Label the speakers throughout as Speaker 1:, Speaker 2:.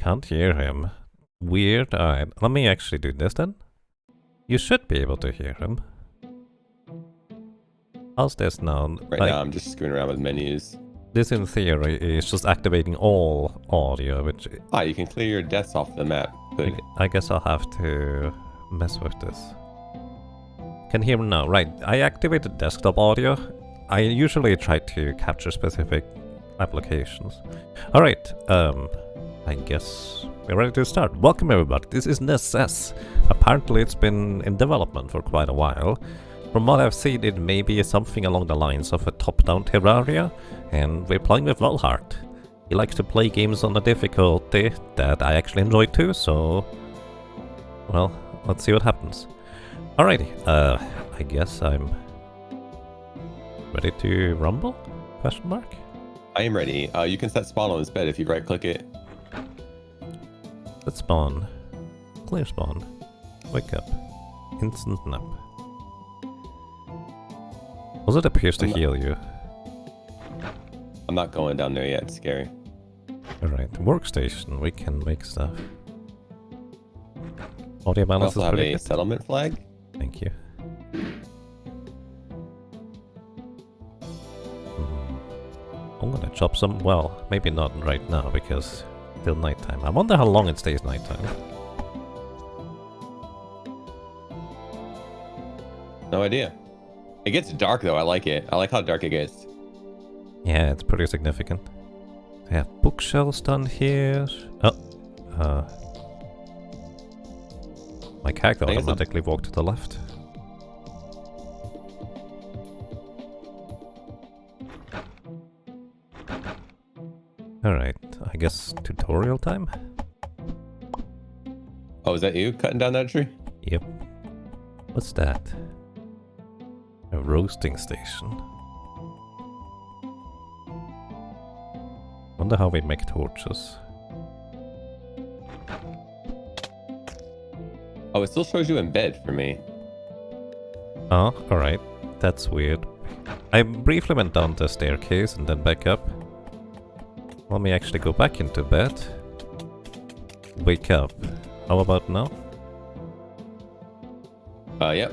Speaker 1: Can't hear him. Weird. Alright, let me actually do this then. You should be able to hear him. How's this now?
Speaker 2: Right now I'm just screwing around with menus.
Speaker 1: This in theory is just activating all audio, which...
Speaker 2: Ah, you can clear your deaths off the map.
Speaker 1: I guess I'll have to mess with this. Can hear him now. Right, I activated desktop audio. I usually try to capture specific applications. Alright, I guess we're ready to start. Welcome everybody, this is Necesse. Apparently it's been in development for quite a while. From what I've seen, it may be something along the lines of a top-down Terraria, and we're playing with Vellhart. He likes to play games on a difficulty that I actually enjoy too, so... well, let's see what happens. Alrighty, I guess I'm... ready to rumble? Question mark?
Speaker 2: I am ready. You can set spawn on this bed if you right-click it.
Speaker 1: Let's spawn. Clear spawn. Wake up. Instant nap. Also, it appears to heal you.
Speaker 2: I'm not going down there yet, it's scary.
Speaker 1: Alright, workstation, we can make stuff. Audio
Speaker 2: I
Speaker 1: balance
Speaker 2: also
Speaker 1: is
Speaker 2: have
Speaker 1: pretty
Speaker 2: a
Speaker 1: good.
Speaker 2: settlement flag.
Speaker 1: Thank you. I'm gonna chop some, well, maybe not right now because it's still nighttime. I wonder how long it stays nighttime.
Speaker 2: No idea. It gets dark though, I like it. I like how dark it gets.
Speaker 1: Yeah, it's pretty significant. They have bookshelves down here. Oh, my character automatically walked to the left. Alright, I guess tutorial time?
Speaker 2: Oh, is that you cutting down that tree?
Speaker 1: Yep. What's that? A roasting station. Wonder how we make torches.
Speaker 2: Oh, it still shows you in bed for me.
Speaker 1: Oh, alright. That's weird. I briefly went down the staircase and then back up. Let me actually go back into bed. Wake up. How about now?
Speaker 2: Yep.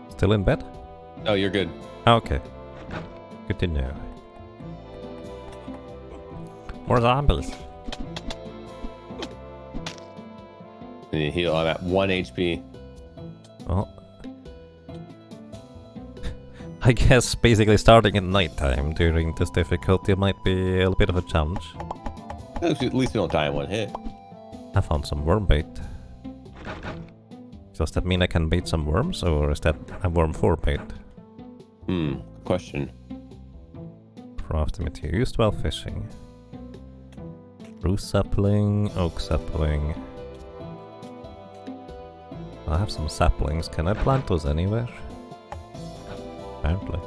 Speaker 1: Still in bed?
Speaker 2: Oh, you're good.
Speaker 1: Okay. Good to know. More zombies.
Speaker 2: I need to heal. I'm at 1 HP.
Speaker 1: Well, I guess basically starting at nighttime during this difficulty might be a little bit of a challenge.
Speaker 2: At least we don't die in one hit.
Speaker 1: I found some worm bait. Does that mean I can bait some worms, or is that a worm for bait?
Speaker 2: Good question.
Speaker 1: Craft material used while fishing. Spruce sapling, oak sapling. I have some saplings. Can I plant those anywhere? Apparently.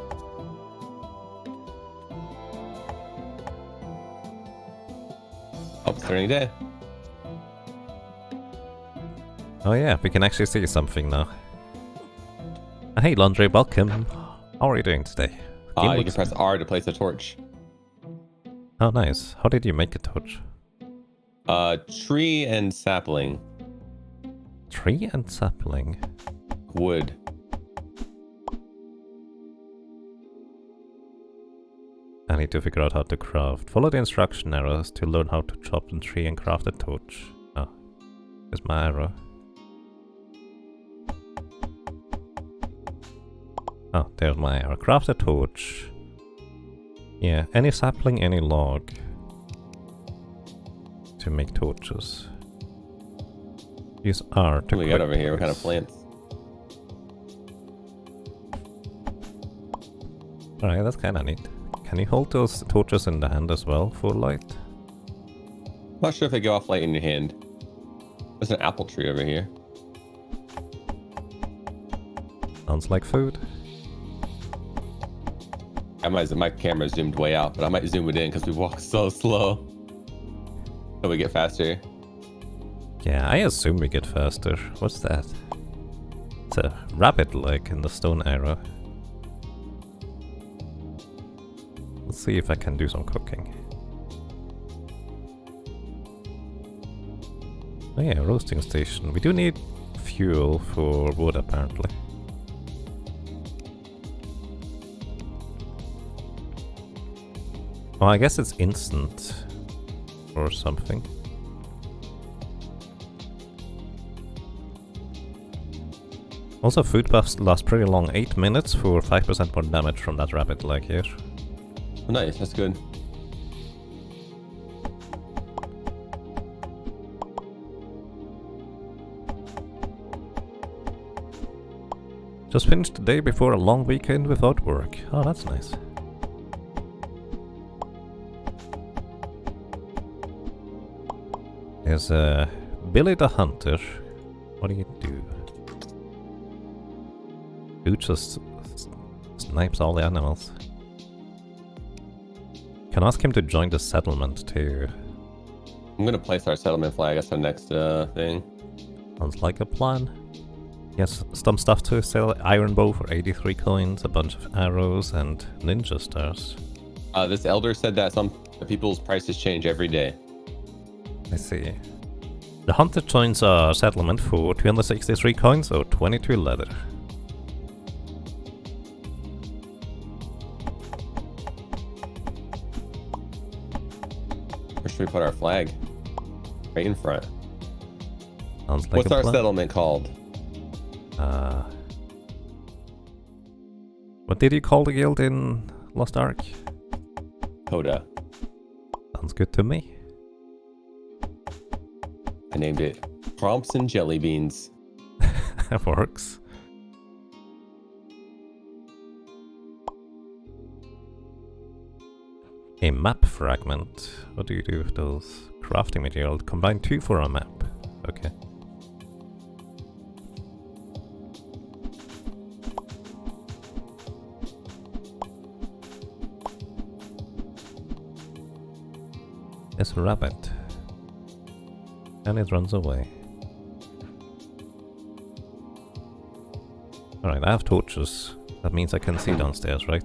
Speaker 2: Oh, it's turning day.
Speaker 1: Oh yeah, we can actually see something now. Hey Laundry, welcome. How are you doing today?
Speaker 2: You can press R to place a torch.
Speaker 1: Oh nice. How did you make a torch?
Speaker 2: Tree and sapling.
Speaker 1: Tree and sapling.
Speaker 2: Wood.
Speaker 1: I need to figure out how to craft. Follow the instruction arrows to learn how to chop the tree and craft a torch. Oh, there's my arrow. Oh, there's my arrow. Craft a torch. Yeah, any sapling, any log. To make torches. Use R to
Speaker 2: What do we got over here? What kind of plants?
Speaker 1: Alright, that's kinda neat. Can you hold those torches in the hand as well for light?
Speaker 2: I'm not sure if they go off light in your hand. There's an apple tree over here.
Speaker 1: Sounds like food.
Speaker 2: My camera zoomed way out, but I might zoom it in because we walk so slow. So we get faster.
Speaker 1: Yeah, I assume we get faster. What's that? It's a rabbit leg in the stone arrow. Let's see if I can do some cooking. Oh yeah, roasting station. We do need fuel for wood apparently. Well, I guess it's instant or something. Also, food buffs last pretty long, 8 minutes for 5% more damage from that rabbit leg here.
Speaker 2: Oh, nice, that's good.
Speaker 1: Just finished the day before a long weekend without work. Oh, that's nice. There's Billy the Hunter. What do you do? Who just snipes all the animals? Can ask him to join the settlement too.
Speaker 2: I'm gonna place our settlement flag as our next thing.
Speaker 1: Sounds like a plan. Yes, some stuff to sell. Iron bow for 83 coins, a bunch of arrows, and ninja stars.
Speaker 2: This elder said that some people's prices change every day.
Speaker 1: I see. The hunter joins our settlement for 263 coins or 22 leather.
Speaker 2: Where should we put our flag? Right in front.
Speaker 1: Sounds like
Speaker 2: What's
Speaker 1: a
Speaker 2: our
Speaker 1: plan.
Speaker 2: settlement called?
Speaker 1: What did you call the guild in Lost Ark?
Speaker 2: Coda.
Speaker 1: Sounds good to me.
Speaker 2: I named it Prompts and Jelly Beans.
Speaker 1: That works. A map fragment. What do you do with those? Crafting material. Combine 2 for a map. Okay. It's a rabbit. And it runs away. Alright, I have torches. That means I can see downstairs, right?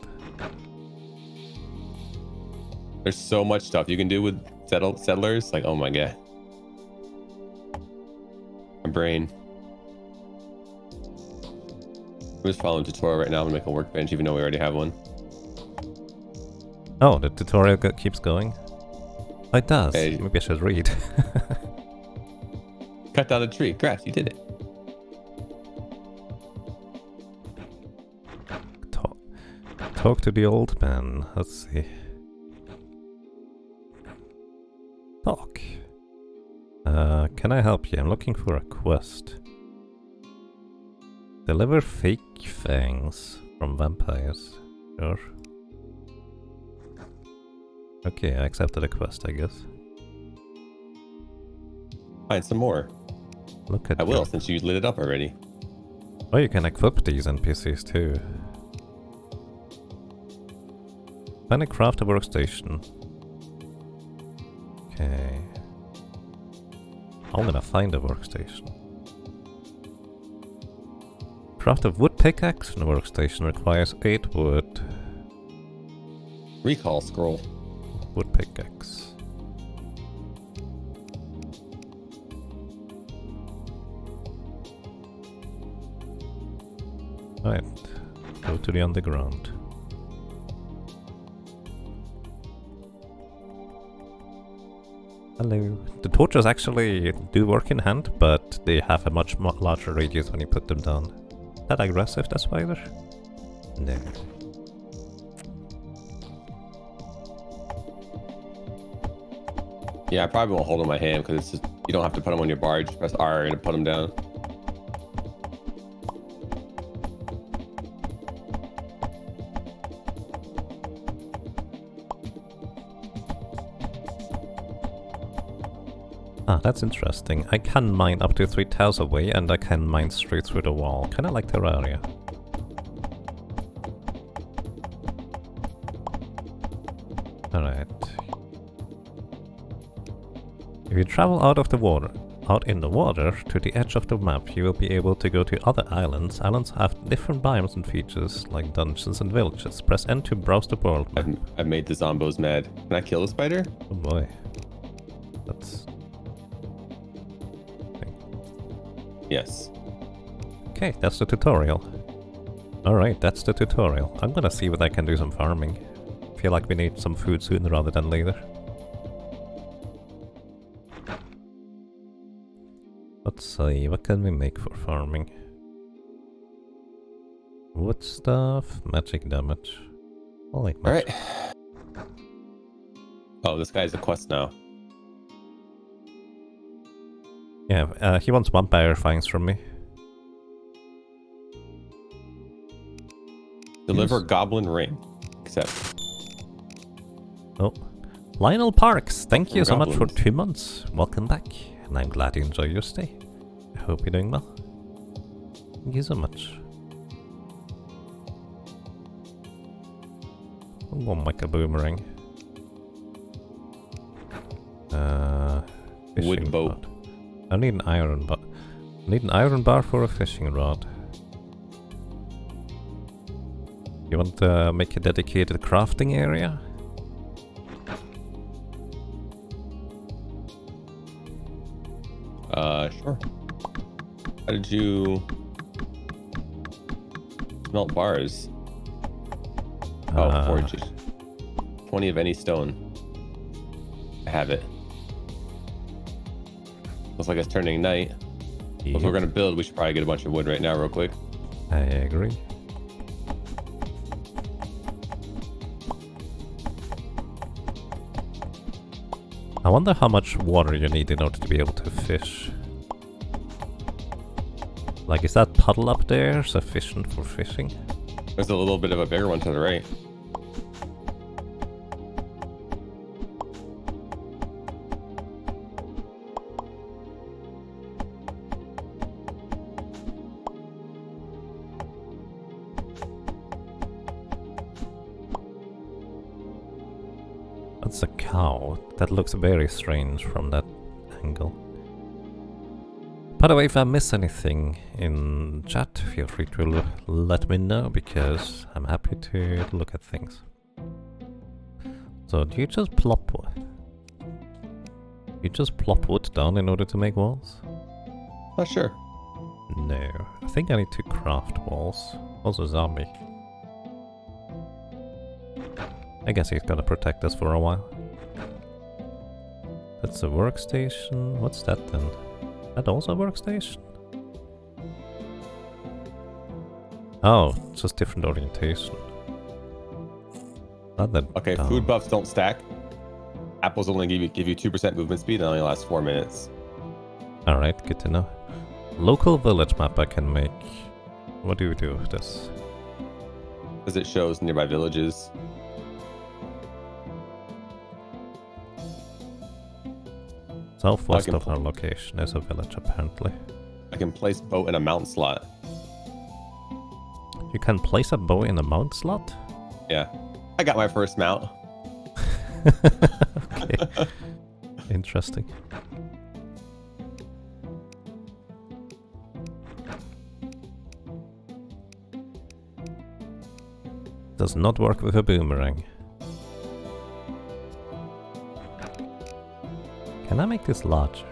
Speaker 2: There's so much stuff you can do with settlers. Like, oh my god. My brain. I'm just following a tutorial right now. I'm gonna make a workbench even though we already have one.
Speaker 1: Oh, the tutorial keeps going? Oh, it does.
Speaker 2: Hey.
Speaker 1: Maybe I should read.
Speaker 2: Cut down a tree. Grass, you did it.
Speaker 1: Talk to the old man. Let's see. Talk. Can I help you? I'm looking for a quest. Deliver fake fangs from vampires. Sure. Okay, I accepted a quest, I guess.
Speaker 2: Find some more.
Speaker 1: Look at
Speaker 2: I will,
Speaker 1: you.
Speaker 2: since you lit it up already.
Speaker 1: Oh, you can equip these NPCs too. Find a craft a workstation. Okay. I'm gonna find a workstation. Craft a wood pickaxe and a workstation requires 8 wood.
Speaker 2: Recall scroll.
Speaker 1: Wood pickaxe. Right, go to the underground. Hello. The torches actually do work in hand, but they have a much larger radius when you put them down. Is that aggressive, that spider? No.
Speaker 2: Yeah, I probably won't hold in my hand because it's just, you don't have to put them on your barge. Press R to put them down.
Speaker 1: Ah, that's interesting. I can mine up to 3 tiles away and I can mine straight through the wall. Kinda like Terraria. Alright. If you travel out in the water to the edge of the map, you will be able to go to other islands. Islands have different biomes and features, like dungeons and villages. Press N to browse the world map.
Speaker 2: I've made the zombos mad. Can I kill the spider?
Speaker 1: Oh boy. That's...
Speaker 2: Yes.
Speaker 1: Okay, that's the tutorial. Alright, that's the tutorial. I'm gonna see if I can do some farming. Feel like we need some food sooner rather than later. Let's see, what can we make for farming? Wood stuff, magic damage. I like magic.
Speaker 2: Alright. Oh, this guy's a quest now.
Speaker 1: Yeah, he wants vampire fangs from me.
Speaker 2: Deliver goblin ring. Accept.
Speaker 1: Oh. Lionel Parks, thank you so much for
Speaker 2: Goblins.
Speaker 1: 2 months. Welcome back. And I'm glad you enjoy your stay. I hope you're doing well. Thank you so much. I'm gonna make a boomerang.
Speaker 2: Wood
Speaker 1: Fishing
Speaker 2: boat.
Speaker 1: rod. I need an iron bar. I need an iron bar for a fishing rod. You want to make a dedicated crafting area?
Speaker 2: Sure. How did you smelt bars? Oh, forges. 20 of any stone. I have it. Looks like it's turning night. If we're gonna build, we should probably get a bunch of wood right now real quick.
Speaker 1: I agree. I wonder how much water you need in order to be able to fish. Like, is that puddle up there sufficient for fishing?
Speaker 2: There's a little bit of a bigger one to the right.
Speaker 1: That's a cow. That looks very strange from that angle. By the way, if I miss anything in chat, feel free to let me know, because I'm happy to look at things. So, do you just plop wood? You just plop wood down in order to make walls?
Speaker 2: Not sure.
Speaker 1: No. I think I need to craft walls. Also zombie. I guess he's gonna protect us for a while. That's a workstation. What's that then? That also a workstation? Oh, it's just different orientation. Not that
Speaker 2: Okay,
Speaker 1: dumb.
Speaker 2: food buffs don't stack. Apples only give you 2% movement speed and only lasts 4 minutes.
Speaker 1: Alright, good to know. Local village map I can make. What do we do with this?
Speaker 2: Because it shows nearby villages.
Speaker 1: Southwest of our location is a village, apparently.
Speaker 2: I can place boat in a mount slot.
Speaker 1: You can place a bow in a mount slot?
Speaker 2: Yeah. I got my first mount.
Speaker 1: Okay. Interesting. Does not work with a boomerang. Can I make this larger?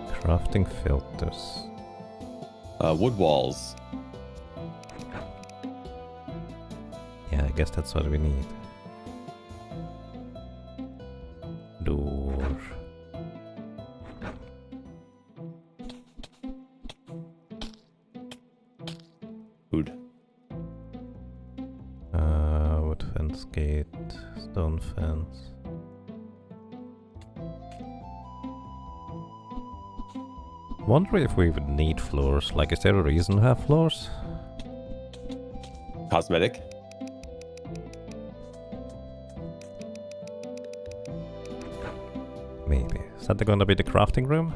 Speaker 1: Crafting filters.
Speaker 2: Wood walls.
Speaker 1: Yeah, I guess that's what we need. Door.
Speaker 2: Food.
Speaker 1: Wood fence gate, stone fence. Wonder if we would need floors. Like, is there a reason to have floors?
Speaker 2: Cosmetic.
Speaker 1: Maybe. Is that gonna be the crafting room?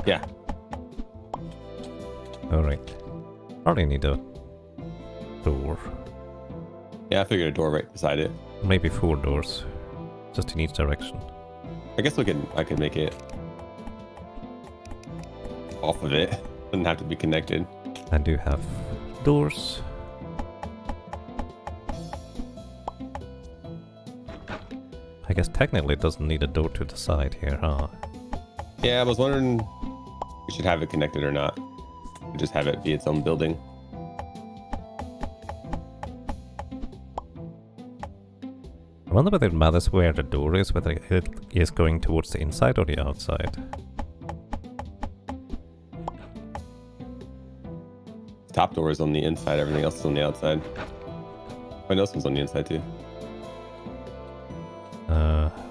Speaker 2: Yeah.
Speaker 1: Alright. Probably need a door.
Speaker 2: Yeah, I figured a door right beside it.
Speaker 1: Maybe 4 doors. Just in each direction.
Speaker 2: I guess I can make it off of it. Doesn't have to be connected.
Speaker 1: I do have doors. I guess technically it doesn't need a door to the side here, huh?
Speaker 2: Yeah, I was wondering we should have it connected or not. Or just have it be its own building.
Speaker 1: I wonder whether it matters where the door is, whether it is going towards the inside or the outside.
Speaker 2: Top door is on the inside, everything else is on the outside. I know someone's on the inside too.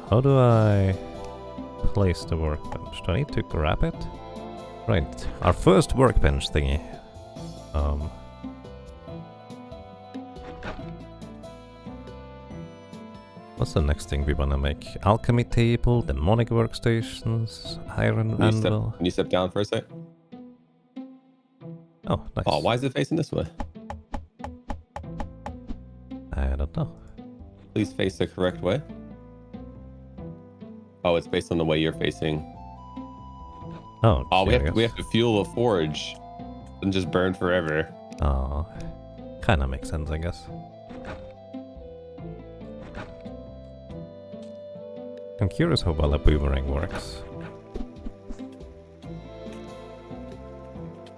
Speaker 1: How do I place the workbench? Do I need to grab it? Right, our first workbench thingy. What's the next thing we wanna make? Alchemy table, demonic workstations, iron anvil.
Speaker 2: Can you step down for a sec?
Speaker 1: Oh, nice.
Speaker 2: Oh, why is it facing this way?
Speaker 1: I don't know.
Speaker 2: Please face the correct way. Oh, it's based on the way you're facing.
Speaker 1: Oh,
Speaker 2: Oh, we have to fuel a forge and just burn forever.
Speaker 1: Oh, kinda makes sense, I guess. I'm curious how well a boomerang works.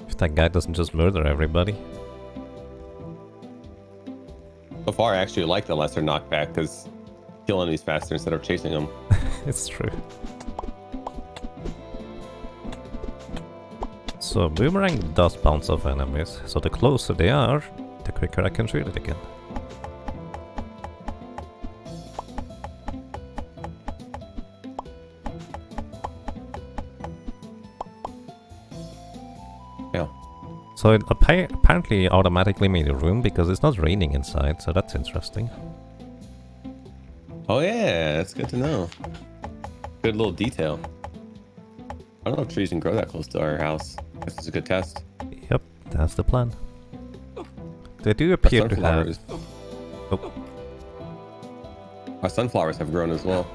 Speaker 1: If that guy doesn't just murder everybody.
Speaker 2: So far, I actually like the lesser knockback because killing enemies faster instead of chasing them.
Speaker 1: It's true. So boomerang does bounce off enemies, so the closer they are, the quicker I can shoot it again.
Speaker 2: Yeah.
Speaker 1: So it apparently automatically made a room because it's not raining inside, so that's interesting.
Speaker 2: Oh yeah, that's good to know. Good little detail. I don't know if trees can grow that close to our house. This is a good test.
Speaker 1: Yep, that's the plan. They do appear to have...
Speaker 2: Sunflowers.
Speaker 1: Oh,
Speaker 2: Our sunflowers have grown as well.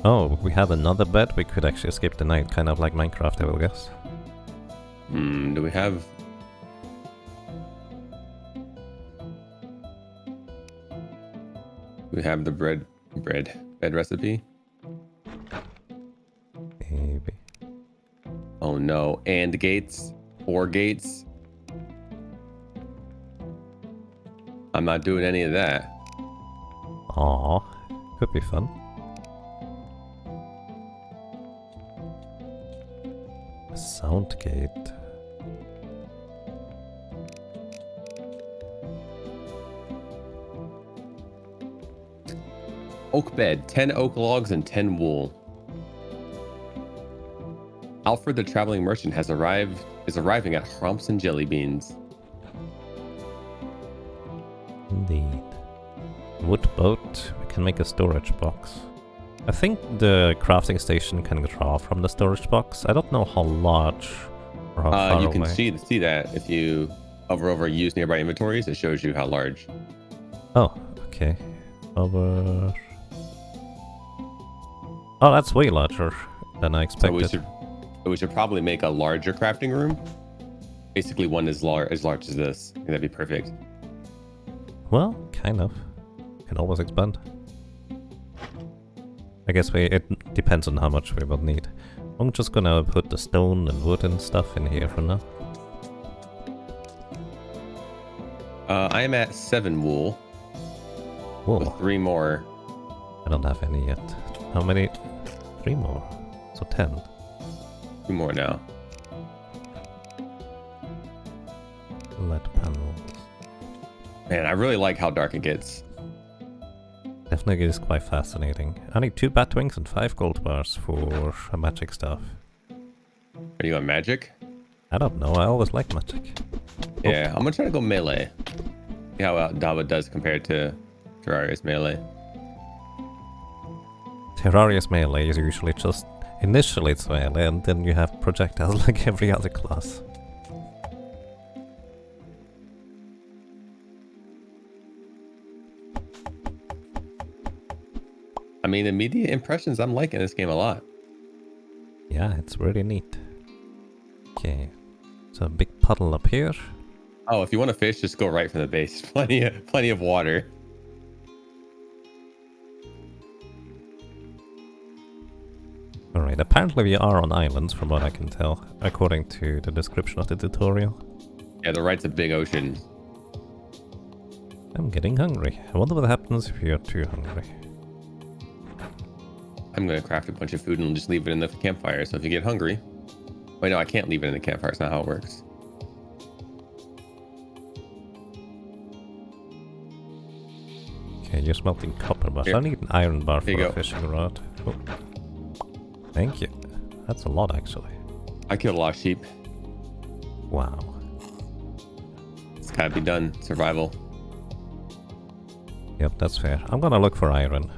Speaker 1: oh, we have another bed. We could actually skip the night, kind of like Minecraft, I will guess.
Speaker 2: Do we have... We have the bread recipe.
Speaker 1: Maybe.
Speaker 2: Oh no, and gates, 4 gates. I'm not doing any of that.
Speaker 1: Aw, could be fun. A sound gate.
Speaker 2: Oak bed, 10 oak logs and 10 wool. Alfred the traveling merchant is arriving at Hrumps and Jelly Beans.
Speaker 1: Indeed. Wood boat. We can make a storage box. I think the crafting station can draw from the storage box. I don't know how large or how far
Speaker 2: You can
Speaker 1: away.
Speaker 2: see that if you hover over use nearby inventories, it shows you how large.
Speaker 1: Oh, okay. Over... Oh, that's way larger than I expected.
Speaker 2: So we should probably make a larger crafting room. Basically one as large as this. I think that'd be perfect.
Speaker 1: Well, kind of. Can always expand. I guess it depends on how much we will need. I'm just gonna put the stone and wood and stuff in here for now.
Speaker 2: I am at 7 wool.
Speaker 1: Whoa,
Speaker 2: With 3 more.
Speaker 1: I don't have any yet. How many? 3 more. So 10.
Speaker 2: 2 more now.
Speaker 1: LED panels.
Speaker 2: Man, I really like how dark it gets.
Speaker 1: Definitely is quite fascinating. I need 2 bat wings and 5 gold bars for magic stuff.
Speaker 2: Are you on magic?
Speaker 1: I don't know, I always like magic.
Speaker 2: Yeah, I'm gonna try to go melee. See how Dawa does compared to Terraria's melee.
Speaker 1: Terraria's melee is usually just... Initially it's melee, and then you have projectiles like every other class.
Speaker 2: I mean, immediate impressions, I'm liking this game a lot.
Speaker 1: Yeah, it's really neat. Okay, so a big puddle up here.
Speaker 2: Oh, if you want to fish, just go right from the base. Plenty of water.
Speaker 1: Alright, apparently we are on islands from what I can tell, according to the description of the tutorial.
Speaker 2: Yeah, the right's a big ocean.
Speaker 1: I'm getting hungry. I wonder what happens if you're too hungry.
Speaker 2: I'm gonna craft a bunch of food and just leave it in the campfire. So if you get hungry... Wait, no, I can't leave it in the campfire. It's not how it works.
Speaker 1: Okay, you're smelting copper bars.
Speaker 2: Here.
Speaker 1: I need an iron bar for
Speaker 2: Here you
Speaker 1: a
Speaker 2: go.
Speaker 1: fishing rod. Oh. Thank you. That's a lot, actually.
Speaker 2: I killed a lot of sheep.
Speaker 1: Wow.
Speaker 2: It's gotta be done. Survival.
Speaker 1: Yep, that's fair. I'm gonna look for iron.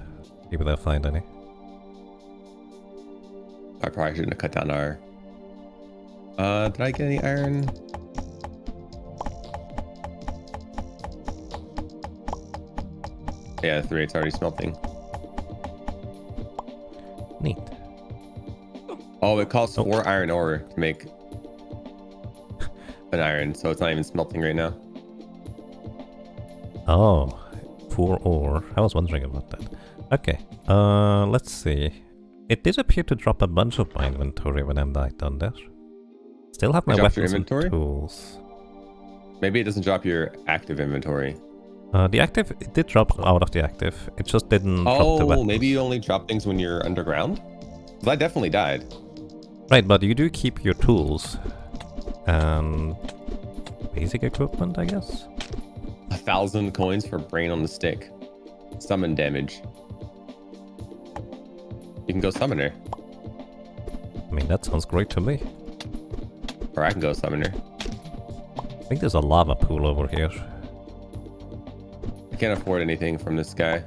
Speaker 1: See if I find any.
Speaker 2: I probably shouldn't have cut down our... did I get any iron? Yeah, 3 it's already smelting.
Speaker 1: Neat.
Speaker 2: Oh, it costs 4 iron ore to make an iron, so it's not even smelting right now.
Speaker 1: Oh, 4 ore. I was wondering about that. Okay, let's see. It did appear to drop a bunch of my inventory when I'm done there. Still have my
Speaker 2: It dropped your
Speaker 1: weapons and
Speaker 2: inventory?
Speaker 1: tools.
Speaker 2: Maybe it doesn't drop your active inventory.
Speaker 1: The active, it did drop out of the active. It just didn't drop the
Speaker 2: Oh,
Speaker 1: weapons.
Speaker 2: maybe you only drop things when you're underground? 'Cause I definitely died.
Speaker 1: Right, but you do keep your tools. And basic equipment, I guess?
Speaker 2: 1,000 coins for brain on the stick. Summon damage. You can go summon her.
Speaker 1: I mean, that sounds great to me.
Speaker 2: Or I can go summon her.
Speaker 1: I think there's a lava pool over here.
Speaker 2: I can't afford anything from this guy.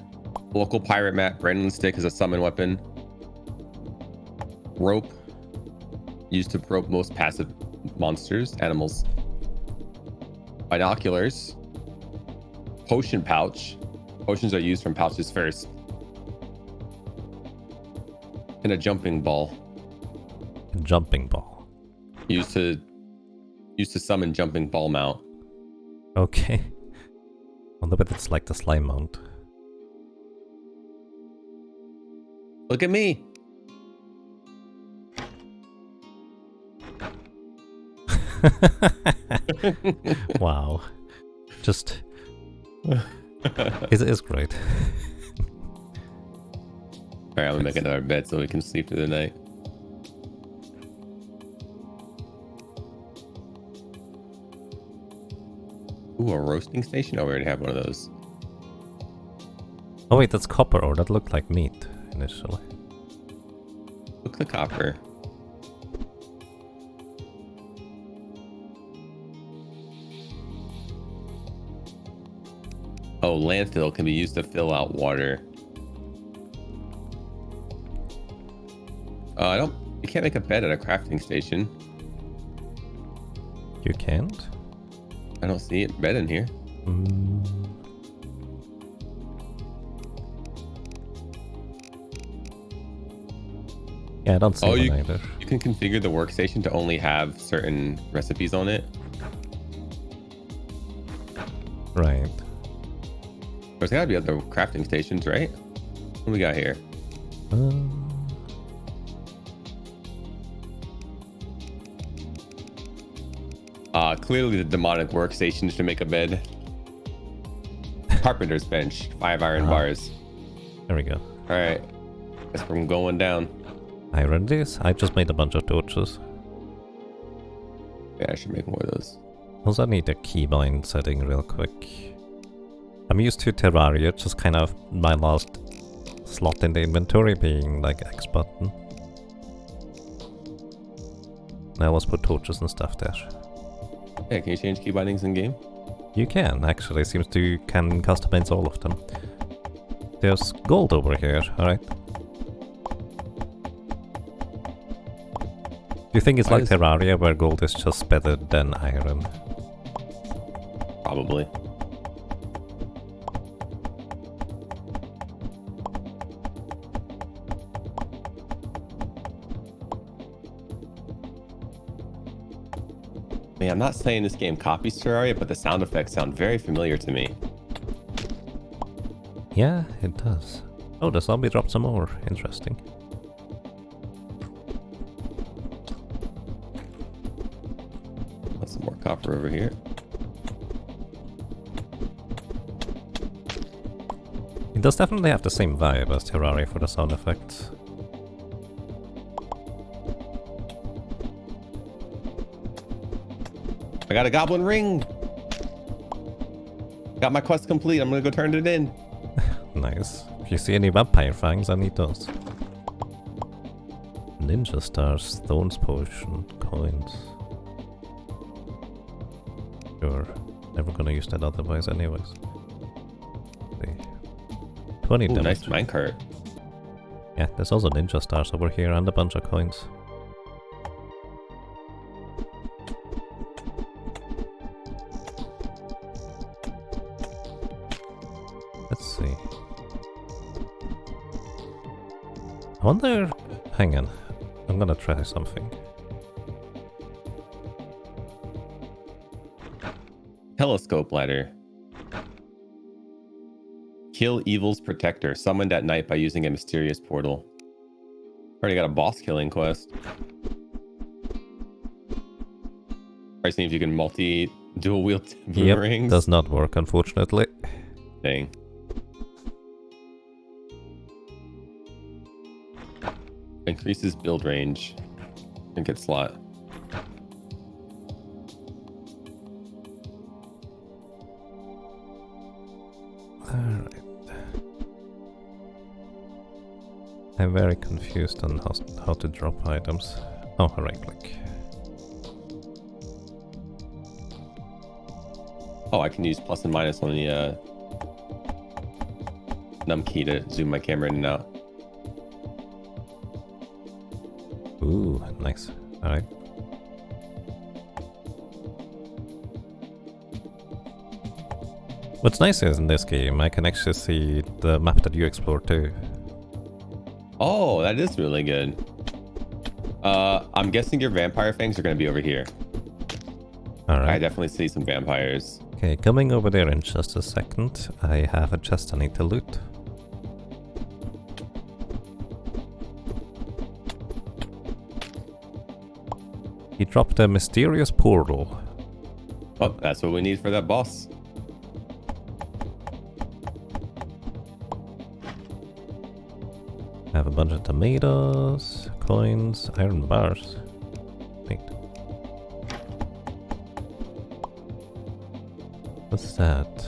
Speaker 2: Local pirate map. Brain on the stick is a summon weapon. Rope. Used to rope most passive monsters, animals. Binoculars. Potion pouch. Potions are used from pouches first. And a jumping ball.
Speaker 1: A jumping ball.
Speaker 2: Used to summon jumping ball mount.
Speaker 1: Okay. Wonder if it's like the slime mount.
Speaker 2: Look at me.
Speaker 1: Wow. Just... It is great.
Speaker 2: Alright, I'm gonna make another bed so we can sleep through the night. Ooh, a roasting station? Oh, we already have one of those.
Speaker 1: Oh wait, that's copper ore. That looked like meat initially.
Speaker 2: Look at the copper. Oh, landfill can be used to fill out water. You can't make a bed at a crafting station.
Speaker 1: You can't?
Speaker 2: I don't see it bed in here.
Speaker 1: Yeah, I don't see one
Speaker 2: you
Speaker 1: either.
Speaker 2: can configure the workstation to only have certain recipes on it.
Speaker 1: Right.
Speaker 2: There's gotta be other crafting stations, right? What do we got here? Clearly the demonic workstations to make a bed. Carpenter's bench, 5 iron bars.
Speaker 1: There we go.
Speaker 2: All right, guess we're going down.
Speaker 1: Iron this. I just made a bunch of torches.
Speaker 2: Yeah, I should make more of those.
Speaker 1: Also, I need a keybind setting real quick. I'm used to Terraria, just kind of my last slot in the inventory being like X button. I always put torches and stuff there.
Speaker 2: Yeah, can you change key bindings in game?
Speaker 1: You can, actually. Seems to can customize all of them. There's gold over here, alright? Do you think it's like Terraria, where gold is just better than iron?
Speaker 2: Probably. Man, I'm not saying this game copies Terraria, but the sound effects sound very familiar to me.
Speaker 1: Yeah, it does. Oh, the zombie dropped some more. Interesting.
Speaker 2: Got some more copper over here.
Speaker 1: It does definitely have the same vibe as Terraria for the sound effects.
Speaker 2: I got a goblin ring. Got my quest complete. I'm gonna go turn it in.
Speaker 1: Nice. If you see any vampire fangs, I need those. Ninja stars, thorns potion, coins. Sure. Never gonna use that otherwise anyways. See. 20
Speaker 2: Ooh,
Speaker 1: damage.
Speaker 2: nice minecart.
Speaker 1: Yeah, there's also ninja stars over here and a bunch of coins. Let's see. I wonder... Hang on. I'm gonna try something.
Speaker 2: Telescope ladder. Kill Evil's protector. Summoned at night by using a mysterious portal. Already got a boss killing quest. Probably seeing if you can dual wield boomerangs.
Speaker 1: Yep, does not work unfortunately.
Speaker 2: Dang. Increases build range. Trinket slot.
Speaker 1: Alright. I'm very confused on how to drop items. Oh, right click.
Speaker 2: Oh, I can use plus and minus on the num key to zoom my camera in and out.
Speaker 1: Ooh, nice. Alright. What's nice is in this game, I can actually see the map that you explore too.
Speaker 2: Oh, that is really good. I'm guessing your vampire fangs are going to be over here.
Speaker 1: Alright.
Speaker 2: I definitely see some vampires.
Speaker 1: Okay, coming over there in just a second. I have a chest I need to loot. He dropped a mysterious portal.
Speaker 2: Oh, that's what we need for that boss.
Speaker 1: I have a bunch of tomatoes, coins, iron bars. Wait. What's that?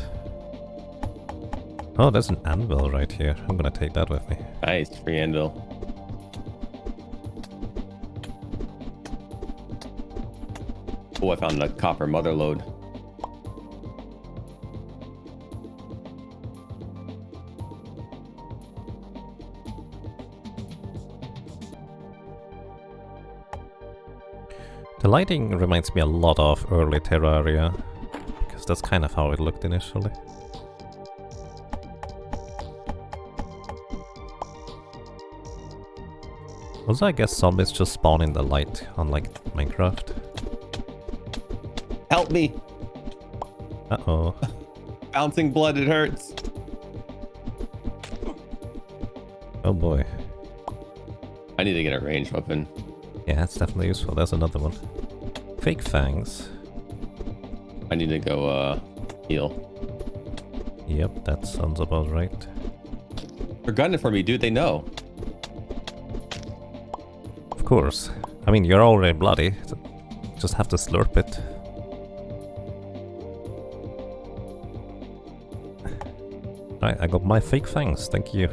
Speaker 1: Oh, there's an anvil right here. I'm gonna take that with me.
Speaker 2: Nice, free anvil. Oh, I found the copper mother lode.
Speaker 1: The lighting reminds me a lot of early Terraria, because that's kind of how it looked initially. Also, I guess zombies just spawn in the light, unlike Minecraft.
Speaker 2: Help me!
Speaker 1: Uh-oh.
Speaker 2: Bouncing blood, it hurts.
Speaker 1: Oh boy.
Speaker 2: I need to get a ranged weapon.
Speaker 1: Yeah, that's definitely useful. There's another one. Fake fangs.
Speaker 2: I need to go heal.
Speaker 1: Yep, that sounds about right.
Speaker 2: They're gunning for me, dude. They know.
Speaker 1: Of course. I mean, you're already bloody. Just have to slurp it. Right, I got my fake fangs. Thank you.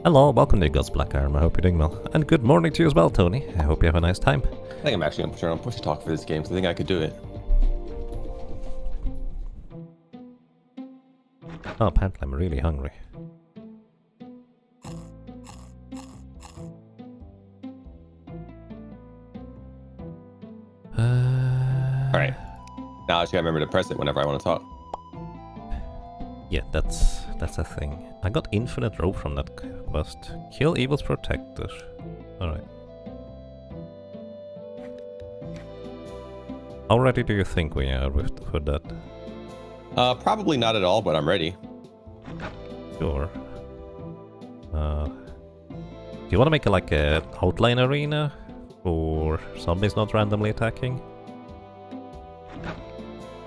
Speaker 1: Hello, welcome to God's Black Arm. I hope you're doing well. And good morning to you as well, Tony. I hope you have a nice time.
Speaker 2: I think I'm actually going to turn on push talk for this game, so I think I could do it.
Speaker 1: Oh, apparently I'm really hungry.
Speaker 2: Alright. Now I just gotta remember to press it whenever I want to talk.
Speaker 1: Yeah, that's a thing. I got infinite rope from that quest. Kill Evil's protector. Alright. How ready do you think we are for that?
Speaker 2: Probably not at all, but I'm ready.
Speaker 1: Sure. Do you want to make it like a outline arena for zombies not randomly attacking?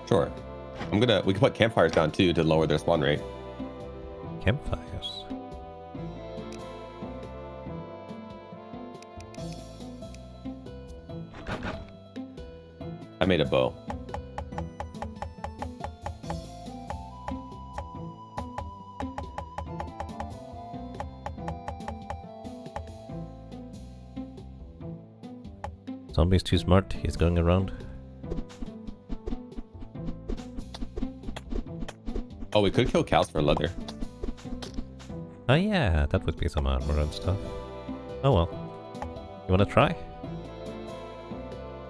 Speaker 2: Sure. We can put campfires down too to lower their spawn rate.
Speaker 1: Campfires.
Speaker 2: I made a bow.
Speaker 1: Zombie's too smart, he's going around.
Speaker 2: Oh, we could kill cows for leather.
Speaker 1: Oh yeah, that would be some armor and stuff. Oh well. You wanna try?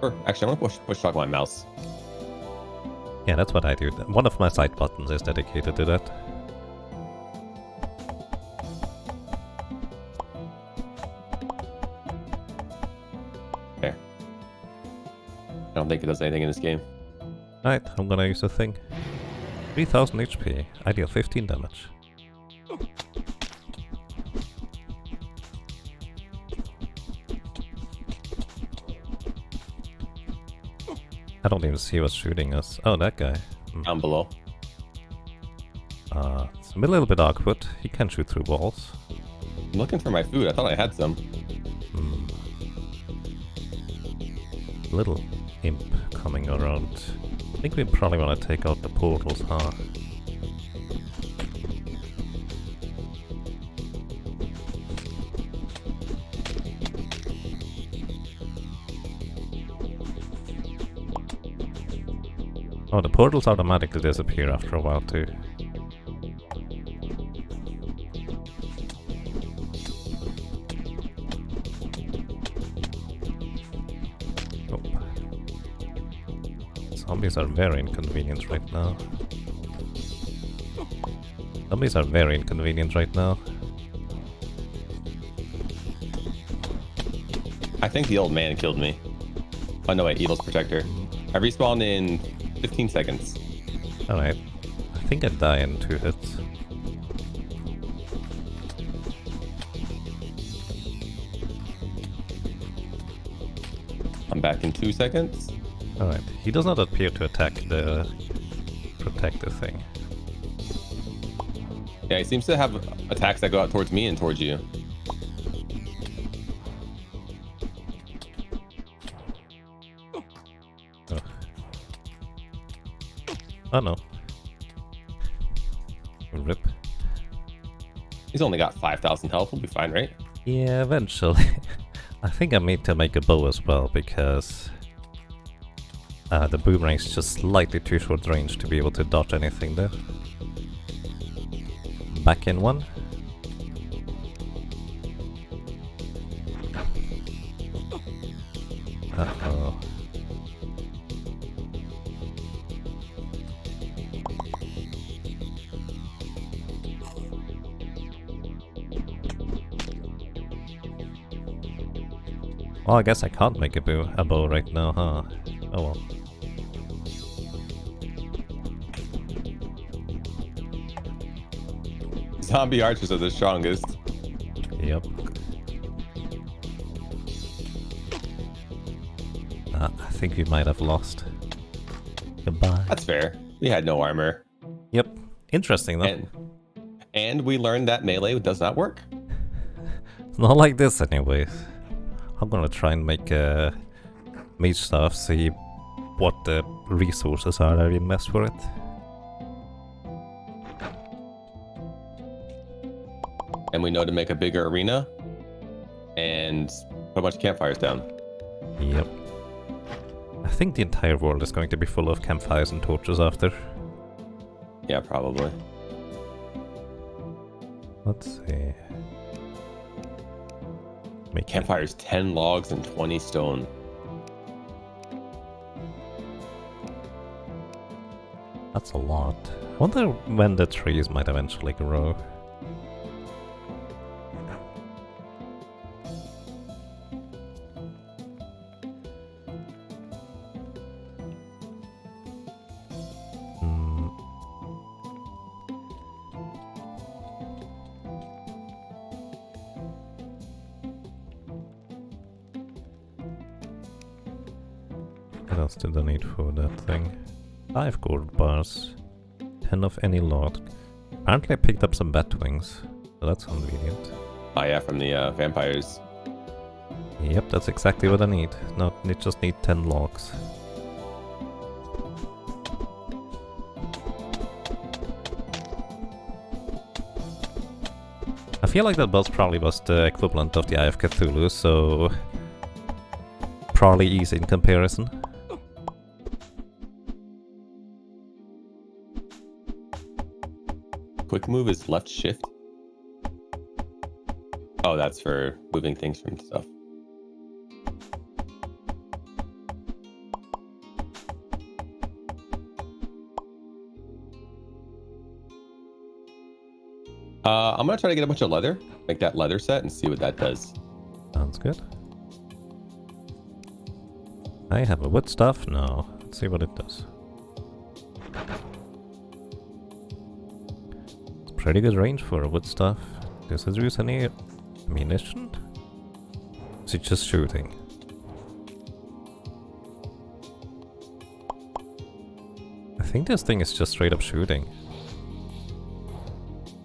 Speaker 2: Or actually, I want to push talk my mouse.
Speaker 1: Yeah, that's what I do. One of my side buttons is dedicated to that.
Speaker 2: Okay. I don't think it does anything in this game.
Speaker 1: Right, I'm gonna use the thing. 3000 HP, I deal 15 damage. I don't even see what's shooting us. Oh, that guy.
Speaker 2: Down below.
Speaker 1: It's a little bit awkward. He can shoot through walls.
Speaker 2: I'm looking for my food. I thought I had some.
Speaker 1: Little imp coming around. I think we probably want to take out the portals, huh? Oh, the portals automatically disappear after a while too. Nope. Zombies are very inconvenient right now. Zombies are very inconvenient right now.
Speaker 2: I think the old man killed me. Oh no, wait, Evil's protector. I respawned in 15 seconds.
Speaker 1: Alright. I think I die in 2 hits.
Speaker 2: I'm back in 2 seconds.
Speaker 1: Alright. He does not appear to attack the protector thing.
Speaker 2: Yeah, he seems to have attacks that go out towards me and towards you.
Speaker 1: Oh no. Rip.
Speaker 2: He's only got 5,000 health. We'll be fine, right?
Speaker 1: Yeah, eventually. I think I need to make a bow as well, because the boomerang's just slightly too short range to be able to dodge anything there. Back in one. Uh-oh. Well, I guess I can't make a bow right now, huh? Oh well.
Speaker 2: Zombie archers are the strongest.
Speaker 1: Yep. I think we might have lost. Goodbye.
Speaker 2: That's fair. We had no armor.
Speaker 1: Yep. Interesting though.
Speaker 2: And we learned that melee does not work.
Speaker 1: It's not like this anyways. I'm gonna try and make mage stuff, see what the resources are that we invest for it.
Speaker 2: And we know to make a bigger arena and put a bunch of campfires down.
Speaker 1: Yep. I think the entire world is going to be full of campfires and torches after.
Speaker 2: Yeah, probably.
Speaker 1: Let's see. Make
Speaker 2: Campfires, 10 logs and 20 stone.
Speaker 1: That's a lot. I wonder when the trees might eventually grow. What else did I need for that thing? 5 gold bars. 10 of any lot. Apparently I picked up some bat wings. So that's convenient.
Speaker 2: Oh yeah, from the vampires.
Speaker 1: Yep, that's exactly what I need. Not just need 10 logs. I feel like that boss probably was the equivalent of the Eye of Cthulhu, so probably easy in comparison.
Speaker 2: Quick move is left shift. Oh, that's for moving things from stuff. I'm gonna try to get a bunch of leather, make that leather set, and see what that does.
Speaker 1: Sounds good. I have a wood stuff now. Let's see what it does. It's pretty good range for a wood stuff. Does it use any ammunition? Is it just shooting? I think this thing is just straight up shooting.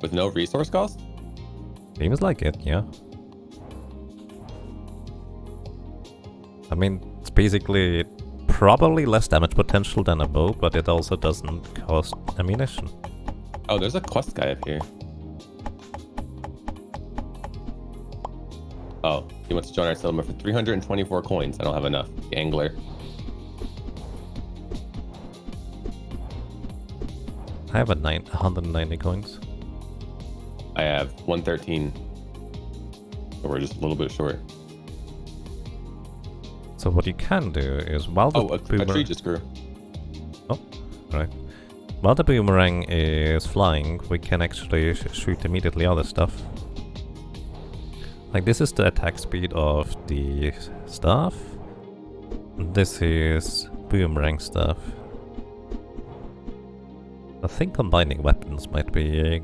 Speaker 2: With no resource cost?
Speaker 1: Seems like it, yeah. I mean, it's basically probably less damage potential than a bow, but it also doesn't cost ammunition.
Speaker 2: Oh, there's a quest guy up here. Oh, he wants to join our settlement for 324 coins. I don't have enough. The angler.
Speaker 1: I have 190 coins.
Speaker 2: I have 113. So we're just a little bit short.
Speaker 1: So what you can do is while the
Speaker 2: a tree just grew.
Speaker 1: Oh, right. While the boomerang is flying, we can actually shoot immediately other stuff. Like this is the attack speed of the staff. This is boomerang stuff. I think combining weapons might be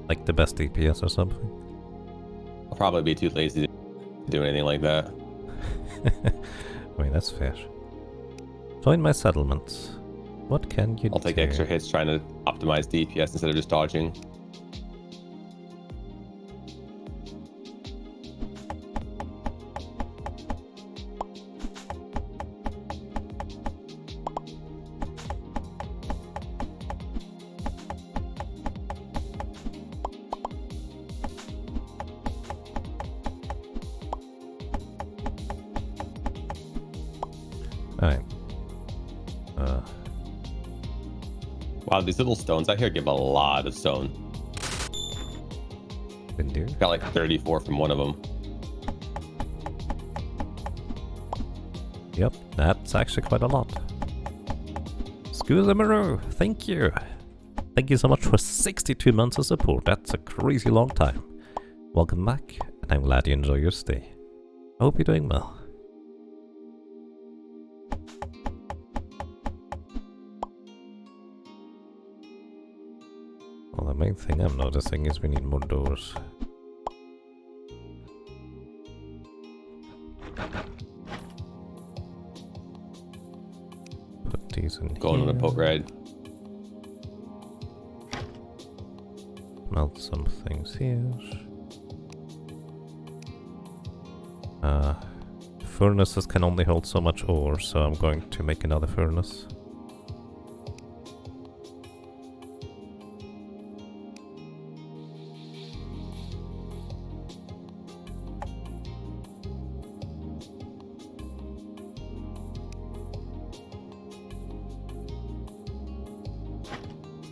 Speaker 1: like the best DPS or something.
Speaker 2: I'll probably be too lazy to do anything like that.
Speaker 1: I mean, that's fair. Join my settlement. What can you do?
Speaker 2: I'll take extra hits trying to optimize DPS instead of just dodging.
Speaker 1: Alright.
Speaker 2: Wow, these little stones out here give a lot of stone.
Speaker 1: Can do.
Speaker 2: Got like 34 from one of them.
Speaker 1: Yep, that's actually quite a lot. Scusa thank you. Thank you so much for 62 months of support. That's a crazy long time. Welcome back, and I'm glad you enjoy your stay. I hope you're doing well. Well, the main thing I'm noticing is we need more doors. Put these in
Speaker 2: Going
Speaker 1: here.
Speaker 2: on a boat ride.
Speaker 1: Melt some things here. Furnaces can only hold so much ore, so I'm going to make another furnace.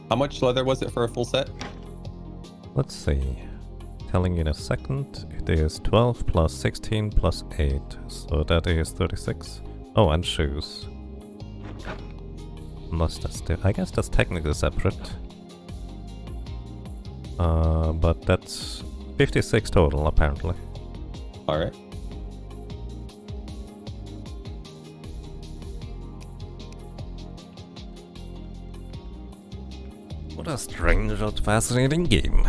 Speaker 2: How much leather was it for a full set?
Speaker 1: Let's see. Telling you in a second. It is 12 plus 16 plus 8, so that is 36. Oh, and shoes. Unless that's I guess that's technically separate. But that's 56 total apparently.
Speaker 2: Alright.
Speaker 1: What a strange and fascinating game.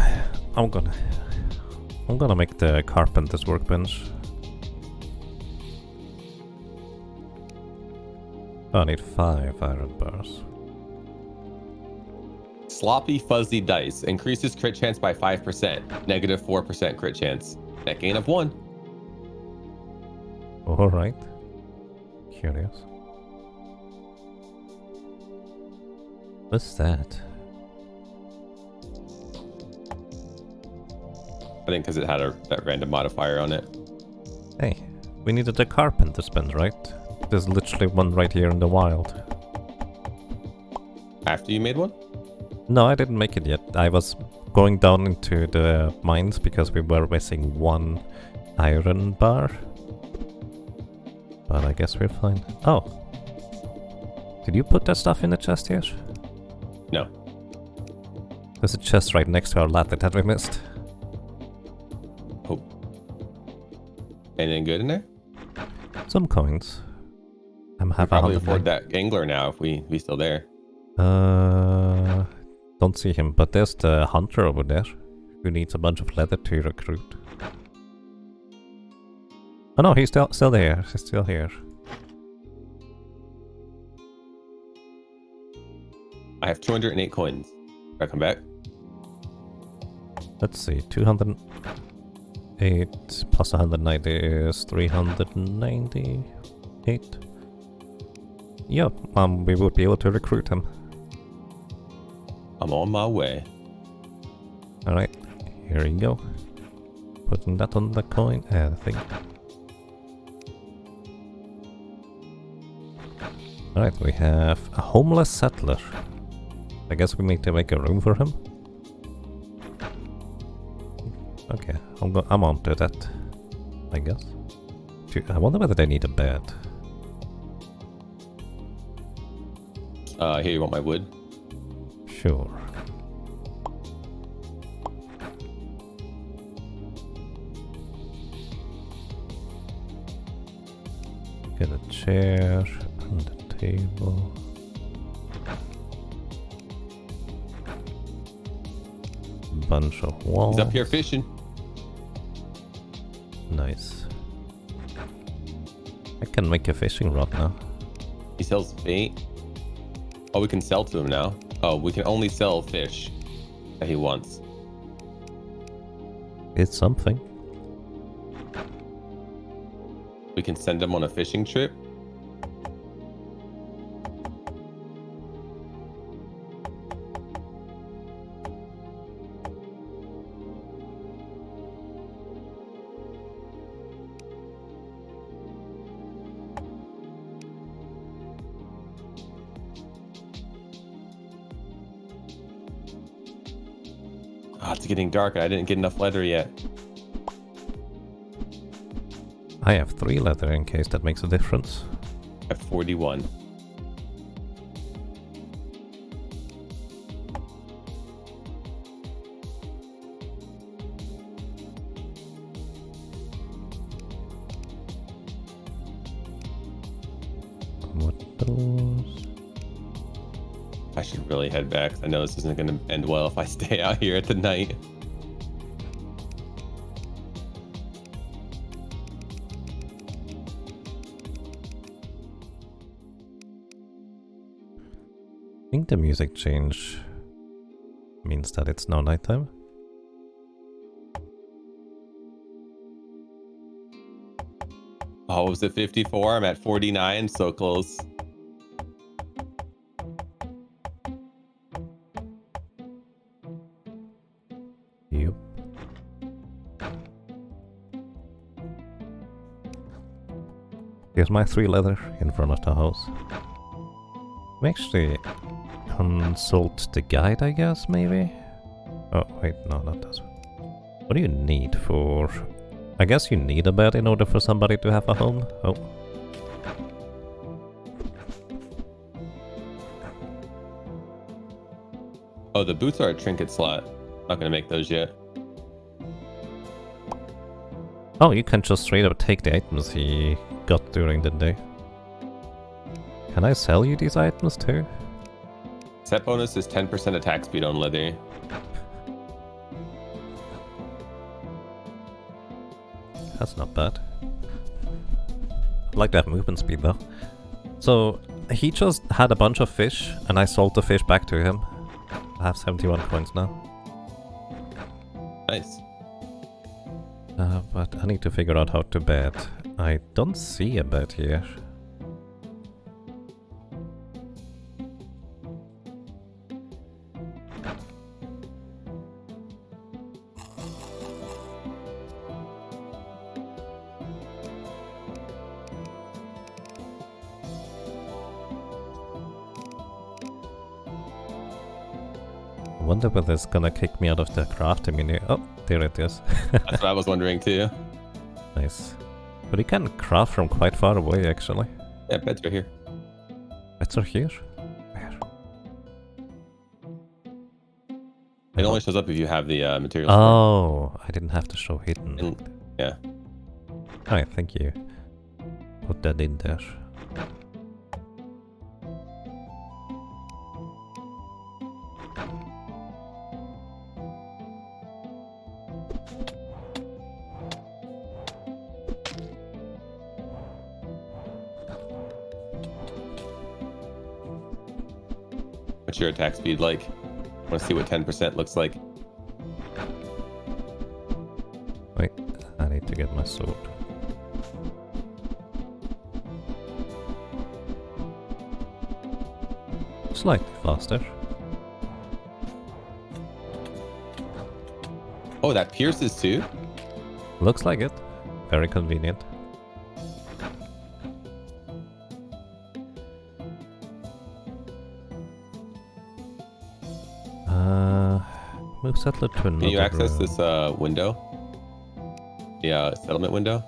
Speaker 1: I'm gonna make the carpenter's workbench. I need 5 iron bars.
Speaker 2: Sloppy fuzzy dice increases crit chance by 5%. Negative 4% crit chance. Net gain of 1.
Speaker 1: Alright. Curious. What's that?
Speaker 2: I think because it had that random modifier on it.
Speaker 1: Hey, we needed a carpenter spin, right? There's literally one right here in the wild.
Speaker 2: After you made one?
Speaker 1: No, I didn't make it yet. I was going down into the mines because we were missing 1 iron bar. But I guess we're fine. Oh. Did you put that stuff in the chest here?
Speaker 2: No.
Speaker 1: There's a chest right next to our ladder that we missed.
Speaker 2: Oh. Anything good in there?
Speaker 1: Some coins. I'm
Speaker 2: We
Speaker 1: half
Speaker 2: probably
Speaker 1: 100
Speaker 2: afford that angler now if we still there.
Speaker 1: Don't see him, but there's the hunter over there who needs a bunch of leather to recruit. Oh no, he's still there. He's still here.
Speaker 2: I have 208 coins. Can I come back?
Speaker 1: Let's see, 208 plus 190 is 398. Yep, we would be able to recruit him.
Speaker 2: I'm on my way.
Speaker 1: Alright, here you go. Putting that on the coin, thing. Alright, we have a homeless settler. I guess we need to make a room for him. Okay, I'm on to that, I guess. I wonder whether they need a bed.
Speaker 2: Here, you want my wood?
Speaker 1: Sure. Get a chair and a table. Bunch of walls.
Speaker 2: He's up here fishing.
Speaker 1: Nice. I can make a fishing rod now.
Speaker 2: He sells bait. Oh, we can sell to him now. Oh, we can only sell fish that he wants.
Speaker 1: It's something.
Speaker 2: We can send him on a fishing trip. Oh, it's getting dark. I didn't get enough leather yet.
Speaker 1: I have 3 leather in case that makes a difference.
Speaker 2: I have 41.
Speaker 1: What those?
Speaker 2: I should really head back. I know this isn't going to end well if I stay out here at the night.
Speaker 1: I think the music change means that it's now nighttime.
Speaker 2: Oh, was it 54? I'm at 49, so close.
Speaker 1: Yep. Here's my 3 leather in front of the house. We actually consult the guide, I guess, maybe? Oh, wait, no, not this one. What do you need for... I guess you need a bed in order for somebody to have a home? Oh.
Speaker 2: Oh, the boots are a trinket slot. Not gonna make those yet.
Speaker 1: Oh, you can just straight up take the items he got during the day. Can I sell you these items too?
Speaker 2: Set bonus is 10% attack speed on leather.
Speaker 1: That's not bad. I'd like to have movement speed though. So, he just had a bunch of fish, and I sold the fish back to him. I have 71 coins now.
Speaker 2: Nice.
Speaker 1: But I need to figure out how to bed. I don't see a bed here. I wonder whether it's gonna kick me out of the crafting menu. Oh, there it is.
Speaker 2: That's what I was wondering too.
Speaker 1: Nice. But you can craft from quite far away, actually.
Speaker 2: Yeah, beds are here.
Speaker 1: Beds are here? Where?
Speaker 2: It only shows up if you have the materials.
Speaker 1: Oh, I didn't have to show hidden.
Speaker 2: Yeah.
Speaker 1: Alright, thank you. Put that in there.
Speaker 2: What's your attack speed like? Want to see what 10% looks like?
Speaker 1: Wait, I need to get my sword. Slightly faster.
Speaker 2: Oh, that pierces too?
Speaker 1: Looks like it. Very convenient. Move settler to another
Speaker 2: Can you access
Speaker 1: room.
Speaker 2: this window? The settlement window?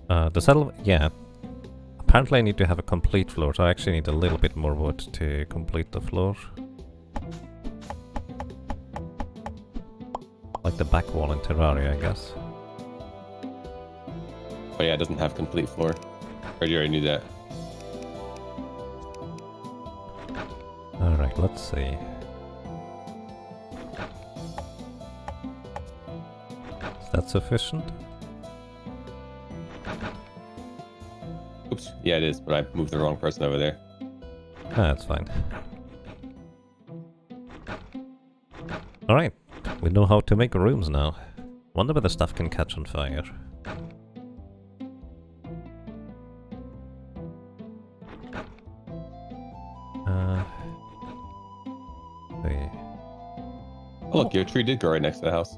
Speaker 1: The settlement, yeah. Apparently I need to have a complete floor, so I actually need a little bit more wood to complete the floor. Like the back wall in Terraria, I guess.
Speaker 2: Oh yeah, it doesn't have complete floor. Or you already knew that.
Speaker 1: Alright, let's see. Is that sufficient?
Speaker 2: Oops. Yeah, it is, but I moved the wrong person over there.
Speaker 1: Ah, that's fine. Alright, we know how to make rooms now. Wonder whether stuff can catch on fire. See.
Speaker 2: Oh, look, your tree did grow right next to the house.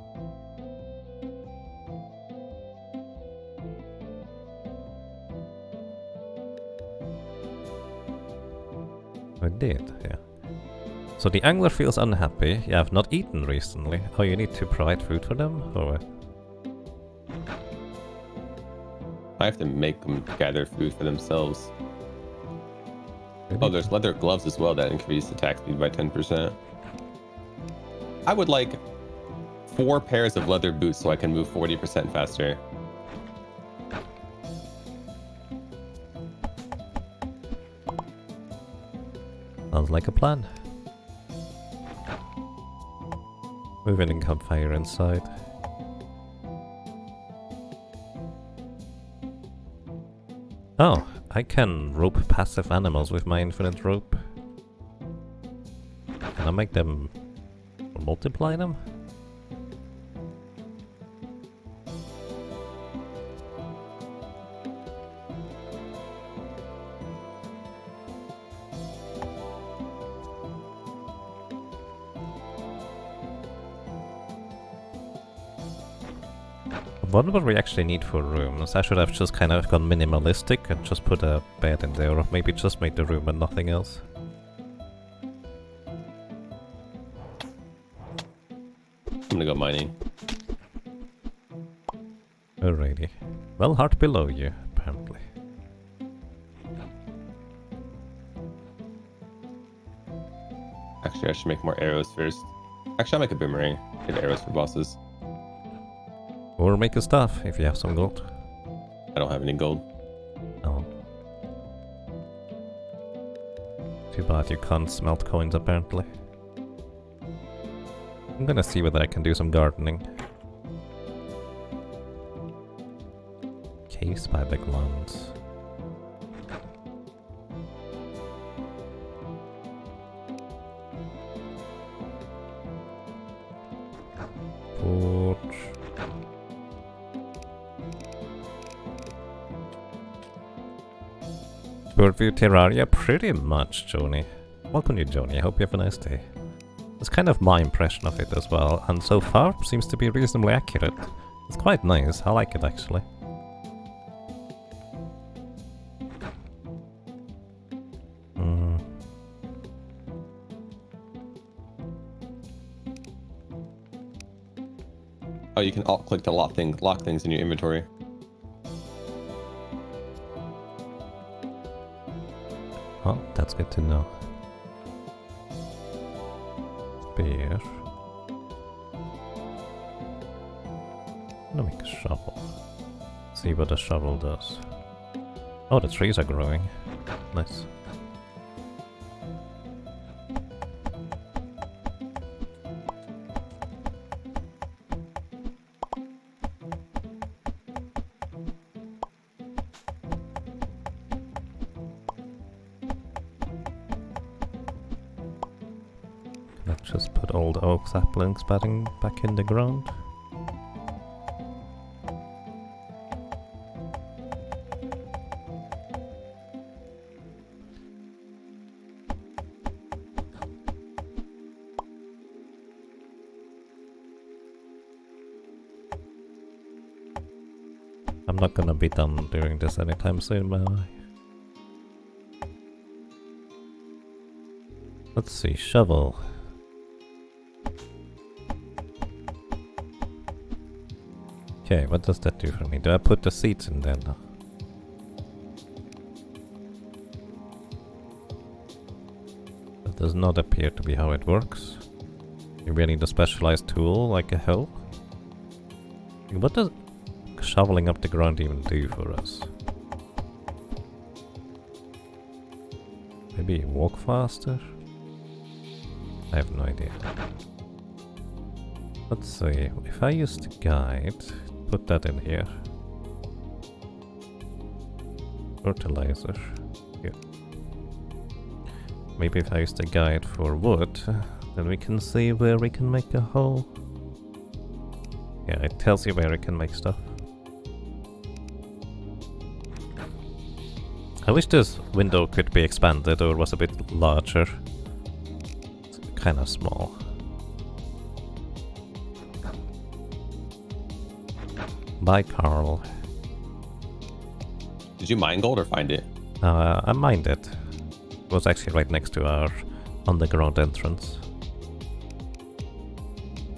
Speaker 1: I did, yeah. So the angler feels unhappy. You have not eaten recently. Oh, you need to provide food for them? Or what?
Speaker 2: I have to make them gather food for themselves.
Speaker 1: Maybe-
Speaker 2: Oh, there's leather gloves as well that increase attack speed by 10%. I would like 4 pairs of leather boots so I can move 40% faster.
Speaker 1: Sounds like a plan. Move in and campfire inside. Oh, I can rope passive animals with my infinite rope. Can I make them multiply them? I wonder what we actually need for rooms. I should have just kind of gone minimalistic and just put a bed in there, or maybe just make the room and nothing else.
Speaker 2: I'm gonna go mining.
Speaker 1: Alrighty. Vellhart below you, apparently.
Speaker 2: Actually, I should make more arrows first. Actually, I'll make a boomerang. Get arrows for bosses.
Speaker 1: Or make a staff if you have some gold.
Speaker 2: I don't have any gold.
Speaker 1: Oh. Too bad you can't smelt coins, apparently. I'm gonna see whether I can do some gardening. Case by the glance. Birdview Terraria? Pretty much, Joni. Welcome you, Joni. I hope you have a nice day. It's kind of my impression of it as well, and so far seems to be reasonably accurate. It's quite nice. I like it, actually.
Speaker 2: Oh, you can alt-click to lock things in your inventory.
Speaker 1: Oh, that's good to know. Spear. I'm gonna make a shovel. See what a shovel does. Oh, the trees are growing. Nice. Let's just put all the oak saplings back in the ground. I'm not gonna be done doing this anytime soon, am I? Let's see, shovel. Okay, what does that do for me? Do I put the seeds in there now? That does not appear to be how it works. Maybe I need a specialized tool, like a hoe? What does shoveling up the ground even do for us? Maybe walk faster? I have no idea. Let's see, if I use the guide, put that in here. Fertilizer. Here. Maybe if I use the guide for wood, then we can see where we can make a hole. Yeah, it tells you where you can make stuff. I wish this window could be expanded or was a bit larger. It's kind of small. Bye, Carl.
Speaker 2: Did you mine gold or find it?
Speaker 1: I mined it. It was actually right next to our underground entrance.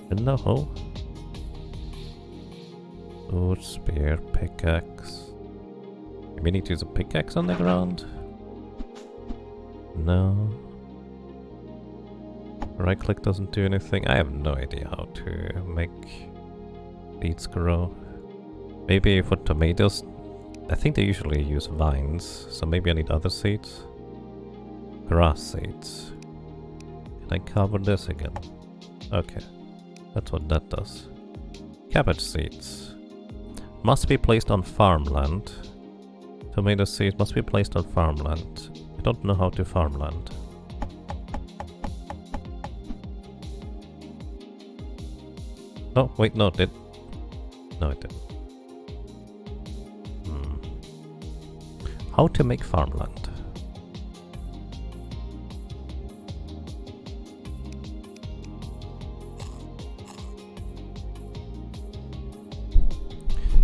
Speaker 1: In the hole. Sword, spear, pickaxe. We need to use a pickaxe on the ground? No. Right click doesn't do anything. I have no idea how to make seeds grow. Maybe for tomatoes, I think they usually use vines, so maybe I need other seeds. Grass seeds. Can I cover this again? Okay, that's what that does. Cabbage seeds. Must be placed on farmland. Tomato seeds must be placed on farmland. I don't know how to farmland. Oh, wait, no, it did. No, it didn't. How to make farmland.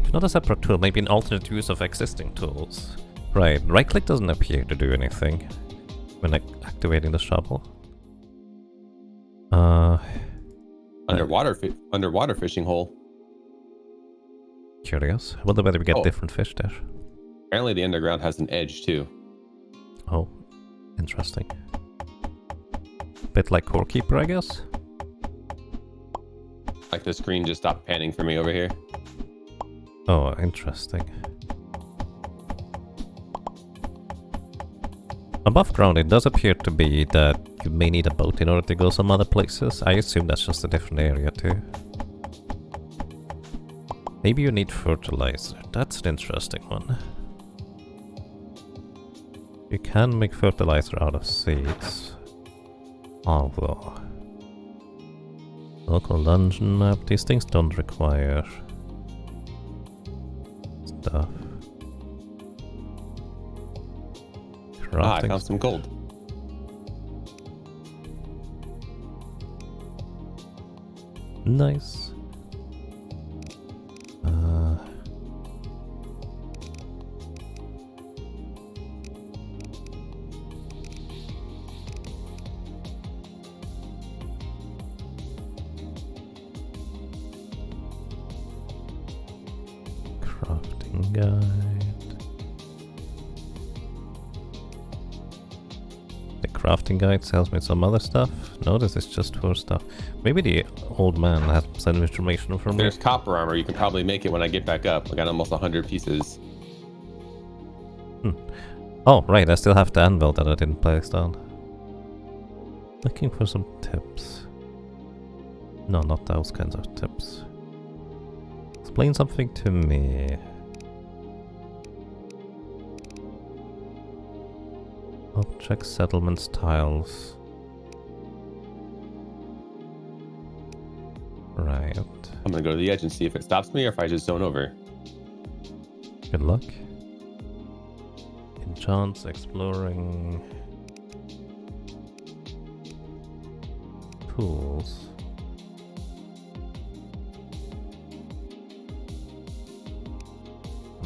Speaker 1: If not a separate tool, maybe an alternate use of existing tools. Right click doesn't appear to do anything when activating the shovel.
Speaker 2: Underwater fishing hole.
Speaker 1: Curious. I wonder whether we get different fish there.
Speaker 2: Apparently the underground has an edge too.
Speaker 1: Oh, interesting. Bit like Core Keeper, I guess?
Speaker 2: Like the screen just stopped panning for me over here.
Speaker 1: Oh, interesting. Above ground, it does appear to be that you may need a boat in order to go some other places. I assume that's just a different area too. Maybe you need fertilizer. That's an interesting one. You can make fertilizer out of seeds. Although... Local dungeon map. These things don't require... stuff.
Speaker 2: Ah, I
Speaker 1: Crafting.
Speaker 2: found some gold.
Speaker 1: Nice. Crafting guide. The crafting guide tells me some other stuff. No, this is just for stuff. Maybe the old man has some information for me.
Speaker 2: There's copper armor. You can probably make it when I get back up. I got almost 100 pieces.
Speaker 1: Oh, right, I still have the anvil that I didn't place down. Looking for some tips. No, not those kinds of tips. Explain something to me. Object settlements tiles. Right.
Speaker 2: I'm gonna go to the edge and see if it stops me or if I just zone over.
Speaker 1: Good luck. Enchants, exploring. Pools.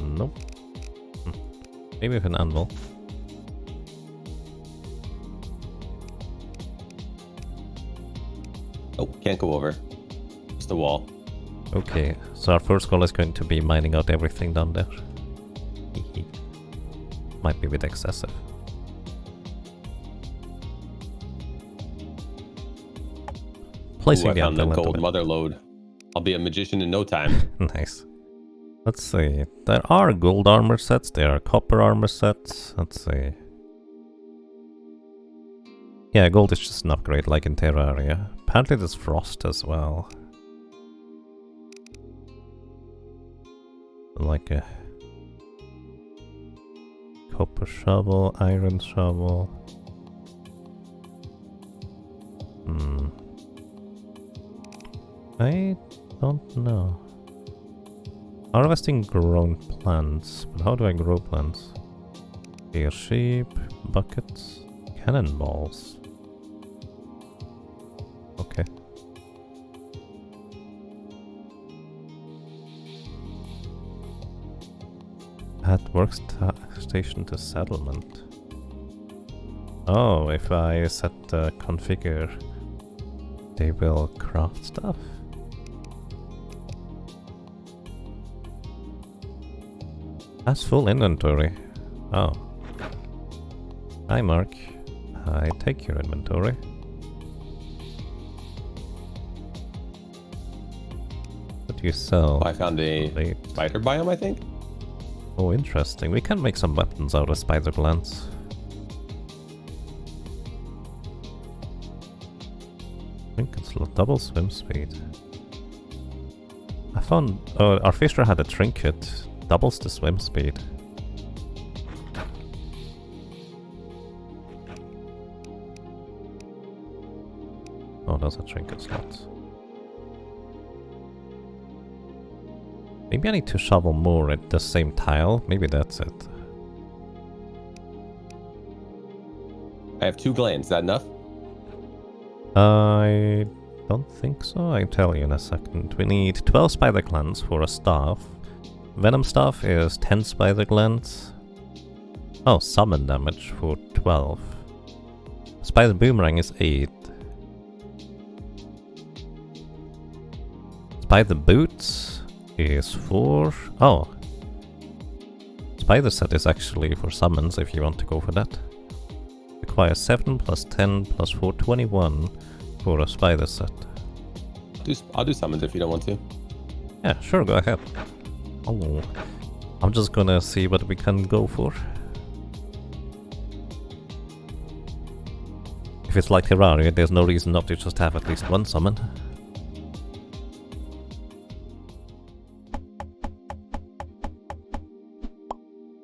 Speaker 1: Nope. Maybe with an anvil.
Speaker 2: Oh, can't go over. Just a wall.
Speaker 1: Okay, so our first goal is going to be mining out everything down there. Might be a bit excessive. Placing
Speaker 2: Ooh, I
Speaker 1: the
Speaker 2: found the
Speaker 1: anvil into
Speaker 2: gold
Speaker 1: it.
Speaker 2: mother lode. I'll be a magician in no time.
Speaker 1: Nice. Let's see. There are gold armor sets, there are copper armor sets. Let's see. Yeah, gold is just an upgrade like in Terraria. Apparently there's frost as well. Like a copper shovel, iron shovel. I don't know. Harvesting grown plants, but how do I grow plants? Deer sheep, buckets, cannonballs. Okay. Add workstation to settlement. Oh, if I set configure, they will craft stuff. That's full inventory. Oh. Hi, Mark. I take your inventory. What do you sell?
Speaker 2: Oh, I found a
Speaker 1: Late.
Speaker 2: spider biome, I think.
Speaker 1: Oh, interesting. We can make some weapons out of spider glands. I think it's double swim speed. I found... Oh, our fisher had a trinket. Doubles the swim speed. Oh, those are trinket slots. Maybe I need to shovel more at the same tile. Maybe that's it.
Speaker 2: I have 2 glands. Is that enough?
Speaker 1: I don't think so. I'll tell you in a second. We need 12 spider glands for a staff. Venom staff is 10 spider glands. Oh, summon damage for 12. Spider boomerang is 8. Spider boots is 4. Oh. Spider set is actually for summons if you want to go for that. Requires 7 plus 10 plus 4, 21 for a spider set.
Speaker 2: I'll do summons if you don't want to.
Speaker 1: Yeah, sure, go ahead. Oh, I'm just gonna see what we can go for. If it's like Terraria, there's no reason not to just have at least one summon.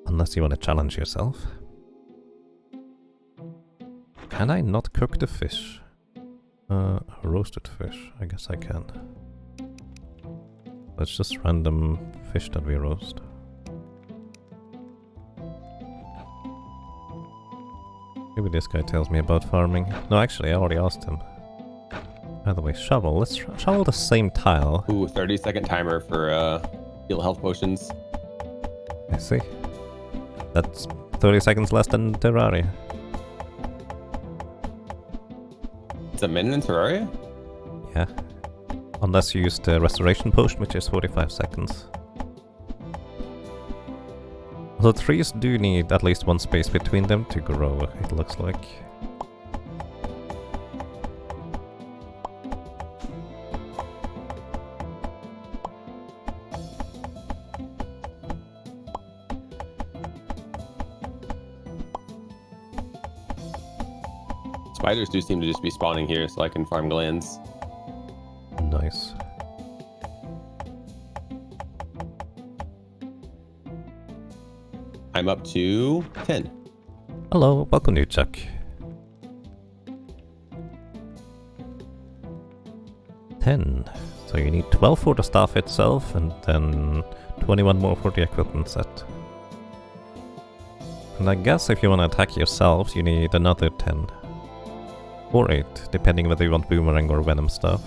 Speaker 1: Unless you want to challenge yourself. Can I not cook the fish? Roasted fish, I guess I can. Let's just random fish that we roast. Maybe this guy tells me about farming. No, actually, I already asked him. By the way, shovel. Let's shovel the same tile.
Speaker 2: Ooh, 30-second timer for heal health potions.
Speaker 1: I see. That's 30 seconds less than Terraria.
Speaker 2: It's a minute in Terraria?
Speaker 1: Yeah. Unless you use the restoration potion, which is 45 seconds. So trees do need at least one space between them to grow, it looks like.
Speaker 2: Spiders do seem to just be spawning here, so I can farm glands.
Speaker 1: Nice.
Speaker 2: I'm up to 10.
Speaker 1: Hello, welcome new Chuck. 10. So you need 12 for the staff itself, and then 21 more for the equipment set. And I guess if you want to attack yourselves, you need another 10. Or 8, depending whether you want boomerang or venom staff.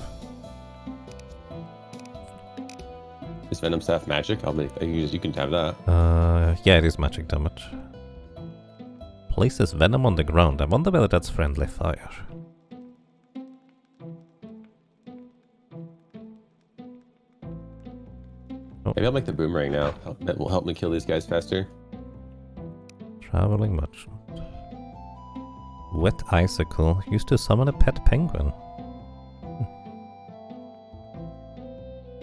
Speaker 2: Is venom staff magic? You can have that.
Speaker 1: Yeah, it is magic damage. Places venom on the ground. I wonder whether that's friendly fire. Oh.
Speaker 2: Maybe I'll make the boomerang now. That will help me kill these guys faster.
Speaker 1: Traveling merchant. Wet icicle used to summon a pet penguin.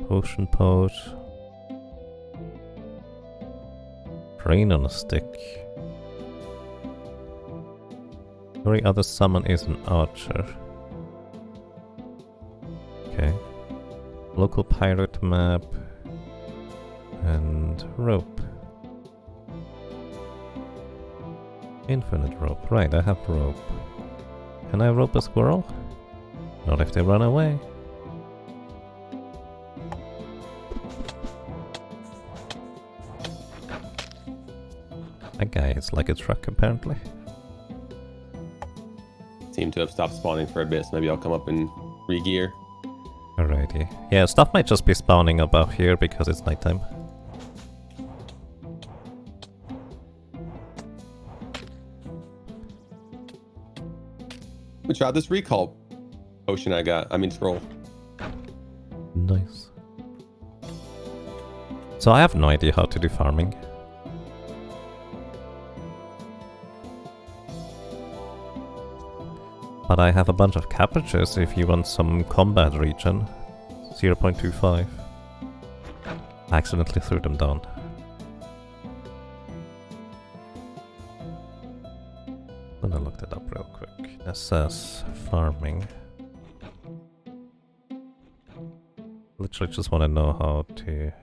Speaker 1: Potion pot. Train on a stick. Every other summon is an archer. Okay. Local pirate map. And rope. Infinite rope. Right, I have rope. Can I rope a squirrel? Not if they run away. That guy is like a truck, apparently.
Speaker 2: Seem to have stopped spawning for a bit, so maybe I'll come up and re-gear.
Speaker 1: Alrighty. Yeah, stuff might just be spawning above here because it's nighttime.
Speaker 2: We tried this recall potion I got. I mean scroll.
Speaker 1: Nice. So I have no idea how to do farming. But I have a bunch of cabbages if you want some combat regen. 0.25. I accidentally threw them down. I'm gonna look that up real quick. Necesse farming. Literally just want to know how to...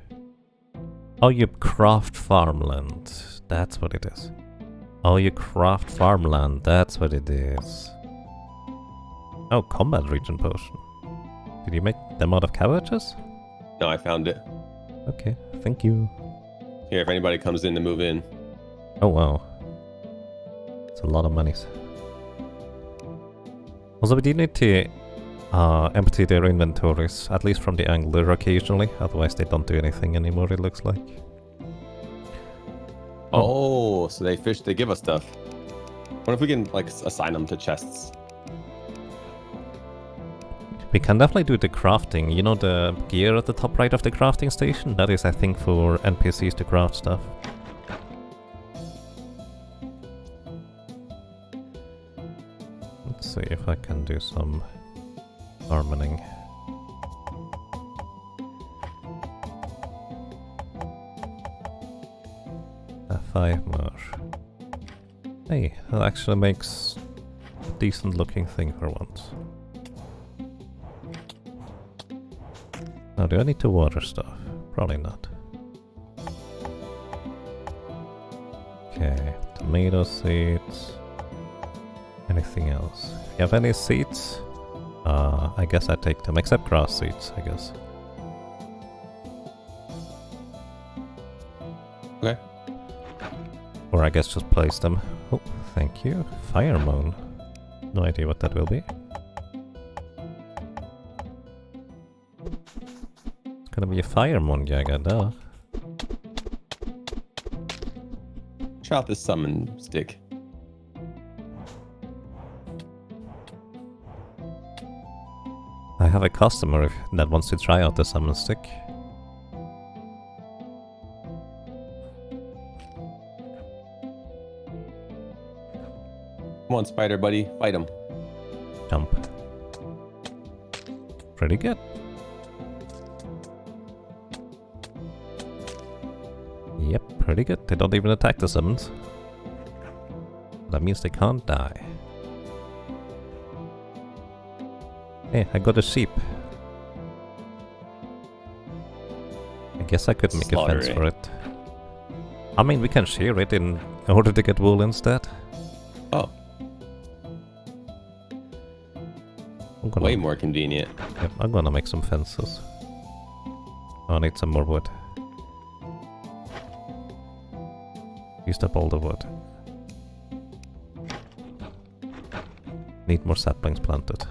Speaker 1: Oh, you craft farmland. That's what it is. Oh, you craft farmland. That's what it is. Oh, combat regen potion. Did you make them out of cabbages?
Speaker 2: No, I found it.
Speaker 1: Okay, thank you.
Speaker 2: Here, if anybody comes in to move in.
Speaker 1: Oh wow. It's a lot of monies. Also, we do need to empty their inventories, at least from the angler occasionally, otherwise they don't do anything anymore, it looks like.
Speaker 2: Oh, so they fish, they give us stuff. What if we can, like, assign them to chests?
Speaker 1: We can definitely do the crafting. You know the gear at the top right of the crafting station? That is, I think, for NPCs to craft stuff. Let's see if I can do some harmoning. F5 more. Hey, that actually makes a decent looking thing for once. Now, do I need to water stuff? Probably not. Okay, tomato seeds. Anything else? If you have any seeds, I guess I take them, except grass seeds, I guess.
Speaker 2: Okay.
Speaker 1: Or I guess just place them. Oh, Thank you. Pheromone. No idea what that will be. It's gonna be a pheromone Jaga, duh.
Speaker 2: Try out this summon stick.
Speaker 1: I have a customer that wants to try out the summon stick.
Speaker 2: Come on, spider buddy, fight him.
Speaker 1: Jump. Pretty good. Yep, pretty good. They don't even attack the summons. That means they can't die. Hey, I got a sheep. I guess I could make a fence for it. I mean, we can shear it in order to get wool instead.
Speaker 2: Oh. Way more convenient.
Speaker 1: Yep, I'm gonna make some fences. Oh, I need some more wood. Used up all the wood. Need more saplings planted.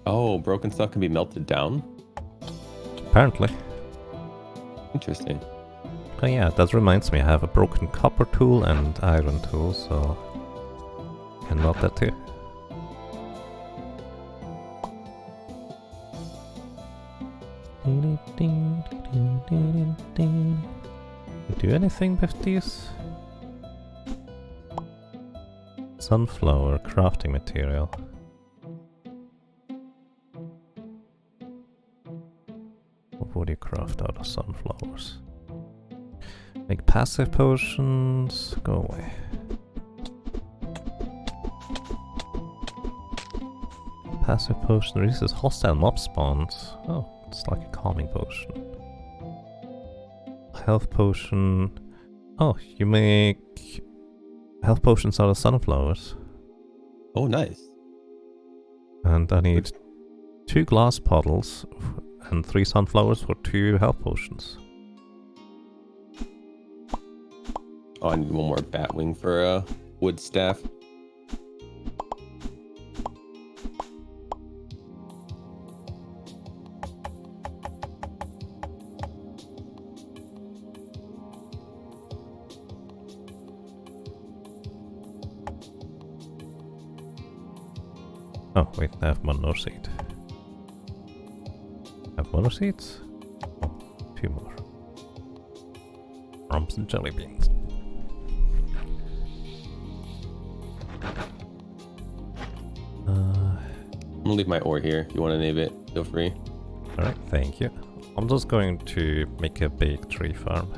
Speaker 2: Oh, broken stuff can be melted down?
Speaker 1: Apparently.
Speaker 2: Interesting.
Speaker 1: Oh yeah, that reminds me, I have a broken copper tool and iron tool, so can melt that too. Do anything with these? Sunflower crafting material. What would you craft out of sunflowers? Make passive potions. Go away. Passive potion releases hostile mob spawns. Oh, it's like a calming potion. Health potion. Oh, you make health potions out of sunflowers.
Speaker 2: Oh, nice.
Speaker 1: And I need 2 glass bottles and 3 sunflowers for 2 health potions.
Speaker 2: Oh, I need one more bat wing for a wood staff.
Speaker 1: Oh, wait, I have 1 more seed. Have 1 more seeds? Oh, 2 more. Rumps and jelly beans.
Speaker 2: I'm gonna leave my ore here. If you want to name it, feel free.
Speaker 1: Alright, thank you. I'm just going to make a big tree farm.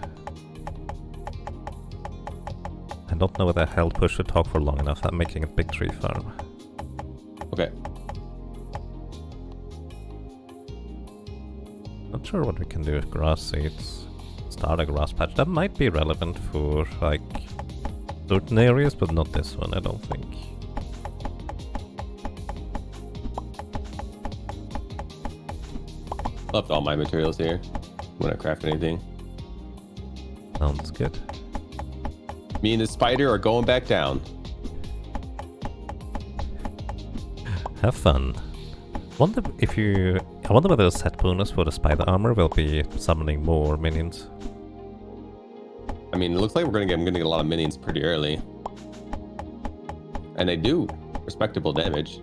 Speaker 1: I don't know whether health push should talk for long enough. I'm making a big tree farm.
Speaker 2: Okay.
Speaker 1: Not sure what we can do with grass seeds. Start a grass patch. That might be relevant for, like, certain areas, but not this one, I don't think.
Speaker 2: Left all my materials here when I craft anything.
Speaker 1: Sounds good.
Speaker 2: Me and the spider are going back down.
Speaker 1: Have fun. Wonder if you... I wonder whether the set bonus for the spider armor will be summoning more minions.
Speaker 2: I mean, it looks like I'm gonna get a lot of minions pretty early. And they do respectable damage.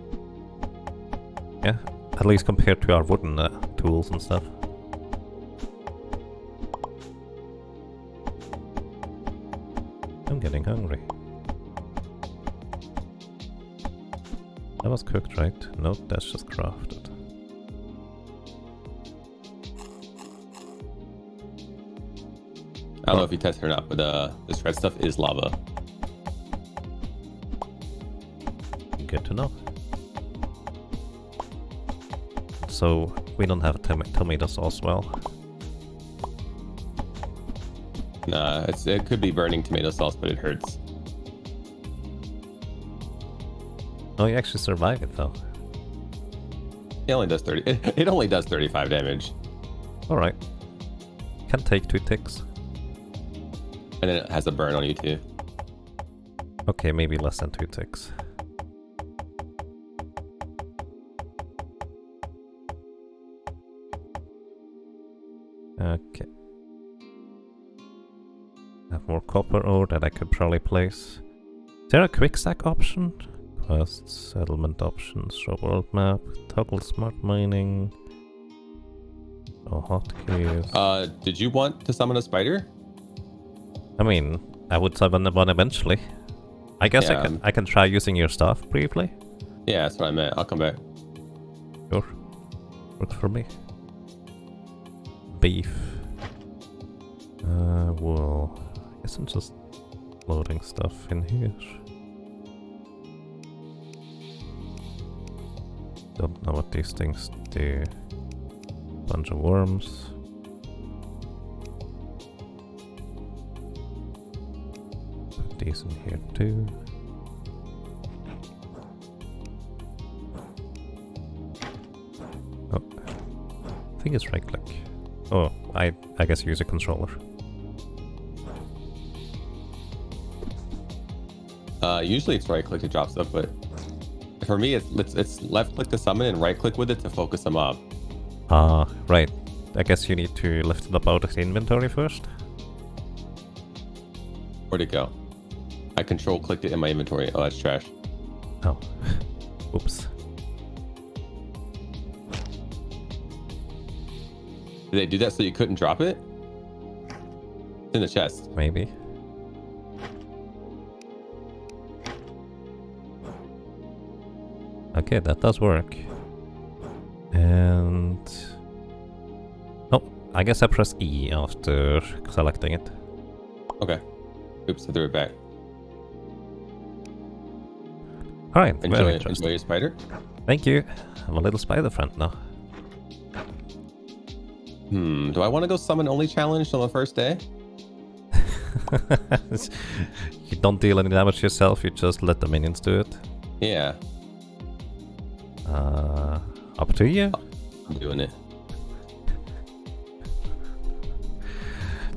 Speaker 1: Yeah, at least compared to our wooden tools and stuff. I'm getting hungry. That was cooked, right? No, that's just crafted.
Speaker 2: I don't know if you tested it or not, but this red stuff is lava.
Speaker 1: Good to know. So we don't have tomato sauce, well.
Speaker 2: Nah, it could be burning tomato sauce, but it hurts.
Speaker 1: Oh, you actually survive it though.
Speaker 2: It only does 30. It only does 35 damage.
Speaker 1: All right. can take 2 ticks.
Speaker 2: And then it has a burn on you too.
Speaker 1: Okay, maybe less than 2 ticks. Okay. Have more copper ore that I could probably place. Is there a quick stack option? Quests, settlement options, show world map, toggle smart mining. Oh, hotkeys.
Speaker 2: Did you want to summon a spider?
Speaker 1: I mean, I would summon one eventually. I guess
Speaker 2: Yeah.
Speaker 1: I can try using your stuff briefly.
Speaker 2: Yeah, that's what I meant. I'll come back.
Speaker 1: Sure. Works for me. Beef. Wool. I guess I'm just loading stuff in here. Don't know what these things do. Bunch of worms. Put these in here too. Oh, I think it's right click. Oh, I guess use a controller.
Speaker 2: Usually it's right click to drop stuff, but for me it's left click to summon and right click with it to focus them up.
Speaker 1: Ah, right. I guess you need to lift it up out of the inventory first.
Speaker 2: Where'd it go? I control clicked it in my inventory. Oh, that's trash.
Speaker 1: Oh, oops.
Speaker 2: Did they do that so you couldn't drop it? It's in the chest.
Speaker 1: Maybe. Okay, that does work. And... oh, I guess I press E after selecting it.
Speaker 2: Okay. Oops, I threw it back.
Speaker 1: Alright, very
Speaker 2: Enjoy
Speaker 1: interesting.
Speaker 2: your spider.
Speaker 1: Thank you. I'm a little spider friend now.
Speaker 2: Do I want to go summon only challenged on the first day?
Speaker 1: You don't deal any damage yourself, you just let the minions do it.
Speaker 2: Yeah,
Speaker 1: Up to you.
Speaker 2: I'm doing it.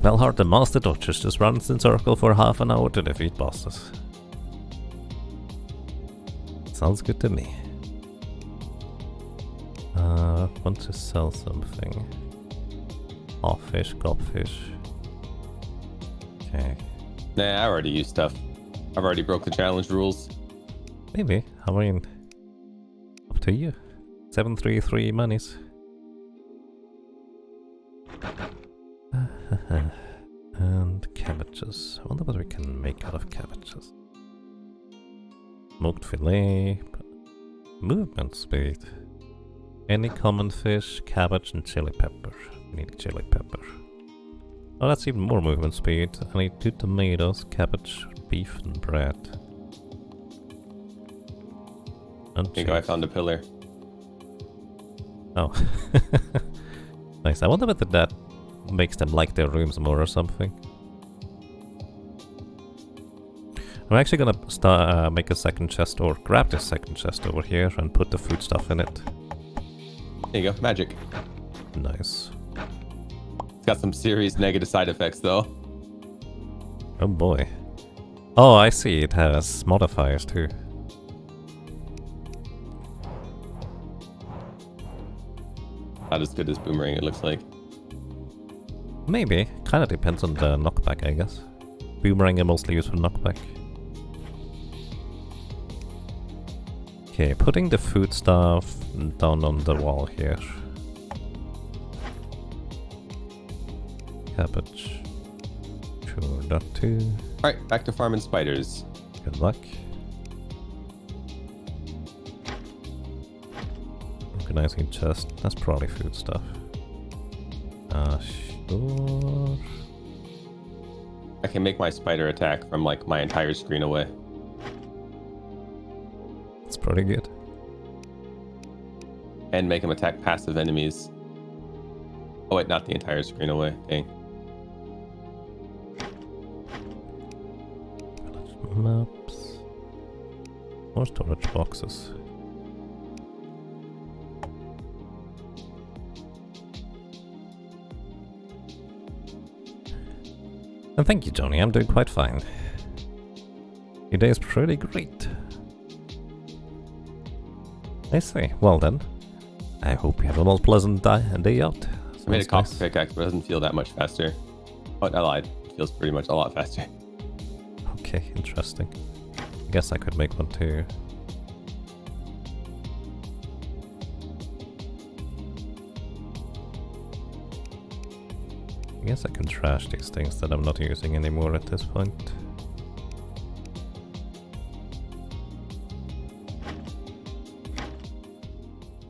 Speaker 1: Vellhart the Master Dodgers just runs in circle for half an hour to defeat bosses. Sounds good to me. Want to sell something. Half fish, gobfish. Okay.
Speaker 2: Nah, I already used stuff. I've already broke the challenge rules.
Speaker 1: Maybe. I mean, up to you. 733 monies. And cabbages. I wonder what we can make out of cabbages. Smoked fillet. Movement speed. Any common fish, cabbage, and chili pepper. We need chili pepper. Oh, that's even more movement speed. I need 2 tomatoes, cabbage, beef, and bread. And
Speaker 2: Here you go, I found a pillar.
Speaker 1: Oh. Nice. I wonder whether that makes them like their rooms more or something. I'm actually gonna start make a second chest, or grab this second chest over here and put the food stuff in it.
Speaker 2: There you go, magic.
Speaker 1: Nice.
Speaker 2: It's got some serious negative side effects though.
Speaker 1: Oh boy. Oh, I see. It has modifiers too.
Speaker 2: Not as good as boomerang, it looks like.
Speaker 1: Maybe. Kinda depends on the knockback, I guess. Boomerang are mostly used for knockback. Okay, putting the food stuff down on the wall here. Cabbage. Sure, that too.
Speaker 2: Alright, back to farming spiders.
Speaker 1: Good luck. Organizing chest. That's probably food stuff. Sure.
Speaker 2: I can make my spider attack from like my entire screen away.
Speaker 1: That's pretty good.
Speaker 2: And make him attack passive enemies. Oh wait, not the entire screen away. Dang.
Speaker 1: Maps. More storage boxes. And thank you, Johnny. I'm doing quite fine. Your day is pretty great. I see. Well then, I hope you have a most pleasant day out.
Speaker 2: I made a
Speaker 1: Sounds
Speaker 2: copper
Speaker 1: nice.
Speaker 2: pickaxe, but it doesn't feel that much faster. Oh, I lied. It feels pretty much a lot faster.
Speaker 1: Okay, interesting. I guess I could make one too. I guess I can trash these things that I'm not using anymore at this point.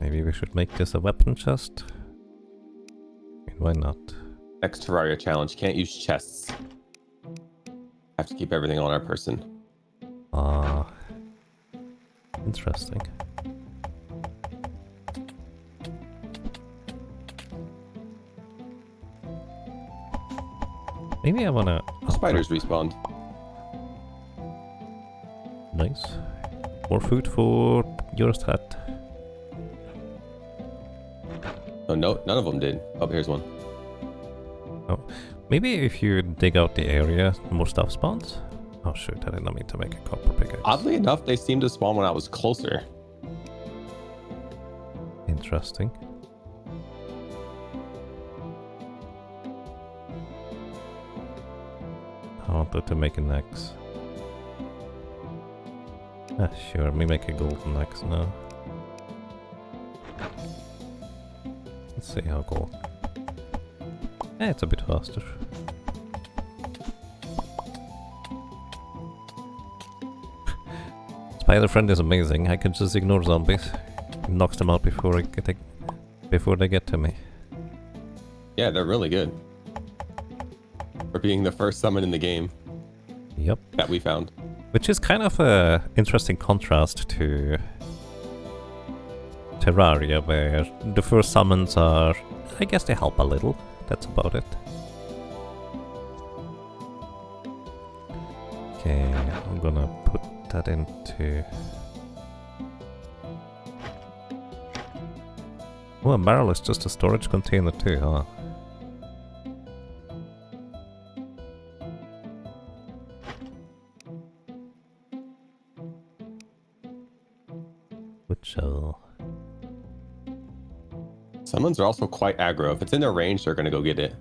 Speaker 1: Maybe we should make this a weapon chest? I mean, why not?
Speaker 2: Next Terraria challenge, can't use chests. Have to keep everything on our person.
Speaker 1: Ah, interesting. Maybe I wanna...
Speaker 2: Spiders respawned.
Speaker 1: Nice. More food for your strat.
Speaker 2: Oh, no, none of them did. Oh, here's one.
Speaker 1: Oh, maybe if you dig out the area, more stuff spawns? Oh shoot, I did not mean to make a copper pickaxe.
Speaker 2: Oddly enough, they seemed to spawn when I was closer.
Speaker 1: Interesting. I wanted to make an axe. Ah, sure, me make a golden axe now. Let's see how gold. Eh, it's a bit faster. Spider friend is amazing. I can just ignore zombies. It knocks them out before they get to me.
Speaker 2: Yeah, they're really good. For being the first summon in the game
Speaker 1: Yep.
Speaker 2: that we found.
Speaker 1: Which is kind of a interesting contrast to Terraria, where the first summons are, I guess they help a little. That's about it. Okay, I'm gonna put that into... Oh, a barrel is just a storage container too, huh? Which
Speaker 2: Summons are also quite aggro. If it's in their range, they're gonna go get it.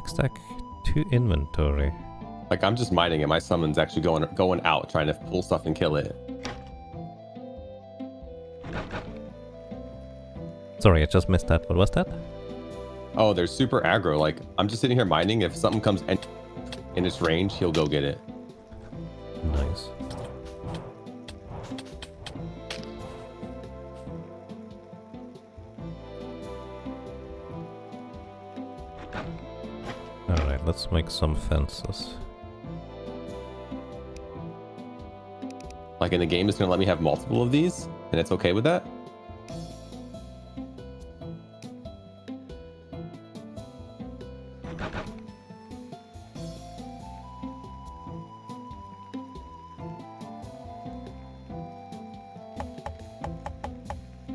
Speaker 1: quick stack to inventory.
Speaker 2: Like, I'm just mining it. My summon's actually going out, trying to pull stuff and kill it.
Speaker 1: Sorry, I just missed that. What was that?
Speaker 2: Oh, they're super aggro. Like, I'm just sitting here mining. If something comes in its range, he'll go get it.
Speaker 1: Nice. Alright, let's make some fences.
Speaker 2: Like, in the game, it's gonna let me have multiple of these, and it's okay with that?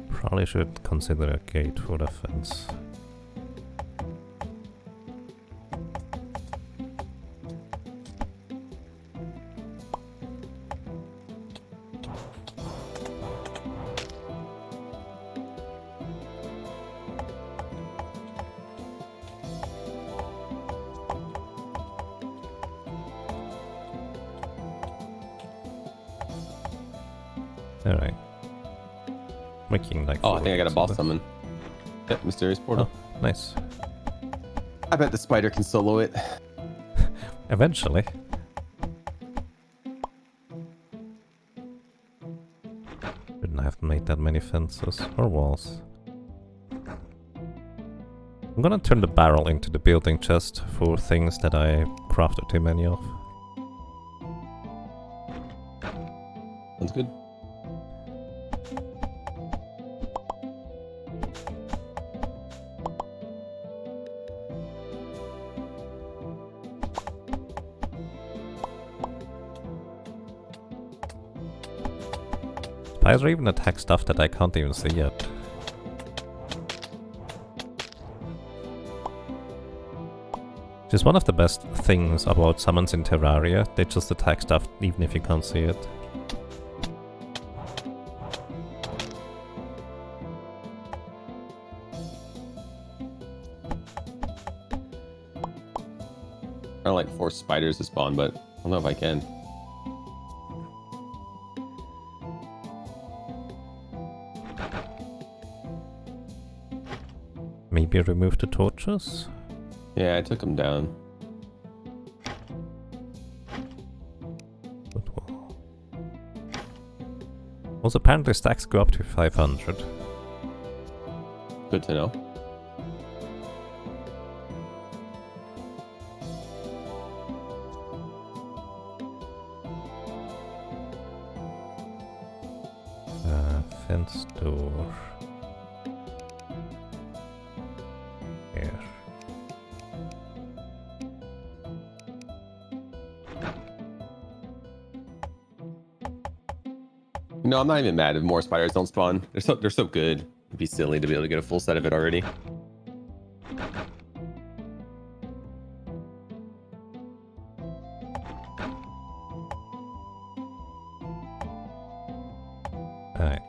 Speaker 1: Probably should consider a gate for the fence. Alright. Making like...
Speaker 2: Oh, I think I got a
Speaker 1: 4
Speaker 2: boss
Speaker 1: of
Speaker 2: summon. Yep, mysterious portal.
Speaker 1: Oh, nice.
Speaker 2: I bet the spider can solo it.
Speaker 1: Eventually. Shouldn't have made that many fences or walls. I'm gonna turn the barrel into the building chest for things that I crafted too many of.
Speaker 2: Sounds good.
Speaker 1: Spiders even attack stuff that I can't even see yet. Which is one of the best things about summons in Terraria. They just attack stuff even if you can't see it.
Speaker 2: I don't like force spiders to spawn, but I don't know if I can.
Speaker 1: Maybe remove the torches?
Speaker 2: Yeah, I took them down.
Speaker 1: Also, apparently stacks go up to 500.
Speaker 2: Good to know.
Speaker 1: Fence door. Here.
Speaker 2: No, I'm not even mad if more spiders don't spawn. They're so good. It'd be silly to be able to get a full set of it already.
Speaker 1: Alright.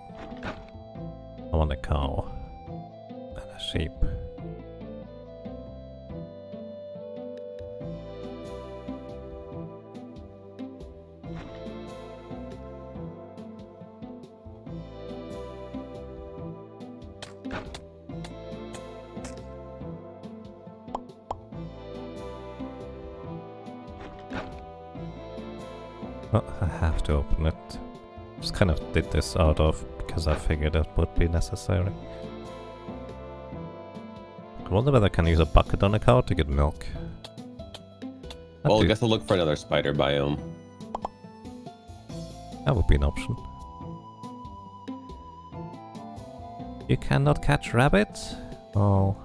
Speaker 1: I want a cow. And a sheep. Oh, I have to open it. Just kind of did this out of because I figured it would be necessary. I wonder whether I can use a bucket on a cow to get milk.
Speaker 2: Well, I guess I'll look for another spider biome.
Speaker 1: That would be an option. You cannot catch rabbits? Oh.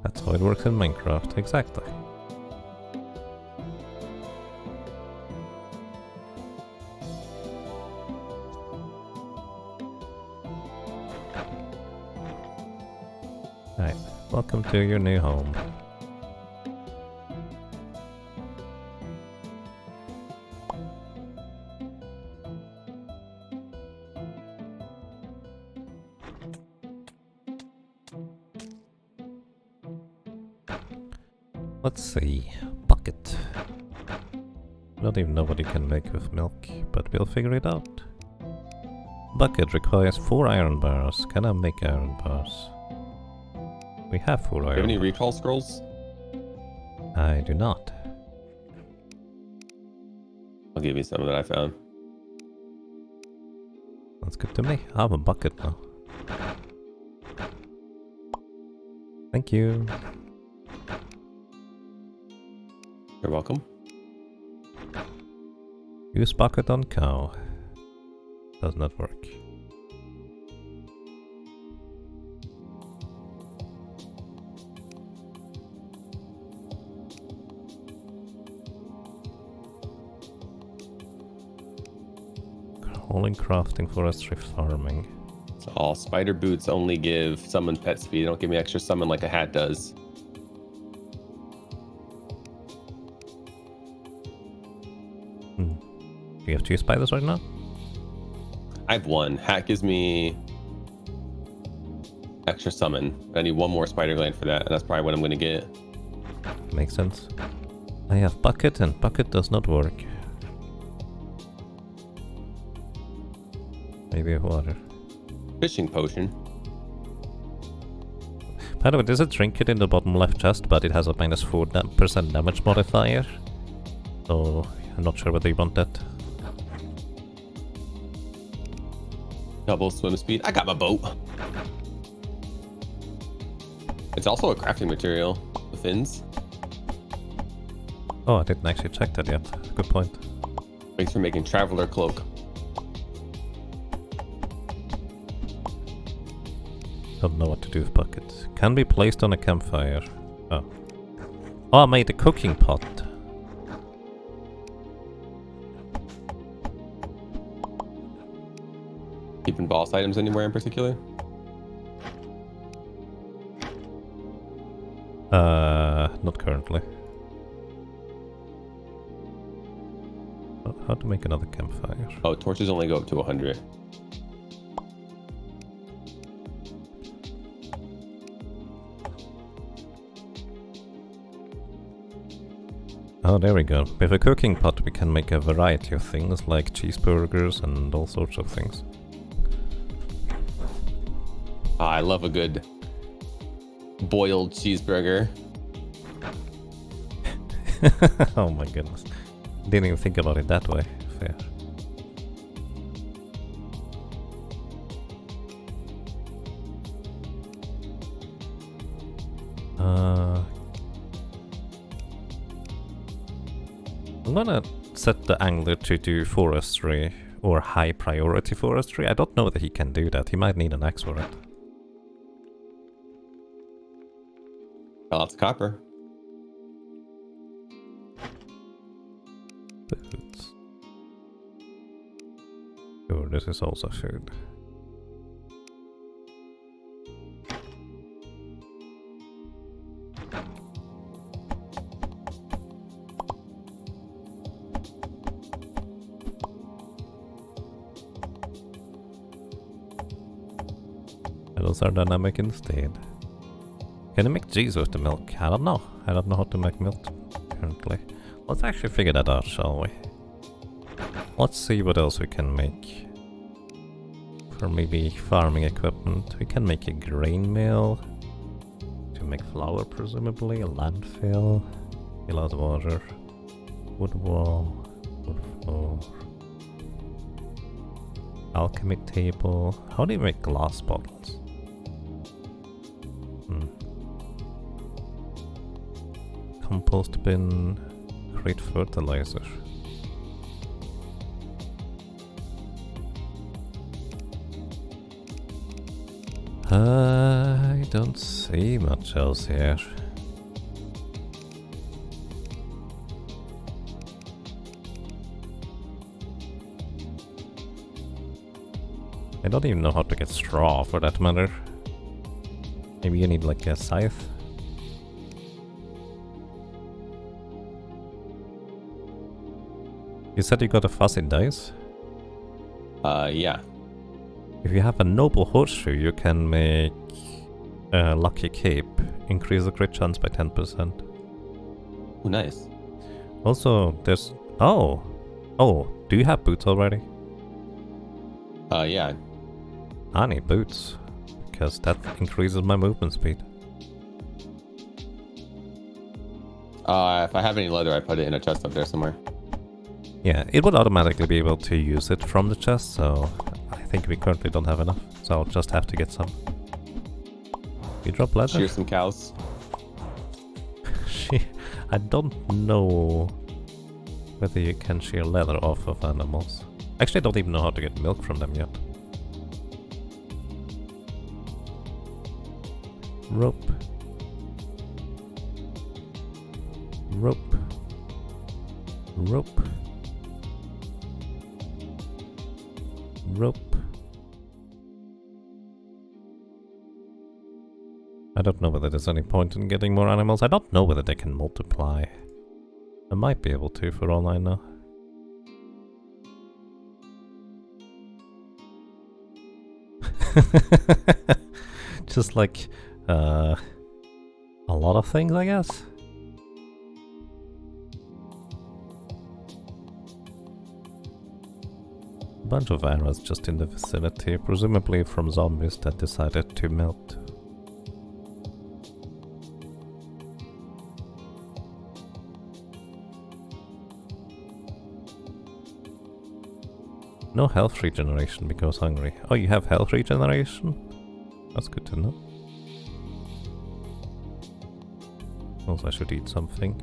Speaker 1: That's how it works in Minecraft, exactly. Right, welcome to your new home. Let's see. Bucket. I don't even know what you can make with milk, but we'll figure it out. Bucket requires 4 iron bars. Can I make iron bars? We have 4 iron.
Speaker 2: Do you have any
Speaker 1: bars.
Speaker 2: recall scrolls?
Speaker 1: I do not.
Speaker 2: I'll give you some that I found.
Speaker 1: That's good to me. I have a bucket now. Thank you.
Speaker 2: You're welcome.
Speaker 1: Use bucket on cow. Does not work. Crawling, crafting, forestry, farming.
Speaker 2: So all spider boots only give summon pet speed. They don't give me extra summon like a hat does.
Speaker 1: Do you have 2 spiders right now?
Speaker 2: I have 1. Hat gives me extra summon. I need 1 more spider gland for that, and that's probably what I'm going to get.
Speaker 1: Makes sense. I have bucket and bucket does not work. Maybe water.
Speaker 2: Fishing potion.
Speaker 1: By the way, there's a trinket in the bottom left chest, but it has a minus 4% damage modifier. So I'm not sure whether you want that.
Speaker 2: Double swim speed. I got my boat. It's also a crafting material. The fins.
Speaker 1: Oh, I didn't actually check that yet. Good point.
Speaker 2: Thanks for making traveler cloak.
Speaker 1: Don't know what to do with buckets. Can be placed on a campfire. Oh. Oh, I made a cooking pot.
Speaker 2: keeping boss items anywhere in particular?
Speaker 1: Not currently. How to make another campfire?
Speaker 2: Oh, torches only go up to 100.
Speaker 1: Oh, there we go. With a cooking pot we can make a variety of things, like cheeseburgers and all sorts of things.
Speaker 2: I love a good boiled cheeseburger.
Speaker 1: Oh my goodness. Didn't even think about it that way. Fair. I'm gonna set the angler to do forestry or high priority forestry. I don't know that he can do that. He might need an axe for it.
Speaker 2: Lots of copper.
Speaker 1: Foods. Sure, this is also food. Those are dynamic instead. Can you make cheese with the milk? I don't know. I don't know how to make milk currently. Let's actually figure that out, shall we? Let's see what else we can make. For maybe farming equipment. We can make a grain mill. To make flour, presumably. A landfill. Fill out water. Wood wall. Wood floor. Alchemy table. How do you make glass bottles? Compost bin, create fertilizer. I don't see much else here. I don't even know how to get straw for that matter. Maybe you need like a scythe. You said you got a fuzzy dice?
Speaker 2: Yeah.
Speaker 1: If you have a noble horseshoe, you can make a lucky cape. Increase the crit chance by 10%.
Speaker 2: Oh, nice.
Speaker 1: Also, there's... Oh! Oh, do you have boots already?
Speaker 2: Yeah.
Speaker 1: I need boots. Because that increases my movement speed.
Speaker 2: If I have any leather, I put it in a chest up there somewhere.
Speaker 1: Yeah, it would automatically be able to use it from the chest, so I think we currently don't have enough. So I'll just have to get some. You drop leather?
Speaker 2: Shear some cows.
Speaker 1: I don't know whether you can shear leather off of animals. Actually, I don't even know how to get milk from them yet. Rope. Rope. Rope. Rope. I don't know whether there's any point in getting more animals. I don't know whether they can multiply. I might be able to, for all I know. Just like a lot of things, I guess. A bunch of arrows just in the vicinity, presumably from zombies that decided to melt. No health regeneration because hungry. Oh, you have health regeneration? That's good to know. Also, I should eat something.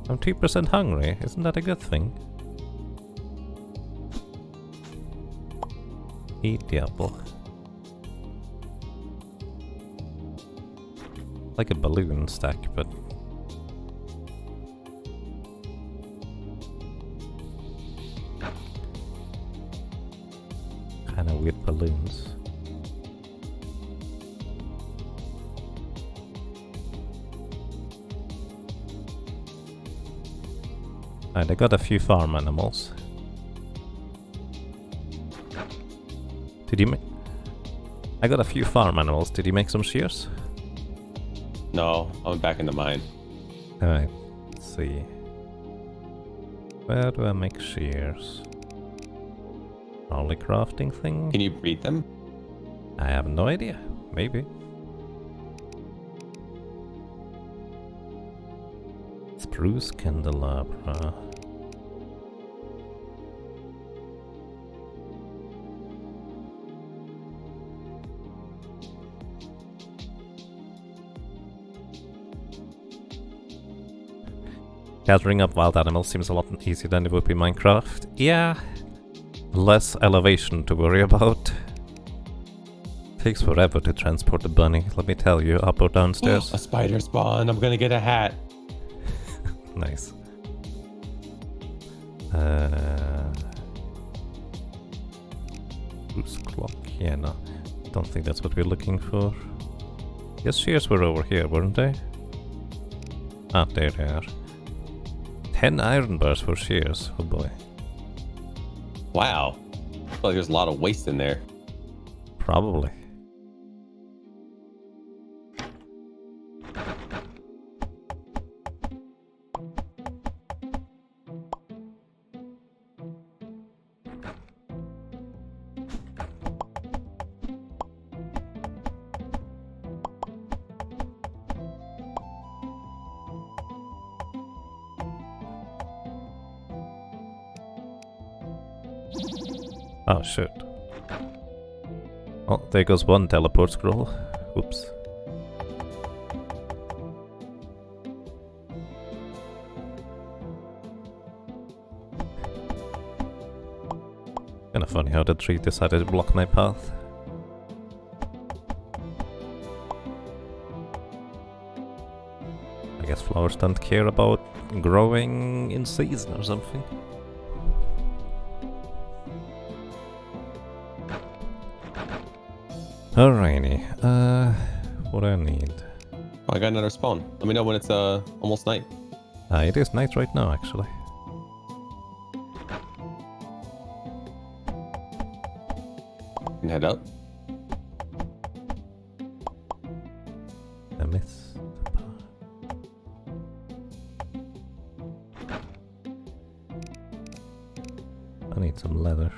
Speaker 1: I'm 2% hungry. Isn't that a good thing? Eat the apple. Like a balloon stack, but... with balloons. Alright, I got a few farm animals. Did you make... I got a few farm animals. Did you make some shears?
Speaker 2: No, I went back into mine.
Speaker 1: Alright, let's see. Where do I make shears? Only crafting thing?
Speaker 2: Can you breed them?
Speaker 1: I have no idea. Maybe. Spruce candelabra. Gathering up wild animals seems a lot easier than it would be in Minecraft. Yeah. Less elevation to worry about. Takes forever to transport a bunny, let me tell you, up or downstairs.
Speaker 2: A spider spawn. I'm gonna get a hat.
Speaker 1: Nice. Loose clock. Yeah, no. Don't think that's what we're looking for. Yes, shears were over here, weren't they? Ah, there they are. 10 iron bars for shears. Oh boy.
Speaker 2: Wow. I feel like there's a lot of waste in there.
Speaker 1: Probably. Oh shit. Oh, there goes one teleport scroll. Oops. Kinda funny how the tree decided to block my path. I guess flowers don't care about growing in season or something. Alrighty, what do I need?
Speaker 2: Oh, I got another spawn. Let me know when it's almost night.
Speaker 1: It is night right now, actually.
Speaker 2: You can head up.
Speaker 1: I miss the bar. I need some leather.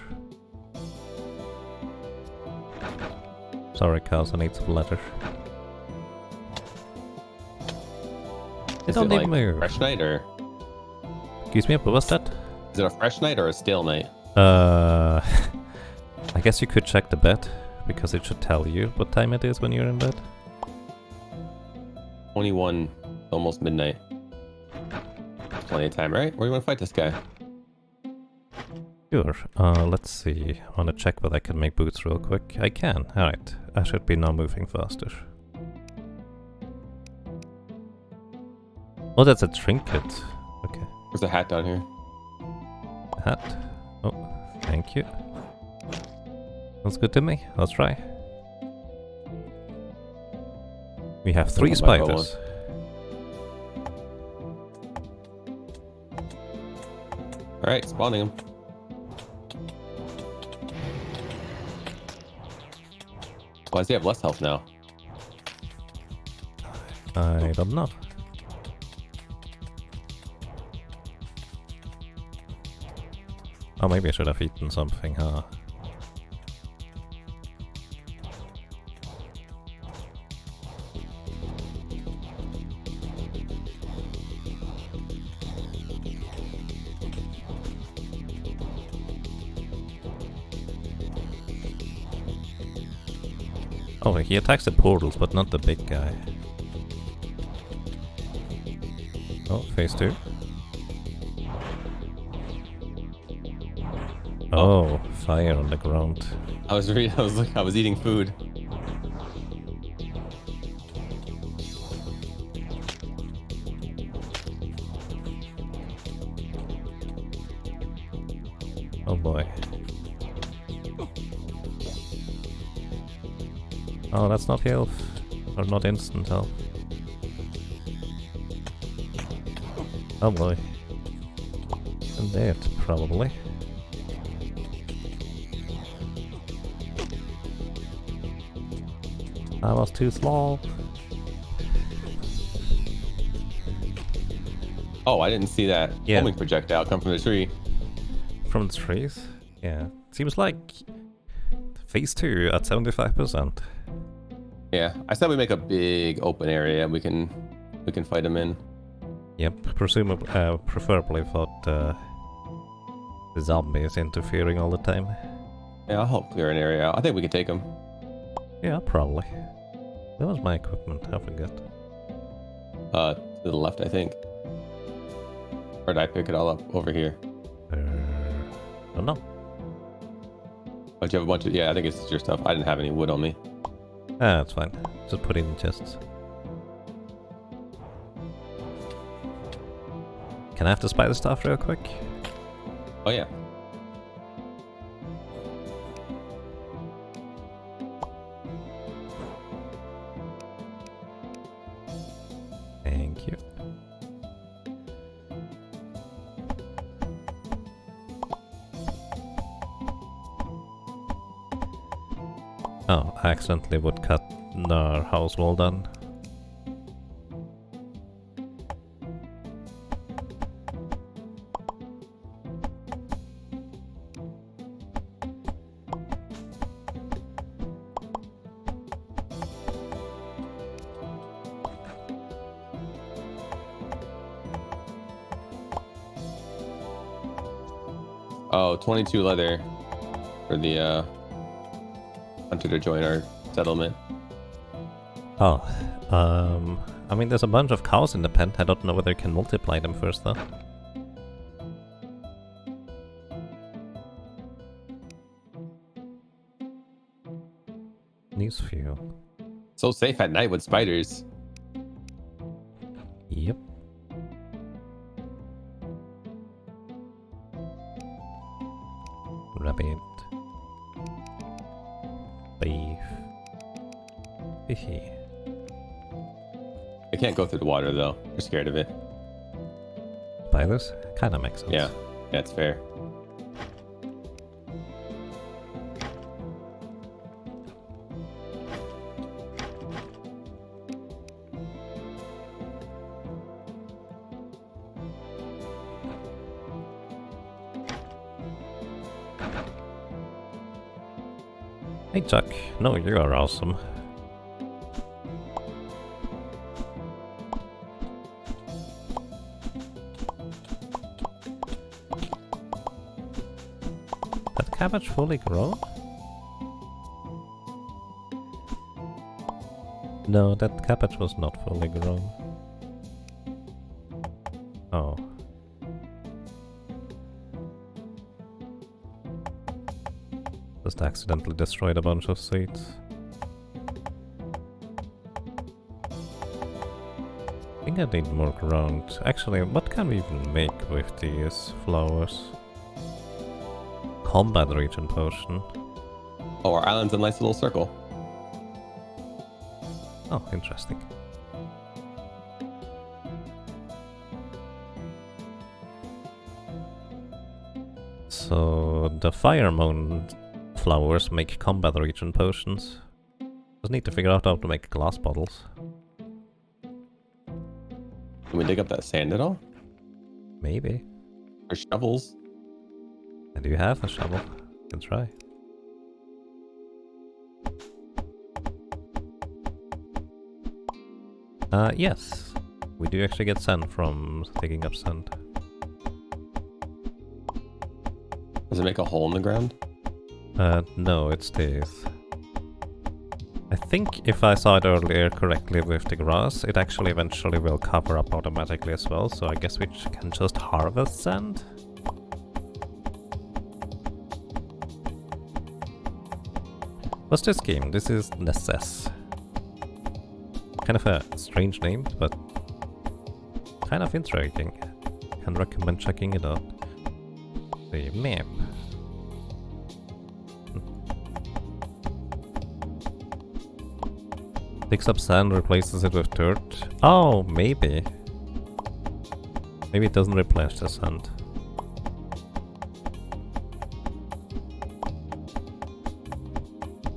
Speaker 1: Sorry, cows, I need some leather.
Speaker 2: Is
Speaker 1: Don't
Speaker 2: it
Speaker 1: even
Speaker 2: like
Speaker 1: move.
Speaker 2: fresh night or?
Speaker 1: Excuse me, what was that?
Speaker 2: Is it a fresh night or a stale night?
Speaker 1: I guess you could check the bed, because it should tell you what time it is when you're in bed.
Speaker 2: 21, almost midnight. That's plenty of time, right? Where do you want to fight this guy?
Speaker 1: Sure. Let's see. I wanna check whether I can make boots real quick. I can. Alright. I should be now moving faster. Oh, that's a trinket. Okay.
Speaker 2: There's a hat down here.
Speaker 1: Hat. Oh, thank you. Sounds good to me. Let's try. We have 3 spiders.
Speaker 2: Alright, spawning him. Why does he have less health now?
Speaker 1: I don't know. Oh, maybe I should have eaten something, huh? Oh, he attacks the portals, but not the big guy. Oh, phase 2. Oh, fire on the ground.
Speaker 2: I was eating food.
Speaker 1: Oh boy. Oh, that's not health. Or not instant health. Oh boy. And dead, probably. I was too slow.
Speaker 2: Oh, I didn't see that
Speaker 1: Yeah.
Speaker 2: homing projectile come from the tree.
Speaker 1: From the trees? Yeah. Seems like phase 2 at 75%.
Speaker 2: Yeah, I said we make a big open area we can fight them in.
Speaker 1: Yep, presumably, preferably without the zombies interfering all the time.
Speaker 2: Yeah, I'll help clear an area out. I think we can take them.
Speaker 1: Yeah, probably. That was my equipment, I forget.
Speaker 2: To the left, I think. Or did I pick it all up over here?
Speaker 1: Don't know.
Speaker 2: But you have a bunch of... Yeah, I think it's your stuff. I didn't have any wood on me.
Speaker 1: Ah, that's fine. Just put it in chests. Can I have the spider stuff real quick?
Speaker 2: Oh, yeah.
Speaker 1: Thank you. Oh, I accidentally would cut our house wall down.
Speaker 2: Oh, 22 leather for the hunter to join our settlement.
Speaker 1: Oh, I mean there's a bunch of cows in the pen. I don't know whether you can multiply them first though. Needs fuel.
Speaker 2: So safe at night with spiders.
Speaker 1: Yep. Rabbit. Beef. Fishy.
Speaker 2: They can't go through the water though. They're scared of it.
Speaker 1: Spiders? Kinda makes sense.
Speaker 2: Yeah, that's fair.
Speaker 1: Hey Chuck, no, you are awesome. That cabbage fully grown? No, that cabbage was not fully grown. Oh. Just accidentally destroyed a bunch of seeds. I think I need more ground. Actually, what can we even make with these flowers? Combat region potion.
Speaker 2: Oh, our island's a nice little circle.
Speaker 1: Oh, interesting. So the fire moon flowers make combat region potions. Just need to figure out how to make glass bottles.
Speaker 2: Can we dig up that sand at all?
Speaker 1: Maybe.
Speaker 2: Or shovels?
Speaker 1: I do have a shovel. Can try. Yes. We do actually get sand from digging up sand.
Speaker 2: Does it make a hole in the ground?
Speaker 1: No, it's this. I think if I saw it earlier correctly with the grass, it actually eventually will cover up automatically as well, so I guess we can just harvest sand? What's this game? This is Necesse. Kind of a strange name, but kind of intriguing. Can recommend checking it out. The map. Picks up sand, replaces it with dirt. Oh, maybe. Maybe it doesn't replace the sand.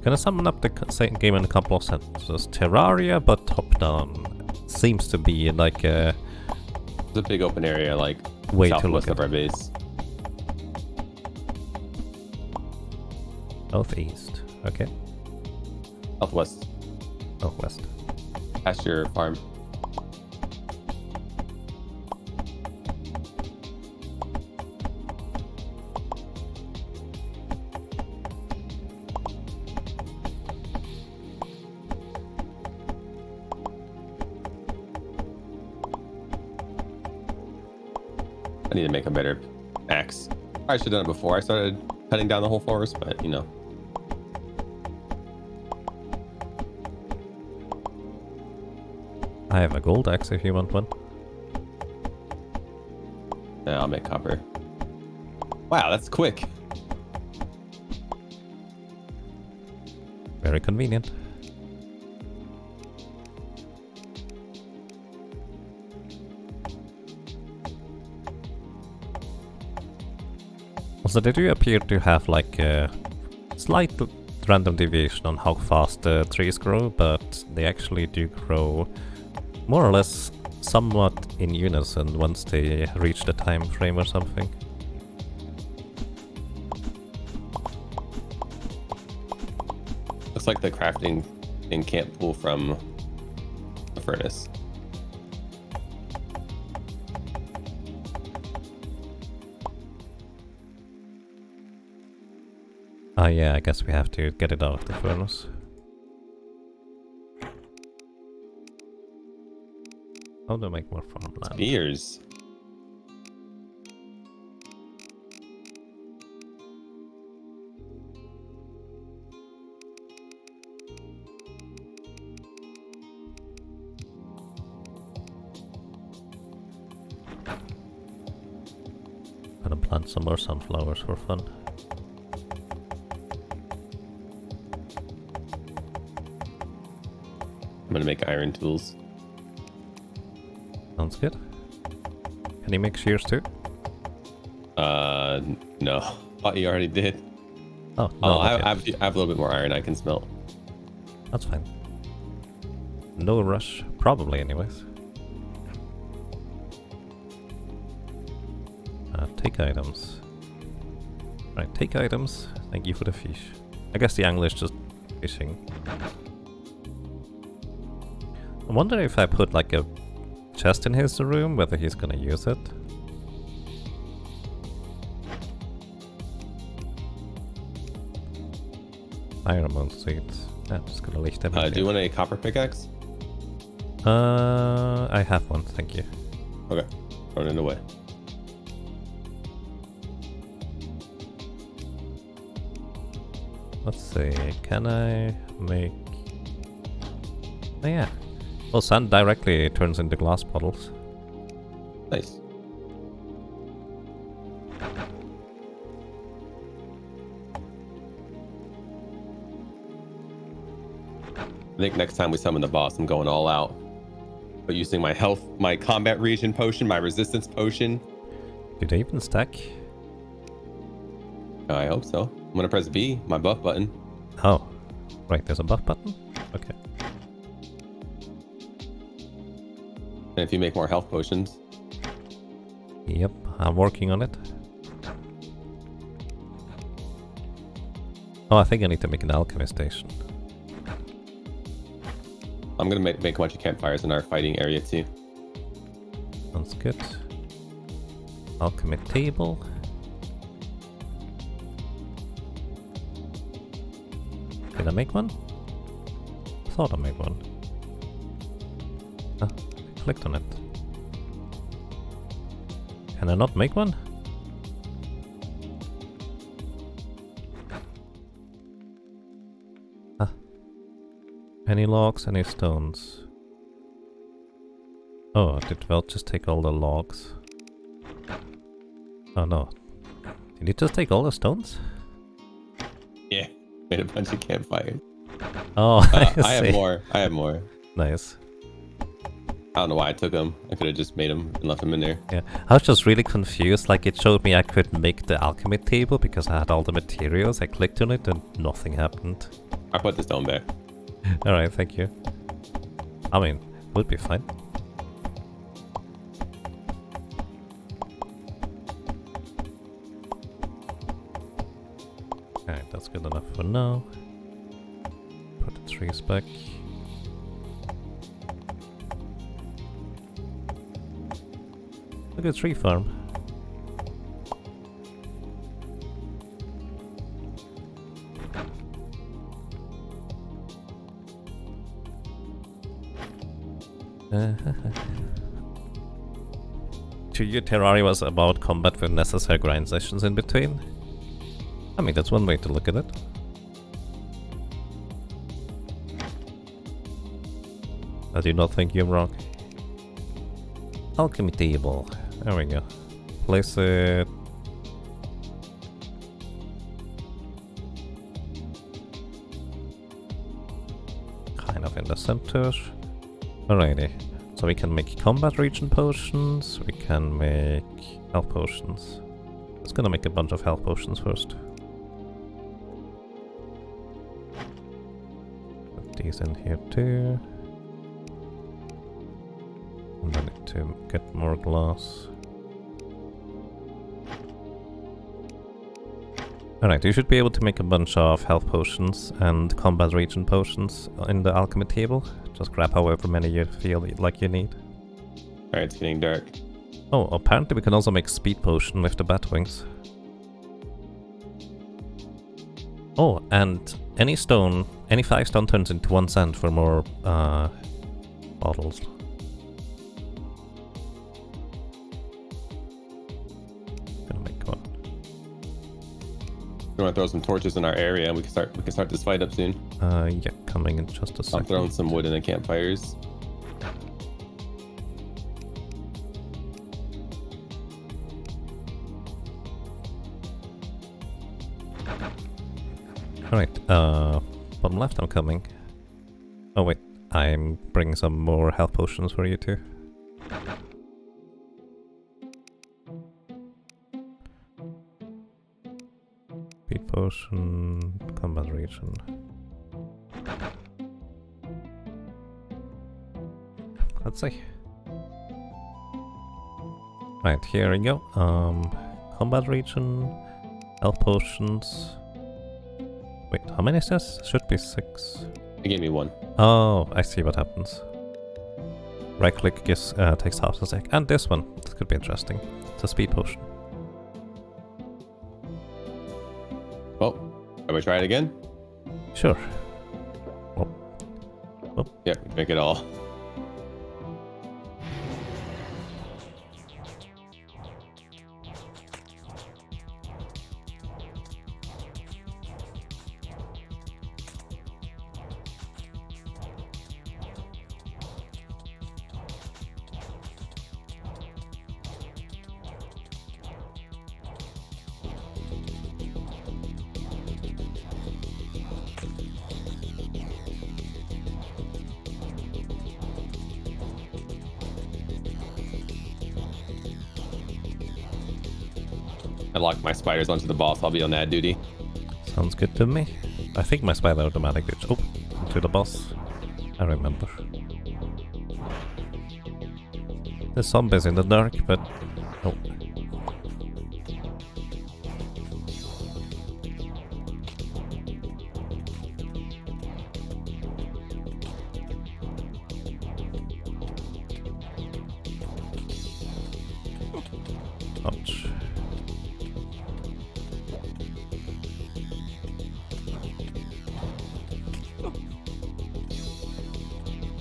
Speaker 1: Gonna summon up the same game in a couple of sentences. Terraria, but top down. Seems to be like a...
Speaker 2: It's a big open area, like
Speaker 1: way to
Speaker 2: southwest
Speaker 1: look
Speaker 2: of
Speaker 1: at.
Speaker 2: our base.
Speaker 1: Southeast. Okay.
Speaker 2: Southwest.
Speaker 1: Southwest.
Speaker 2: Past your farm. I need to make a better axe. I should have done it before I started cutting down the whole forest, but you know.
Speaker 1: I have a gold axe if you want one.
Speaker 2: Yeah, I'll make copper. Wow, that's quick.
Speaker 1: Very convenient. Also, they do appear to have like a slight random deviation on how fast the trees grow, but they actually do grow more or less somewhat in unison once they reach the time frame or something.
Speaker 2: Looks like the crafting thing can't pull from the furnace.
Speaker 1: Ah yeah, I guess we have to get it out of the furnace. How do I make more farmland?
Speaker 2: Spears.
Speaker 1: Gonna plant some more sunflowers for fun.
Speaker 2: I'm gonna make iron tools.
Speaker 1: Sounds good. Can you make shears too?
Speaker 2: No. Thought you already did.
Speaker 1: Oh, no,
Speaker 2: Oh, I
Speaker 1: okay.
Speaker 2: have a little bit more iron I can smelt.
Speaker 1: That's fine. No rush, probably anyways. Take items. Right, take items. Thank you for the fish. I guess the angler is just fishing. I wonder if I put like a chest in his room, whether he's gonna use it. Iron Moon Sweet. Yeah, just gonna leave them.
Speaker 2: Do you want a copper pickaxe?
Speaker 1: I have one, thank you.
Speaker 2: Okay. Throwing it away.
Speaker 1: Let's see, can I make... Oh yeah. Well, sand directly turns into glass bottles.
Speaker 2: Nice. I think next time we summon the boss, I'm going all out. But using my health, my combat region potion, my resistance potion.
Speaker 1: Do they even stack?
Speaker 2: I hope so. I'm gonna press B, my buff button.
Speaker 1: Oh, right, there's a buff button? Okay.
Speaker 2: And if you make more health potions,
Speaker 1: Yep, I'm working on it. Oh, I think I need to make an alchemy station.
Speaker 2: I'm gonna make a bunch of campfires in our fighting area too.
Speaker 1: Sounds good. Alchemy table. Did I make one? Thought I made one. Ah, I clicked on it. Can I not make one? Ah. Any logs, any stones? Oh, did Vel just take all the logs? Oh no. Did he just take all the stones?
Speaker 2: Yeah, made a bunch of campfires.
Speaker 1: Oh,
Speaker 2: I have
Speaker 1: see.
Speaker 2: more. I have more.
Speaker 1: Nice.
Speaker 2: I don't know why I took them. I could have just made them and left them in there.
Speaker 1: Yeah, I was just really confused. Like, it showed me I could make the alchemy table because I had all the materials. I clicked on it and nothing happened.
Speaker 2: I put the stone back.
Speaker 1: Alright, thank you. I mean, would be fine. Alright, that's good enough for now. Put the trees back. Look at tree farm. To you, Terraria was about combat with necessary grind sessions in between. I mean, that's one way to look at it. I do not think you're wrong. Alchemy table. There we go. Place it. Kind of in the center. Alrighty. So we can make combat region potions. We can make health potions. Let's gonna make a bunch of health potions first. Put these in here too. And I need to get more glass. Alright, you should be able to make a bunch of health potions and combat region potions in the alchemy table. Just grab however many you feel like you need.
Speaker 2: Alright, it's getting dark.
Speaker 1: Oh, apparently we can also make speed potion with the bat wings. Oh, and any stone, any 5 stone turns into 1 cent for more bottles. Gonna make one.
Speaker 2: You want to throw some torches in our area, and we can start this fight up soon.
Speaker 1: Yeah, coming in just a second.
Speaker 2: I'm throwing some wood in the campfires.
Speaker 1: Alright, bottom left, I'm coming. Oh wait, I'm bringing some more health potions for you too. Speed potion, combat region. Let's see. Right, here we go. Combat region, health potions. Wait, how many is this? Should be 6.
Speaker 2: It gave me 1.
Speaker 1: Oh, I see what happens. Right click gives, takes half a sec. And this one, this could be interesting. It's a speed potion.
Speaker 2: Well, can we try it again?
Speaker 1: Sure.
Speaker 2: Yeah, we drink it all. I locked my spiders onto the boss. I'll be on that duty.
Speaker 1: Sounds good to me. I think my spider automatically... Oh, to the boss. I remember. There's zombies in the dark, but... Oh. Ouch.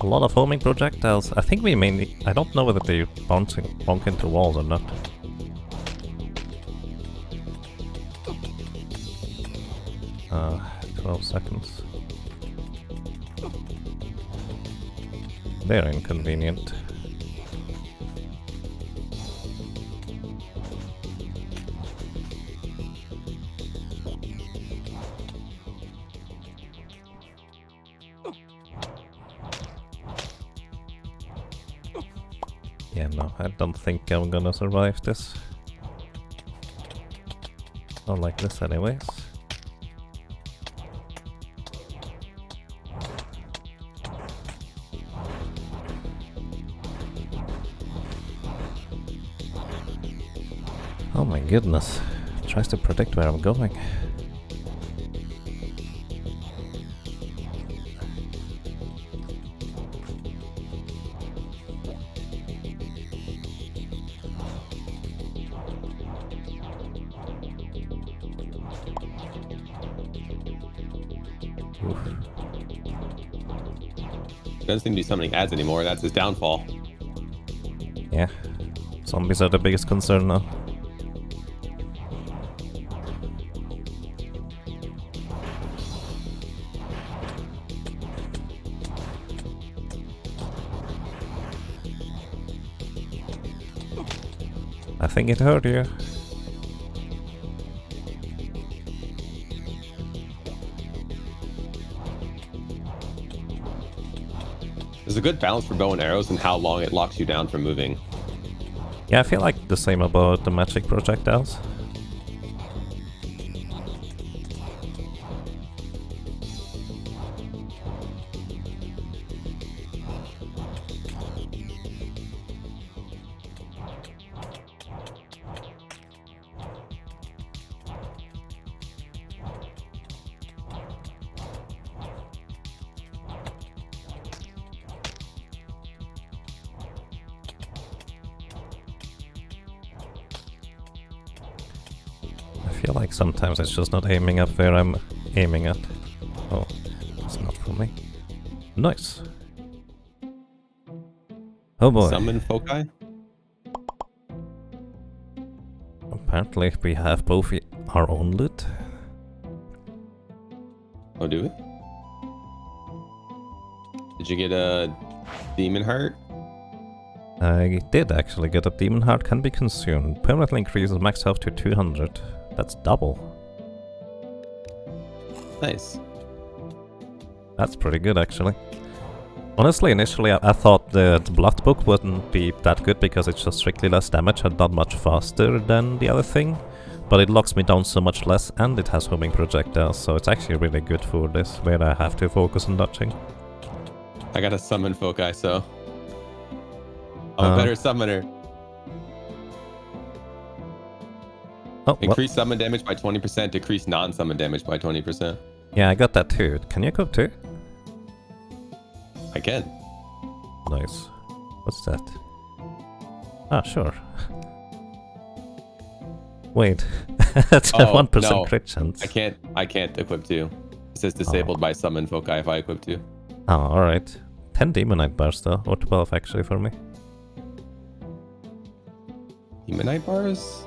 Speaker 1: A lot of homing projectiles. I think we mainly... I don't know whether they bonk into walls or not. Uh, 12 seconds. They're inconvenient. Yeah, no, I don't think I'm gonna survive this. Not like this anyways. Oh my goodness. It tries to predict where I'm going.
Speaker 2: Doesn't seem to be summoning ads anymore. That's his downfall.
Speaker 1: Yeah. Zombies are the biggest concern now. I think it hurt you.
Speaker 2: There's a good balance for bow and arrows and how long it locks you down from moving.
Speaker 1: Yeah, I feel like the same about the magic projectiles. I feel like sometimes it's just not aiming up where I'm aiming at. Oh, it's not for me. Nice. Oh boy.
Speaker 2: Summon foci?
Speaker 1: Apparently we have both our own loot.
Speaker 2: Oh, do we? Did you get a demon heart?
Speaker 1: I did actually get a demon heart, can be consumed. Permanently increases max health to 200. That's double.
Speaker 2: Nice.
Speaker 1: That's pretty good actually. Honestly, initially I thought the blood book wouldn't be that good because it's just strictly less damage and not much faster than the other thing. But it locks me down so much less and it has homing projectiles, so it's actually really good for this, where I have to focus on dodging.
Speaker 2: I got a summon foci, so I'm a better summoner.
Speaker 1: Oh,
Speaker 2: Increase summon damage by 20%, decrease non-summon damage by 20%.
Speaker 1: yeah, I got that too. Can you Coop too?
Speaker 2: I can.
Speaker 1: Nice. What's that? Ah, sure. Wait, that's a 1%
Speaker 2: no.
Speaker 1: crit chance.
Speaker 2: I can't equip 2. It says disabled by summon foci if I equip 2.
Speaker 1: Oh, alright. 10 Demonite bars though, or 12 actually for me.
Speaker 2: Demonite bars?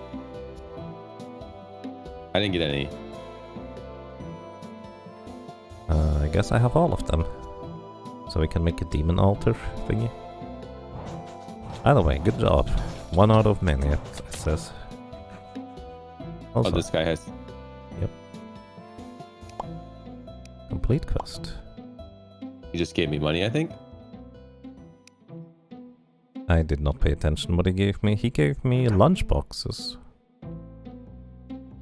Speaker 2: I didn't get any.
Speaker 1: I guess I have all of them. So we can make a demon altar thingy. Either way, good job. 1 out of many, it says. Also,
Speaker 2: Oh, this guy has...
Speaker 1: Yep. Complete quest.
Speaker 2: He just gave me money, I think.
Speaker 1: I did not pay attention what he gave me. He gave me lunch boxes.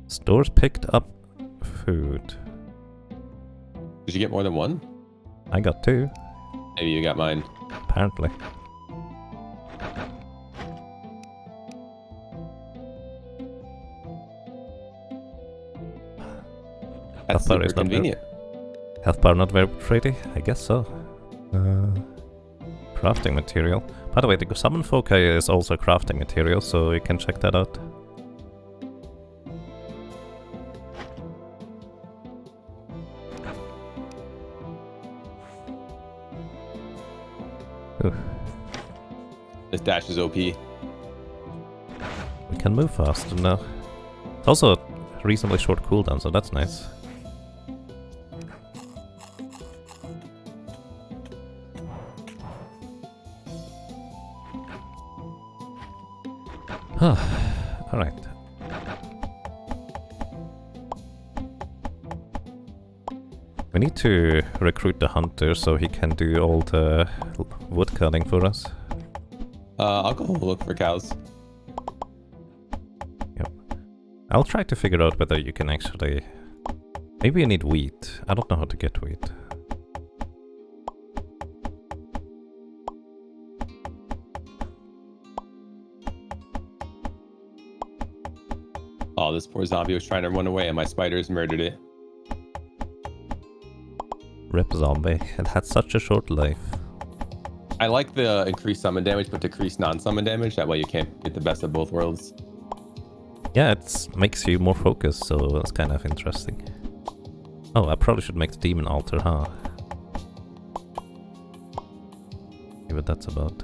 Speaker 1: Stores picked up food.
Speaker 2: Did you get more than one?
Speaker 1: I got 2,
Speaker 2: Maybe you got mine.
Speaker 1: apparently.
Speaker 2: That's
Speaker 1: Health bar
Speaker 2: super
Speaker 1: is not
Speaker 2: convenient.
Speaker 1: Health bar not very pretty? I guess so. Crafting material. By the way, the summon foci is also crafting material, so you can check that out. Ooh,
Speaker 2: This dash is OP.
Speaker 1: we can move faster now. It's also a reasonably short cooldown, so that's nice. Alright. We need to recruit the hunter so he can do all the wood cutting for us.
Speaker 2: I'll go look for cows.
Speaker 1: Yep. I'll try to figure out whether you can actually... Maybe you need wheat. I don't know how to get wheat.
Speaker 2: Oh, this poor zombie was trying to run away and my spiders murdered it.
Speaker 1: Rip zombie. It had such a short life.
Speaker 2: I like the increased summon damage, but decreased non-summon damage. That way you can't get the best of both worlds.
Speaker 1: Yeah, it makes you more focused, so that's kind of interesting. Oh, I probably should make the demon altar, huh? See what that's about.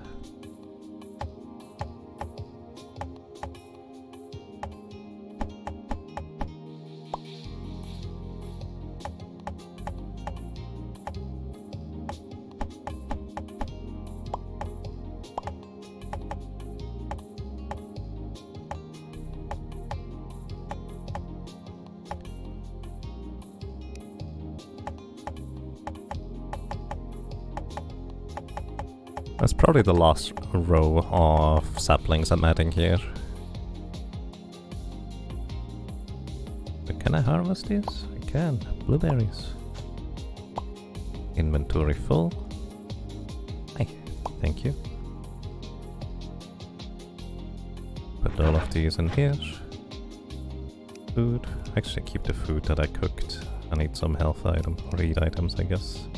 Speaker 1: That's probably the last row of saplings I'm adding here. But can I harvest these? I can. Blueberries. Inventory full. Hey, thank you. Put all of these in here. Food. Actually keep the food that I cooked. I need some health item, or eat items I guess.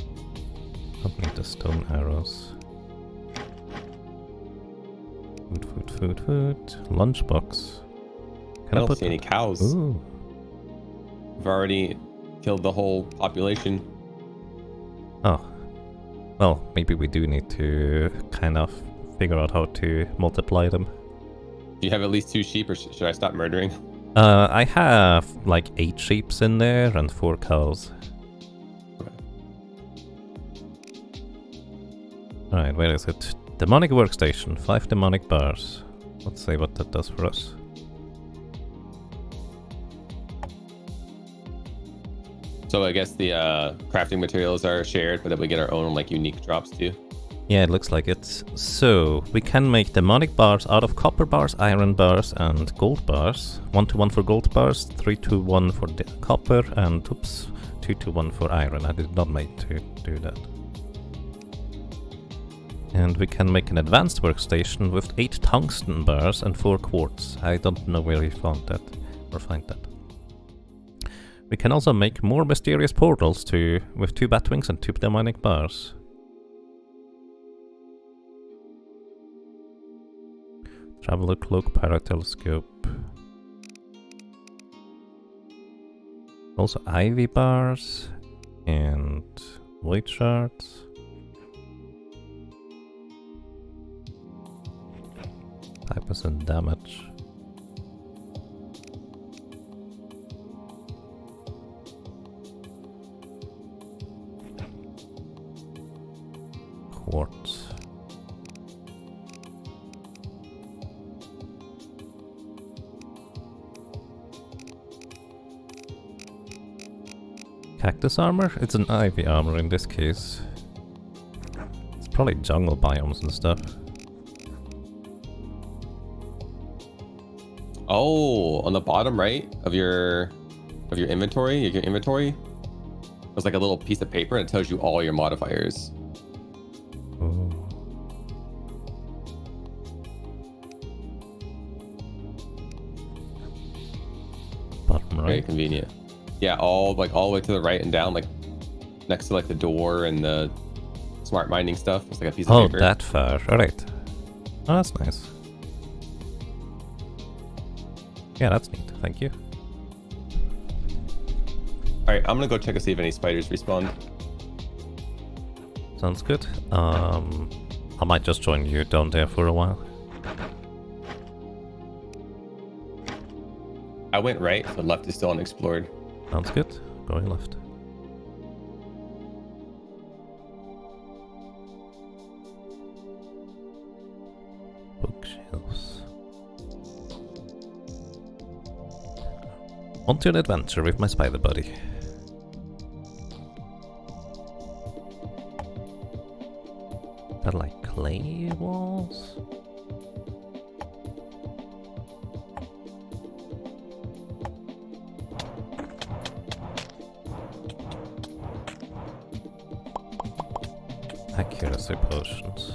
Speaker 1: Don't need the stone arrows. Food. Lunchbox.
Speaker 2: I don't see any cows.
Speaker 1: Ooh.
Speaker 2: We've already killed the whole population.
Speaker 1: Oh. Well, maybe we do need to kind of figure out how to multiply them.
Speaker 2: Do you have at least 2 sheep, or should I stop murdering?
Speaker 1: I have like 8 sheeps in there and 4 cows. Alright, where is it? Demonic workstation, 5 demonic bars. Let's see what that does for us.
Speaker 2: So I guess the crafting materials are shared, but that we get our own like unique drops too.
Speaker 1: Yeah, it looks like it. So, we can make demonic bars out of copper bars, iron bars, and gold bars. 1-to-1 for gold bars, 3-to-1 for copper, and oops, 2-to-1 for iron. I did not make to do that. And we can make an advanced workstation with 8 tungsten bars and 4 quartz. I don't know where we found that, or find that. We can also make more mysterious portals with 2 batwings and 2 demonic bars. Traveler cloak, paratelescope. Also ivy bars and void shards. % damage. Quartz. Cactus armor? It's an ivy armor in this case. It's probably jungle biomes and stuff.
Speaker 2: Oh, on the bottom right of your inventory, there's like a little piece of paper and it tells you all your modifiers.
Speaker 1: Ooh. Bottom right.
Speaker 2: Very convenient. Yeah, all the way to the right and down, like next to like the door and the smart mining stuff. It's like a piece of paper.
Speaker 1: Oh, that far. Alright. Oh, that's nice. Yeah, that's neat. Thank you.
Speaker 2: Alright, I'm gonna go check to see if any spiders respawn.
Speaker 1: Sounds good. I might just join you down there for a while.
Speaker 2: I went right, so left is still unexplored.
Speaker 1: Sounds good. Going left. Bookshelves. On to an adventure with my spider buddy. They're like clay walls? accuracy potions.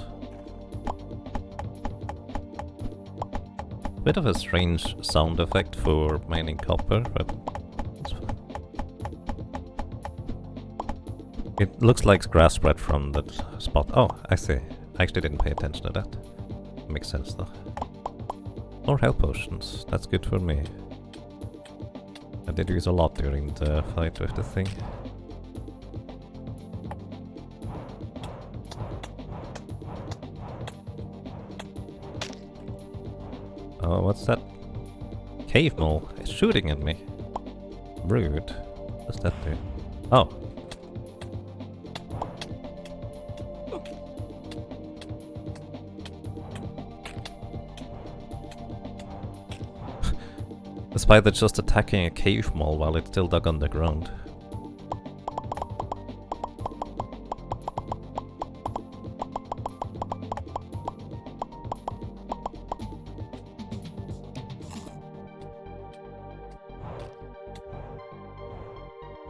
Speaker 1: Bit of a strange sound effect for mining copper, but it's fine. It looks like grass spread from that spot. Oh, I see. I actually didn't pay attention to that. Makes sense though. More health potions. That's good for me. I did use a lot during the fight with the thing. Oh, what's that? Cave mole. It's shooting at me. Rude. What's that do? Oh. The spider just attacking a cave mole while it's still dug underground.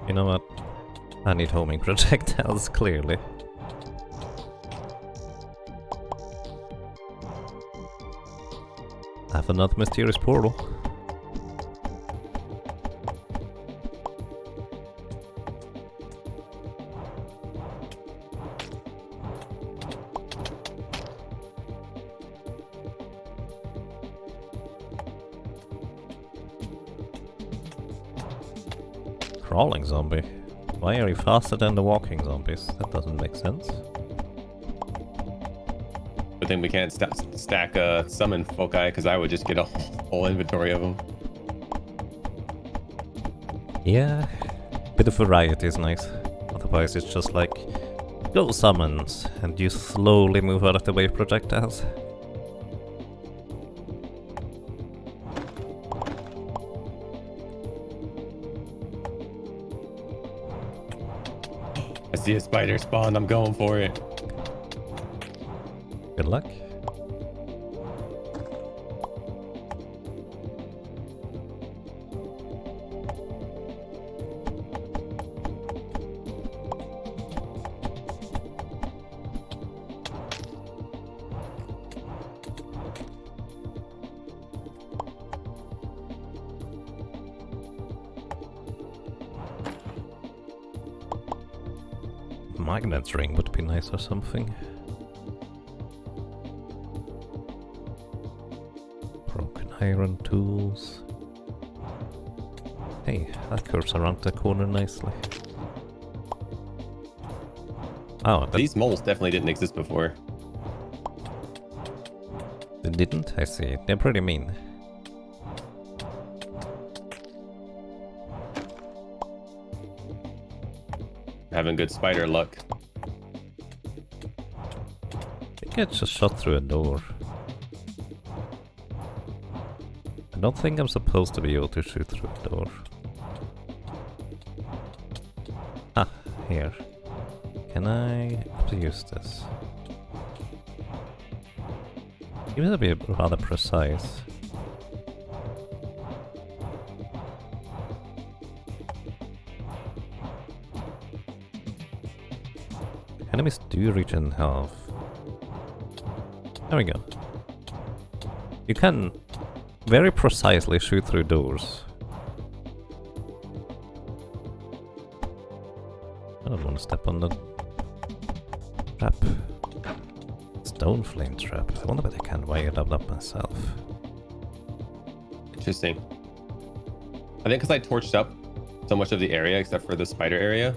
Speaker 1: You know what? I need homing projectiles, clearly. I have another mysterious portal. Crawling zombie? Why are you faster than the walking zombies? That doesn't make sense.
Speaker 2: Good thing we can't stack summon foci, because I would just get a whole inventory of them.
Speaker 1: Yeah, bit of variety is nice. Otherwise it's just like, go summons, and you slowly move out of the way of projectiles.
Speaker 2: I see a spider spawn, I'm going for it.
Speaker 1: Good luck. Magnet ring would be nice or something. Broken iron tools. Hey, that curves around the corner nicely. Oh,
Speaker 2: These moles definitely didn't exist before.
Speaker 1: they didn't? I see. They're pretty mean.
Speaker 2: Having good spider luck.
Speaker 1: I think I just shot through a door. I don't think I'm supposed to be able to shoot through a door. Ah, here. Can I use this? Seems to be rather precise. Enemies do reach in half. There we go. You can very precisely shoot through doors. I don't want to step on the trap. Stone flame trap. I wonder if I can wire it up myself.
Speaker 2: Interesting. I think because I torched up so much of the area except for the spider area.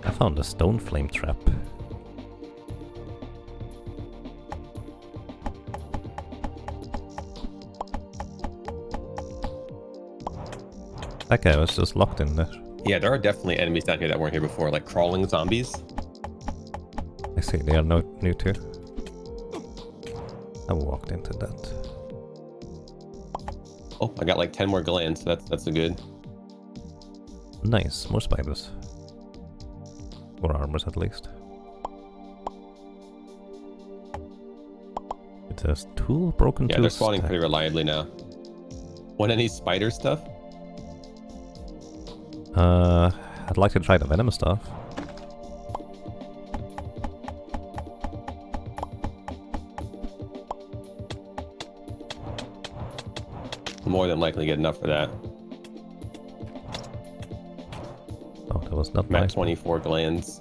Speaker 1: I found a stone flame trap. That guy was just locked in there.
Speaker 2: Yeah, there are definitely enemies down here that weren't here before, like crawling zombies.
Speaker 1: I see, they are new too. I walked into that.
Speaker 2: Oh, I got like 10 more glands. That's a good.
Speaker 1: Nice, more spiders. Or armors at least. It says tool broken
Speaker 2: Yeah,
Speaker 1: tool
Speaker 2: they're spawning
Speaker 1: stack.
Speaker 2: pretty reliably now. Want any spider stuff?
Speaker 1: I'd like to try the venom stuff.
Speaker 2: More than likely get enough for that.
Speaker 1: Oh, that was not
Speaker 2: I'm at
Speaker 1: nice.
Speaker 2: 24 glands.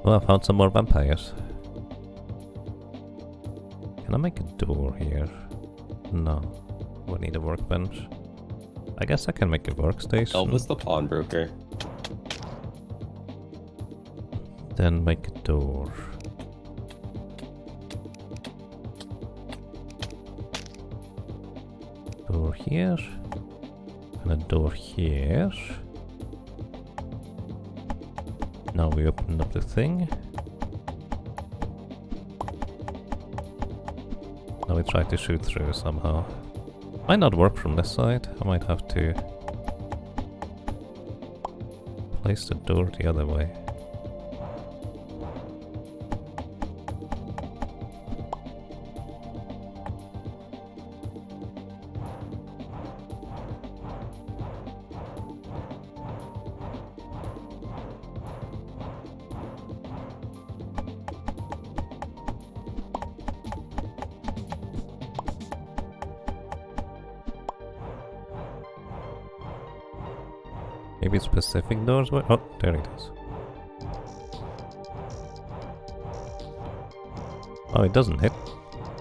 Speaker 1: Well, I found some more vampires. Can I make a door here? No. We need a workbench. I guess I can make a workstation.
Speaker 2: Elvis the pawnbroker.
Speaker 1: Then make a door. Door here. And a door here. Now we open up the thing. Now we try to shoot through somehow. Might not work from this side. I might have to place the door the other way. Maybe specific doors were. Oh, there it is. Oh, it doesn't hit.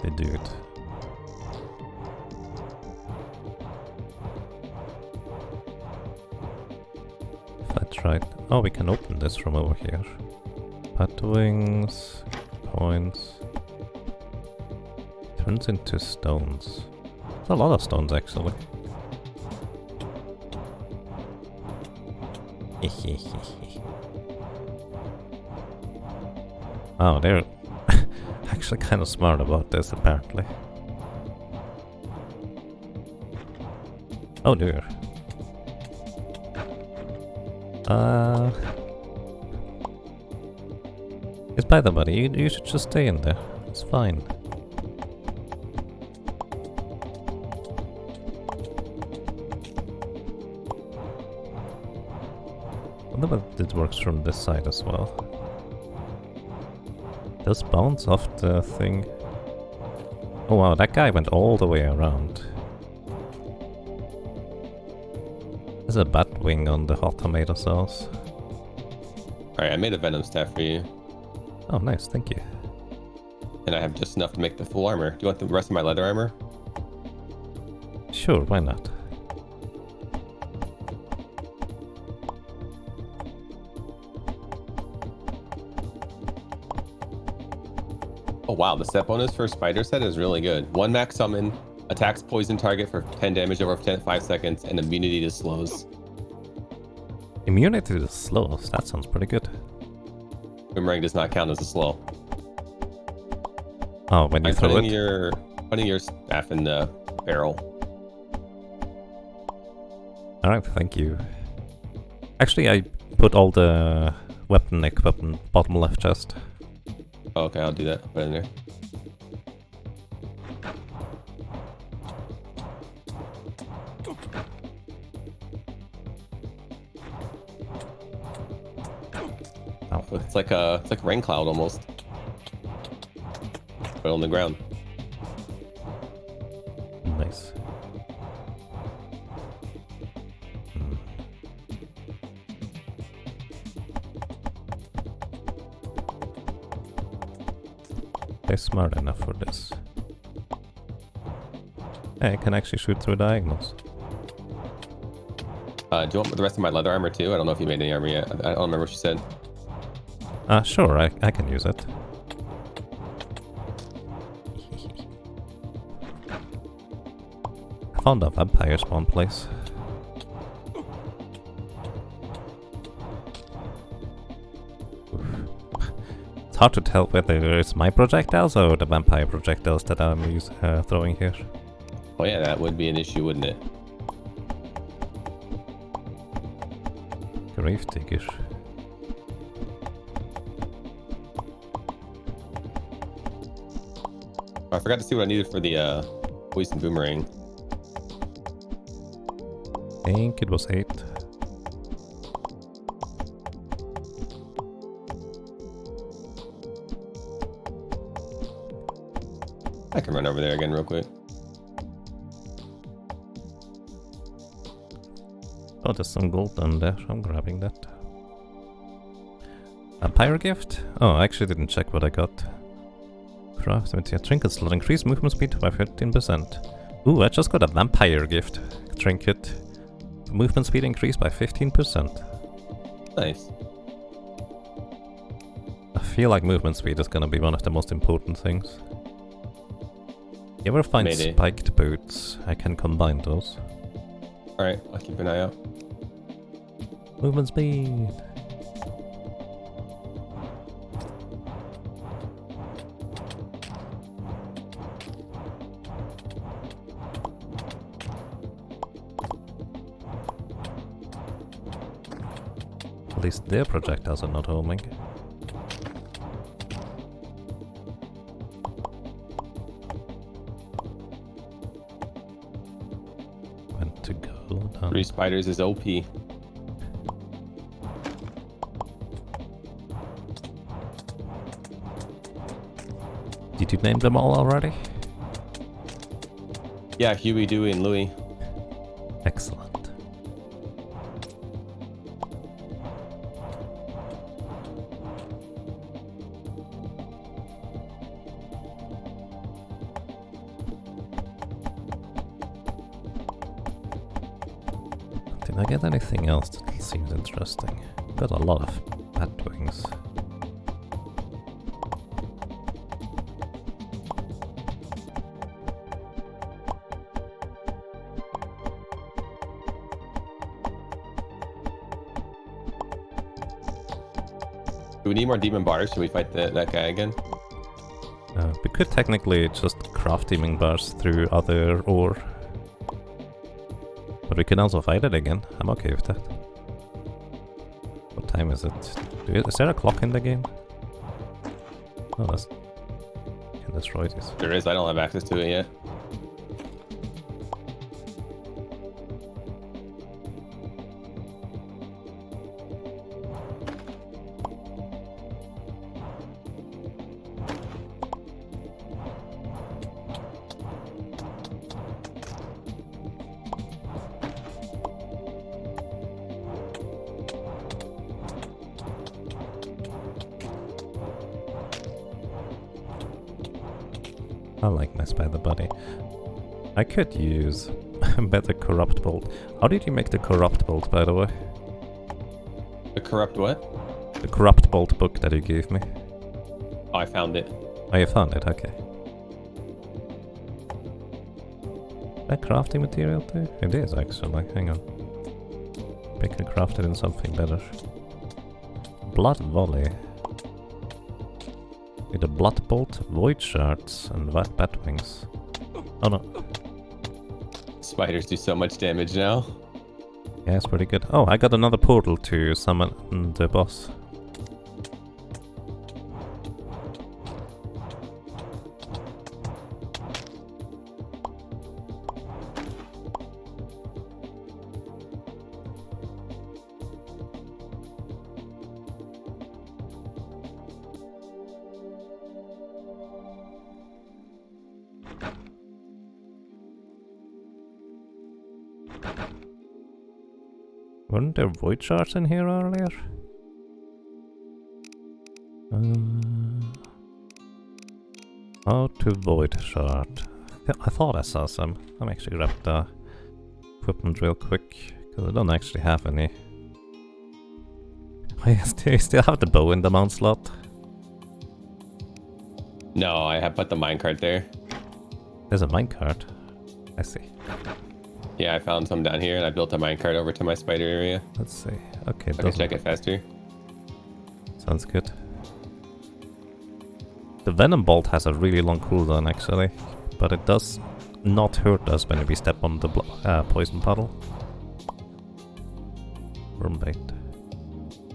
Speaker 1: They do it. That's right. Oh, we can open this from over here. Bat wings, coins. Turns into stones. There's a lot of stones actually. Oh, they're actually kind of smart about this, apparently. Oh dear. It's by the buddy, you should just stay in there. It's fine. I wonder if it works from this side as well. Does bounce off the thing. Oh wow, that guy went all the way around. There's a bat wing on the hot tomato sauce.
Speaker 2: Alright, I made a venom staff for you.
Speaker 1: Oh nice, thank you.
Speaker 2: And I have just enough to make the full armor. Do you want the rest of my leather armor?
Speaker 1: Sure, why not?
Speaker 2: Oh wow, the set bonus for spider set is really good. 1 max summon, attacks poison target for 10 damage over 5 seconds, and immunity to slows.
Speaker 1: Immunity to slows, that sounds pretty good.
Speaker 2: Boomerang does not count as a slow.
Speaker 1: Oh, when you throw it?
Speaker 2: Putting your staff in the barrel.
Speaker 1: Alright, thank you. Actually, I put all the weapon equipment bottom left chest.
Speaker 2: Oh, okay, I'll do that. Put it in there.
Speaker 1: Oh.
Speaker 2: It's like a rain cloud almost. But on the ground.
Speaker 1: Nice. They're smart enough for this. Hey, I can actually shoot through diagonals.
Speaker 2: Do you want the rest of my leather armor too? I don't know if you made any armor yet. I don't remember what you said.
Speaker 1: Sure, I can use it. I found a vampire spawn place. It's hard to tell whether it's my projectiles or the vampire projectiles that I'm throwing here.
Speaker 2: Oh yeah, that would be an issue, wouldn't it?
Speaker 1: Grave digger.
Speaker 2: Oh, I forgot to see what I needed for the poison boomerang.
Speaker 1: I think it was 8.
Speaker 2: I can run over there again real quick.
Speaker 1: Oh, there's some gold down there. I'm grabbing that. A pyro gift? Oh, I actually didn't check what I got. Craft material trinket slot. Increase movement speed by 15%. Ooh, I just got a vampire gift trinket. Movement speed increased by 15%.
Speaker 2: Nice.
Speaker 1: I feel like movement speed is gonna be one of the most important things. You ever find
Speaker 2: Maybe.
Speaker 1: spiked boots? I can combine those.
Speaker 2: Alright, I'll keep an eye out.
Speaker 1: Movement speed! At least their projectiles are not homing. When to go down.
Speaker 2: 3 spiders is OP.
Speaker 1: Did you name them all already?
Speaker 2: Yeah, Huey, Dewey, and Louie.
Speaker 1: Excellent. Did I get anything else that seems interesting? Got a lot of bat wings.
Speaker 2: Do we need more demon bars? Should we fight that guy again?
Speaker 1: We could technically just craft demon bars through other ore. But we can also fight it again. I'm okay with that. What time is it? Is there a clock in the game? Oh, that's... Can destroy this.
Speaker 2: There is, I don't have access to it yet.
Speaker 1: I like my spider body. I could use a better corrupt bolt. How did you make the corrupt bolt, by the way?
Speaker 2: The corrupt what?
Speaker 1: The corrupt bolt book that you gave me.
Speaker 2: Oh, I found it.
Speaker 1: Oh, you found it, okay. Is that crafting material too? It is actually, hang on. We can craft it in something better. Blood volley. With a blood bolt, void shards, and bat wings. Oh no.
Speaker 2: Spiders do so much damage now.
Speaker 1: Yeah, it's pretty good. Oh, I got another portal to summon the boss. Weren't there void shards in here earlier? How to void shard. I thought I saw some. Let me actually grab the equipment real quick, because I don't actually have any. I still have the bow in the mount slot.
Speaker 2: No, I have put the minecart there.
Speaker 1: There's a minecart. I see.
Speaker 2: Yeah, I found some down here and I built a minecart over to my spider area.
Speaker 1: Let's see. Okay,
Speaker 2: So I can check it faster.
Speaker 1: Sounds good. The venom bolt has a really long cooldown actually, but it does not hurt us when we step on the poison puddle. Worm bait.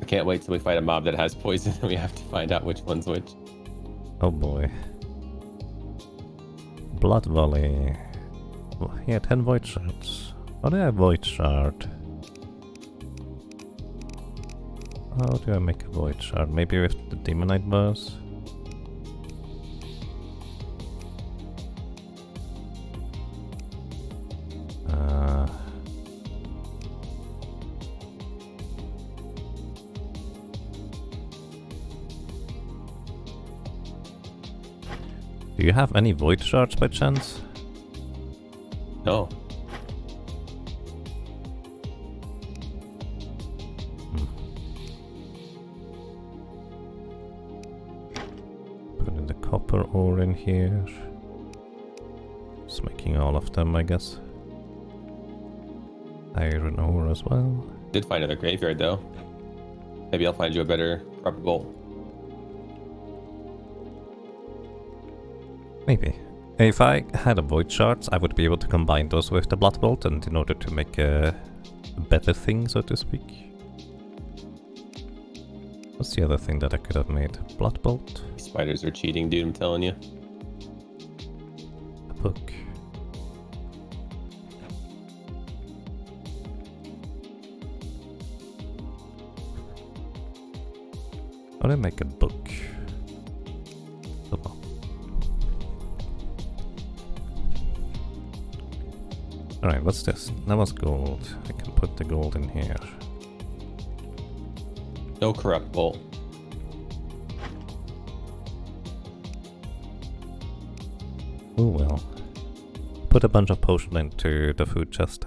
Speaker 2: I can't wait till we fight a mob that has poison and we have to find out which one's which.
Speaker 1: Oh boy. Blood Volley. Yeah, 10 Void Shards. How do I Void Shard? How do I make a Void Shard? Maybe with the Demonite Buzz? Do you have any Void Shards by chance?
Speaker 2: No.
Speaker 1: Put in the copper ore in here. Just making all of them, I guess. Iron ore as well.
Speaker 2: Did find another graveyard though. Maybe I'll find you a better proper bolt.
Speaker 1: Maybe. If I had a Void Shards, I would be able to combine those with the Blood Bolt, and in order to make a better thing, so to speak. What's the other thing that I could have made? Blood Bolt?
Speaker 2: Spiders are cheating, dude, I'm telling you.
Speaker 1: A book. How do I make a book? Oh. Alright, what's this? That was gold. I can put the gold in here.
Speaker 2: No corrupt bolt.
Speaker 1: Oh well. Put a bunch of potion into the food chest.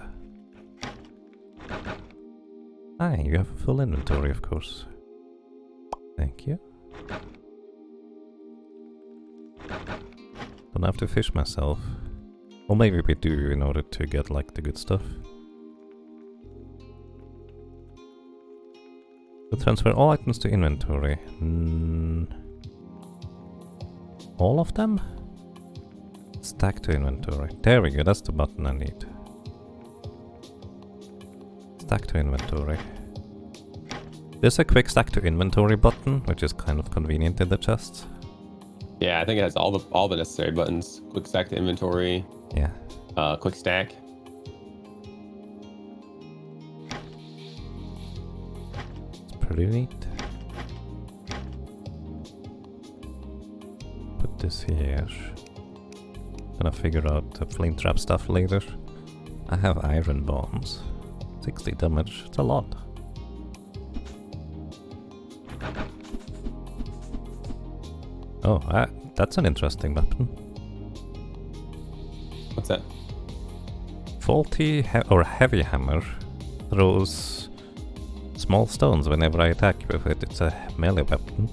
Speaker 1: Ah, you have a full inventory, of course. Thank you. Don't have to fish myself. Or maybe we do in order to get like the good stuff. So transfer all items to inventory. All of them? Stack to inventory. There we go, that's the button I need. Stack to inventory. There's a quick stack to inventory button, which is kind of convenient in the chests.
Speaker 2: Yeah, I think it has all the necessary buttons. Quick stack to inventory.
Speaker 1: Yeah.
Speaker 2: Quick stack.
Speaker 1: It's pretty neat. Put this here. Gonna figure out the flame trap stuff later. I have iron bombs. 60 damage, it's a lot. Oh, that's an interesting weapon.
Speaker 2: What's that?
Speaker 1: Faulty or heavy hammer throws small stones whenever I attack with it. It's a melee weapon.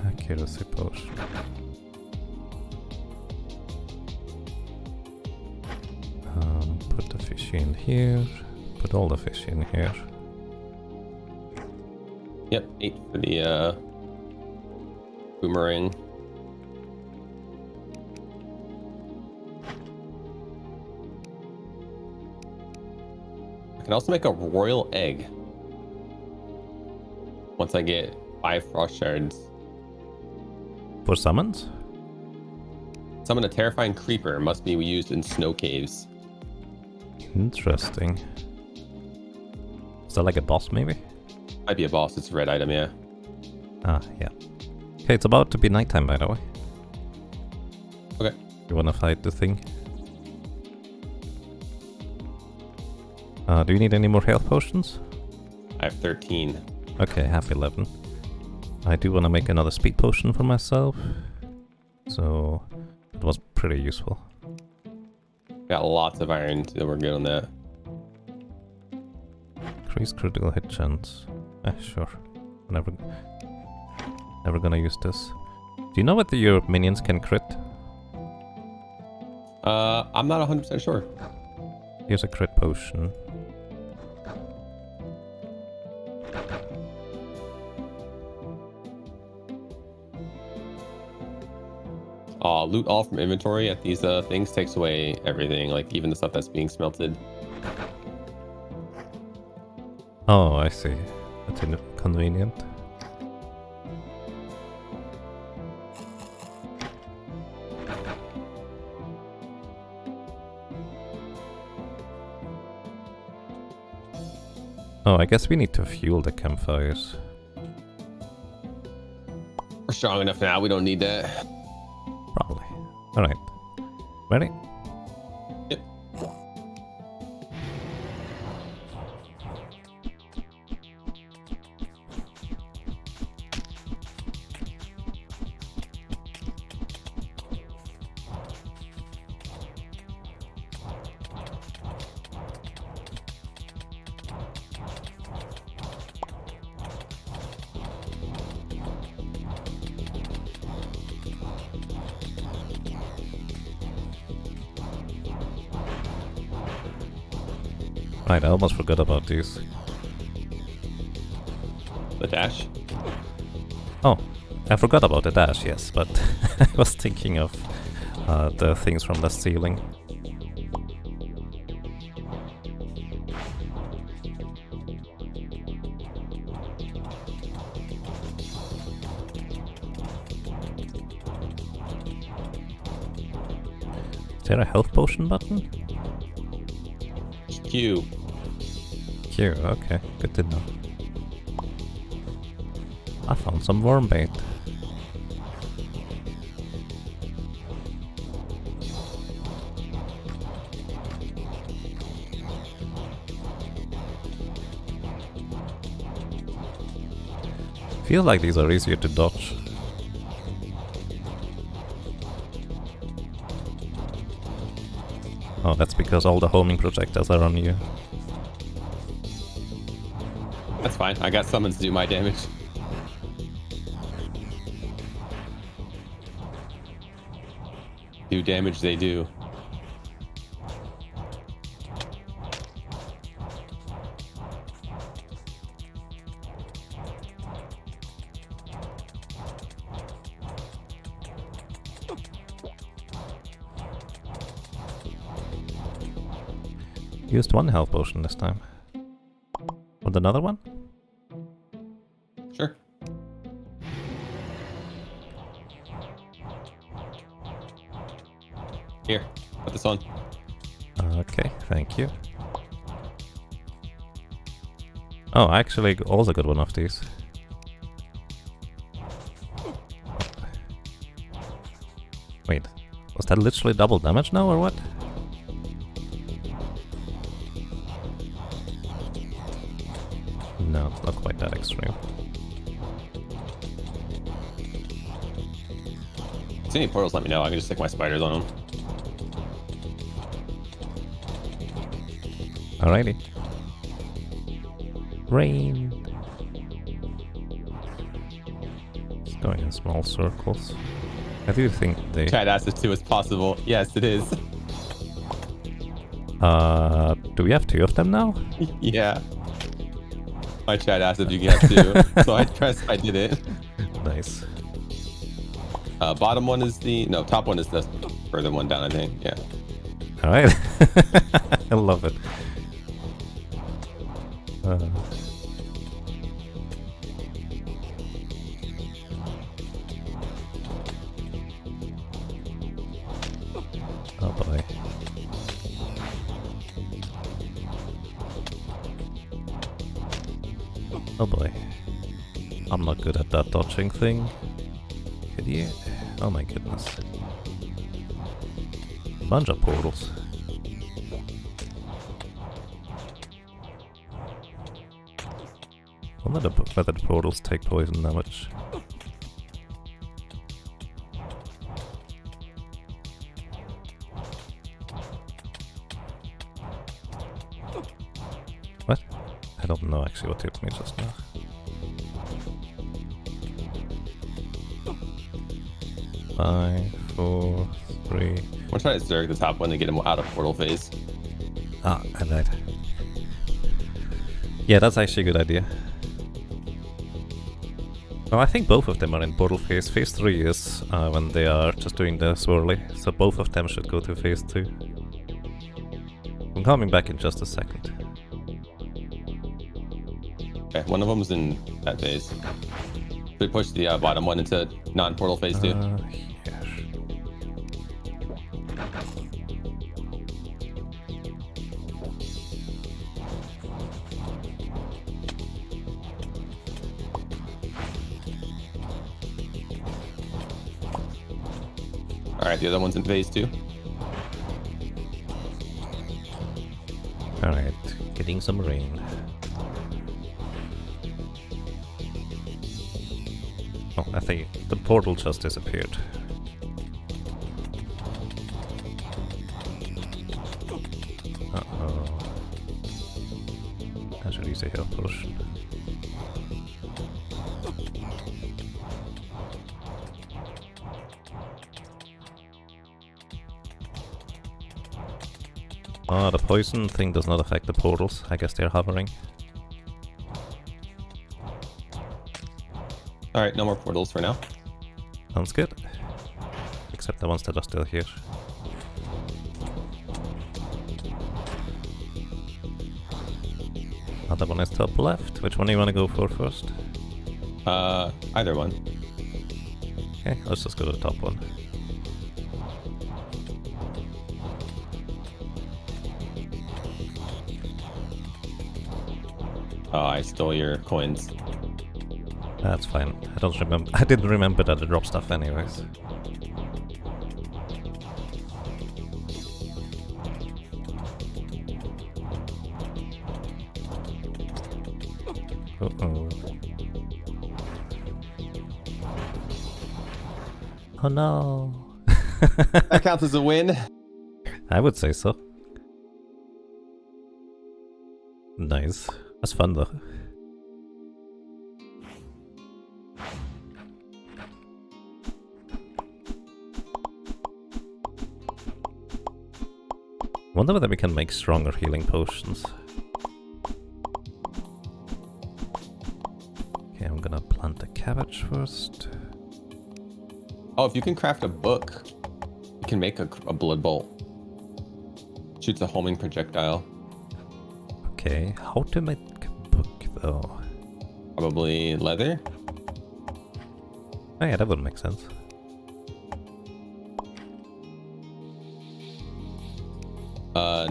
Speaker 1: Accuracy potion. Put the fish in here. Put all the fish in here.
Speaker 2: Yep, 8 for the boomerang. I can also make a royal egg. Once I get 5 frost shards.
Speaker 1: For summons?
Speaker 2: Summon a terrifying creeper, must be used in snow caves.
Speaker 1: Interesting. Is that like a boss maybe?
Speaker 2: Might be a boss, it's a red item, yeah.
Speaker 1: Ah, yeah. Okay, it's about to be nighttime by the way.
Speaker 2: Okay.
Speaker 1: You wanna fight the thing? Do you need any more health potions?
Speaker 2: I have 13.
Speaker 1: Okay, I have 11. I do wanna make another speed potion for myself. So, it was pretty useful.
Speaker 2: Got lots of iron, so we're good on that.
Speaker 1: Increase critical hit chance. Sure. Never gonna use this. Do you know whether your minions can crit?
Speaker 2: I'm not 100% sure.
Speaker 1: Here's a crit potion.
Speaker 2: Loot all from inventory at these things takes away everything, like even the stuff that's being smelted.
Speaker 1: Oh, I see. That's convenient. Oh, I guess we need to fuel the campfires.
Speaker 2: We're strong enough now. We don't need that.
Speaker 1: Probably. Alright. Ready?
Speaker 2: Yep.
Speaker 1: Right, I almost forgot about these.
Speaker 2: The dash.
Speaker 1: Oh, I forgot about the dash, yes, but I was thinking of the things from the ceiling. Is there a health potion button?
Speaker 2: Q.
Speaker 1: Q, okay, good to know. I found some worm bait. Feel like these are easier to dodge. Oh, that's because all the homing projectiles are on you.
Speaker 2: That's fine. I got summons to do my damage. Do damage they do.
Speaker 1: Used one health potion this time. Want another one?
Speaker 2: Sure. Here, put this on.
Speaker 1: Okay, thank you. Oh, I actually also got one of these. Wait, was that literally double damage now or what? No, it's not quite that extreme.
Speaker 2: If any portals, let me know. I can just stick my spiders on them.
Speaker 1: Alrighty. Rain. It's going in small circles. I do think they...
Speaker 2: Chat asked if 2 is possible. Yes, it is.
Speaker 1: Do we have 2 of them now?
Speaker 2: Yeah. My chat asked if you could have 2, so I pressed. I did it.
Speaker 1: Nice.
Speaker 2: Bottom one is the top one is the further one down. I think. Yeah.
Speaker 1: All right. I love it. Oh boy. Oh boy. I'm not good at that dodging thing. Could you? Oh my goodness. Bunch of portals. I wonder whether the portals take poison damage. What? I don't know actually what hit me just now. Five, four, three.
Speaker 2: I'm gonna try to zerg the top one to get him out of portal phase.
Speaker 1: Ah, I died. Yeah, that's actually a good idea. Well, I think both of them are in portal phase. Phase 3 is when they are just doing the swirly, so both of them should go to phase 2. I'm coming back in just a second.
Speaker 2: Okay, one of them's in that phase. We push the bottom one into non-portal phase 2.
Speaker 1: Yes.
Speaker 2: Alright, the other one's in phase 2.
Speaker 1: Alright, getting some rain. Oh, I think the portal just disappeared. Uh-oh. I should use a heal potion. Oh, the poison thing does not affect the portals. I guess they're hovering.
Speaker 2: Alright, no more portals for now.
Speaker 1: Sounds good. Except the ones that are still here. Other one is top left. Which one do you want to go for first?
Speaker 2: Either one.
Speaker 1: Okay, let's just go to the top one.
Speaker 2: Oh, I stole your coins.
Speaker 1: That's fine. I don't remember. I didn't remember that I dropped stuff anyways. Uh-oh. Oh no.
Speaker 2: That counts as a win.
Speaker 1: I would say so. Nice. That's fun though. Wonder whether we can make stronger healing potions. Okay, I'm gonna plant a cabbage first.
Speaker 2: Oh, if you can craft a book, you can make a blood bolt. Shoots a homing projectile.
Speaker 1: Okay, how to make a book though?
Speaker 2: Probably leather.
Speaker 1: Oh yeah, that would make sense.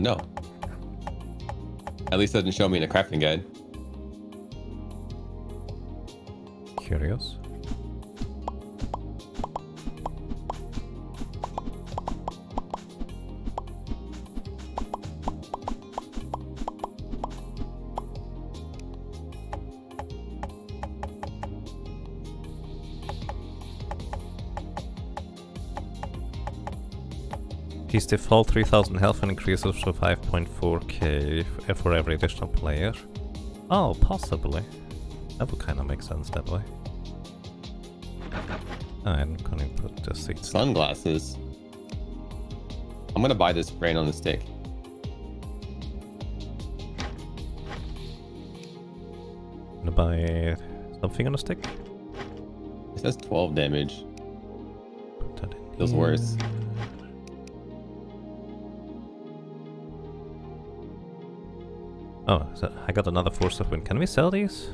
Speaker 2: No. At least it doesn't show me in a crafting guide.
Speaker 1: Curious. His default 3000 health and increases to 5.4k for every additional player. Oh, possibly. That would kind of make sense that way. I'm gonna put the seats.
Speaker 2: Sunglasses. I'm gonna buy this brain on the stick.
Speaker 1: Gonna buy something on a stick.
Speaker 2: It says 12 damage.
Speaker 1: Put that in
Speaker 2: Feels
Speaker 1: here.
Speaker 2: worse.
Speaker 1: Oh, so I got another force of wind. Can we sell these?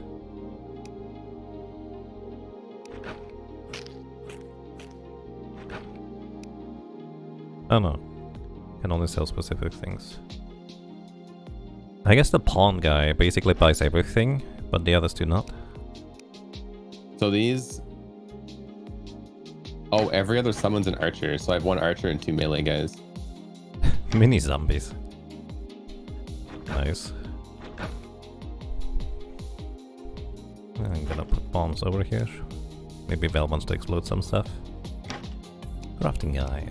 Speaker 1: Oh no. Can only sell specific things. I guess the pawn guy basically buys everything, but the others do not.
Speaker 2: So these... Oh, every other summon's an archer. So I have one archer and 2 melee guys.
Speaker 1: Mini zombies. Nice. I'm gonna put bombs over here. Maybe Vel wants to explode some stuff. Crafting guy.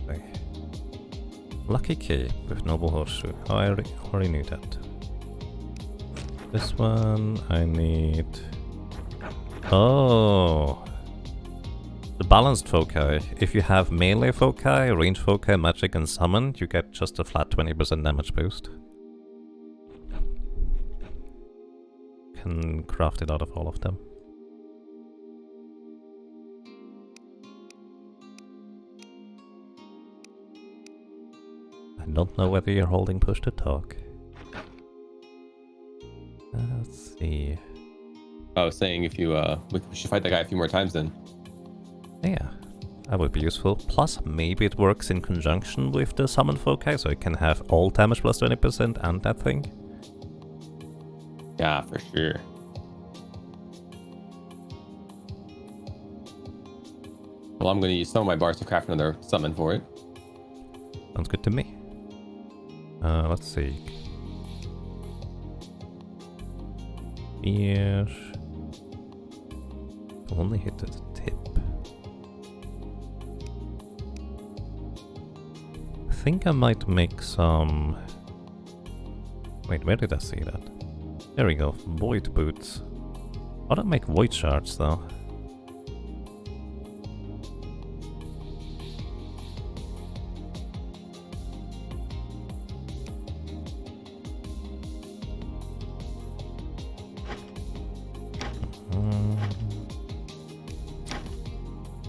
Speaker 1: Okay. Lucky key with noble horseshoe. Oh, I already knew that. This one I need. Oh, the balanced foci. If you have melee foci, range foci, magic, and summon, you get just a flat 20% damage boost. Can craft it out of all of them. I don't know whether you're holding push to talk. Let's see.
Speaker 2: I was saying if you we should fight that guy a few more times then.
Speaker 1: Yeah, that would be useful. Plus, maybe it works in conjunction with the summon foci, so it can have all damage plus 20% and that thing.
Speaker 2: Yeah, for sure. Well, I'm going to use some of my bars to craft another summon for it.
Speaker 1: Sounds good to me. Let's see. Here. Only hit at the tip. I think I might make some... Wait, where did I see that? There we go, void boots. Why don't I make void shards though?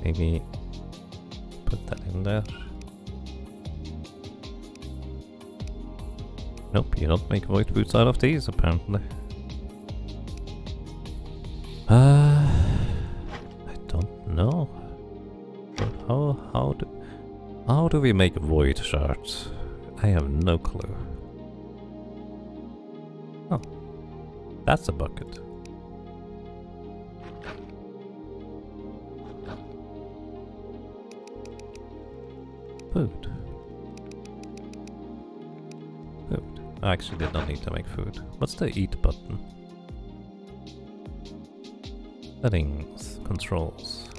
Speaker 1: Maybe put that in there. Nope, you don't make void boots out of these apparently. I don't know. But how do we make void shards? I have no clue. Oh, that's a bucket. Food. Food. I actually did not need to make food. What's the eat button? Settings. Controls.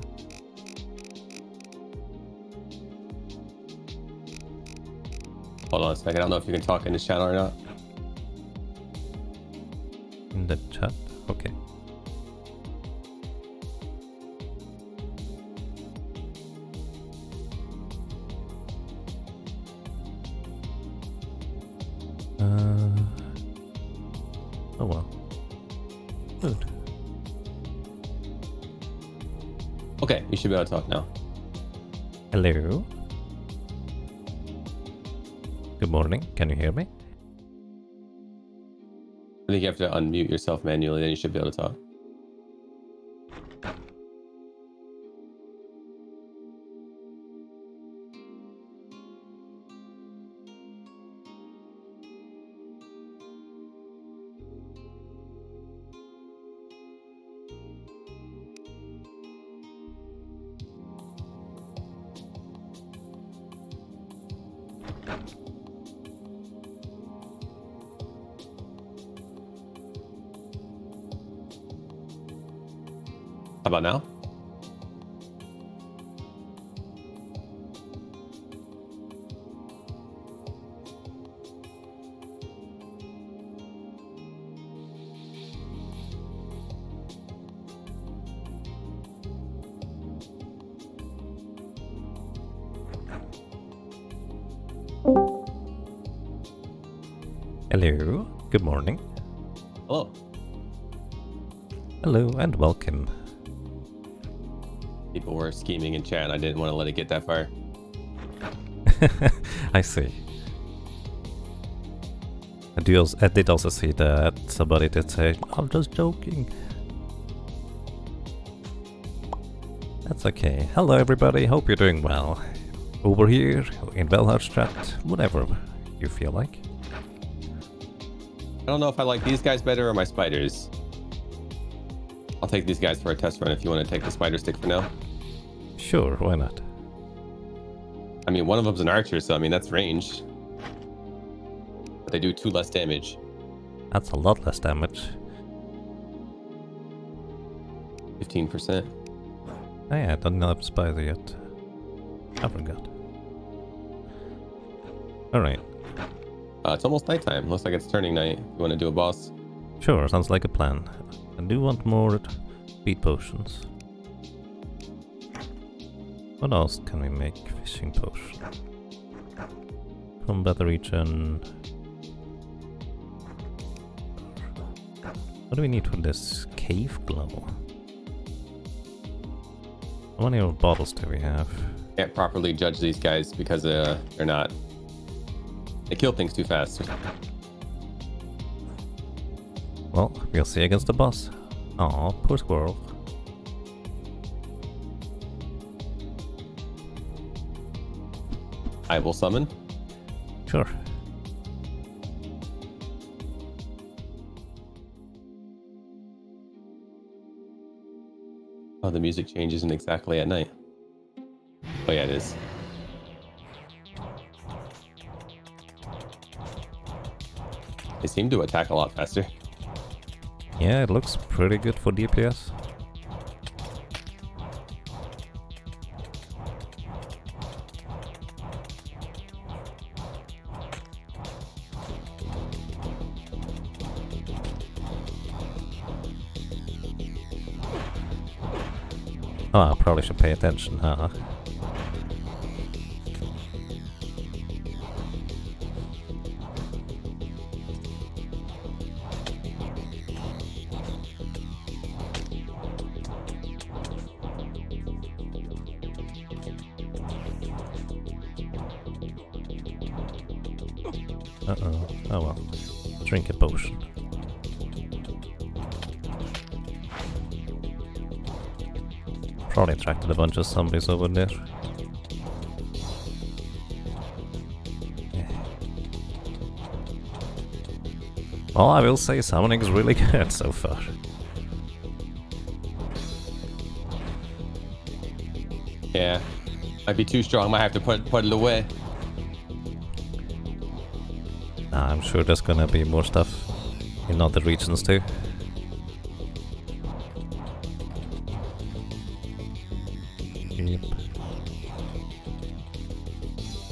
Speaker 2: Hold on a second. I don't know if you can talk in this channel or not.
Speaker 1: In the chat? Okay. Oh well. Food.
Speaker 2: Okay, you should be able to talk now.
Speaker 1: Hello? Good morning, can you hear me?
Speaker 2: I think you have to unmute yourself manually, then you should be able to talk. How about now?
Speaker 1: Hello, good morning.
Speaker 2: Hello.
Speaker 1: Hello and welcome.
Speaker 2: People were scheming in chat and I didn't want to let it get that far.
Speaker 1: I see. I did also see that somebody did say, I'm just joking. That's okay. Hello everybody, hope you're doing well. Over here, in Vellhart's chat, whatever you feel like.
Speaker 2: I don't know if I like these guys better or my spiders. I'll take these guys for a test run if you want to take the spider stick for now.
Speaker 1: Sure, why not?
Speaker 2: I mean, one of them's an archer, so I mean, that's ranged. But they do 2 less damage.
Speaker 1: That's a lot less damage.
Speaker 2: 15%.
Speaker 1: Oh yeah, I don't have spider yet. I forgot. Alright.
Speaker 2: It's almost nighttime. Looks like it's turning night. You want to do a boss?
Speaker 1: Sure, sounds like a plan. I do want more speed potions. What else can we make? Fishing potion. Combat regen. What do we need for this? Cave glow. How many of bottles do we have?
Speaker 2: Can't properly judge these guys because they're not. They kill things too fast.
Speaker 1: Well, We'll see against the boss. Aw, poor squirrel.
Speaker 2: I will summon.
Speaker 1: Sure.
Speaker 2: Oh, the music change isn't exactly at night. Oh yeah, it is. They seem to attack a lot faster.
Speaker 1: Yeah, it looks pretty good for DPS. Oh, I probably should pay attention, huh? Uh-oh. Oh well. Drink a potion. Probably attracted a bunch of zombies over there. Yeah. Well, I will say summoning is really good so far.
Speaker 2: Yeah. Might be too strong. Might have to put it away.
Speaker 1: Nah, I'm sure there's gonna be more stuff in other regions too. Yep.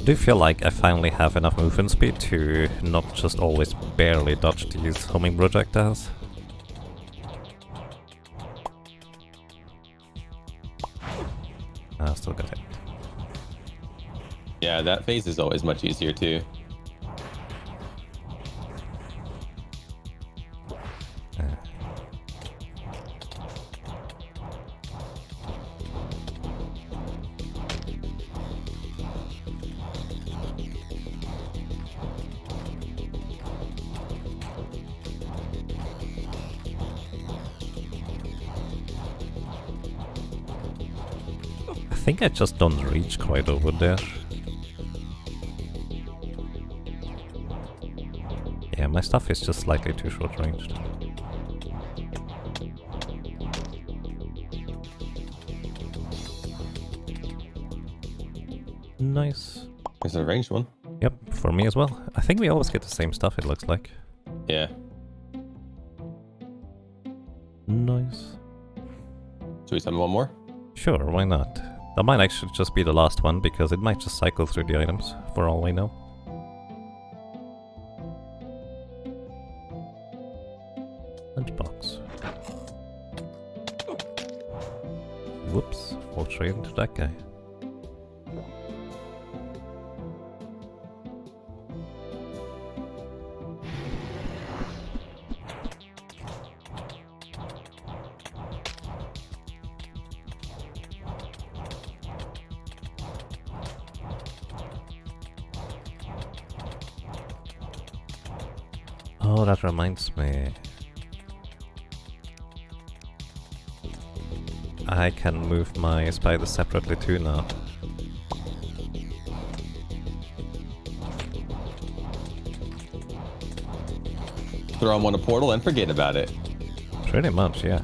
Speaker 1: I do feel like I finally have enough movement speed to not just always barely dodge these homing projectiles. I still got it.
Speaker 2: Yeah, that phase is always much easier too.
Speaker 1: I think I just don't reach quite over there. Yeah, my stuff is just slightly too short ranged. Nice.
Speaker 2: There's a ranged one.
Speaker 1: Yep, for me as well. I think we always get the same stuff, it looks like.
Speaker 2: Yeah.
Speaker 1: Nice.
Speaker 2: Should we summon one more?
Speaker 1: Sure, why not? That might actually just be the last one, because it might just cycle through the items, for all we know. Lunchbox. Whoops, fall straight into that guy. Oh, that reminds me. I can move my spiders separately too now.
Speaker 2: Throw them on a portal and forget about it.
Speaker 1: Pretty much, yeah.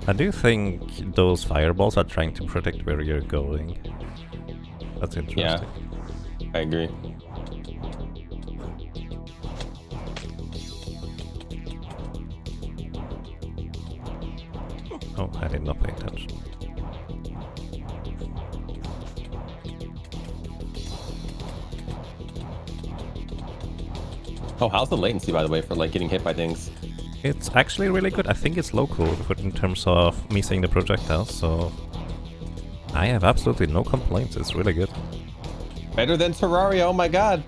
Speaker 1: I do think those fireballs are trying to predict where you're going. That's interesting.
Speaker 2: Yeah, I agree.
Speaker 1: Oh, I did not pay attention.
Speaker 2: Oh, how's the latency, by the way, for like getting hit by things?
Speaker 1: It's actually really good. I think it's local in terms of me seeing the projectiles, so I have absolutely no complaints. It's really good.
Speaker 2: Better than Terraria, oh my god!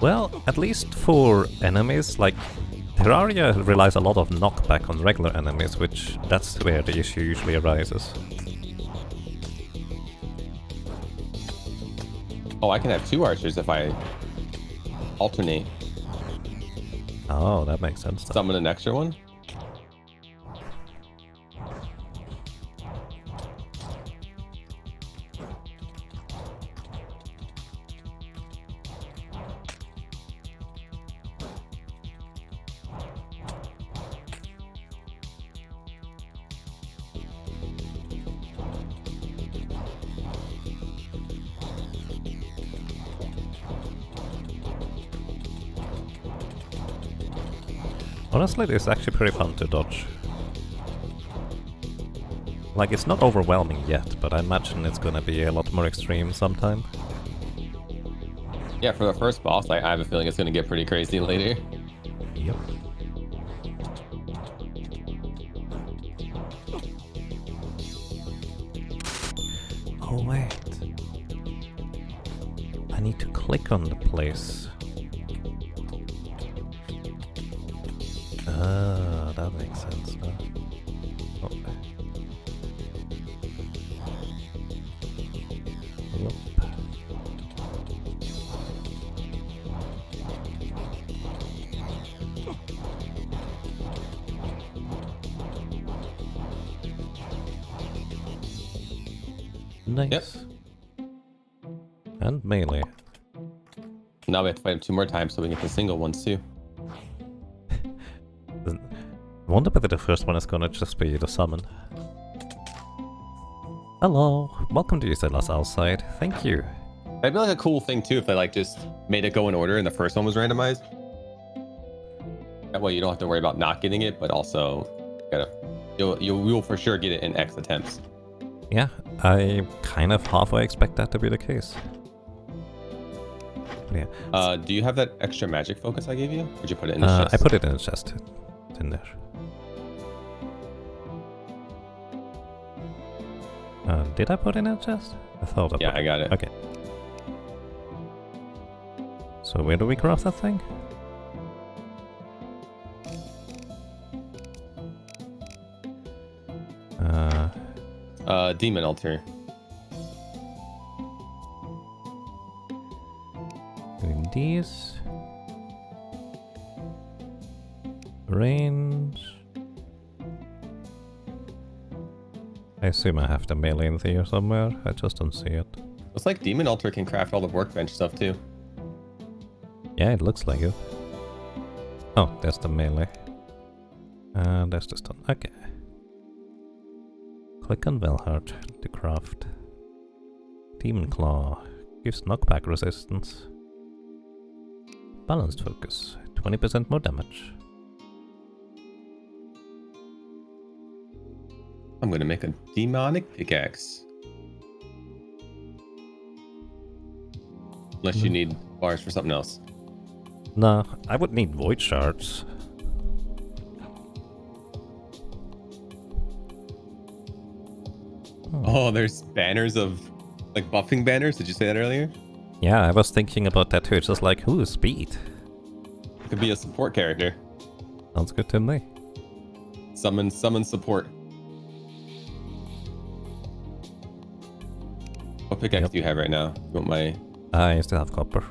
Speaker 1: Well, at least for enemies, like Terraria relies a lot of knockback on regular enemies, which that's where the issue usually arises.
Speaker 2: Oh, I can have 2 archers if I alternate.
Speaker 1: Oh, that makes sense.
Speaker 2: Summon an extra one.
Speaker 1: Honestly, it's actually pretty fun to dodge. Like, it's not overwhelming yet, but I imagine it's gonna be a lot more extreme sometime.
Speaker 2: Yeah, for the first boss, I have a feeling it's gonna get pretty crazy later.
Speaker 1: Yep. Oh wait. I need to click on the place. Ah, that makes sense now. Oh. Yep. Nice.
Speaker 2: Yep.
Speaker 1: And melee.
Speaker 2: Now we have to fight him 2 more times so we can get the single ones too.
Speaker 1: I wonder whether the first one is gonna just be the summon. Hello, welcome to Useless Outside. Thank you.
Speaker 2: That'd be like a cool thing too if they like just made it go in order and the first one was randomized. That way you don't have to worry about not getting it, but also you'll for sure get it in X attempts.
Speaker 1: Yeah, I kind of halfway expect that to be the case. Yeah.
Speaker 2: Do you have that extra magic focus I gave you? Or did you put it in the chest?
Speaker 1: I put it in the chest. It's in there. Did I put it in the chest? I thought I
Speaker 2: Yeah,
Speaker 1: put
Speaker 2: I got it.
Speaker 1: Okay. So where do we craft that thing?
Speaker 2: Demon altar.
Speaker 1: Doing these. Range. I assume I have the melee in here somewhere. I just don't see it.
Speaker 2: Looks like demon altar can craft all the workbench stuff too.
Speaker 1: Yeah, it looks like it. Oh, there's the melee. And there's the stun. Okay. Click on Vellhart to craft. Demon Claw. Gives knockback resistance. Balanced focus. 20% more damage.
Speaker 2: I'm gonna make a demonic pickaxe. Unless you need bars for something else.
Speaker 1: Nah, I would need void shards.
Speaker 2: Oh, there's banners of like buffing banners. Did you say that earlier?
Speaker 1: Yeah, I was thinking about that too. It's just like, ooh, speed.
Speaker 2: It could be a support character.
Speaker 1: Sounds good to me.
Speaker 2: Summon support. What pickaxe do you have right now? You want my...
Speaker 1: I still have copper.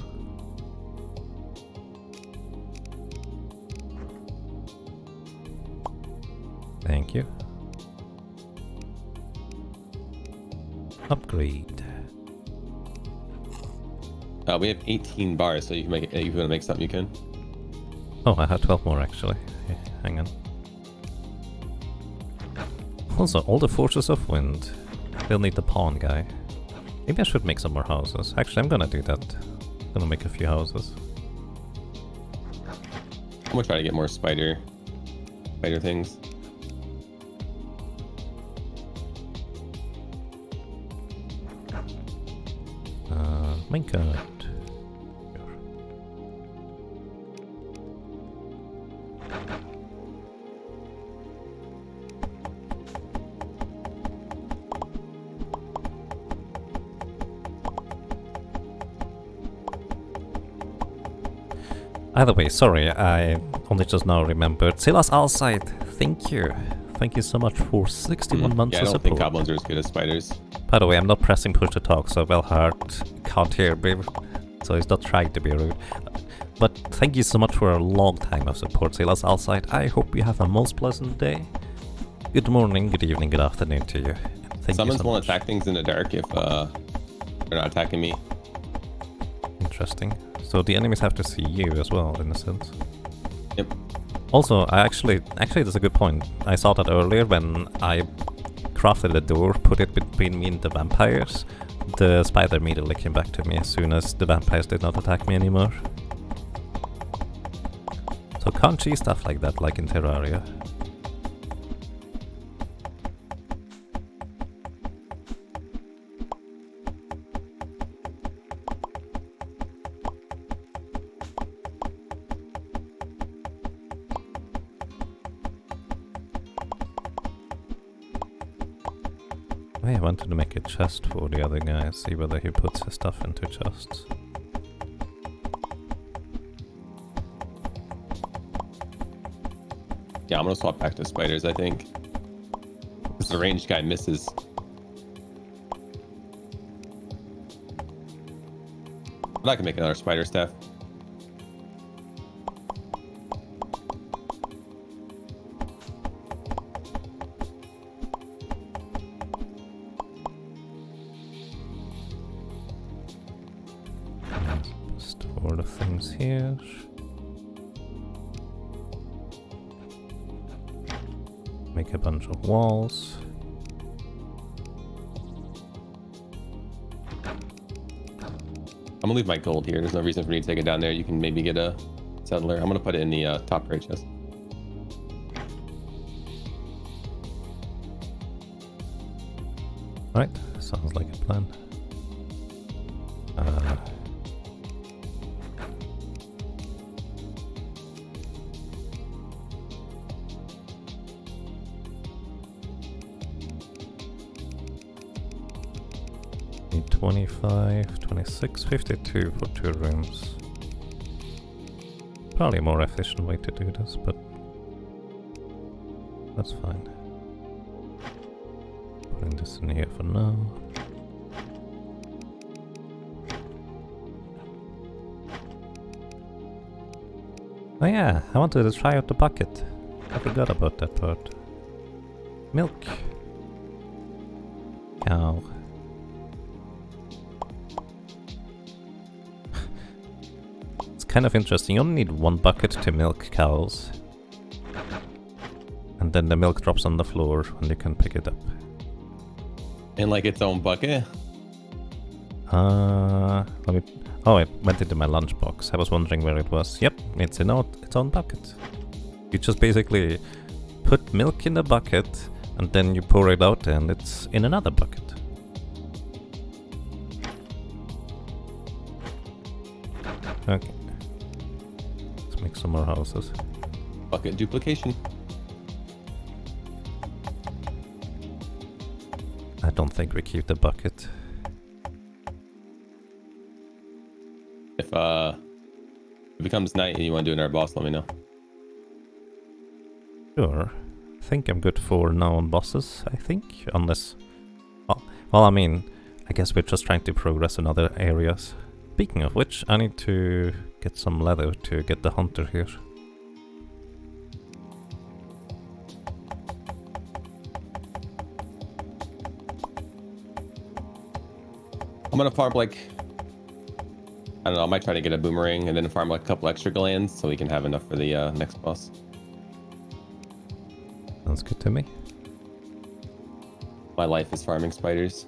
Speaker 1: Thank you. Upgrade.
Speaker 2: We have 18 bars, so you can make it. If you want to make something, you can.
Speaker 1: Oh, I have 12 more actually. Yeah, hang on. Also, all the forces of wind. They'll need the pawn guy. Maybe I should make some more houses. Actually, I'm gonna do that. I'm gonna make a few houses.
Speaker 2: I'm gonna try to get more spider things.
Speaker 1: Minecart. Either way, sorry, I only just now remembered. Silas Alside, thank you thank you so much for 61 months
Speaker 2: Yeah, I
Speaker 1: of
Speaker 2: don't
Speaker 1: support.
Speaker 2: think goblins are as good as spiders.
Speaker 1: By the way, I'm not pressing push to talk, so Vellhart can't hear me, so he's not trying to be rude. But thank you so much for a long time of support, Silas outside. I hope you have a most pleasant day. Good morning, good evening, good afternoon to you. Thank
Speaker 2: Summons
Speaker 1: you so
Speaker 2: won't
Speaker 1: much.
Speaker 2: attack things in the dark if they're not attacking me.
Speaker 1: Interesting. So the enemies have to see you as well, in a sense.
Speaker 2: Yep.
Speaker 1: Also, actually, that's a good point. I saw that earlier when I crafted a door, put it between me and the vampires. The spider immediately came back to me as soon as the vampires did not attack me anymore. So can't see stuff like that, like in Terraria. I wanted to make a chest for the other guy, see whether he puts his stuff into chests.
Speaker 2: Yeah, I'm gonna swap back to spiders, I think. Because the ranged guy misses. But I can make another spider staff.
Speaker 1: Store the things here. Make a bunch of walls.
Speaker 2: I'm gonna leave my gold here. There's no reason for me to take it down there. You can maybe get a settler. I'm gonna put it in the top right chest.
Speaker 1: Right, sounds like a plan. Need 25, 26, 52 for 2 rooms. Probably a more efficient way to do this, but that's fine. Putting this in here for now. Oh yeah, I wanted to try out the bucket. I forgot about that part. Milk. Cow. It's kind of interesting. You only need 1 bucket to milk cows. And then the milk drops on the floor and you can pick it up.
Speaker 2: In like its own bucket.
Speaker 1: Let me... Oh, it went into my lunchbox. I was wondering where it was. Yep, it's in its own bucket. You just basically put milk in the bucket and then you pour it out and it's in another bucket. Okay. Let's make some more houses.
Speaker 2: Bucket duplication.
Speaker 1: I don't think we keep the bucket.
Speaker 2: If it becomes night and you want to do another boss, let me know.
Speaker 1: Sure. I think I'm good for now on bosses, I think. Unless... well, I mean, I guess we're just trying to progress in other areas. Speaking of which, I need to get some leather to get the hunter here.
Speaker 2: I'm gonna farm like... I don't know, I might try to get a boomerang and then farm like a couple extra glands so we can have enough for the next boss.
Speaker 1: Sounds good to me.
Speaker 2: My life is farming spiders.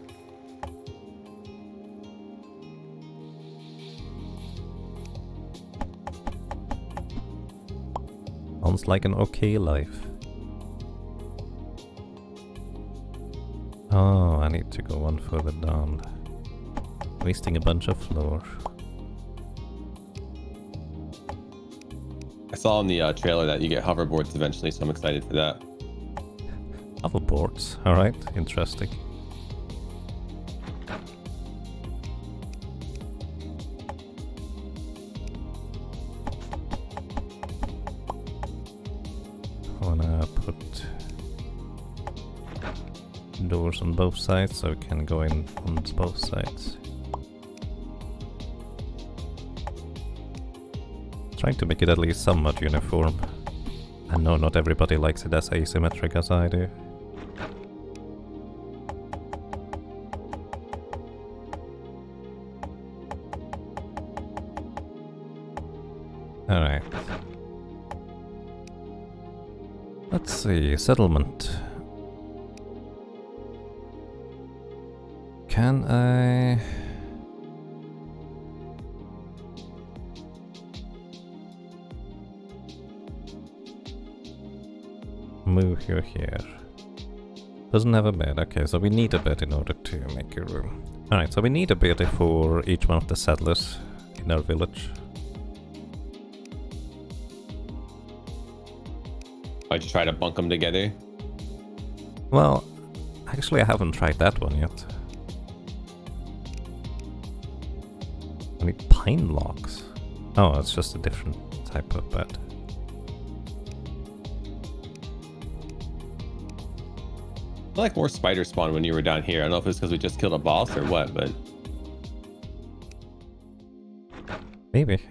Speaker 1: Sounds like an okay life. Oh, I need to go one further down. Wasting a bunch of floor.
Speaker 2: I saw in the trailer that you get hoverboards eventually, so I'm excited for that.
Speaker 1: Hoverboards, alright, interesting. I wanna put doors on both sides, so we can go in on both sides. Trying to make it at least somewhat uniform. I know not everybody likes it as asymmetric as I do. Alright. Let's see, settlement. Can I... move you here? Doesn't have a bed. Okay, so we need a bed in order to make a room. Alright, so we need a bed for each one of the settlers in our village.
Speaker 2: Why'd you try to bunk them together?
Speaker 1: Well, actually I haven't tried that one yet. I need pine logs. Oh, it's just a different type of bed.
Speaker 2: I feel like more spiders spawned when you were down here. I don't know if it's because we just killed a boss or what, but...
Speaker 1: Maybe.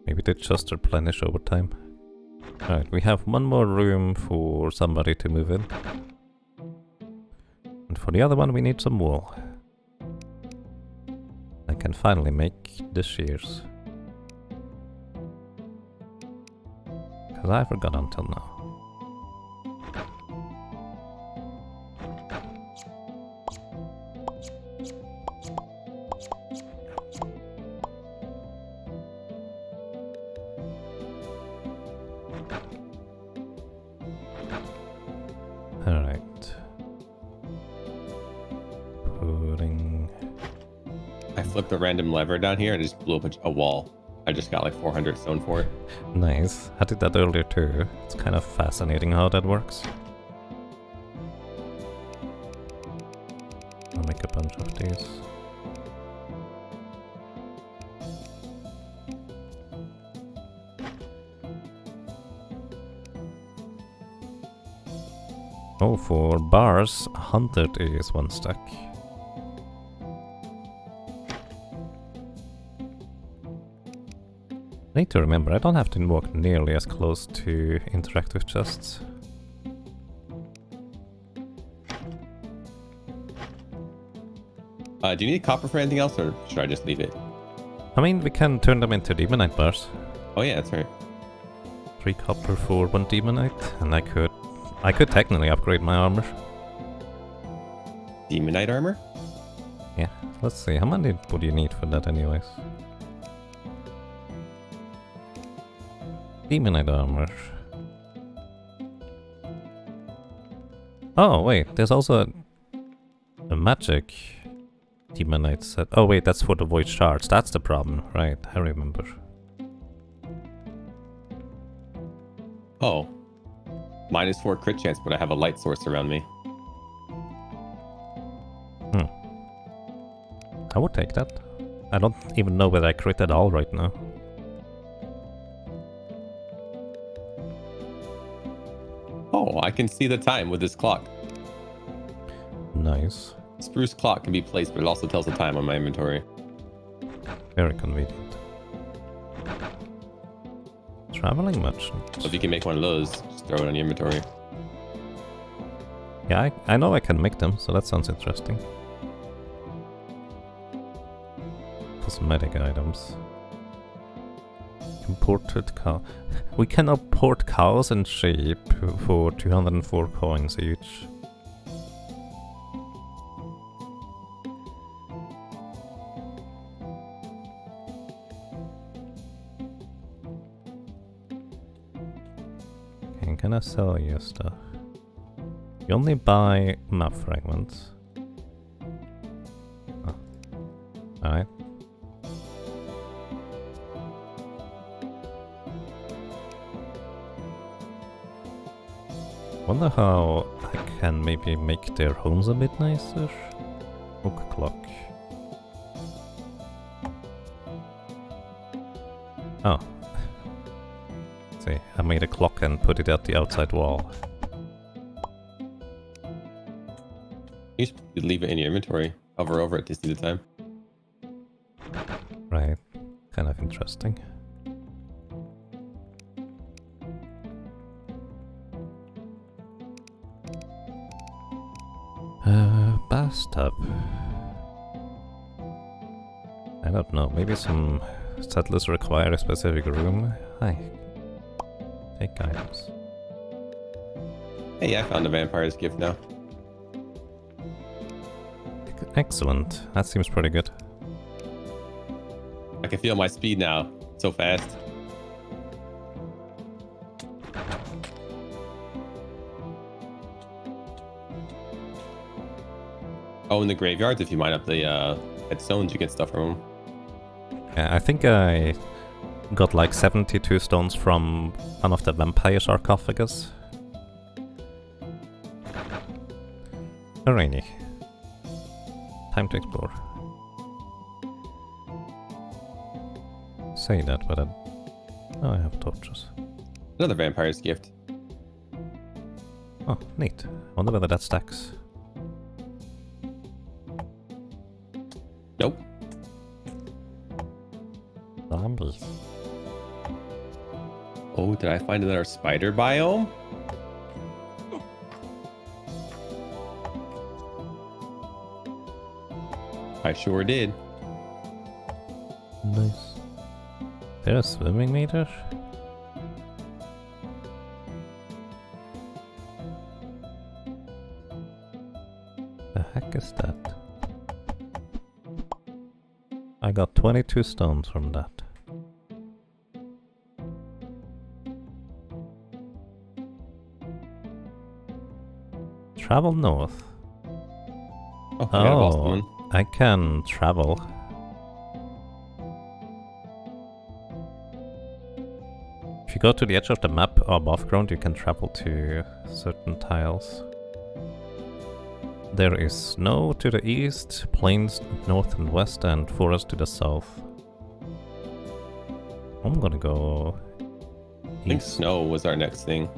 Speaker 1: Maybe they just replenish over time. Alright, we have one more room for somebody to move in. And for the other one we need some wool. I can finally make the shears. Because I forgot until now. Alright. Putting...
Speaker 2: I flipped a random lever down here and it just blew up a wall. I just got like 400 stone for it.
Speaker 1: Nice. I did that earlier too. It's kind of fascinating how that works. I'll make a bunch of these. Oh, for bars, 100 is 1 stack. I need to remember, I don't have to walk nearly as close to interactive chests.
Speaker 2: Do you need copper for anything else, or should I just leave it?
Speaker 1: I mean, we can turn them into demonite bars.
Speaker 2: Oh yeah, that's right.
Speaker 1: 3 copper for 1 demonite, and I could technically upgrade my armor.
Speaker 2: Demonite armor?
Speaker 1: Yeah, let's see, how many would you need for that anyways? Demonite armor. Oh wait, there's also a magic demonite set. Oh wait, that's for the void shards, that's the problem, right, I remember.
Speaker 2: Oh. -4 crit chance, but I have a light source around me.
Speaker 1: I would take that. I don't even know whether I crit at all right now.
Speaker 2: Oh, I can see the time with this clock.
Speaker 1: Nice.
Speaker 2: Spruce clock can be placed, but it also tells the time on my inventory.
Speaker 1: Very convenient. Traveling much?
Speaker 2: So if you can make one of those, just throw it on your inventory.
Speaker 1: Yeah, I know I can make them, so that sounds interesting. Cosmetic items. Imported cow. We can import cows and sheep for 204 coins each. Okay, can I sell you stuff? You only buy map fragments. Oh. Alright. Wonder how I can maybe make their homes a bit nicer. Oak clock. Oh. See, I made a clock and put it at the outside wall.
Speaker 2: You should leave it in your inventory. Hover over it to see the time.
Speaker 1: Right. Kind of interesting. Bathtub. I don't know, maybe some settlers require a specific room. Hi. Take items.
Speaker 2: Hey, I found a vampire's gift now.
Speaker 1: Excellent. That seems pretty good.
Speaker 2: I can feel my speed now. So fast. Oh, in the graveyards, if you mine up the headstones, you get stuff from them.
Speaker 1: Yeah, I think I got like 72 stones from one of the vampire sarcophagus. Rainy. Time to explore. Say that, but oh, I have torches.
Speaker 2: Another vampire's gift.
Speaker 1: Oh, neat. Wonder whether that stacks.
Speaker 2: Nope.
Speaker 1: Zombies.
Speaker 2: Oh, did I find another spider biome? I sure did.
Speaker 1: Nice. There a swimming meter? The heck is that? I got 22 stones from that. Travel north.
Speaker 2: Oh, I got a Boston one.
Speaker 1: I can travel. If you go to the edge of the map above ground, you can travel to certain tiles. There is snow to the east, plains north and west, and forest to the south. I'm gonna go
Speaker 2: I think snow was our next thing.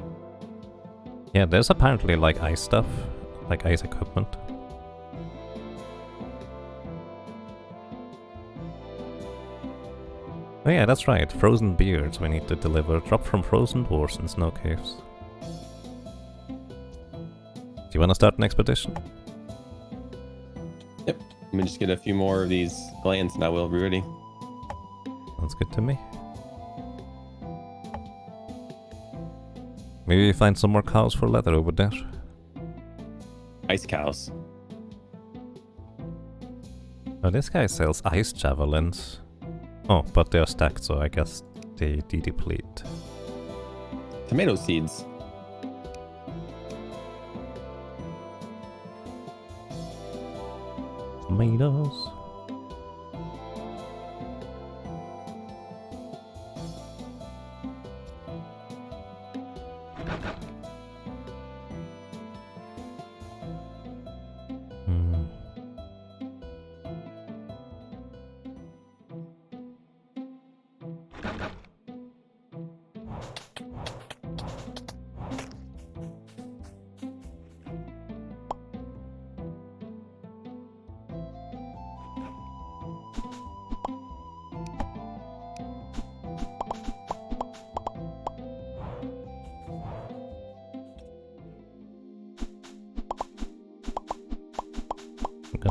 Speaker 1: Yeah, there's apparently like ice stuff, like ice equipment. Oh yeah, that's right, frozen beards we need to deliver. Drop from frozen dwarfs and snow caves. Do you want to start an expedition?
Speaker 2: Yep. Let me just get a few more of these glands and I will be ready.
Speaker 1: Sounds good to me. Maybe you find some more cows for leather over there.
Speaker 2: Ice cows.
Speaker 1: Oh, this guy sells ice javelins. Oh, but they're stacked, so I guess they deplete.
Speaker 2: Tomato seeds.
Speaker 1: Tomatoes.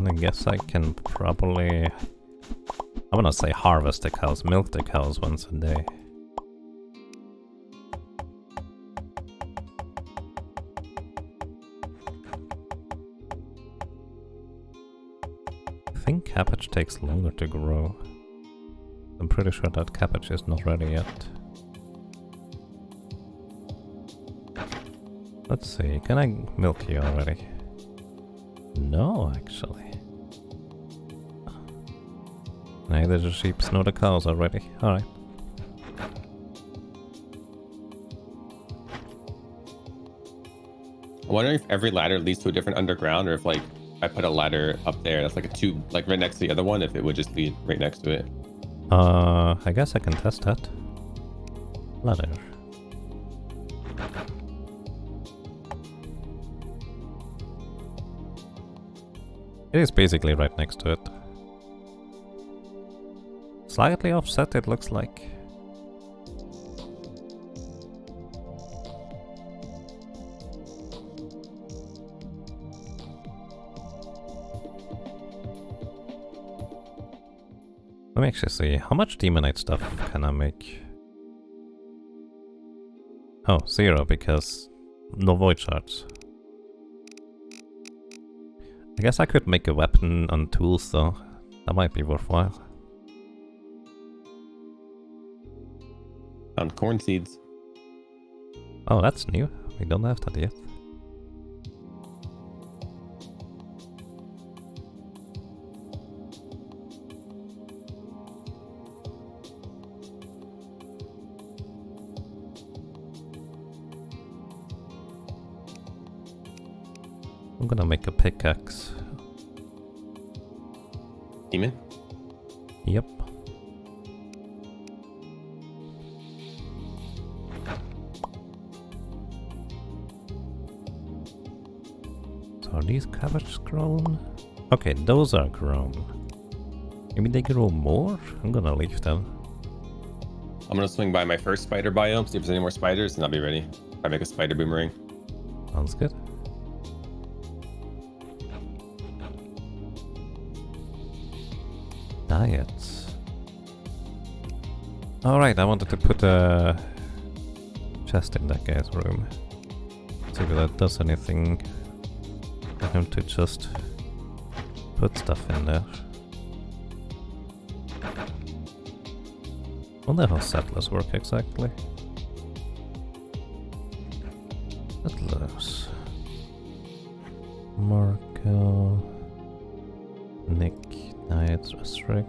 Speaker 1: I guess I can probably... I wanna say harvest the cows, milk the cows once a day. I think cabbage takes longer to grow. I'm pretty sure that cabbage is not ready yet. Let's see, can I milk you already? No, actually. Neither the sheep nor the cows are ready. Alright.
Speaker 2: I'm wondering if every ladder leads to a different underground, or if like I put a ladder up there that's like a tube, like right next to the other one, if it would just lead right next to it.
Speaker 1: I guess I can test that. Ladder. It is basically right next to it. Slightly offset, it looks like. Let me actually see, how much Demonite stuff can I make? Oh, 0, because no void shards. I guess I could make a weapon on tools though. That might be worthwhile.
Speaker 2: Found corn seeds.
Speaker 1: Oh, that's new. We don't have that yet. I'm gonna make a pickaxe.
Speaker 2: Demon?
Speaker 1: Yep. So are these cabbages grown? Okay, those are grown. Maybe they grow more? I'm gonna leave them.
Speaker 2: I'm gonna swing by my first spider biome, see if there's any more spiders, and I'll be ready. I make a spider boomerang.
Speaker 1: Sounds good. Diets. Alright, I wanted to put a chest in that guy's room. See if that does anything for him to just put stuff in there. Wonder how settlers work exactly. Settlers. Marco. Nick. Diets restrict.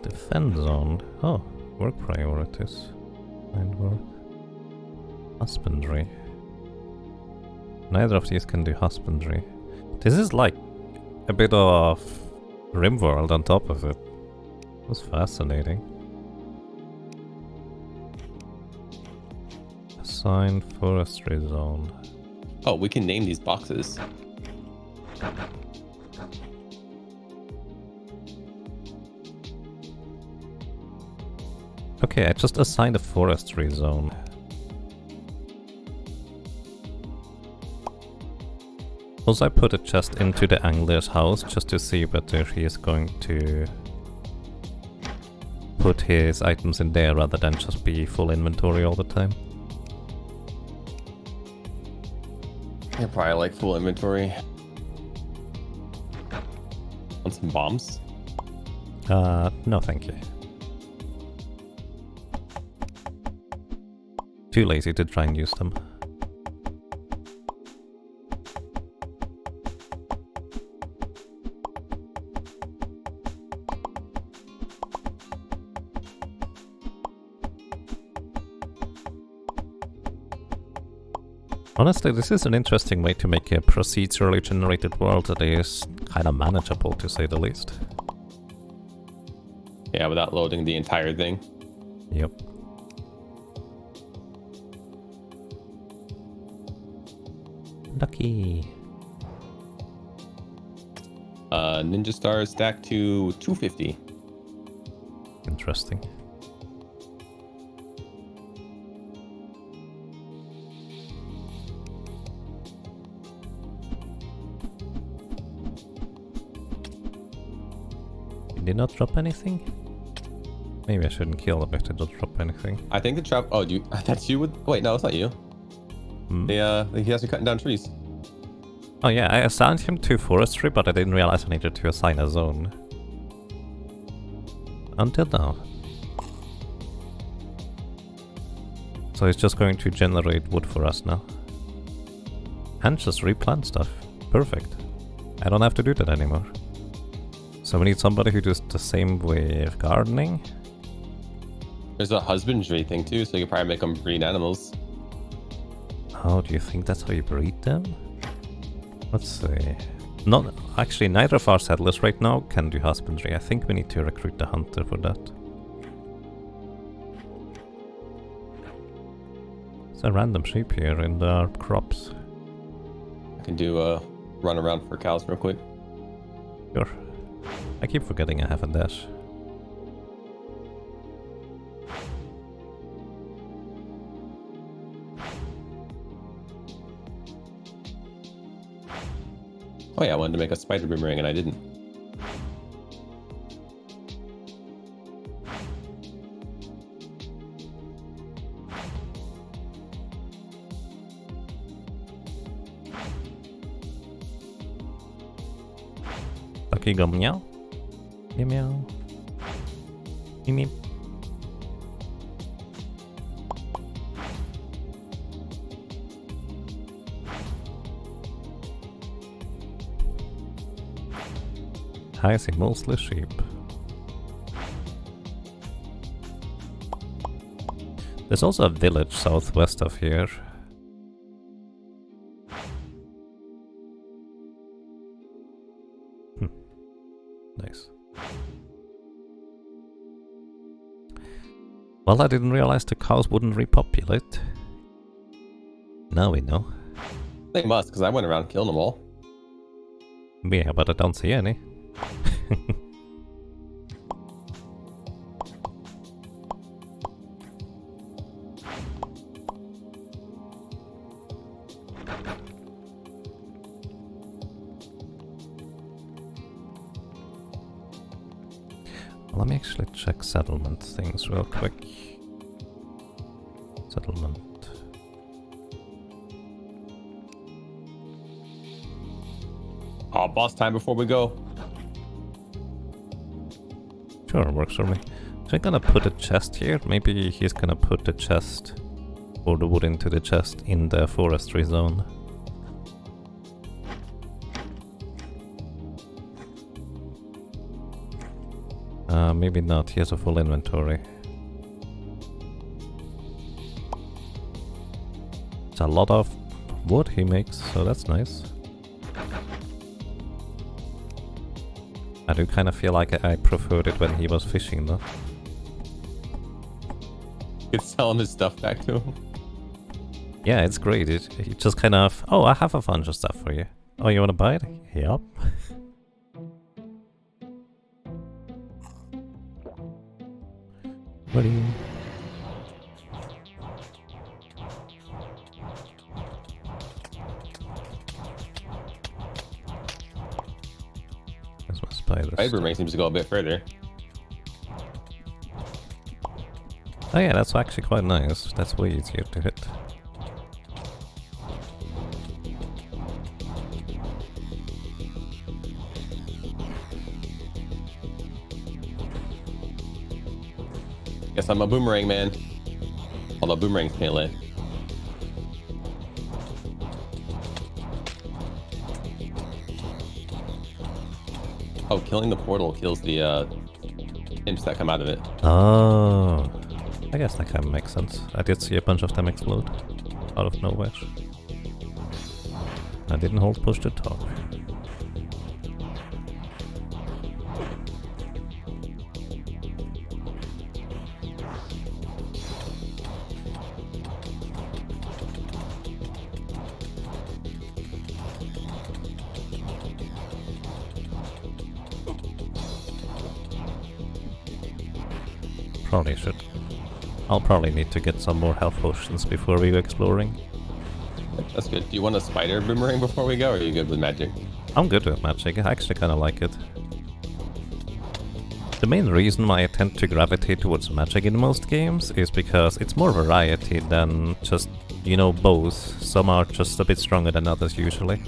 Speaker 1: Defend zone. Oh, work priorities. Mind work. Husbandry. Neither of these can do husbandry. This is like a bit of Rimworld on top of it. That's fascinating. Assign forestry zone.
Speaker 2: Oh, we can name these boxes.
Speaker 1: Okay, I just assigned a forestry zone. Also, I put a chest into the angler's house just to see whether he is going to put his items in there rather than just be full inventory all the time.
Speaker 2: Yeah, probably like full inventory. Want some bombs?
Speaker 1: No thank you. Too lazy to try and use them. Honestly, this is an interesting way to make a procedurally generated world that is kind of manageable, to say the least.
Speaker 2: Yeah, without loading the entire thing.
Speaker 1: Yep. Lucky.
Speaker 2: Ninja stars stacked to 250.
Speaker 1: Interesting. Did they not drop anything? Maybe I shouldn't kill them if they don't drop anything.
Speaker 2: I think the trap. Oh, do you, that's you? Wait, no, it's not you. He has me cutting down trees.
Speaker 1: Oh yeah, I assigned him to forestry, but I didn't realize I needed to assign a zone. Until now. So he's just going to generate wood for us now. And just replant stuff. Perfect. I don't have to do that anymore. So we need somebody who does the same with gardening.
Speaker 2: There's a husbandry thing too, so you can probably make them breed animals.
Speaker 1: Oh, do you think that's how you breed them? Let's see. Not actually, neither of our settlers right now can do husbandry. I think we need to recruit the hunter for that. There's a random sheep here in the crops.
Speaker 2: I can do a run around for cows real quick.
Speaker 1: Sure. I keep forgetting I have a dash.
Speaker 2: Oh yeah, I wanted to make a spider boomerang and I didn't.
Speaker 1: Lucky go meow. Meow meow. Meep meep. I see mostly sheep. There's also a village southwest of here. Nice. Well, I didn't realize the cows wouldn't repopulate. Now we know.
Speaker 2: They must, because I went around killing them all.
Speaker 1: Yeah, but I don't see any. Let me actually check settlement things real quick. Settlement.
Speaker 2: Oh, boss time before we go.
Speaker 1: Sure, works for me. So I'm gonna put a chest here. Maybe he's gonna put the chest or the wood into the chest in the forestry zone. Maybe not. He has a full inventory. It's a lot of wood he makes, so that's nice. I do kind of feel like I preferred it when he was fishing though.
Speaker 2: You could sell him his stuff back to him.
Speaker 1: Yeah, it's great. It just kind of... Oh, I have a bunch of stuff for you. Oh, you want to buy it? Yup. What are you... There's my spider.
Speaker 2: Spider boomerang seems to go a bit further.
Speaker 1: Oh yeah, that's actually quite nice. That's way easier to hit.
Speaker 2: Guess I'm a boomerang man. Although boomerangs melee. Oh, killing the portal kills the imps that come out of it.
Speaker 1: Oh, I guess that kind of makes sense. I did see a bunch of them explode out of nowhere. I didn't hold push to talk. Probably should. I'll probably need to get some more health potions before we go exploring.
Speaker 2: That's good. Do you want a spider boomerang before we go, or are you good with magic?
Speaker 1: I'm good with magic. I actually kind of like it. The main reason why I tend to gravitate towards magic in most games is because it's more variety than just, you know, bows. Some are just a bit stronger than others usually.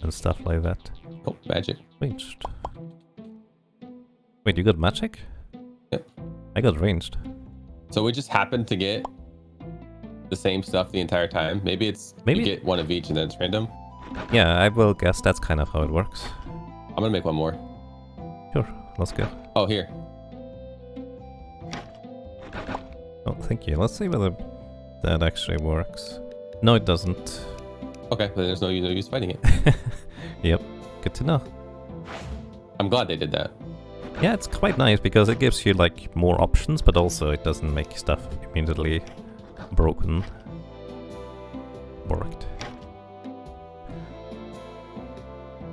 Speaker 1: And stuff like that.
Speaker 2: Oh, magic.
Speaker 1: Ranged. Wait, you got magic?
Speaker 2: Yep.
Speaker 1: I got ranged.
Speaker 2: So we just happened to get the same stuff the entire time. Maybe you get one of each and then it's random.
Speaker 1: Yeah, I will guess that's kind of how it works.
Speaker 2: I'm gonna make one more.
Speaker 1: Sure, let's go.
Speaker 2: Oh, here.
Speaker 1: Oh, thank you. Let's see whether that actually works. No, it doesn't.
Speaker 2: Okay, then there's no use fighting it.
Speaker 1: Yep, good to know.
Speaker 2: I'm glad they did that.
Speaker 1: Yeah, it's quite nice because it gives you like more options, but also it doesn't make stuff immediately broken. Worked.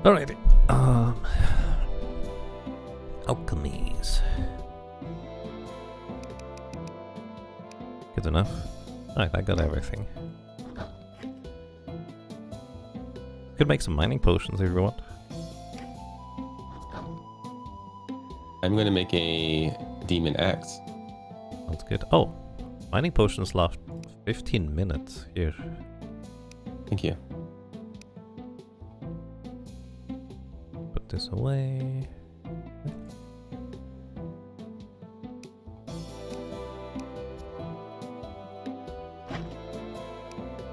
Speaker 1: Alrighty. Alchemies. Good enough. Alright, I got everything. Could make some mining potions if you want.
Speaker 2: I'm gonna make a demon axe.
Speaker 1: Sounds good. Oh, mining potions last 15 minutes. Here.
Speaker 2: Thank you.
Speaker 1: Put this away.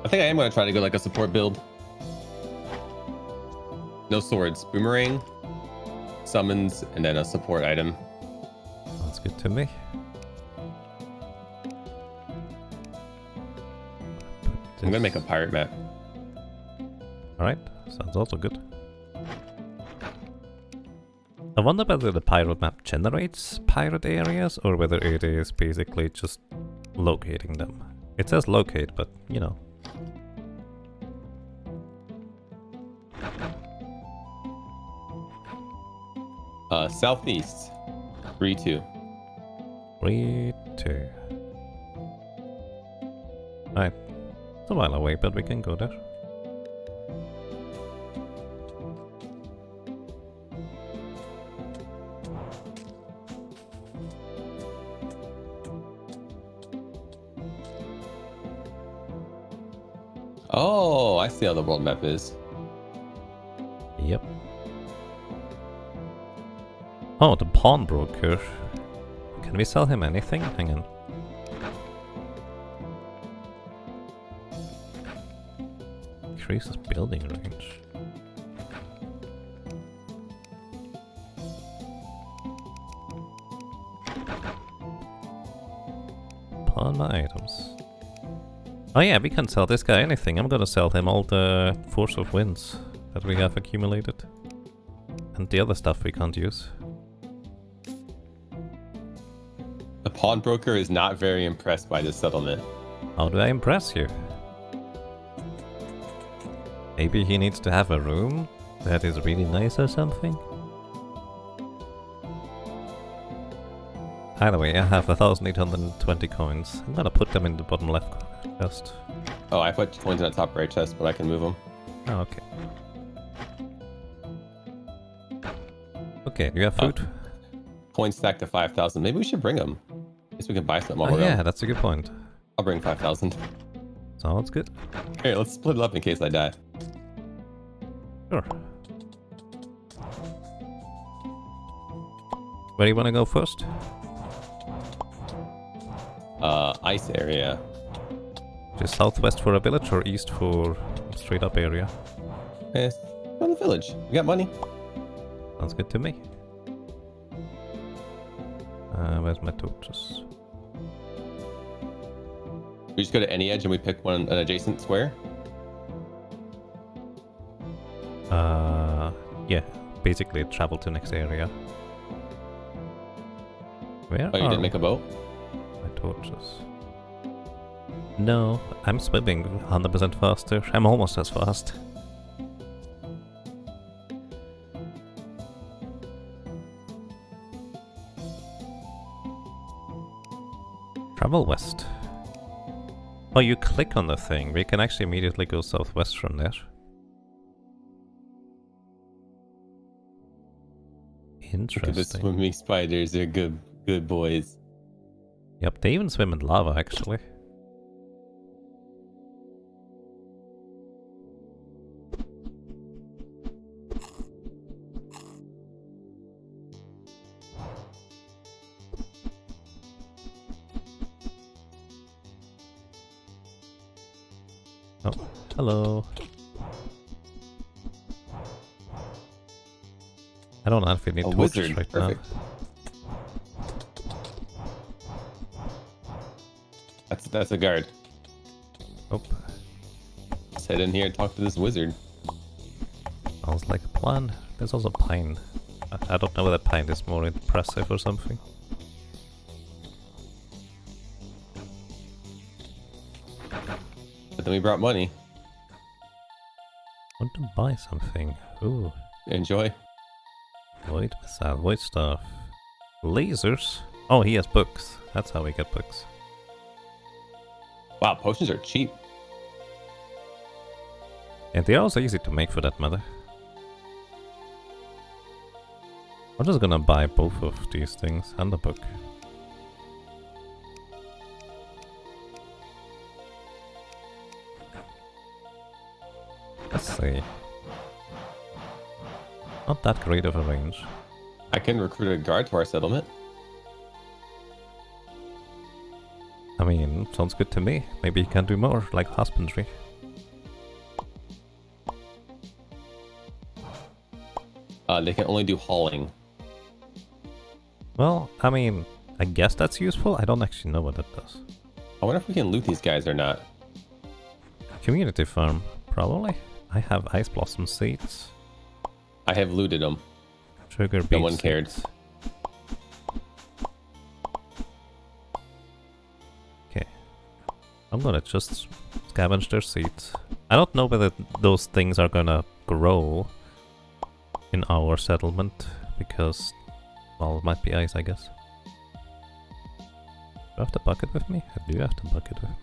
Speaker 2: I think I am gonna try to go like a support build. No swords, boomerang, summons, and then a support item.
Speaker 1: Sounds good to me.
Speaker 2: I'm gonna make a pirate map.
Speaker 1: Alright, sounds also good. I wonder whether the pirate map generates pirate areas or whether it is basically just locating them. It says locate, but you know.
Speaker 2: Southeast, 3-2.
Speaker 1: 3-2. Alright, it's a while away, but we can go there.
Speaker 2: Oh, I see how the world map is.
Speaker 1: Yep. Oh, the pawnbroker. Can we sell him anything? Hang on. Increases building range. Pawn my items. Oh yeah, we can sell this guy anything. I'm gonna sell him all the Force of Winds that we have accumulated. And the other stuff we can't use.
Speaker 2: The pawnbroker is not very impressed by this settlement.
Speaker 1: How do I impress you? Maybe he needs to have a room that is really nice or something? Either way, I have 1,820 coins. I'm gonna put them in the bottom left chest.
Speaker 2: Oh, I put coins in the top right chest, but I can move them.
Speaker 1: Oh, okay. Okay, do you have food?
Speaker 2: Coins stacked to 5,000. Maybe we should bring them. At least we can buy some while
Speaker 1: Oh
Speaker 2: we're
Speaker 1: yeah,
Speaker 2: going.
Speaker 1: that's a good point.
Speaker 2: I'll bring 5,000.
Speaker 1: Sounds good.
Speaker 2: Here, let's split it up in case I die.
Speaker 1: Sure. Where do you want to go first?
Speaker 2: Ice area.
Speaker 1: Just southwest for a village or east for straight up area?
Speaker 2: Yes. Go to the village. We got money.
Speaker 1: Sounds good to me. Where's my torches?
Speaker 2: We just go to any edge and we pick an adjacent square.
Speaker 1: Yeah. Basically travel to next area. Where
Speaker 2: Oh, you
Speaker 1: are
Speaker 2: didn't make a boat?
Speaker 1: my torches? No, I'm swimming 100% faster. I'm almost as fast. Travel west. Oh, you click on the thing. We can actually immediately go southwest from there.
Speaker 2: Look at the
Speaker 1: Interesting.
Speaker 2: swimming spiders. They're good boys.
Speaker 1: Yep, they even swim in lava, actually. Oh, hello. I don't know if we need
Speaker 2: A
Speaker 1: torches
Speaker 2: wizard.
Speaker 1: right
Speaker 2: Perfect.
Speaker 1: now.
Speaker 2: That's a guard.
Speaker 1: Oh,
Speaker 2: Let's head in here and talk to this wizard.
Speaker 1: sounds like a plan. There's also pine. I don't know whether pine is more impressive or something.
Speaker 2: But then we brought money.
Speaker 1: Want to buy something? Ooh.
Speaker 2: enjoy.
Speaker 1: Void missile, void stuff. Lasers? Oh, he has books. That's how we get books.
Speaker 2: Wow, potions are cheap.
Speaker 1: And they're also easy to make for that matter. I'm just gonna buy both of these things and the book. Let's see. Not that great of a range.
Speaker 2: I can recruit a guard to our settlement.
Speaker 1: I mean, sounds good to me. Maybe you can do more, like husbandry.
Speaker 2: They can only do hauling.
Speaker 1: Well, I mean, I guess that's useful. I don't actually know what that does.
Speaker 2: I wonder if we can loot these guys or not.
Speaker 1: Community farm, probably. I have ice blossom seeds.
Speaker 2: I have looted them.
Speaker 1: Sugar beet
Speaker 2: No one cared.
Speaker 1: seeds. Okay. I'm gonna just scavenge their seeds. I don't know whether those things are gonna grow in our settlement, because, well, it might be ice, I guess. Do I have the bucket with me? I do have the bucket with me.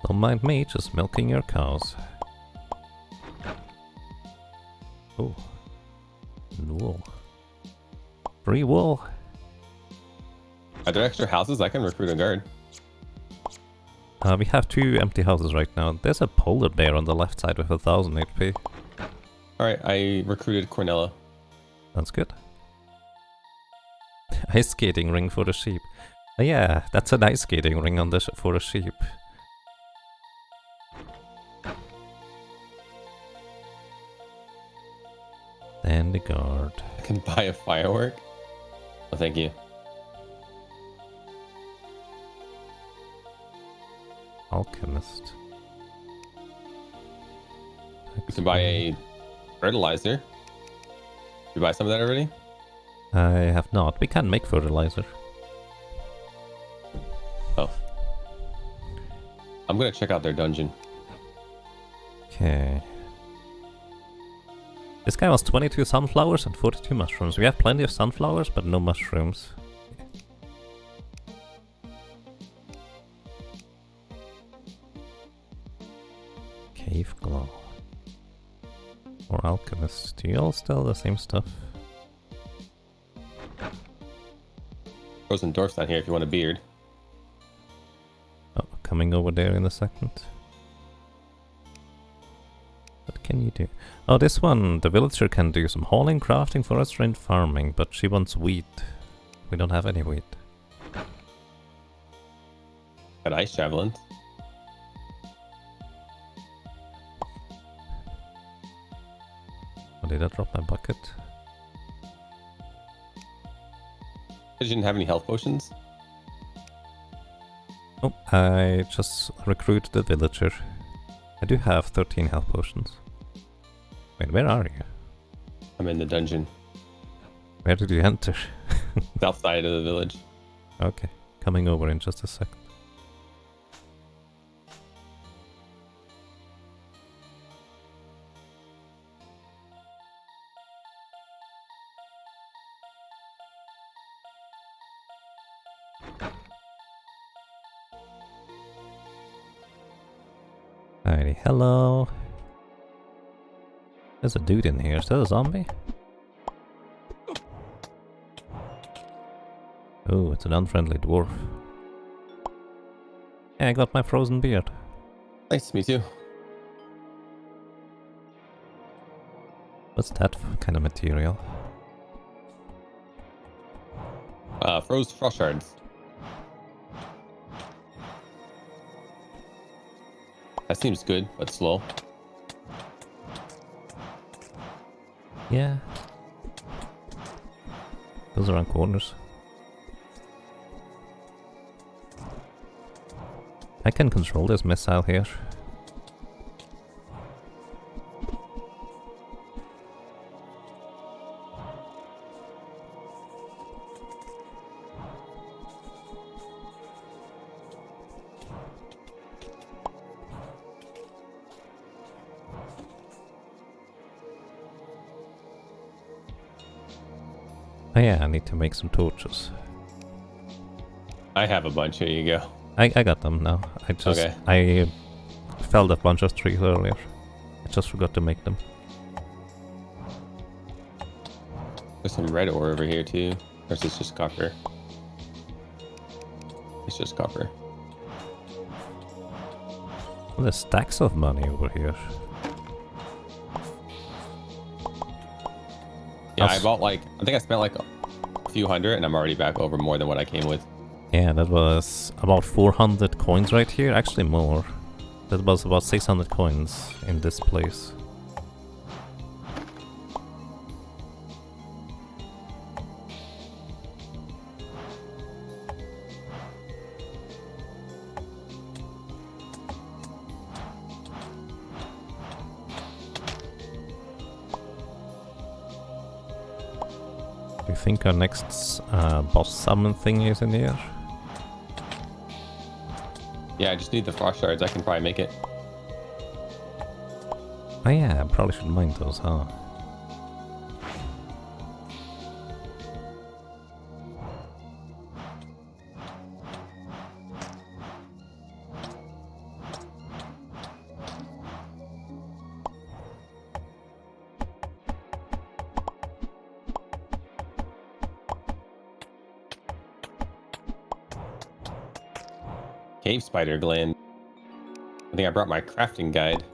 Speaker 1: Don't mind me, just milking your cows. Oh. Wool. Free wool.
Speaker 2: Are there extra houses? I can recruit a guard.
Speaker 1: We have 2 empty houses right now. There's a polar bear on the left side with 1000 HP.
Speaker 2: Alright, I recruited Cornella.
Speaker 1: That's good. Ice skating ring for the sheep. Yeah, that's an ice skating ring on for the sheep. And the guard.
Speaker 2: I can buy a firework. Oh, thank you.
Speaker 1: Alchemist.
Speaker 2: You can buy a fertilizer. You buy some of that already?
Speaker 1: I have not. We can make fertilizer.
Speaker 2: Oh. I'm gonna check out their dungeon.
Speaker 1: Okay. This guy wants 22 sunflowers and 42 mushrooms. We have plenty of sunflowers, but no mushrooms. Cave glow. Or alchemist. Do you all still the same stuff?
Speaker 2: Frozen dwarfs down here if you want a beard.
Speaker 1: Oh, coming over there in a second. What can you do? Oh, this one, the villager can do some hauling, crafting, forestry, and farming, but she wants wheat. We don't have any wheat.
Speaker 2: Got ice javelins.
Speaker 1: Oh, did I drop my bucket?
Speaker 2: You didn't have any health potions?
Speaker 1: Oh, I just recruited the villager. I do have 13 health potions. Wait, where are you?
Speaker 2: I'm in the dungeon.
Speaker 1: Where did you enter?
Speaker 2: South side of the village.
Speaker 1: Okay, coming over in just a second. Alrighty, hello. There's a dude in here. Is that a zombie? Oh, it's an unfriendly dwarf. Yeah, I got my frozen beard.
Speaker 2: Nice, me too.
Speaker 1: What's that kind of material?
Speaker 2: Froze frost shards. That seems good, but slow.
Speaker 1: Yeah. Those are on corners. I can control this missile here. Oh yeah, I need to make some torches.
Speaker 2: I have a bunch. Here you go.
Speaker 1: I got them now.
Speaker 2: Okay.
Speaker 1: I felled a bunch of trees earlier. I just forgot to make them.
Speaker 2: There's some red ore over here too. Or is this just copper? It's just copper.
Speaker 1: Well, there's stacks of money over here.
Speaker 2: Yeah, I bought like, I think I spent like a few hundred and I'm already back over more than what I came with.
Speaker 1: Yeah, that was about 400 coins right here. Actually more. That was about 600 coins in this place. Do you think our next boss summon thing is in here?
Speaker 2: Yeah, I just need the frost shards. I can probably make it.
Speaker 1: Oh yeah, I probably should mine those, huh?
Speaker 2: Cave spider gland. I think I brought my crafting guide.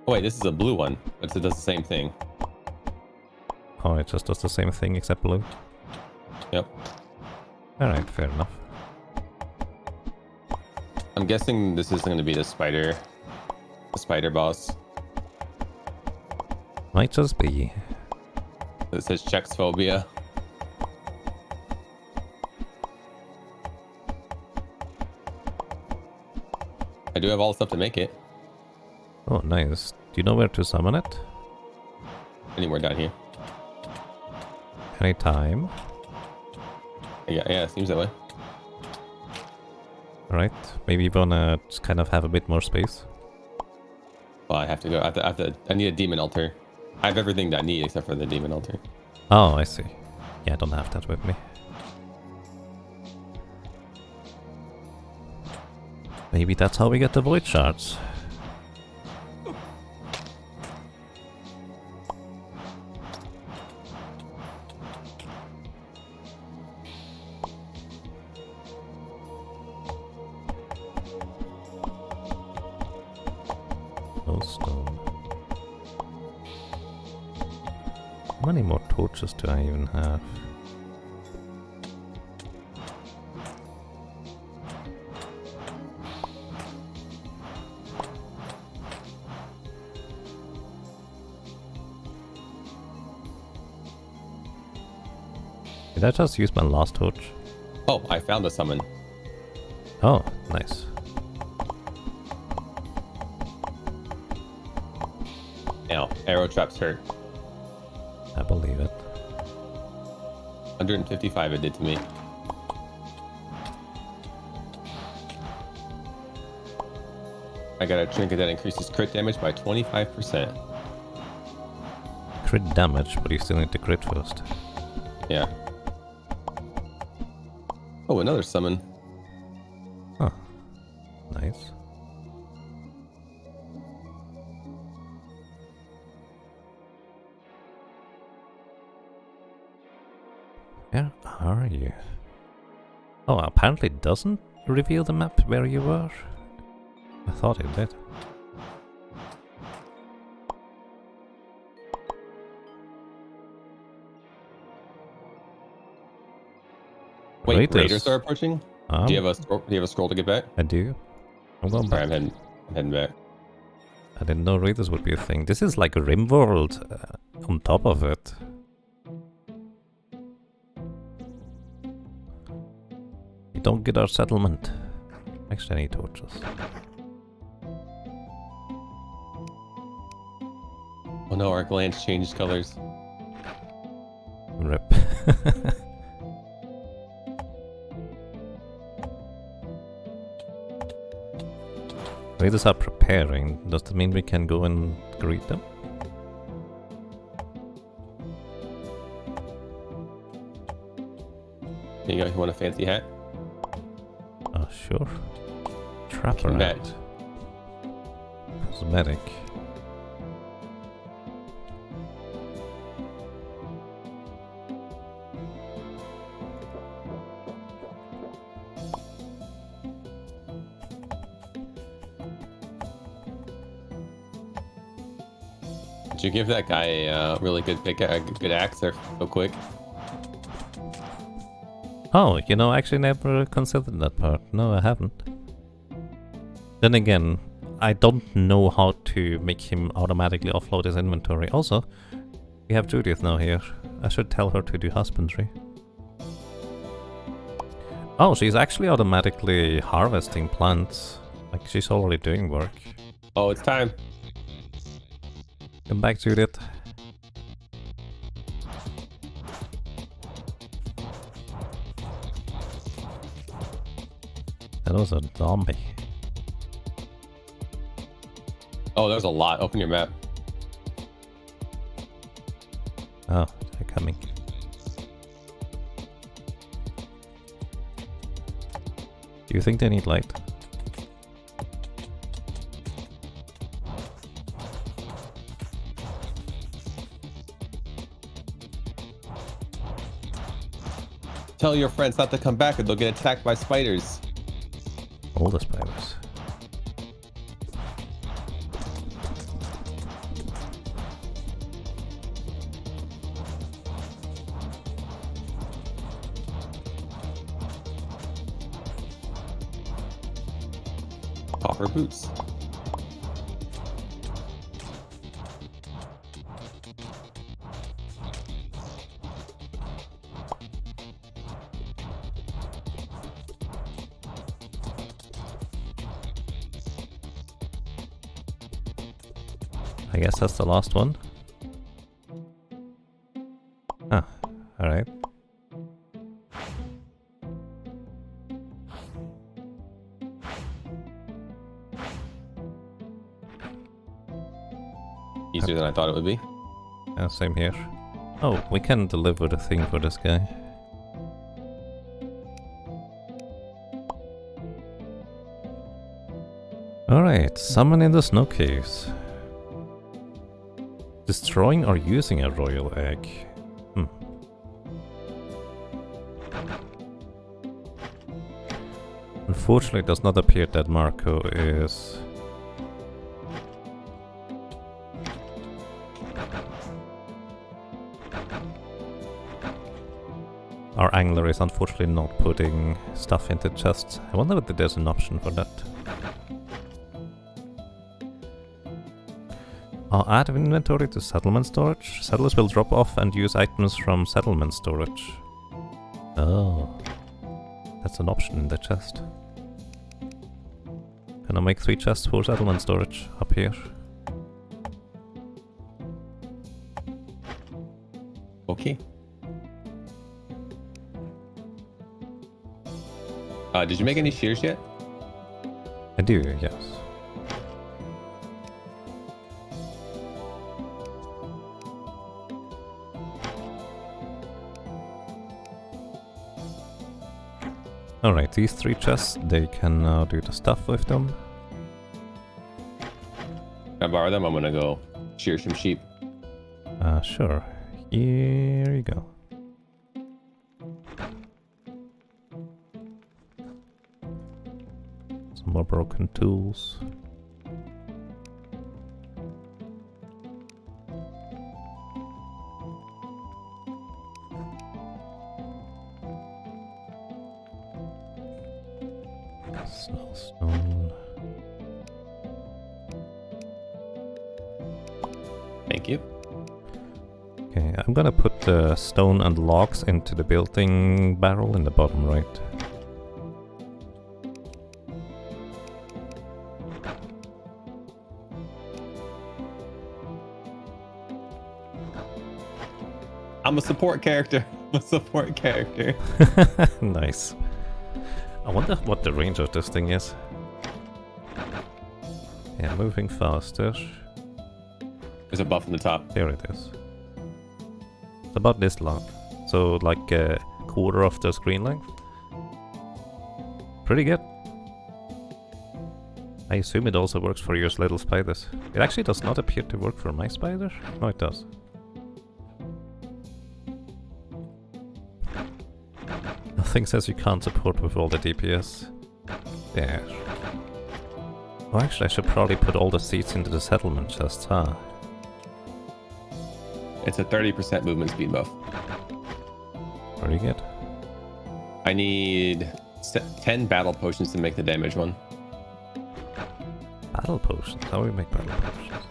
Speaker 2: Oh wait, this is a blue one, but it does the same thing.
Speaker 1: Oh, it just does the same thing except blue.
Speaker 2: Yep.
Speaker 1: Alright, fair enough.
Speaker 2: I'm guessing this is going to be the spider boss.
Speaker 1: Might just be.
Speaker 2: It says checks phobia. I do have all the stuff to make it.
Speaker 1: Oh, nice. Do you know where to summon it?
Speaker 2: Anywhere down here.
Speaker 1: Anytime.
Speaker 2: Yeah, it seems that way.
Speaker 1: Alright, maybe you wanna just kind of have a bit more space.
Speaker 2: Well, I have to go. I need a demon altar. I have everything that I need except for the demon altar.
Speaker 1: Oh, I see. Yeah, I don't have that with me. Maybe that's how we get the void shards. No stone. How many more torches do I even have? Did I just use my last torch?
Speaker 2: Oh, I found the summon.
Speaker 1: Oh, nice.
Speaker 2: Now, arrow traps hurt.
Speaker 1: I believe it.
Speaker 2: 155 it did to me. I got a trinket that increases crit damage by 25%.
Speaker 1: Crit damage, but you still need to crit first.
Speaker 2: Yeah. Oh, another summon.
Speaker 1: Huh. Nice. Where are you? Oh, apparently it doesn't reveal the map where you were. I thought it did.
Speaker 2: Wait, raiders are approaching? Do you have a scroll to get back?
Speaker 1: I do. I'm going
Speaker 2: Sorry,
Speaker 1: back.
Speaker 2: I'm heading back.
Speaker 1: I didn't know raiders would be a thing. This is like a RimWorld on top of it. You don't get our settlement. Actually, I need torches.
Speaker 2: Oh no, our glands changed colors.
Speaker 1: Rip. Raiders are preparing. Does that mean we can go and greet them?
Speaker 2: There you go. You want a fancy hat?
Speaker 1: Oh, sure. Trapper
Speaker 2: Match.
Speaker 1: hat. Cosmetic.
Speaker 2: Did you give that guy a really good good axe there so quick?
Speaker 1: Oh, you know, I actually never considered that part. No, I haven't. Then again, I don't know how to make him automatically offload his inventory. Also, we have Judith now here. I should tell her to do husbandry. Oh, she's actually automatically harvesting plants. Like, she's already doing work.
Speaker 2: Oh, it's time.
Speaker 1: Come back, Judith. That was a zombie.
Speaker 2: Oh, there's a lot. Open your map.
Speaker 1: Oh, they're coming. Do you think they need light?
Speaker 2: Tell your friends not to come back or they'll get attacked by spiders.
Speaker 1: All the spiders.
Speaker 2: Copper boots.
Speaker 1: I guess that's the last one. Ah, alright.
Speaker 2: Easier than I thought it would be.
Speaker 1: Same here. Oh, we can deliver the thing for this guy. Alright, summon in the snow caves. Destroying or using a royal egg. Unfortunately, it does not appear that Marco is... Our angler is unfortunately not putting stuff into chests. I wonder if there's an option for that. Add inventory to settlement storage. Settlers will drop off and use items from settlement storage. Oh, that's an option in the chest. Can I make 3 chests for settlement storage up here?
Speaker 2: Okay. Did you make any shears yet?
Speaker 1: I do, yes. Alright, these 3 chests, they can now do the stuff with them.
Speaker 2: Can I borrow them? I'm gonna go shear some sheep.
Speaker 1: Sure. Here you go. Some more broken tools. Snowstone.
Speaker 2: Thank you.
Speaker 1: Okay, I'm gonna put the stone and logs into the building barrel in the bottom right.
Speaker 2: I'm a support character. I'm a support character.
Speaker 1: Nice. I wonder what the range of this thing is. Yeah, moving faster.
Speaker 2: There's a buff on the top.
Speaker 1: There it is. It's about this long. So like quarter of the screen length. Pretty good. I assume it also works for your little spiders. It actually does not appear to work for my spider. No, it does. Nothing says you can't support with all the DPS. There. Oh, actually, I should probably put all the seeds into the settlement chests, huh?
Speaker 2: It's a 30% movement speed buff.
Speaker 1: Very good.
Speaker 2: I need 10 battle potions to make the damage one.
Speaker 1: Battle potions? How do we make battle potions?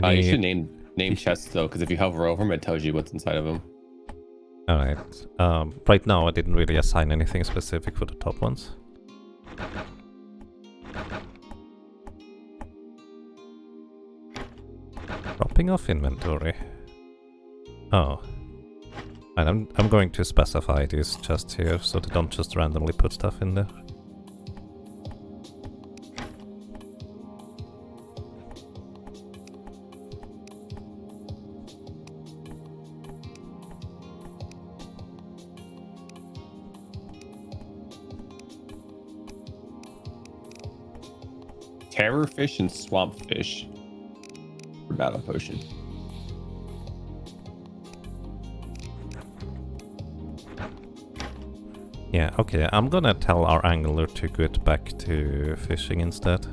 Speaker 2: You should name chests though, because if you hover over them, it tells you what's inside of them.
Speaker 1: Alright. Right now I didn't really assign anything specific for the top ones. Dropping off inventory. Oh. And I'm going to specify these chests here so they don't just randomly put stuff in there.
Speaker 2: Terror fish and swamp fish for battle potion.
Speaker 1: Yeah, okay, I'm gonna tell our angler to get back to fishing instead.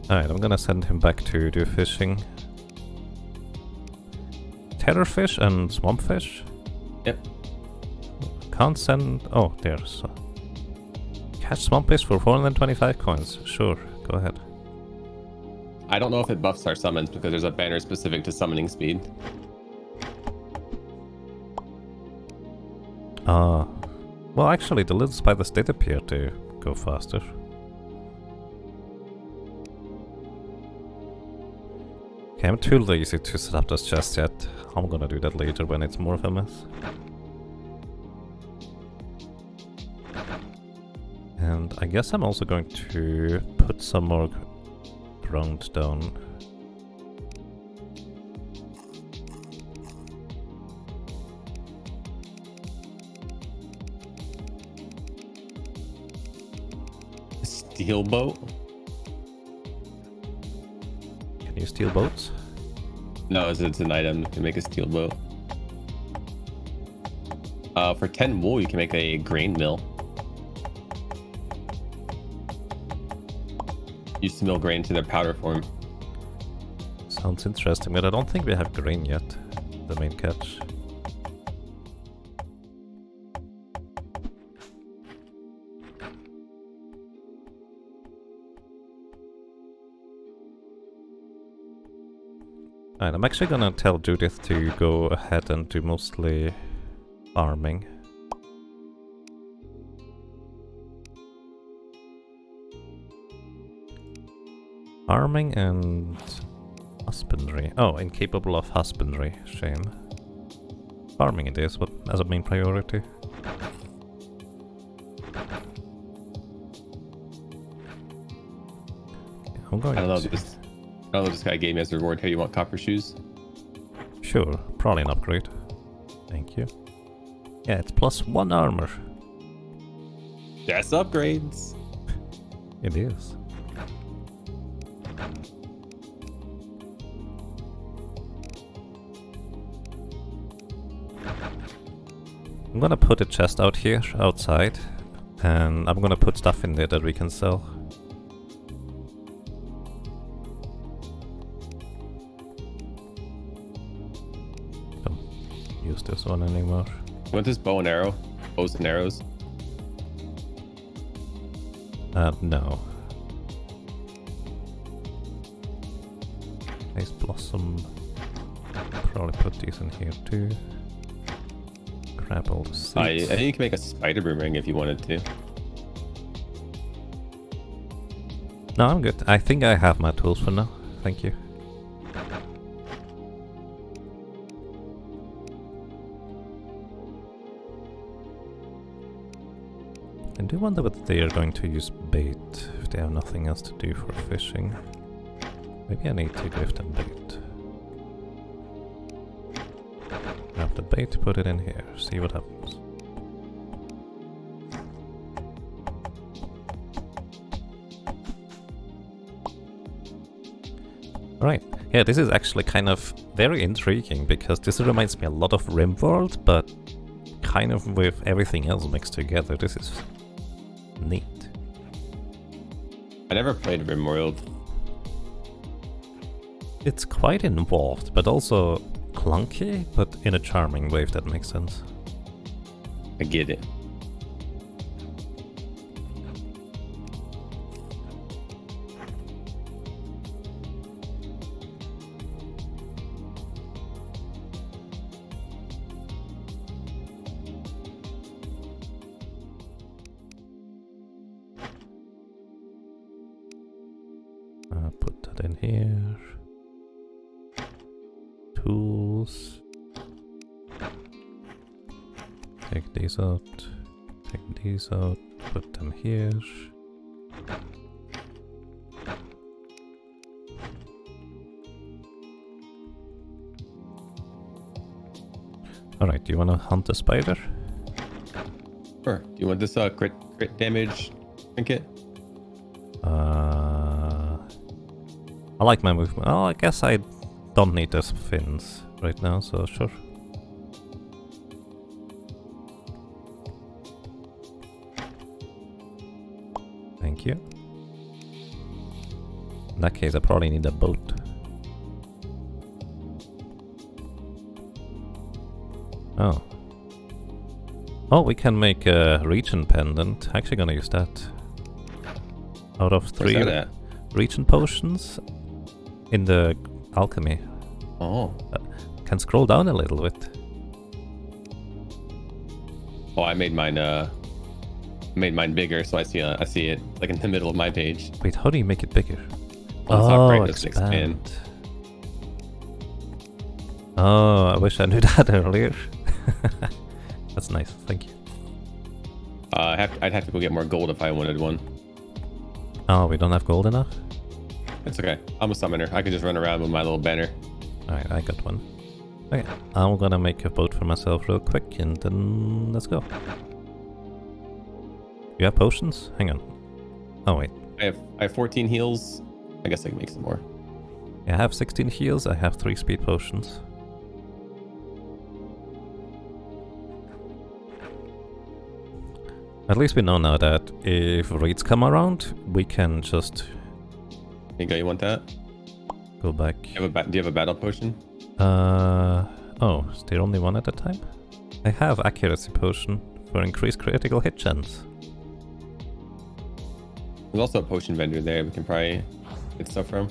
Speaker 1: Alright, I'm gonna send him back to do fishing. Terrorfish and swampfish?
Speaker 2: Yep.
Speaker 1: Can't send... Oh, there's... Catch swampfish for 425 coins. Sure, go ahead.
Speaker 2: I don't know if it buffs our summons because there's a banner specific to summoning speed.
Speaker 1: Well, actually, the little spiders did appear to go faster. Okay, I'm too lazy to set up this chest yet. I'm gonna do that later when it's more of a mess. And I guess I'm also going to put some more ground down.
Speaker 2: Steel boat?
Speaker 1: Can you steal boats?
Speaker 2: No, it's an item to make a steel boat. For 10 wool, you can make a grain mill. Used to mill grain to their powder form.
Speaker 1: Sounds interesting, but I don't think we have grain yet. The main catch. Alright, I'm actually gonna tell Judith to go ahead and do mostly farming. Farming and husbandry. Oh, incapable of husbandry. Shame. Farming it is, but as a main priority. I'm going
Speaker 2: I don't know
Speaker 1: to...
Speaker 2: this guy gave me as a reward. Hey, you want copper shoes?
Speaker 1: Sure, probably an upgrade. Thank you. Yeah, it's +1 armor.
Speaker 2: That's upgrades.
Speaker 1: It is. I'm gonna put a chest out here, outside, and I'm gonna put stuff in there that we can sell. Don't use this one anymore.
Speaker 2: Want this bow and arrow? Bows and arrows?
Speaker 1: No. Nice blossom. Probably put these in here too. Grab all the seeds.
Speaker 2: I think you can make a spider boomerang if you wanted to.
Speaker 1: No, I'm good. I think I have my tools for now. Thank you. I do wonder whether they are going to use bait if they have nothing else to do for fishing. Maybe I need to give them bait. Grab the bait, put it in here, see what happens. Right, yeah, this is actually kind of very intriguing because this reminds me a lot of RimWorld, but kind of with everything else mixed together. This is neat.
Speaker 2: I never played RimWorld.
Speaker 1: It's quite involved, but also clunky, but in a charming way, if that makes sense.
Speaker 2: I get it.
Speaker 1: Put that in here. Tools. Take these out. Take these out. Put them here. Alright, do you want to hunt a spider?
Speaker 2: Sure. Do you want this crit damage trinket?
Speaker 1: I like my movement. Oh, I guess I don't need those fins right now, so sure. Thank you. In that case, I probably need a boat. Oh. Oh, we can make a region pendant. Actually gonna use that. Out of 3 region potions in the alchemy.
Speaker 2: Oh.
Speaker 1: Can scroll down a little bit.
Speaker 2: Oh, I made mine bigger, so I see it like in the middle of my page.
Speaker 1: Wait, how do you make it bigger?
Speaker 2: On the top right,
Speaker 1: Oh,
Speaker 2: it's expand.
Speaker 1: Oh, I wish I knew that earlier. That's nice, thank you.
Speaker 2: I'd have to go get more gold if I wanted one.
Speaker 1: Oh, we don't have gold enough?
Speaker 2: It's okay. I'm a summoner. I can just run around with my little banner.
Speaker 1: Alright, I got one. Okay, I'm gonna make a boat for myself real quick and then let's go. You have potions? Hang on. Oh wait.
Speaker 2: I have 14 heals. I guess I can make some more.
Speaker 1: Yeah, I have 16 heals, I have 3 speed potions. At least we know now that if raids come around, we can just...
Speaker 2: You want that?
Speaker 1: Go back.
Speaker 2: Do you have a battle potion?
Speaker 1: Oh, is there only one at a time? I have accuracy potion for increased critical hit chance.
Speaker 2: There's also a potion vendor there we can probably get stuff from.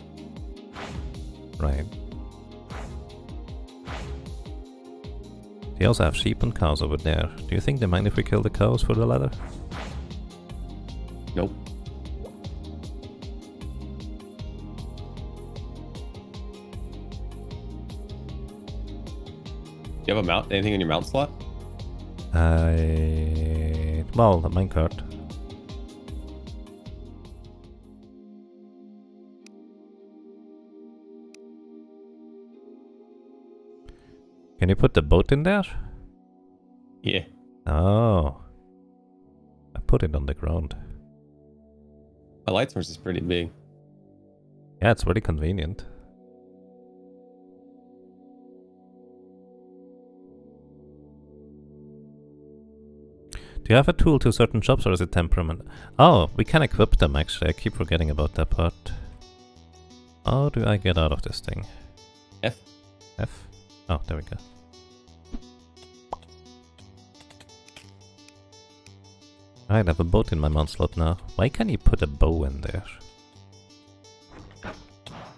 Speaker 1: Right. They also have sheep and cows over there. Do you think they mind if we kill the cows for the leather?
Speaker 2: Nope. Do you have a mount? Anything in your mount slot?
Speaker 1: Well, the minecart. Can you put the boat in there?
Speaker 2: Yeah.
Speaker 1: Oh. I put it on the ground.
Speaker 2: My light source is pretty big.
Speaker 1: Yeah, it's really convenient. Do you have a tool to certain jobs or is it temperament? Oh, we can equip them actually. I keep forgetting about that part. How do I get out of this thing?
Speaker 2: F.
Speaker 1: F? Oh, there we go. I have a boat in my mount slot now. Why can't you put a bow in there?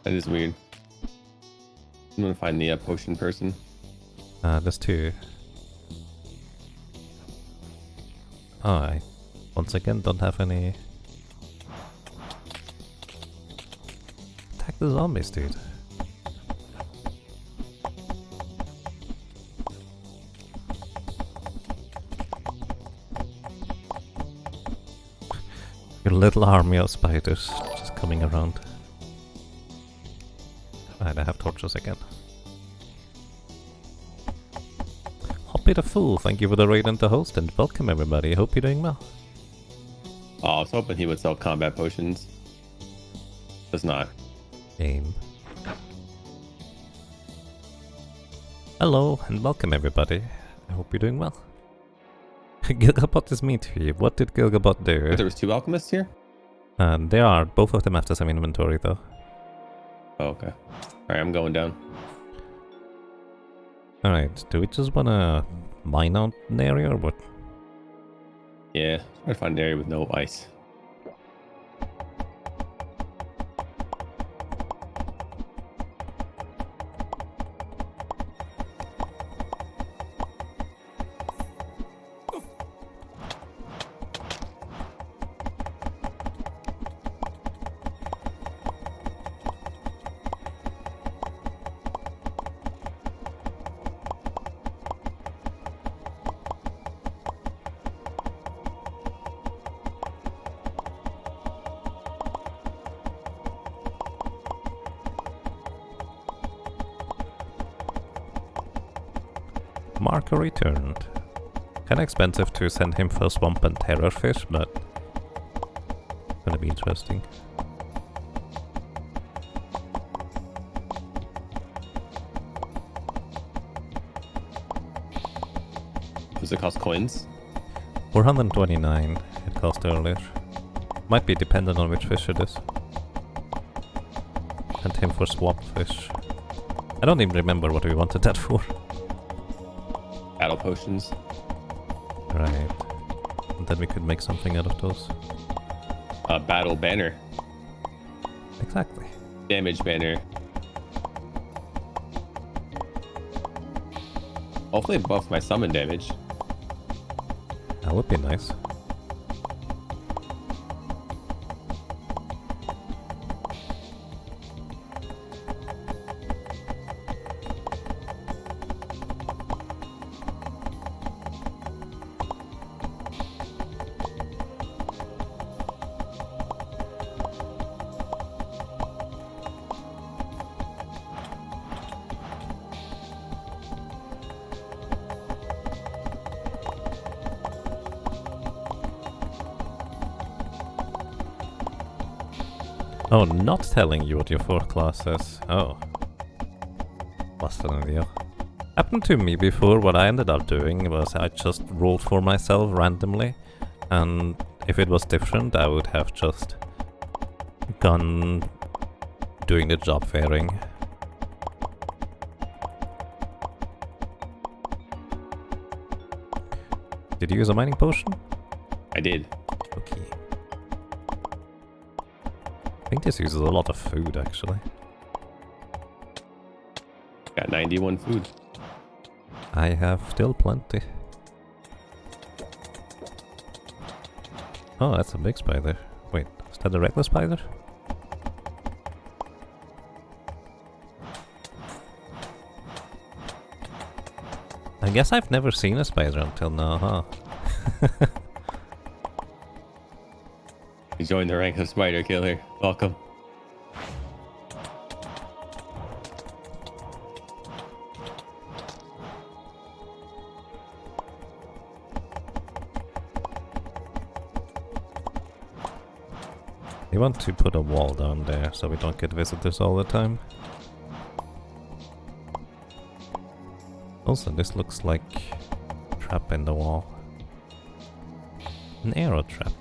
Speaker 2: That is weird. I'm gonna find the potion person.
Speaker 1: There's two. Oh, I once again don't have any. Attack the zombies, dude. Your little army of spiders just coming around. Right, I have torches again. Hoppy the Fool, thank you for the raid and the host, and welcome everybody. Hope you're doing well.
Speaker 2: Oh, I was hoping he would sell combat potions. Does not.
Speaker 1: Game. Hello, and welcome everybody. I hope you're doing well. Gilgabot is me to you. What did Gilgabot do?
Speaker 2: There was 2 alchemists here?
Speaker 1: They are. Both of them have the same inventory though.
Speaker 2: Oh, okay. Alright, I'm going down.
Speaker 1: Alright, do we just wanna mine out an area or what?
Speaker 2: Yeah, try to find an area with no ice.
Speaker 1: Marco returned. Kinda expensive to send him for swamp and terror fish, but gonna be interesting.
Speaker 2: Does it cost coins?
Speaker 1: 429 it cost earlier. Might be dependent on which fish it is. Sent him for swamp fish. I don't even remember what we wanted that for.
Speaker 2: Battle potions.
Speaker 1: Right. And then we could make something out of those.
Speaker 2: Battle banner.
Speaker 1: Exactly.
Speaker 2: Damage banner. Hopefully it buffs my summon damage.
Speaker 1: That would be nice. Oh, not telling you what your 4th class is. Oh. What's an idea? Happened to me before. What I ended up doing was I just rolled for myself randomly, and if it was different I would have just gone doing the job fairing. Did you use a mining potion?
Speaker 2: I did.
Speaker 1: Okay. I think this uses a lot of food, actually.
Speaker 2: Got 91 food.
Speaker 1: I have still plenty. Oh, that's a big spider. Wait, is that a regular spider? I guess I've never seen a spider until now, huh?
Speaker 2: You joined the rank of spider killer. Welcome.
Speaker 1: We want to put a wall down there so we don't get visitors all the time. Also, this looks like a trap in the wall. An arrow trap.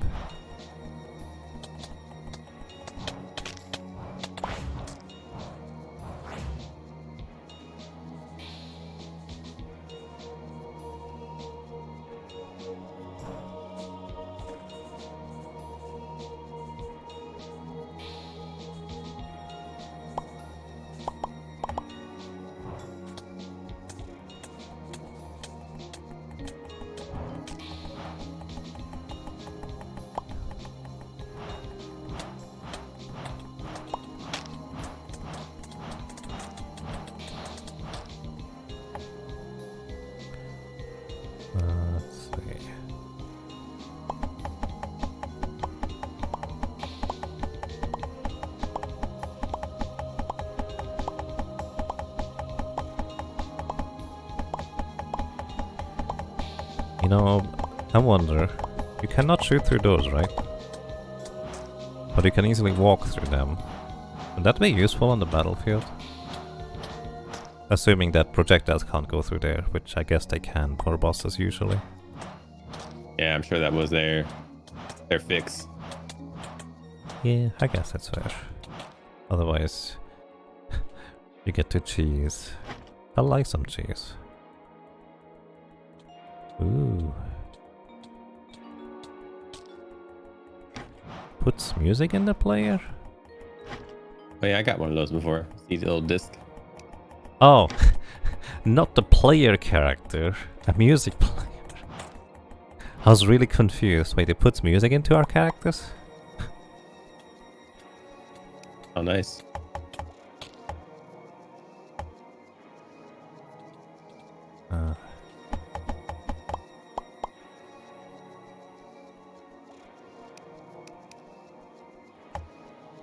Speaker 1: You know, I wonder, you cannot shoot through those, right? But you can easily walk through them. Would that be useful on the battlefield? Assuming that projectiles can't go through there, which I guess they can for bosses usually.
Speaker 2: Yeah, I'm sure that was their fix.
Speaker 1: Yeah, I guess that's fair. Otherwise, you get to cheese. I like some cheese. Ooh. Puts music in the player?
Speaker 2: Oh yeah, I got one of those before. See the little disc.
Speaker 1: Oh, not the player character, a music player. I was really confused. Wait, it puts music into our characters?
Speaker 2: Oh, nice.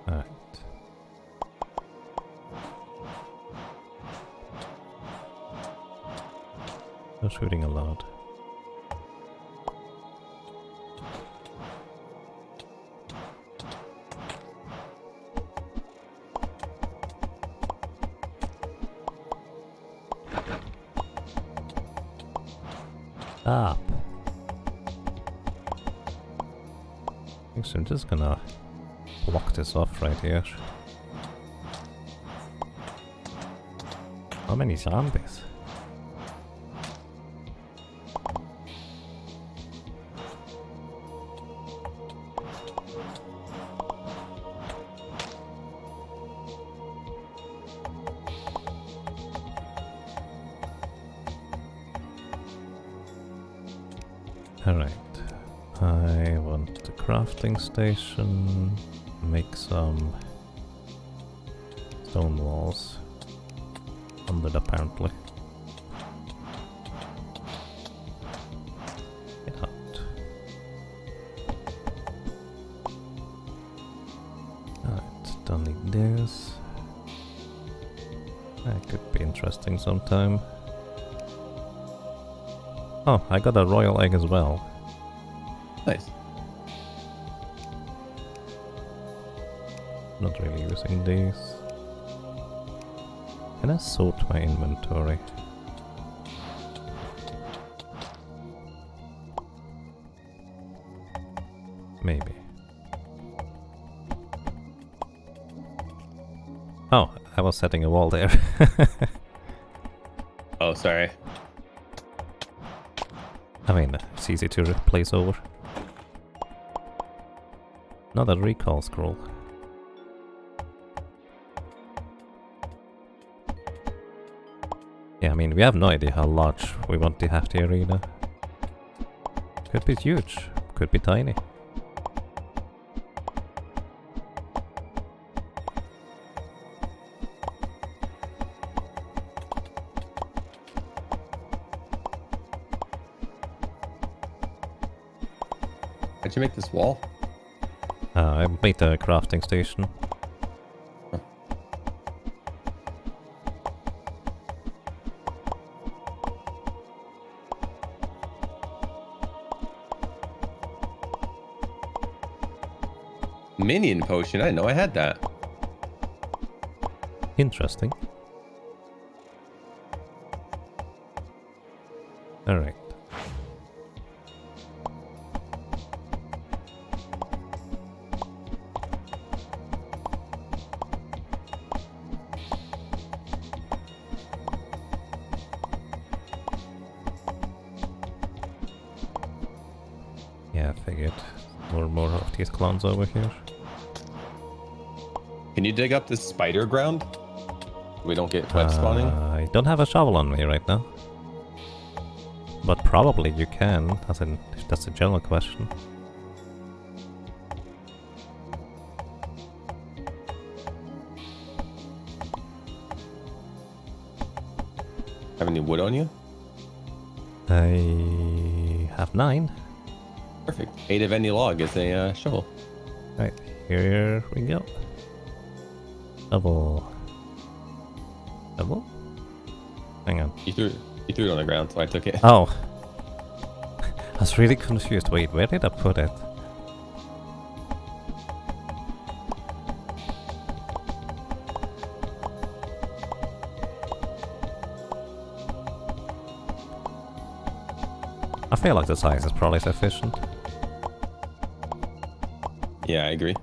Speaker 1: Alright. No shooting allowed. Stop. I think so I'm just gonna block this off right here. How many zombies? Alright, I want the crafting station, make some stone walls, under apparently. Get out. Alright, don't need this. That could be interesting sometime. Oh, I got a royal egg as well.
Speaker 2: Nice.
Speaker 1: Not really using these. Can I sort my inventory? Maybe. Oh, I was setting a wall there.
Speaker 2: Oh, sorry.
Speaker 1: I mean, it's easy to replace over. Another recall scroll. Yeah, I mean, we have no idea how large we want to have the arena. Could be huge, could be tiny.
Speaker 2: How'd you make this wall?
Speaker 1: I made a crafting station.
Speaker 2: Huh. Minion potion. I didn't know I had that.
Speaker 1: Interesting. Alright. Yeah, I figured. More of these clowns over here.
Speaker 2: Can you dig up this spider ground? We don't get web spawning?
Speaker 1: I don't have a shovel on me right now. But probably you can, as in, if that's a general question.
Speaker 2: Have any wood on you?
Speaker 1: I have 9.
Speaker 2: Perfect. 8 of any log is a shovel.
Speaker 1: Right, here we go. Double. Hang on.
Speaker 2: You threw it on the ground, so I took it.
Speaker 1: Oh. was really confused. Wait, where did I put it? I feel like the size is probably sufficient.
Speaker 2: Yeah, I agree.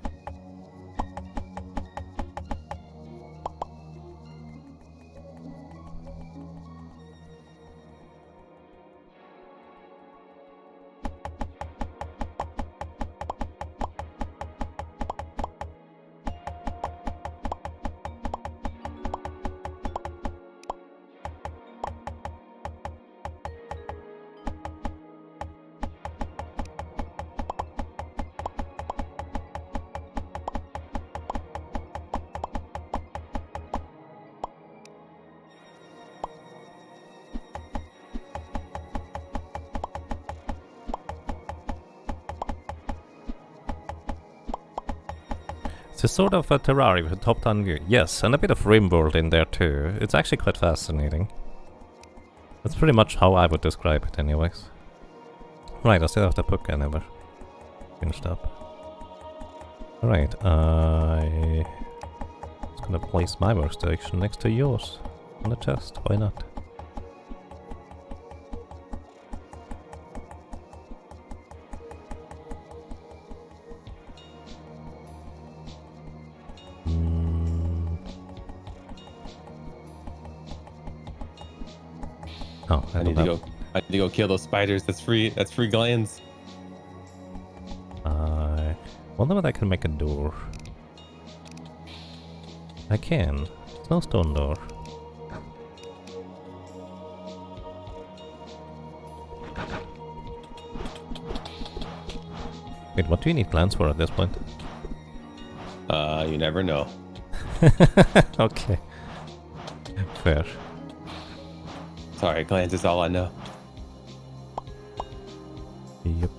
Speaker 1: It's sort of a Terraria with a top-down view. Yes, and a bit of Rimworld in there too. It's actually quite fascinating. That's pretty much how I would describe it anyways. Right, I still have the book I never finished up. Alright, I was gonna place my workstation next to yours on the chest, why not? Oh,
Speaker 2: I need to go. I need to go kill those spiders. That's free. That's free glands.
Speaker 1: I wonder whether I can make a door. I can. It's no stone door. Wait, what do you need glands for at this point?
Speaker 2: You never know.
Speaker 1: Okay. Fair.
Speaker 2: Sorry, glands is all I know.
Speaker 1: Yep.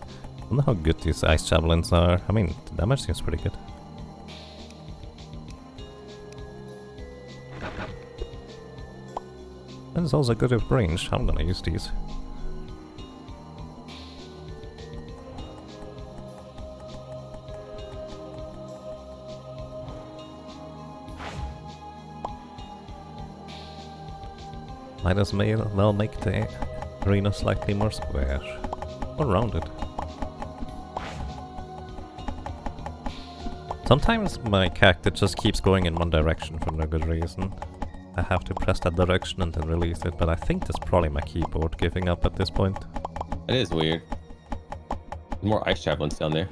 Speaker 1: I wonder how good these ice javelins are. I mean, the damage seems pretty good. And it's also good with range. I'm gonna use these. Might as well make the arena slightly more square. Or rounded. Sometimes my character just keeps going in one direction for no good reason. I have to press that direction and then release it, but I think that's probably my keyboard giving up at this point.
Speaker 2: It is weird. There's more ice javelins down there.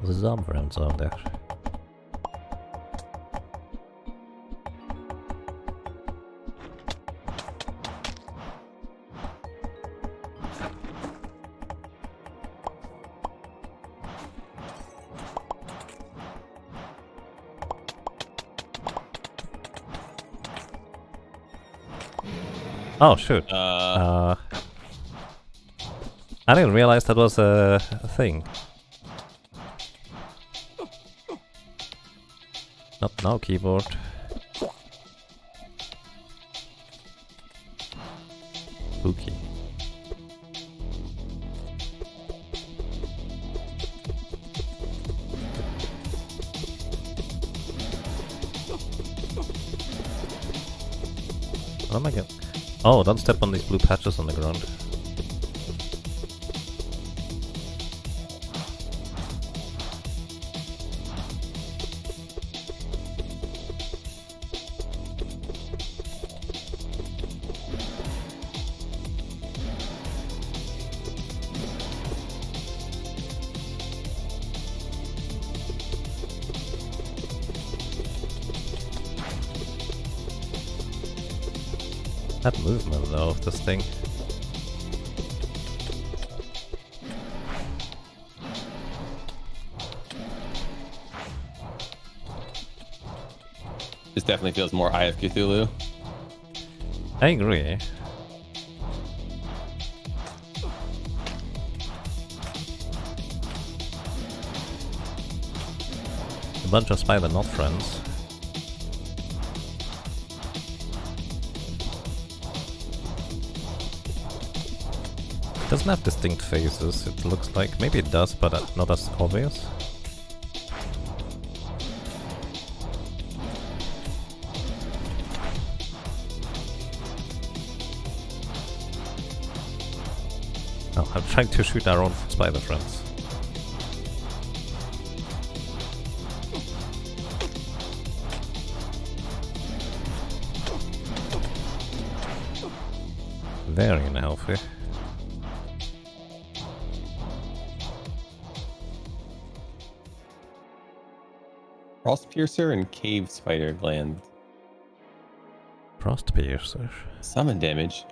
Speaker 1: The zombie friends out there. Oh shoot. I didn't realize that was a thing. Not now, keyboard. Spooky. Oh my god. Oh, don't step on these blue patches on the ground. That movement though of this thing.
Speaker 2: This definitely feels more Eye of Cthulhu.
Speaker 1: I agree. A bunch of spider not friends. Doesn't have distinct faces, it looks like. Maybe it does, but not as obvious. Oh, I'm trying to shoot our own spider friends. Very unhealthy.
Speaker 2: Frost Piercer and Cave Spider Gland.
Speaker 1: Frost Piercer.
Speaker 2: Summon damage.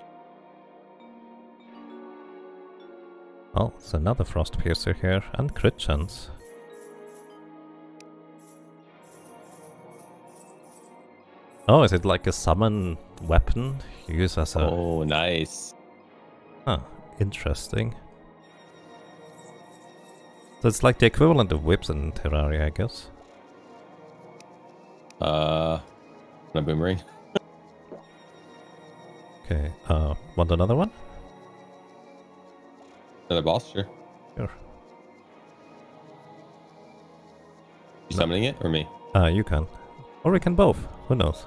Speaker 1: Oh, it's another Frost Piercer here, and crit chance. Oh, is it like a summon weapon? Use as a...
Speaker 2: Oh, nice.
Speaker 1: Huh, interesting. So it's like the equivalent of whips in Terraria, I guess.
Speaker 2: A boomerang.
Speaker 1: Okay, want another one?
Speaker 2: Another boss, sure.
Speaker 1: Sure.
Speaker 2: You summoning it or me?
Speaker 1: You can. Or we can both, who knows?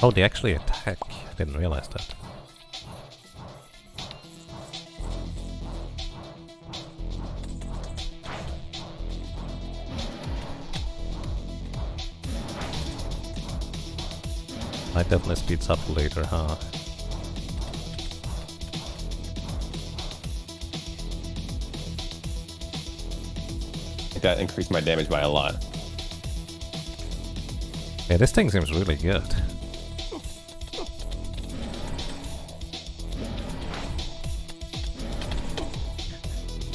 Speaker 1: Oh, they actually attack. I didn't realize that. Might definitely speeds up later, huh?
Speaker 2: That increased my damage by a lot.
Speaker 1: Yeah, this thing seems really good.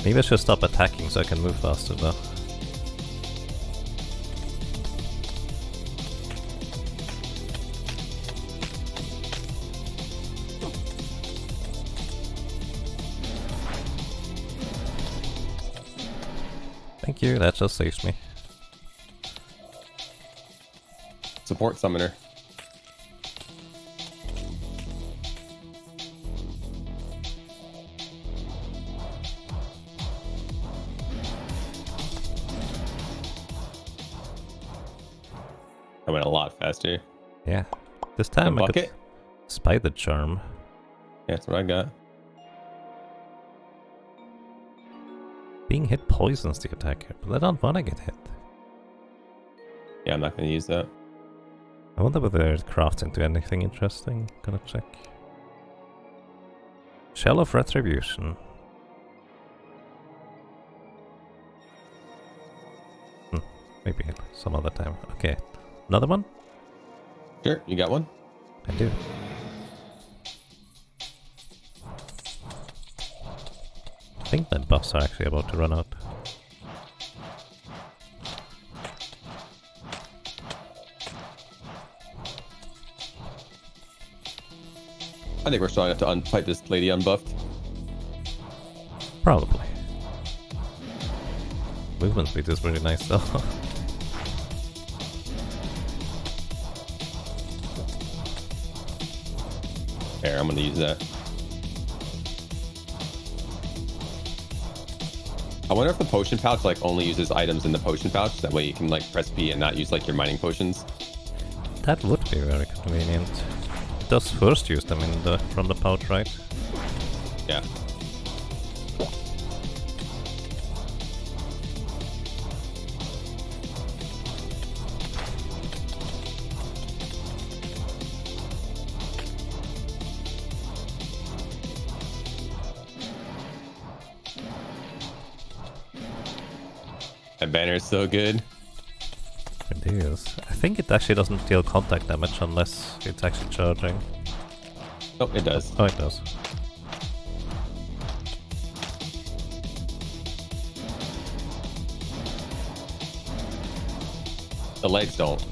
Speaker 1: Maybe I should stop attacking so I can move faster though. Thank you, that just saves me.
Speaker 2: Support summoner. I went a lot faster.
Speaker 1: Yeah, this time I could Spider Charm.
Speaker 2: Yeah, that's what I got.
Speaker 1: Being hit poisons the attacker, but I don't want to get hit.
Speaker 2: Yeah, I'm not going to use that.
Speaker 1: I wonder whether it crafts into anything interesting. Gonna check. Shell of Retribution. Maybe some other time. Okay, another one?
Speaker 2: Sure, you got one?
Speaker 1: I do. I think my buffs are actually about to run out.
Speaker 2: I think we're strong enough to fight this lady unbuffed.
Speaker 1: Probably. Movement speed is really nice though.
Speaker 2: Here, I'm gonna use that. I wonder if the potion pouch like only uses items in the potion pouch. That way you can like press B and not use like your mining potions.
Speaker 1: That would be very convenient. It does first use them in the from the pouch, right?
Speaker 2: Yeah. That banner is so good.
Speaker 1: It is. I think it actually doesn't deal contact damage unless it's actually charging.
Speaker 2: Oh, it does.
Speaker 1: Oh, it does.
Speaker 2: The legs don't.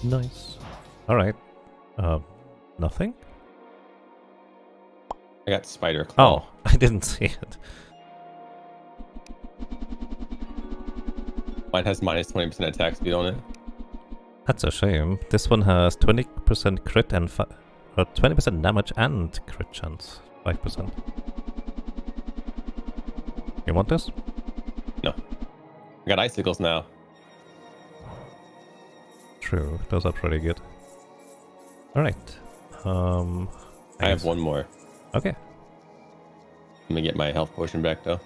Speaker 1: Nice. Alright. Nothing?
Speaker 2: I got spider claw.
Speaker 1: Oh, I didn't see it.
Speaker 2: Mine has minus 20% attack speed on it.
Speaker 1: That's a shame. This one has 20% crit and 20% damage and crit chance. 5%. You want this?
Speaker 2: No. I got icicles now.
Speaker 1: True, those are pretty good. Alright.
Speaker 2: I have one more.
Speaker 1: Okay.
Speaker 2: Let me get my health potion back though.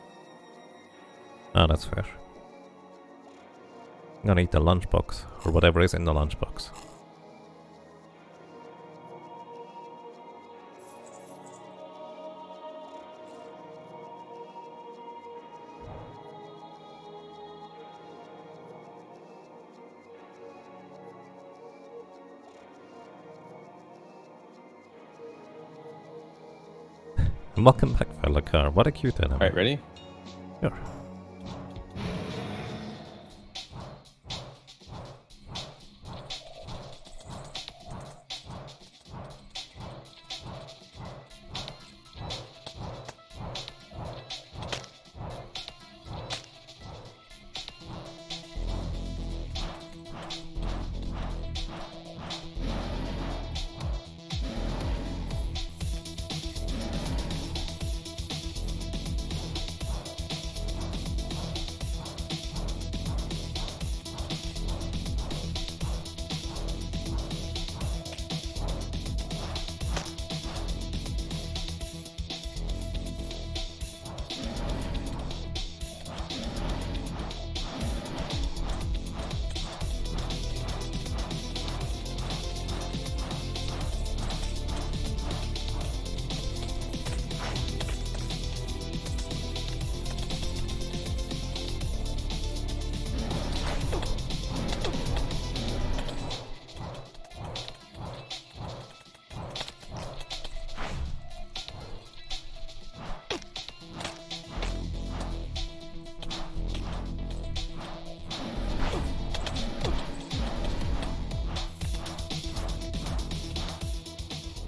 Speaker 1: Ah, that's fair. I'm gonna eat the lunchbox, or whatever is in the lunchbox. And welcome back, Vellhart. What a cute enemy.
Speaker 2: Alright, ready?
Speaker 1: Sure.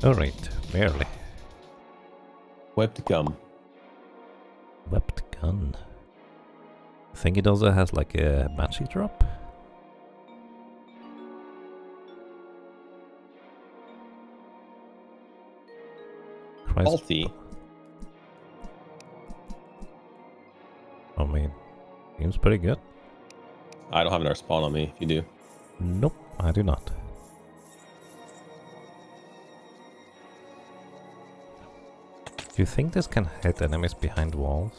Speaker 1: Alright, barely.
Speaker 2: Whipped gum.
Speaker 1: Webbed gun. I think it also has like a magic drop. Christ.
Speaker 2: Salty.
Speaker 1: I mean, seems pretty good.
Speaker 2: I don't have another spawn on me if you do.
Speaker 1: Nope, I do not. Do you think this can hit enemies behind walls?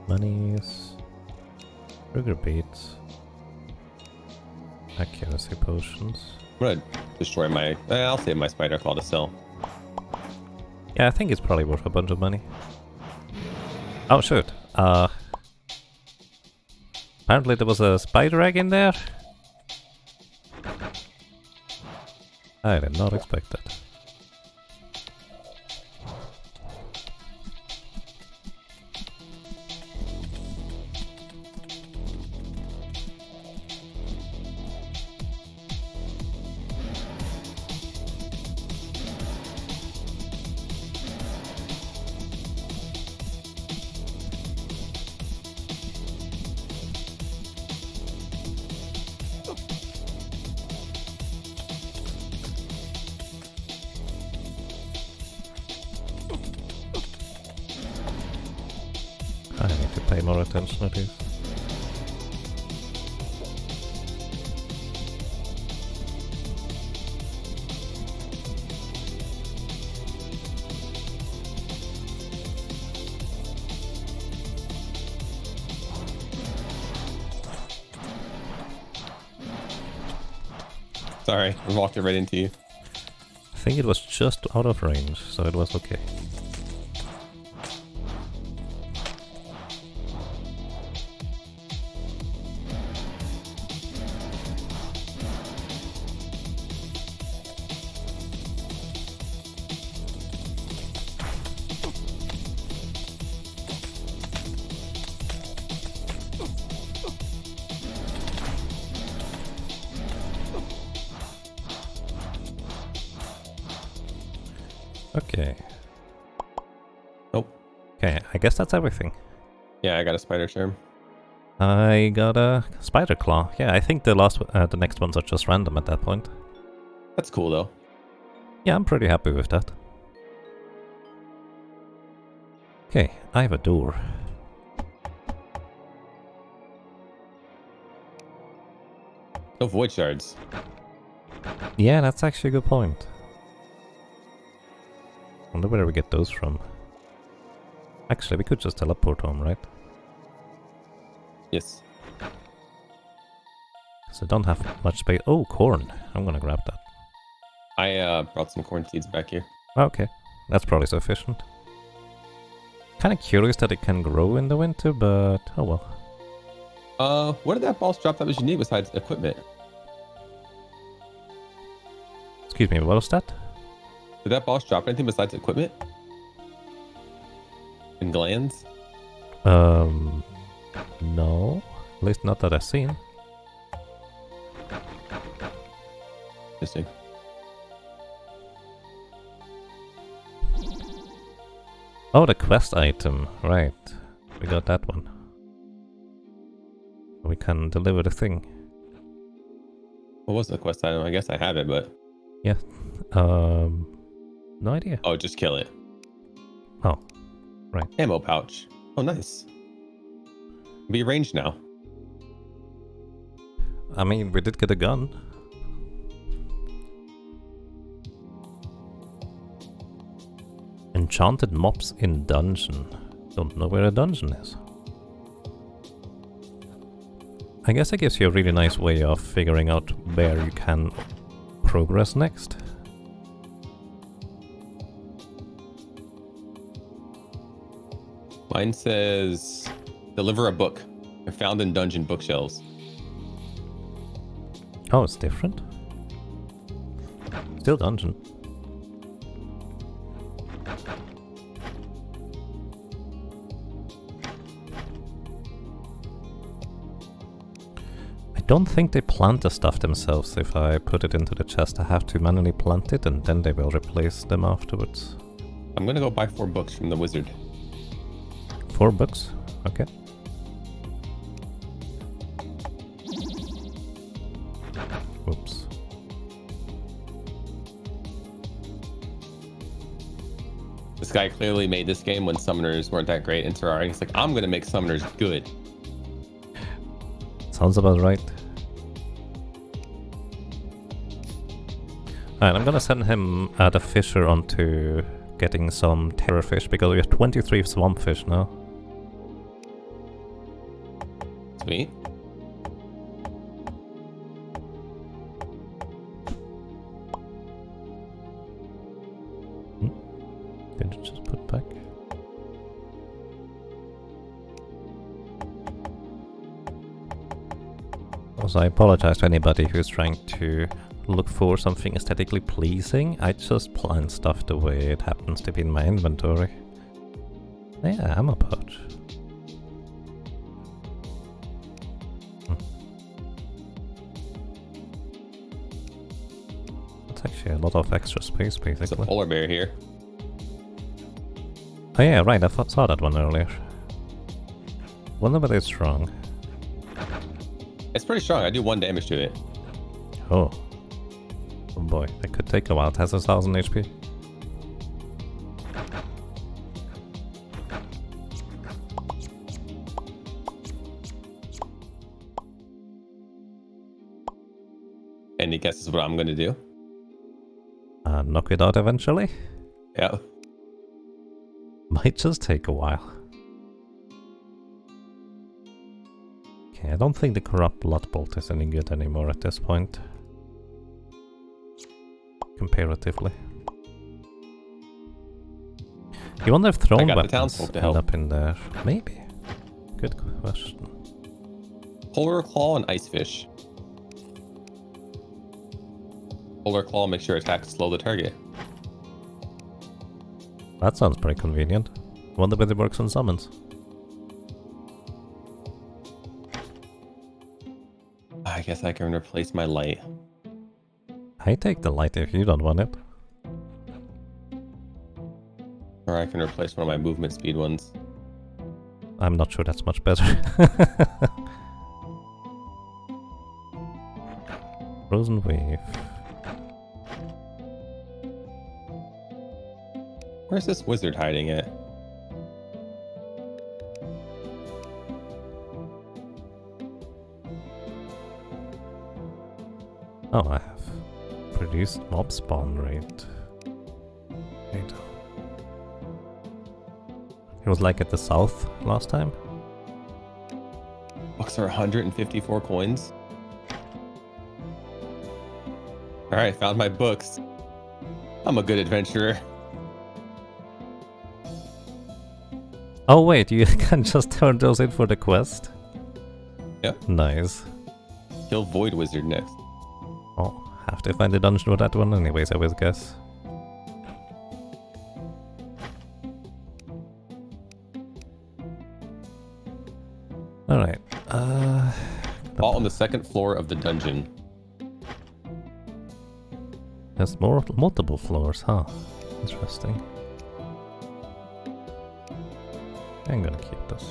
Speaker 1: Monies, sugar beets, accuracy potions.
Speaker 2: I'm gonna destroy my... I'll save my spider claw to sell.
Speaker 1: Yeah, I think it's probably worth a bunch of money. Oh shoot. Apparently there was a spider egg in there. I did not expect that. I need to pay more attention to this.
Speaker 2: Sorry, I walked it right into you.
Speaker 1: I think it was just out of range, so it was okay. Okay.
Speaker 2: Nope.
Speaker 1: Okay, I guess that's everything.
Speaker 2: Yeah, I got a spider charm.
Speaker 1: I got a spider claw. Yeah, I think the next ones are just random at that point.
Speaker 2: That's cool though.
Speaker 1: Yeah, I'm pretty happy with that. Okay, I have a door.
Speaker 2: No void shards.
Speaker 1: Yeah, that's actually a good point. Wonder where we get those from. Actually, we could just teleport home, right?
Speaker 2: Yes.
Speaker 1: Because I don't have much space. Oh, corn. I'm gonna grab that.
Speaker 2: I brought some corn seeds back here.
Speaker 1: Okay, that's probably sufficient. Kind of curious that it can grow in the winter, but oh well.
Speaker 2: What did that boss drop that was unique besides equipment?
Speaker 1: Excuse me, what was that?
Speaker 2: Did that boss drop anything besides equipment? And glands?
Speaker 1: No. At least not that I've seen.
Speaker 2: Interesting.
Speaker 1: Oh, the quest item. Right. We got that one. We can deliver the thing.
Speaker 2: What was the quest item? I guess I have it, but...
Speaker 1: Yeah. No idea.
Speaker 2: Oh, just kill it.
Speaker 1: Oh. Right.
Speaker 2: Ammo pouch. Oh, nice. Be ranged now.
Speaker 1: I mean, we did get a gun. Enchanted mobs in dungeon. Don't know where a dungeon is. I guess it gives you a really nice way of figuring out where you can progress next.
Speaker 2: Mine says, deliver a book. They're found in dungeon bookshelves.
Speaker 1: Oh, it's different. Still dungeon. I don't think they plant the stuff themselves. If I put it into the chest, I have to manually plant it and then they will replace them afterwards.
Speaker 2: I'm gonna go buy 4 books from the wizard.
Speaker 1: 4 books? Okay. Whoops.
Speaker 2: This guy clearly made this game when summoners weren't that great in Terraria. He's like, I'm gonna make summoners good.
Speaker 1: Sounds about right. Alright, I'm gonna send him the fisher onto getting some terror fish because we have 23 swamp fish now.
Speaker 2: Sweet.
Speaker 1: Did it just put back? Also, I apologize to anybody who's trying to look for something aesthetically pleasing. I just plant stuff the way it happens to be in my inventory. Yeah, ammo pouch. That's actually a lot of extra space,
Speaker 2: There's a
Speaker 1: basically.
Speaker 2: polar bear here.
Speaker 1: Oh yeah, right, I saw that one earlier. Wonder whether it's strong.
Speaker 2: It's pretty strong. I do 1 damage to it.
Speaker 1: Oh. Oh boy, that could take a while. It has 1000 HP.
Speaker 2: Any guesses what I'm gonna do?
Speaker 1: Knock it out eventually?
Speaker 2: Yeah.
Speaker 1: Might just take a while. Okay, I don't think the corrupt blood bolt is any good anymore at this point. comparatively. You wonder if thrown
Speaker 2: I got the
Speaker 1: weapons
Speaker 2: townsfolk to
Speaker 1: end
Speaker 2: help.
Speaker 1: up in there? Maybe. Good question.
Speaker 2: Polar claw and ice fish. Polar claw makes your attack slow the target.
Speaker 1: That sounds pretty convenient. Wonder whether it works on summons.
Speaker 2: I guess I can replace my light.
Speaker 1: I take the light if you don't want it.
Speaker 2: Or I can replace one of my movement speed ones.
Speaker 1: I'm not sure that's much better. Frozen wave.
Speaker 2: Where's this wizard hiding at?
Speaker 1: Oh, I have produced mob spawn rate. Wait. It was like at the south last time.
Speaker 2: Books are 154 coins. Alright, found my books. I'm a good adventurer.
Speaker 1: Oh wait, you can just turn those in for the quest?
Speaker 2: Yep.
Speaker 1: Nice.
Speaker 2: Kill Void Wizard next.
Speaker 1: Oh, have to find the dungeon for that one anyways, I would guess. Alright,
Speaker 2: All on the second floor of the dungeon.
Speaker 1: there's multiple floors, huh? Interesting. I'm gonna keep this.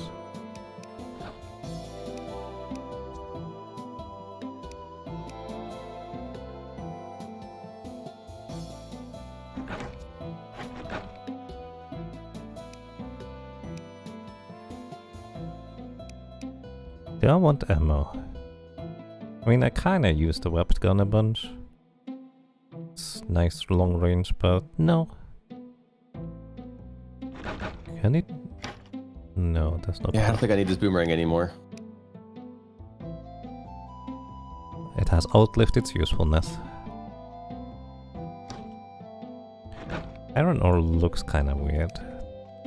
Speaker 1: Do I want ammo? I mean, I kinda use the weapon gun a bunch. It's nice long range, but no. Can it? No, there's no.
Speaker 2: Yeah, I don't think I need this boomerang anymore.
Speaker 1: It has outlived its usefulness. Iron ore looks kinda weird.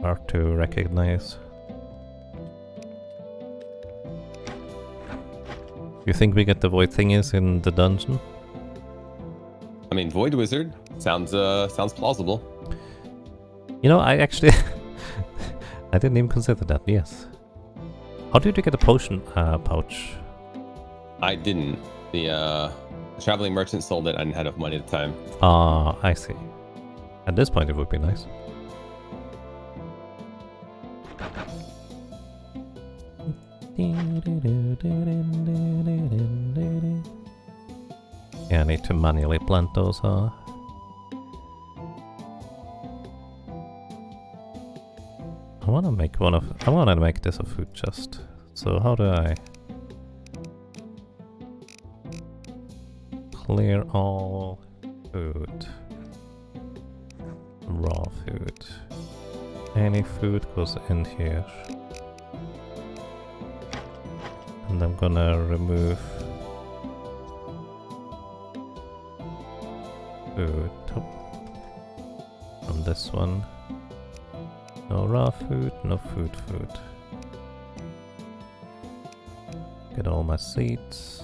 Speaker 1: Hard to recognize. You think we get the void thingies in the dungeon?
Speaker 2: I mean, Void Wizard sounds plausible.
Speaker 1: You know, I actually I didn't even consider that. Yes. How did you get a potion pouch?
Speaker 2: I didn't. The traveling merchant sold it. I didn't have enough money at the time.
Speaker 1: Ah, I see. At this point, it would be nice. Yeah, I need to manually plant those, huh? I wanna make this a food chest. So how do I clear all food? Raw food. Any food goes in here. And I'm gonna remove food from this one. No raw food, no food. Get all my seeds.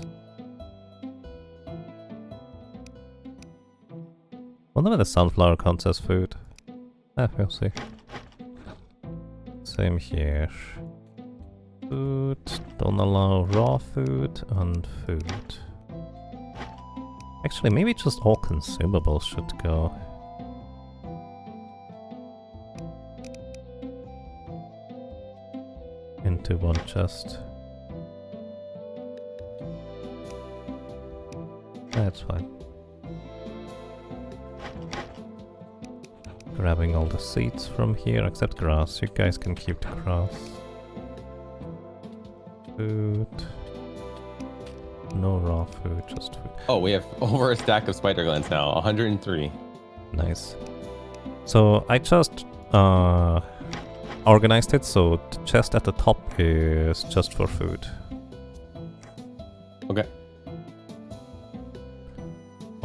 Speaker 1: Wonder whether the sunflower counts as food. We'll see. Same here. Food. Don't allow raw food and food. Actually, maybe just all consumables should go. Into one chest. That's fine. Grabbing all the seeds from here, except grass. You guys can keep the grass. Food. No raw food, just food.
Speaker 2: Oh, we have over a stack of spider glands now. 103.
Speaker 1: Nice. So I just organized it so the chest at the top is just for food.
Speaker 2: Okay.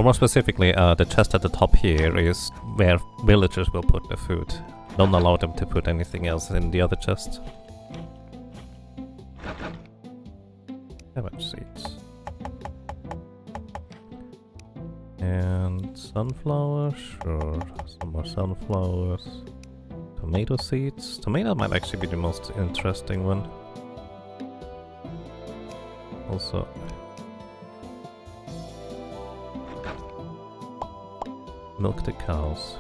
Speaker 1: Or more specifically, the chest at the top here is where villagers will put their food. Don't allow them to put anything else in the other chest. Cabbage seeds. And sunflowers, sure. Some more sunflowers. Tomato seeds. Tomato might actually be the most interesting one. Also, milk the cows.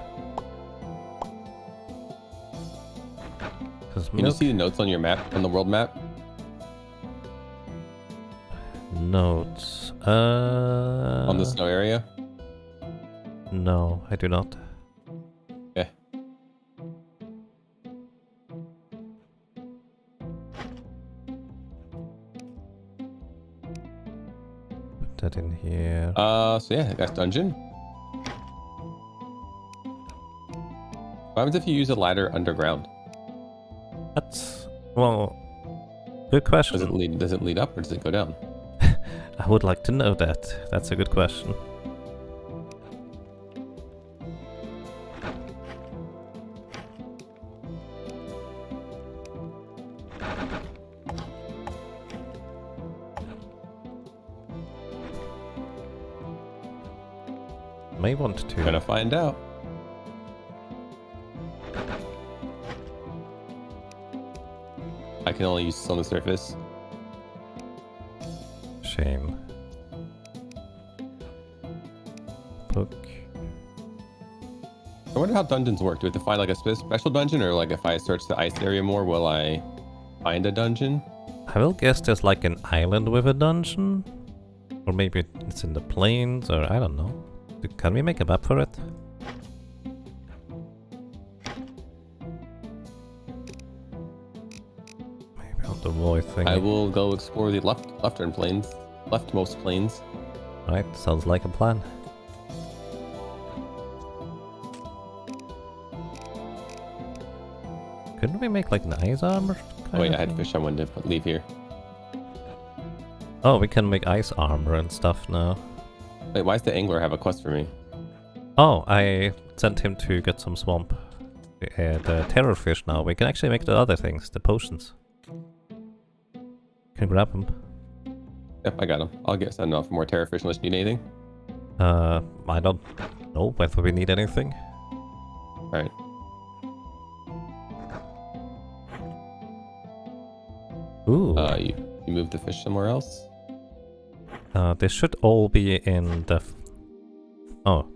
Speaker 2: Can you see the notes on your map, on the world map?
Speaker 1: Notes.
Speaker 2: On the snow area?
Speaker 1: No, I do not.
Speaker 2: Okay.
Speaker 1: Put that in here.
Speaker 2: So yeah, that's dungeon. What happens if you use a ladder underground?
Speaker 1: That's, well, good question.
Speaker 2: Does it lead up or does it go down?
Speaker 1: I would like to know that. That's a good question. May want to.
Speaker 2: Gonna find out. I can only use this on the surface.
Speaker 1: Shame. Book.
Speaker 2: I wonder how dungeons work. Do we have to find like a special dungeon, or like if I search the ice area more, will I find a dungeon?
Speaker 1: I will guess there's like an island with a dungeon. Or maybe it's in the plains, or I don't know. Can we make a map for it? Maybe on the void thing.
Speaker 2: I will go explore the leftmost plains.
Speaker 1: Right, sounds like a plan. Couldn't we make like an ice armor?
Speaker 2: Oh yeah, I had fish I wanted to leave here.
Speaker 1: Oh, we can make ice armor and stuff now.
Speaker 2: Wait, why does the angler have a quest for me?
Speaker 1: Oh, I sent him to get some swamp. The terror fish now. We can actually make the other things, the potions. Can grab them.
Speaker 2: Yep, I got him. I'll get send off more terror fish unless you need anything.
Speaker 1: I don't know whether we need anything.
Speaker 2: Alright.
Speaker 1: Ooh.
Speaker 2: You moved the fish somewhere else?
Speaker 1: They should all be in the... Oh.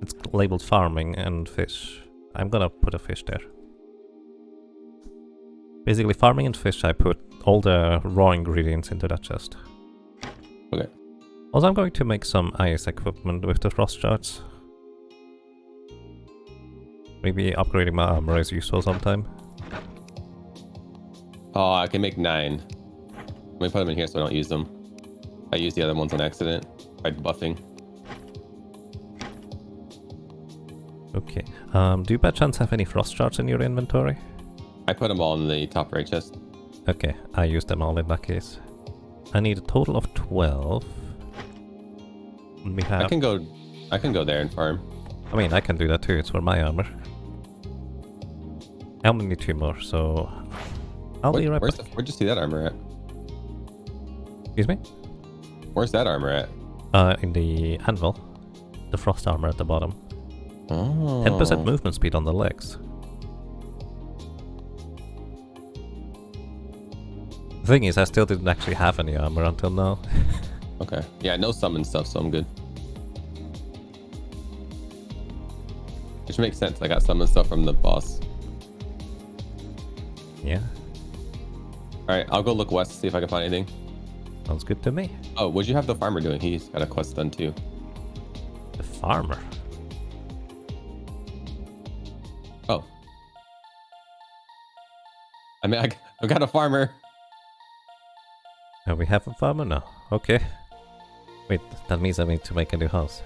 Speaker 1: It's labeled farming and fish. I'm gonna put a fish there. Basically, farming and fish, I put all the raw ingredients into that chest.
Speaker 2: Okay.
Speaker 1: Also, I'm going to make some ice equipment with the frost shards. Maybe upgrading my armor is useful sometime.
Speaker 2: Oh, I can make 9. Let me put them in here so I don't use them. I used the other ones on accident by buffing.
Speaker 1: Okay. Do you by chance have any frost shards in your inventory?
Speaker 2: I put them all in the top right chest.
Speaker 1: Okay, I used them all in that case. I need a total of 12. We have...
Speaker 2: I can go there and farm.
Speaker 1: I mean, I can do that too. It's for my armor. I only need 2 more, so I'll be right back.
Speaker 2: Where'd you see that armor at?
Speaker 1: Excuse me?
Speaker 2: Where's that armor at?
Speaker 1: In the anvil. The frost armor at the bottom.
Speaker 2: Oh.
Speaker 1: 10% movement speed on the legs. The thing is, I still didn't actually have any armor until now.
Speaker 2: Okay. Yeah, no summon stuff, so I'm good. Which makes sense. I got summon stuff from the boss.
Speaker 1: Yeah.
Speaker 2: Alright, I'll go look west to see if I can find anything.
Speaker 1: Sounds good to me.
Speaker 2: Oh, what'd you have the farmer doing? He's got a quest done too.
Speaker 1: The farmer?
Speaker 2: Oh. I mean, I've got a farmer.
Speaker 1: We have a farmer now. Okay. Wait, that means I need to make a new house.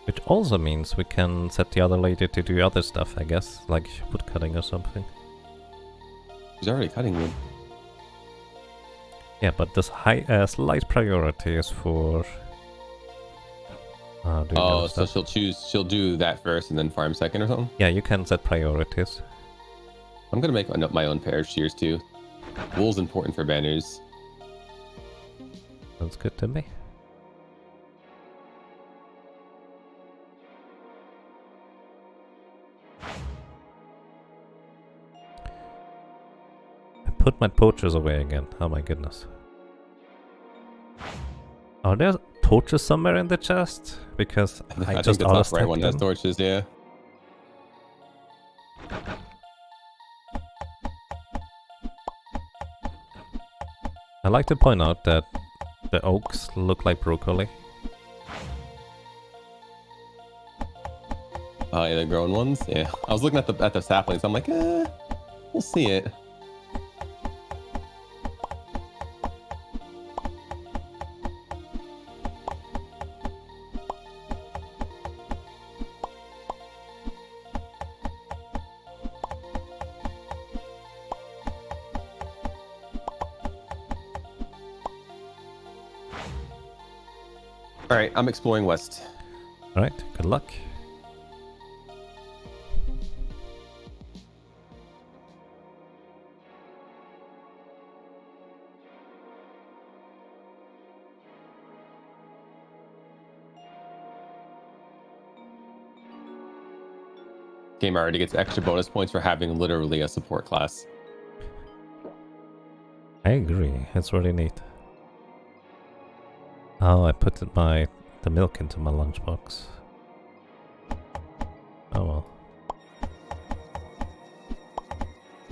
Speaker 1: Which also means we can set the other lady to do other stuff, I guess, like wood cutting or something.
Speaker 2: He's already cutting wood.
Speaker 1: Yeah, but this slight priority is for...
Speaker 2: Oh, so she'll do that first and then farm second or something?
Speaker 1: Yeah, you can set priorities.
Speaker 2: I'm gonna make my own pair of shears too. Wool's important for banners.
Speaker 1: Sounds good to me. I put my torches away again. Oh my goodness. Are there torches somewhere in the chest? Because I just
Speaker 2: think the top right one has torches, yeah.
Speaker 1: I like to point out that the oaks look like broccoli.
Speaker 2: Yeah, the grown ones. Yeah, I was looking at the saplings. I'm like, we'll see it. All right, I'm exploring west.
Speaker 1: All right, good luck.
Speaker 2: Game already gets extra bonus points for having literally a support class.
Speaker 1: I agree, it's really neat. Oh, I put the milk into my lunchbox. Oh well.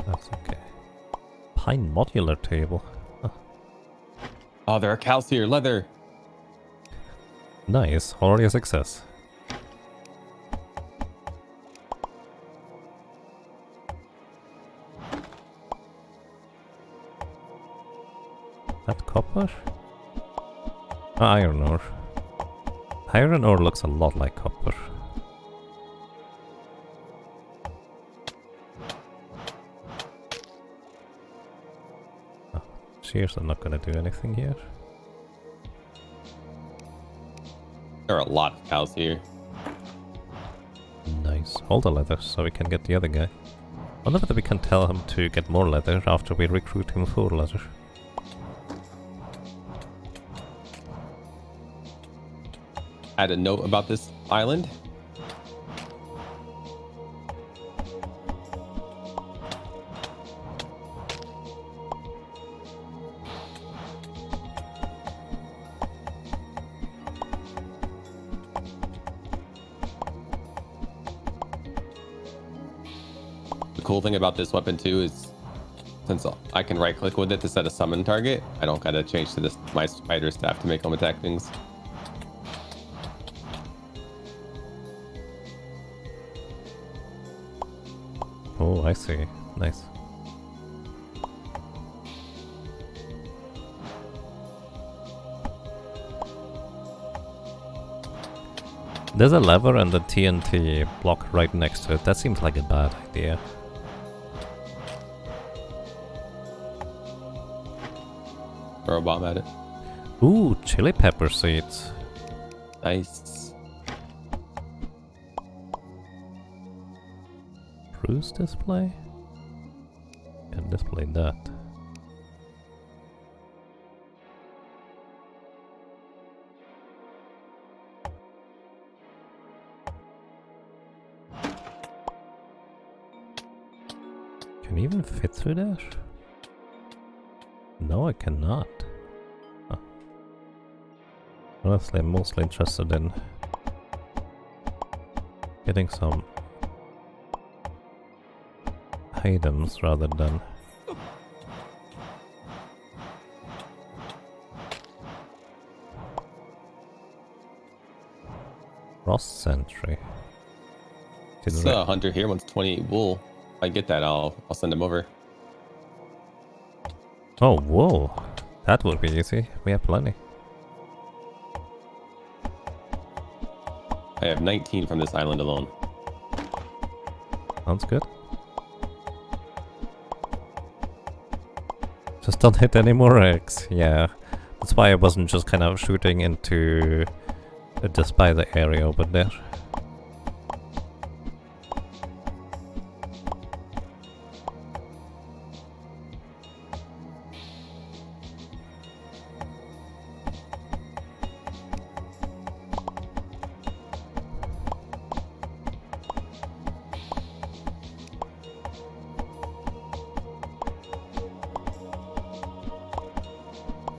Speaker 1: That's okay. Pine modular table. Huh.
Speaker 2: Oh, there are cows here. Leather.
Speaker 1: Nice, already a success. That copper? Iron ore. Iron ore looks a lot like copper. Oh, shears are not gonna do anything here.
Speaker 2: There are a lot of cows here.
Speaker 1: Nice. All the leather so we can get the other guy. I wonder whether we can tell him to get more leather after we recruit him for leather.
Speaker 2: Add a note about this island. The cool thing about this weapon too is since I can right click with it to set a summon target, I don't gotta change to this my spider staff to make them attack things.
Speaker 1: Oh, I see. Nice. There's a lever and a TNT block right next to it. That seems like a bad idea.
Speaker 2: Throw a bomb at it.
Speaker 1: Ooh, chili pepper seeds.
Speaker 2: Nice.
Speaker 1: Cruise display? Can display that. Can you even fit through there? No, I cannot. Huh. Honestly, I'm mostly interested in getting some items rather than Frost Sentry.
Speaker 2: This hunter here wants 28 wool. If I get that, I'll send him over.
Speaker 1: Oh, wool. That would be easy. We have plenty.
Speaker 2: I have 19 from this island alone.
Speaker 1: Sounds good. don't hit any more eggs. Yeah, that's why I wasn't just kind of shooting into just by the area over there.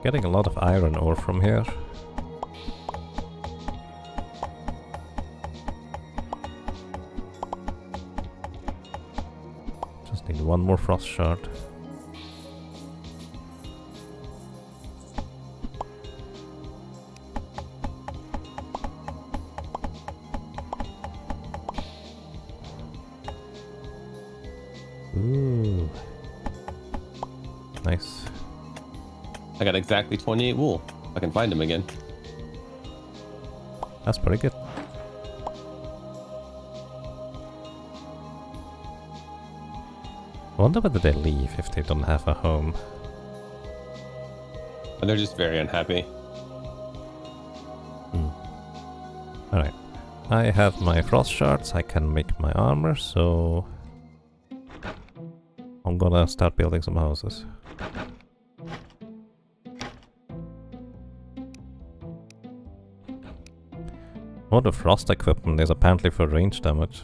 Speaker 1: Getting a lot of iron ore from here. Just need one more frost shard. Ooh. Nice.
Speaker 2: I got exactly 28 wool. I can find them again.
Speaker 1: That's pretty good. I wonder whether they leave if they don't have a home.
Speaker 2: And they're just very unhappy.
Speaker 1: Alright. I have my frost shards, I can make my armor, so I'm gonna start building some houses. Oh, the frost equipment is apparently for range damage.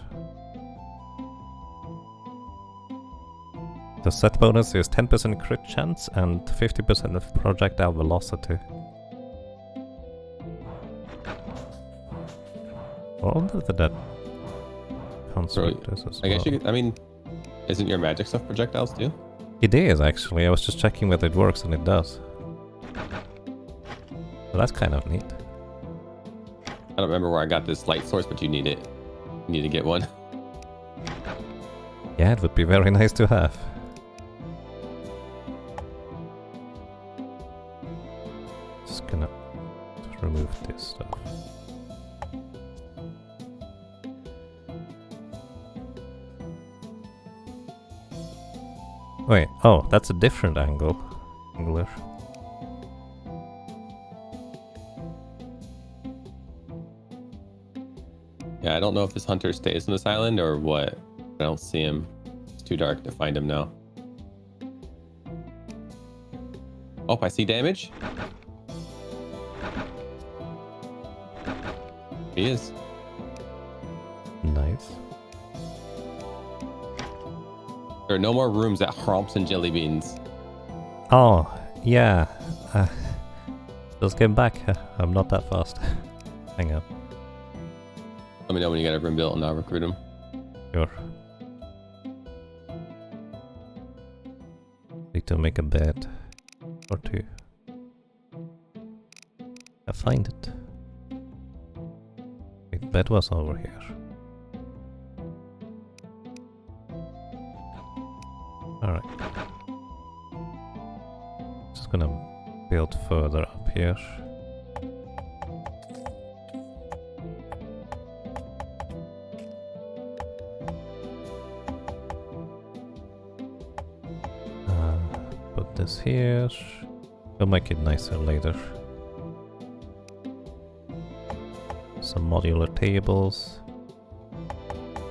Speaker 1: The set bonus is 10% crit chance and 50% of projectile velocity. I wonder if that construct is as
Speaker 2: I guess
Speaker 1: well.
Speaker 2: you could, I mean, isn't your magic stuff projectiles too?
Speaker 1: It is actually, I was just checking whether it works and it does. So that's kind of neat.
Speaker 2: I don't remember where I got this light source, but you need it. You need to get one.
Speaker 1: Yeah, it would be very nice to have. Just gonna remove this stuff. Wait, oh, that's a different angle. Angler.
Speaker 2: Yeah, I don't know if this hunter stays on this island or what. I don't see him. It's too dark to find him now. Oh, I see damage. He is.
Speaker 1: Nice.
Speaker 2: There are no more rooms at Hromps and Jelly Beans.
Speaker 1: Oh, yeah. Just came back. I'm not that fast. Hang on.
Speaker 2: Let me know when you got a room built and I'll recruit him.
Speaker 1: Sure. Need to make a bed or two. I find it. Wait, bed was over here. Alright. Just gonna build further up here. Put this here. We'll make it nicer later. Some modular tables.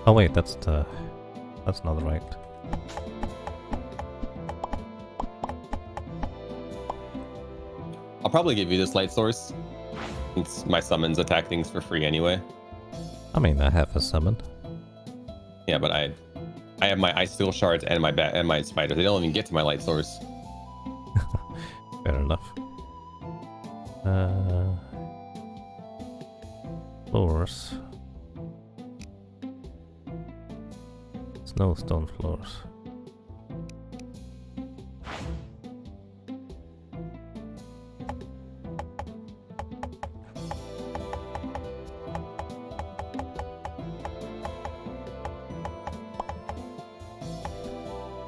Speaker 1: Oh wait, that's not right.
Speaker 2: I'll probably give you this light source, since my summons attack things for free anyway.
Speaker 1: I mean, I have a summon.
Speaker 2: Yeah, but I have my ice steel shards and my spiders. They don't even get to my light source.
Speaker 1: Fair enough. Floors. Snowstone floors.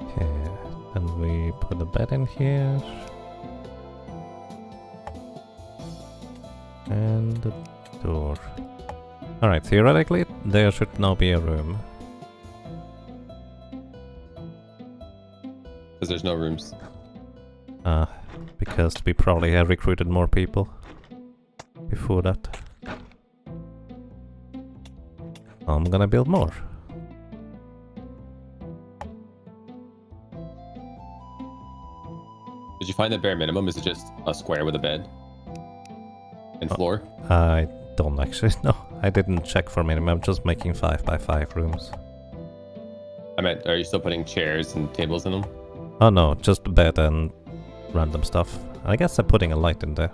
Speaker 1: Okay, then we put a bed in here. And the door. Alright, theoretically, there should now be a room.
Speaker 2: Because there's no rooms.
Speaker 1: Because we probably have recruited more people before that. I'm gonna build more.
Speaker 2: Did you find the bare minimum? Is it just a square with a bed and floor?
Speaker 1: I don't actually know. I didn't check for minimum. I'm just making 5x5 rooms.
Speaker 2: I meant, are you still putting chairs and tables in them?
Speaker 1: Oh no, just a bed and random stuff. I guess I'm putting a light in there.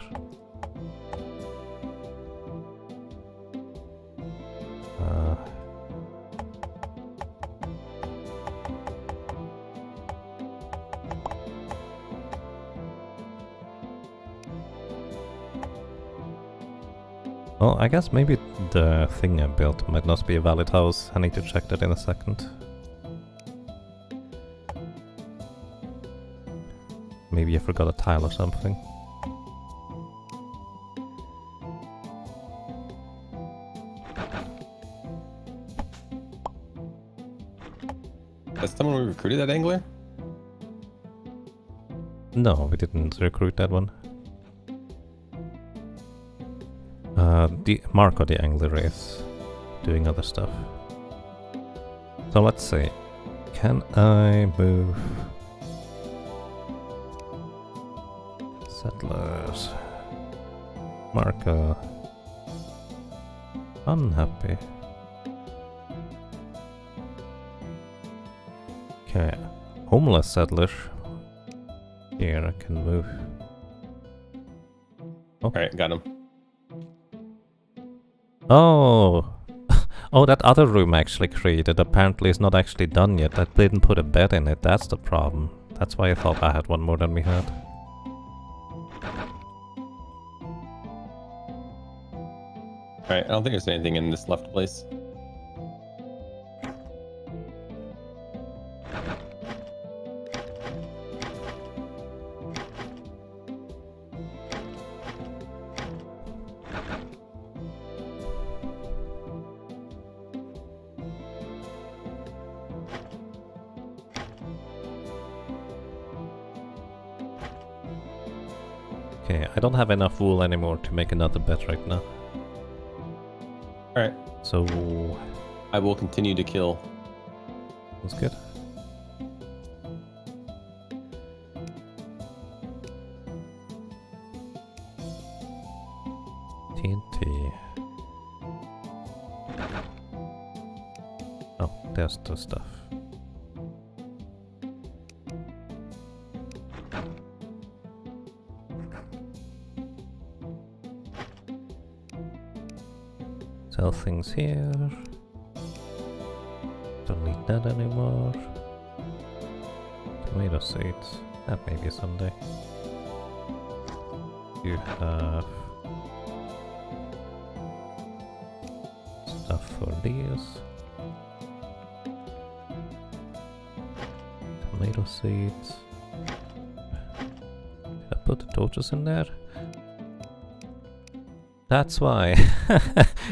Speaker 1: Well, I guess maybe the thing I built might not be a valid house. I need to check that in a second. Maybe I forgot a tile or something.
Speaker 2: Has someone recruited that angler?
Speaker 1: No, we didn't recruit that one. The Marco the angler is doing other stuff. So let's see. Can I move settlers? Marco unhappy. Okay, homeless settlers. Here I can move. Oh.
Speaker 2: Alright, got him.
Speaker 1: Oh! Oh, that other room I actually created apparently is not actually done yet. I didn't put a bed in it, that's the problem. That's why I thought I had one more than we had.
Speaker 2: Alright, I don't think there's anything in this left place.
Speaker 1: Okay, I don't have enough wool anymore to make another bed right now.
Speaker 2: Alright.
Speaker 1: So...
Speaker 2: I will continue to kill.
Speaker 1: That's good. TNT. Oh, there's the stuff. Sell things here. Don't need that anymore. Tomato seeds. That may be someday. You have stuff for these. Tomato seeds. Did I put the torches in there? That's why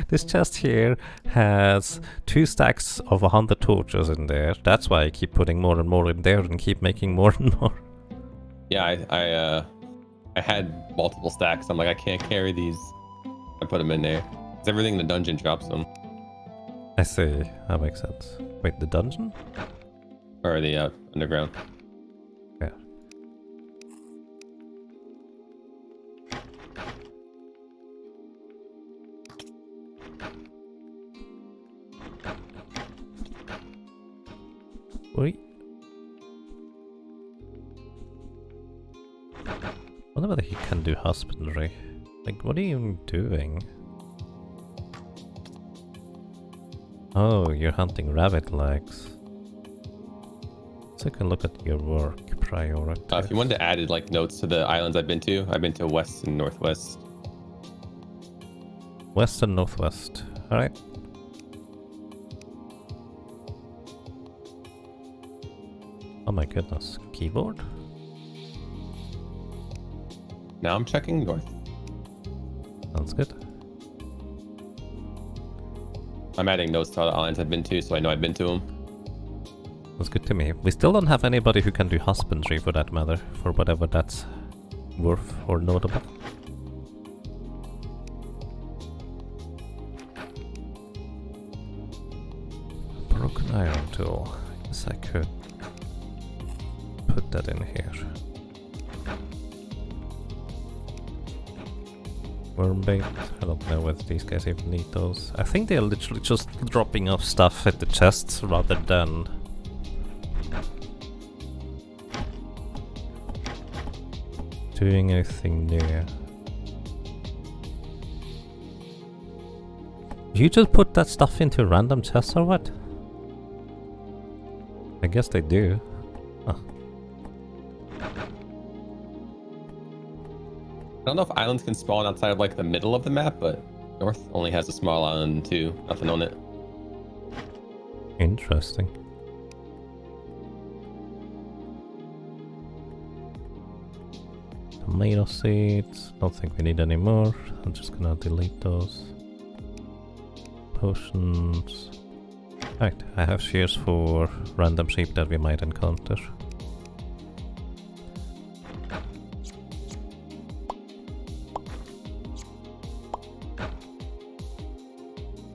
Speaker 1: this chest here has 2 stacks of 100 torches in there. That's why I keep putting more and more in there and keep making more and more.
Speaker 2: Yeah, I had multiple stacks. I'm like, I can't carry these. I put them in there. 'Cause everything in the dungeon drops them.
Speaker 1: I see. That makes sense. Wait, the dungeon?
Speaker 2: Or the underground.
Speaker 1: Yeah. Wait. I wonder whether he can do husbandry. Like, what are you doing? Oh, you're hunting rabbit legs. Let's take a look at your work priority.
Speaker 2: If you wanted to add like notes to the islands I've been to west and northwest.
Speaker 1: West and northwest. Alright. Oh my goodness. Keyboard?
Speaker 2: Now I'm checking north.
Speaker 1: Sounds good.
Speaker 2: I'm adding notes to all the islands I've been to, so I know I've been to them.
Speaker 1: That's good to me. We still don't have anybody who can do husbandry for that matter, for whatever that's worth or notable. Broken iron tool. Guess I could put that in here. Worm bait. I don't know whether these guys even need those. I think they're literally just dropping off stuff at the chests rather than doing anything new. You just put that stuff into random chests or what? I guess they do. Huh.
Speaker 2: I don't know if islands can spawn outside of like the middle of the map, but North only has a small island too. Nothing on it.
Speaker 1: Interesting. Tomato seeds. Don't think we need any more. I'm just gonna delete those. Potions. Right, I have shears for random sheep that we might encounter.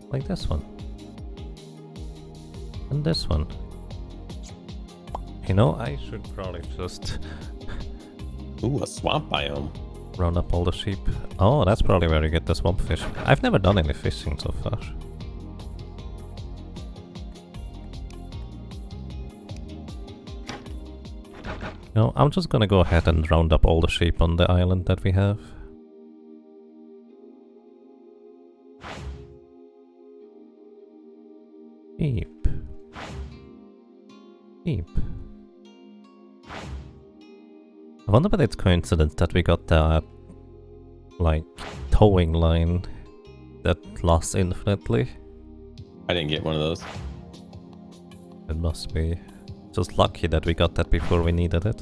Speaker 1: Like this one. And this one. You know, I should probably just
Speaker 2: Ooh, a swamp biome.
Speaker 1: round up all the sheep. Oh, that's probably where you get the swamp fish. I've never done any fishing so far. No, I'm just gonna go ahead and round up all the sheep on the island that we have. Sheep. Sheep. I wonder whether it's coincidence that we got that, like, towing line that lasts infinitely.
Speaker 2: I didn't get one of those.
Speaker 1: It must be. Just lucky that we got that before we needed it.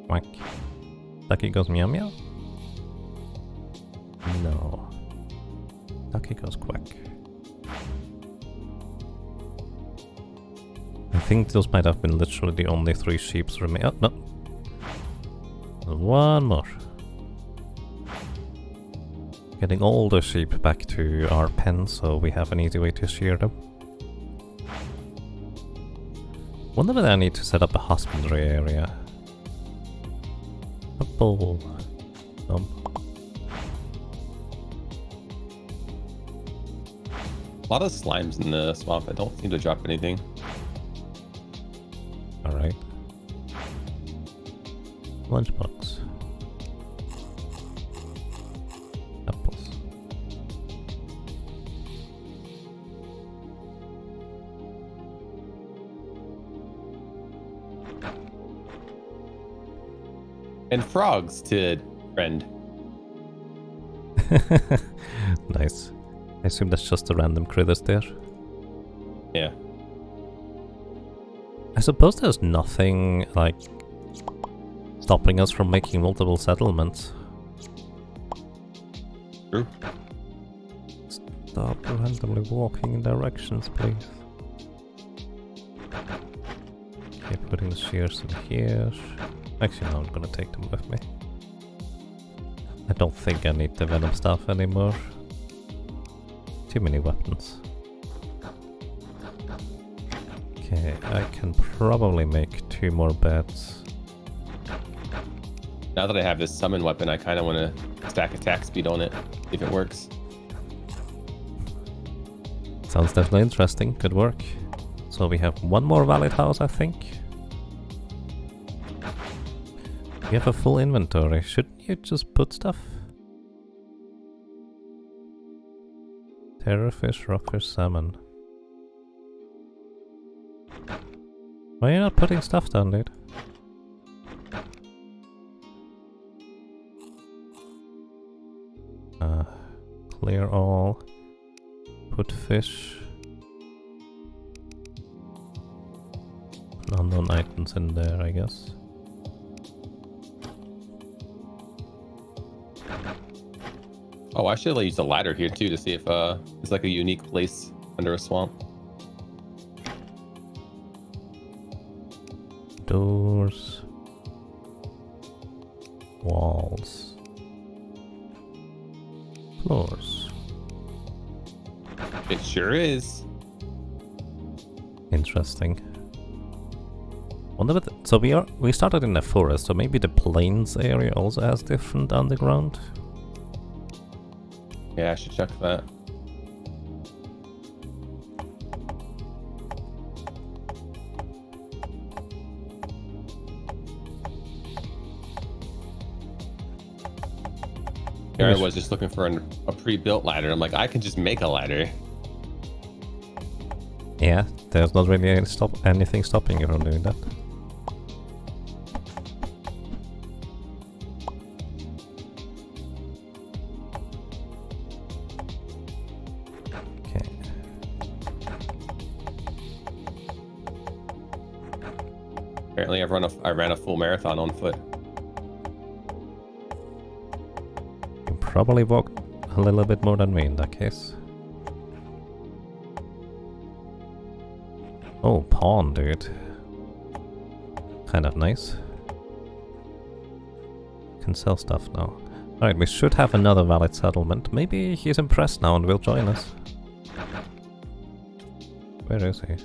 Speaker 1: Quack. Ducky goes meow meow? No. Ducky goes quack. I think those might have been literally the only 3 sheeps remain. Oh, no. One more. Getting all the sheep back to our pen so we have an easy way to shear them. Wonder whether I need to set up a husbandry area. Apple. A
Speaker 2: lot of slimes in the swamp. I don't seem to drop anything.
Speaker 1: Alright. Lunchbox. Apples.
Speaker 2: And frogs to friend.
Speaker 1: Nice. I assume that's just the random critters there.
Speaker 2: Yeah.
Speaker 1: I suppose there's nothing, like, stopping us from making multiple settlements.
Speaker 2: True.
Speaker 1: Stop randomly walking in directions, please. Okay, putting the shears in here. Actually, no, I'm gonna take them with me. I don't think I need the venom staff anymore. Too many weapons. Okay, I can probably make 2 more beds.
Speaker 2: Now that I have this summon weapon, I kind of want to stack attack speed on it, if it works.
Speaker 1: Sounds definitely interesting. Good work. So we have 1 more valid house, I think. We have a full inventory. Shouldn't you just put stuff? Terrorfish, rockfish, salmon. Why are you not putting stuff down, dude? Clear all. Put fish. unknown items in there, I guess.
Speaker 2: Oh, I should use a ladder here too to see if it's like a unique place under a swamp.
Speaker 1: Doors. Walls. Floors.
Speaker 2: It sure is.
Speaker 1: Interesting. Wonder what so we started in the forest, so maybe the plains area also has different underground.
Speaker 2: Yeah, I should check that. Here I was just looking for a pre-built ladder. I'm like, I can just make a ladder.
Speaker 1: Yeah, there's not really anything stopping you from doing that. Okay.
Speaker 2: Apparently, I ran a full marathon on foot.
Speaker 1: You probably walked a little bit more than me in that case. Oh, pawn, dude. Kind of nice. Can sell stuff now. Alright, we should have another valid settlement. Maybe he's impressed now and will join us. Where is he?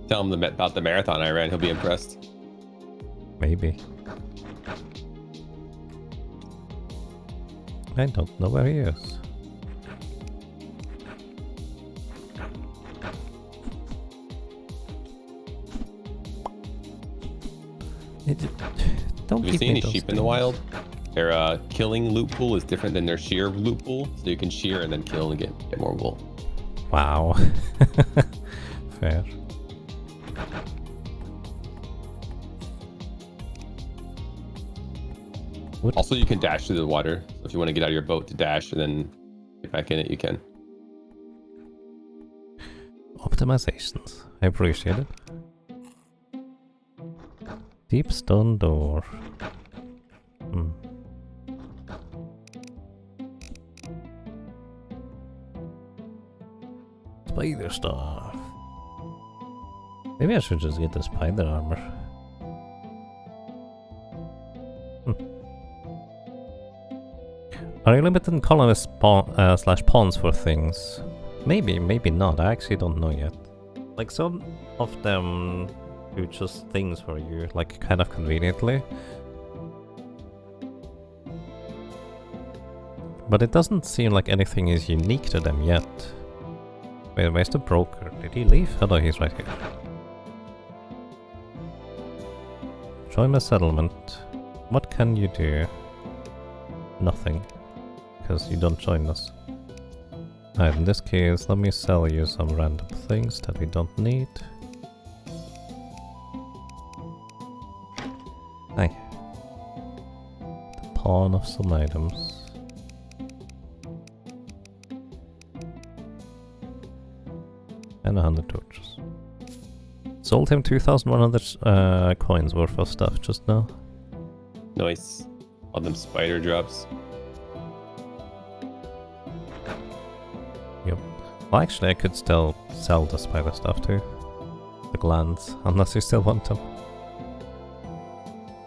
Speaker 2: Tell him about the marathon I ran. He'll be impressed.
Speaker 1: Maybe. I don't know where he is. Don't
Speaker 2: Have you seen any sheep in the wild? Their killing loot pool is different than their shear loot pool, so you can shear and then kill and get more wool.
Speaker 1: Wow. Fair. What?
Speaker 2: Also, you can dash through the water. So if you want to get out of your boat to dash and then get back in it, you can.
Speaker 1: Optimizations. I appreciate it. Deep stone door. Spider stuff. Maybe I should just get the spider armor. Are you limited in colonist slash pawns for things? Maybe, maybe not. I actually don't know yet. Like some of them do just things for you, like kind of conveniently. But it doesn't seem like anything is unique to them yet. Wait, where's the broker? Did he leave? Oh no, he's right here. Join the settlement. What can you do? Nothing. Because you don't join us. Alright, in this case, let me sell you some random things that we don't need. Hi. The pawn of some items. And 100 torches. Sold him 2,100 coins worth of stuff just now.
Speaker 2: Nice. All them spider drops.
Speaker 1: Yep. Well, actually, I could still sell the spider stuff too. The glands, unless you still want them.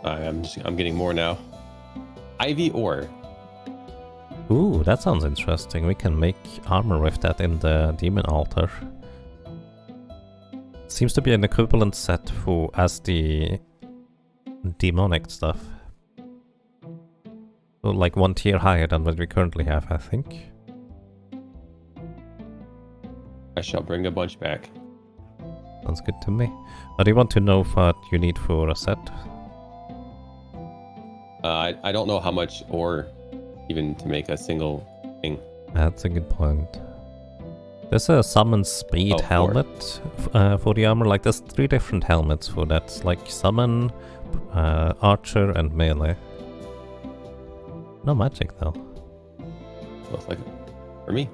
Speaker 2: I'm getting more now. Ivy ore.
Speaker 1: Ooh, that sounds interesting. We can make armor with that in the demon altar. Seems to be an equivalent set for as the demonic stuff. So like one tier higher than what we currently have, I think.
Speaker 2: I shall bring a bunch back.
Speaker 1: Sounds good to me. But do you want to know what you need for a set?
Speaker 2: I don't know how much ore even to make a single thing.
Speaker 1: That's a good point. There's a summon speed helmet for the armor. Like there's 3 different helmets for that. Like summon, archer, and melee. No magic though.
Speaker 2: Looks like it for me.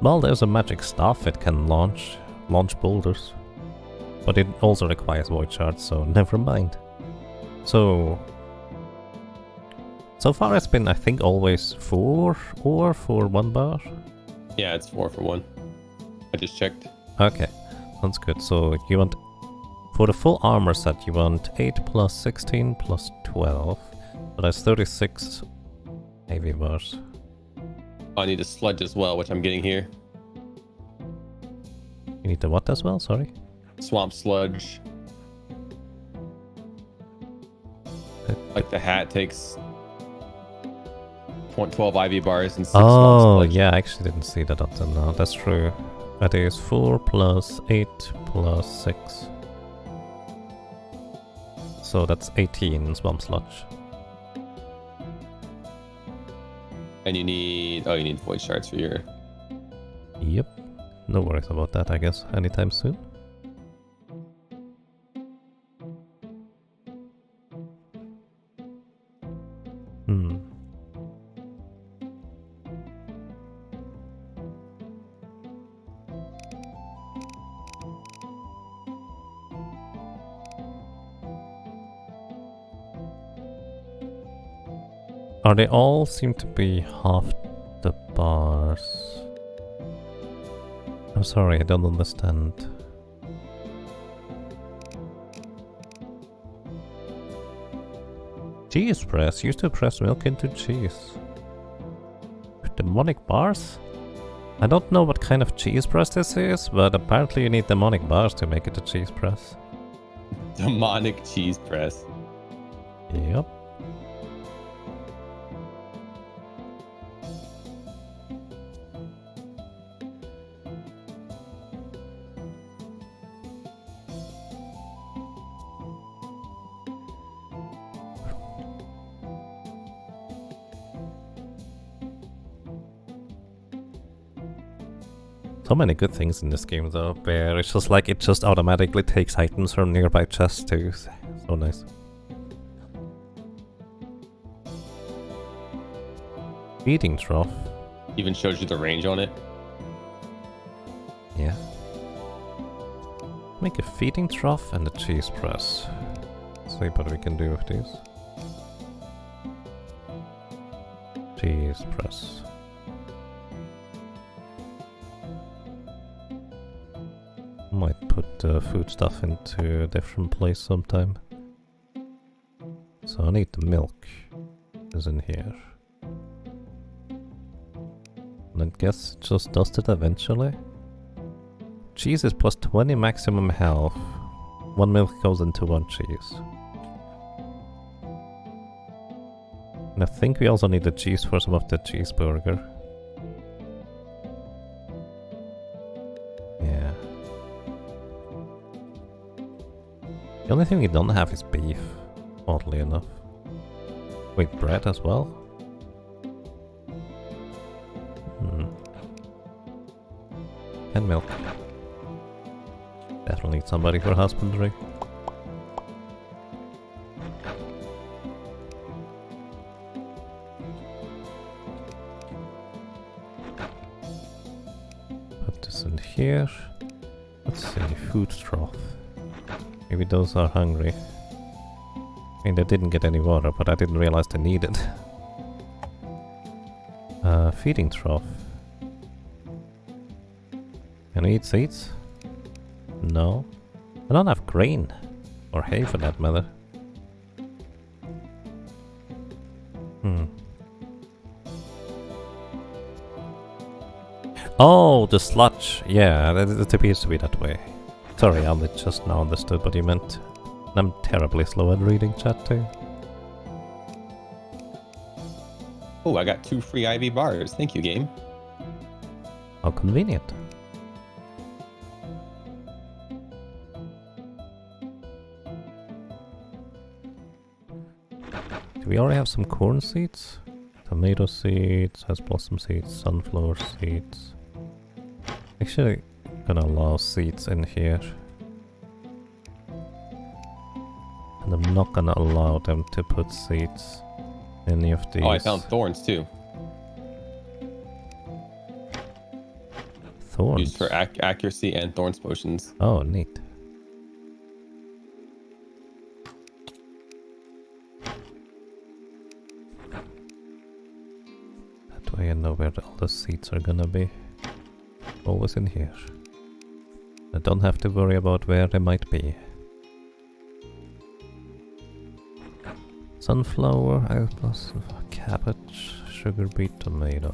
Speaker 1: Well, there's a magic staff it can launch boulders. But it also requires void shards, so never mind. So far it's been, I think, always 4 ore for 1 bar.
Speaker 2: Yeah, it's 4 for 1. I just checked.
Speaker 1: Okay, sounds good. So you want, for the full armor set, you want 8 plus 16 plus 12. So that's 36 AV bars.
Speaker 2: I need a sludge as well, which I'm getting here.
Speaker 1: You need the what as well? Sorry?
Speaker 2: Swamp sludge. Like the hat takes 12 IV bars and 6 swamp
Speaker 1: Oh,
Speaker 2: sludge.
Speaker 1: yeah, I actually didn't see that up till now. That's true. That is 4 plus 8 plus 6. So that's 18 swamp sludge.
Speaker 2: And you need void shards for your...
Speaker 1: Yep. No worries about that, I guess, anytime soon. Are they all seem to be half the bars? I'm sorry, I don't understand. Cheese press. Used to press milk into cheese. Demonic bars? I don't know what kind of cheese press this is, but apparently you need demonic bars to make it a cheese press.
Speaker 2: Demonic cheese press.
Speaker 1: Yep. So many good things in this game though, where it's just like it just automatically takes items from nearby chests too. So nice. Feeding trough.
Speaker 2: Even shows you the range on it.
Speaker 1: Yeah. Make a feeding trough and a cheese press. See what we can do with these. Cheese press. Might put the food stuff into a different place sometime. So I need the milk. Is in here. And I guess it just does it eventually. Cheese is plus 20 maximum health. 1 milk goes into 1 cheese. And I think we also need the cheese for some of the cheeseburger. Yeah. The only thing we don't have is beef, oddly enough. Wait, bread as well? And milk. Definitely need somebody for husbandry. Put this in here. Let's see, food trough. Maybe those are hungry. I mean, they didn't get any water, but I didn't realize they needed. Feeding trough. Can we eat seeds? No. I don't have grain. Or hay for that matter. Oh, the sludge. Yeah, it appears to be that way. Sorry, I just now understood what you meant. I'm terribly slow at reading chat too.
Speaker 2: Oh, I got 2 free IV bars. Thank you, game.
Speaker 1: How convenient. Do we already have some corn seeds? Tomato seeds, has blossom seeds, sunflower seeds. Actually, gonna allow seeds in here. And I'm not gonna allow them to put seeds in any of these.
Speaker 2: Oh, I found thorns too.
Speaker 1: Thorns.
Speaker 2: Used for accuracy and thorns potions.
Speaker 1: Oh, neat. That way I know where all the seeds are gonna be. Always in here. I don't have to worry about where they might be. Sunflower, plus cabbage, sugar beet, tomato.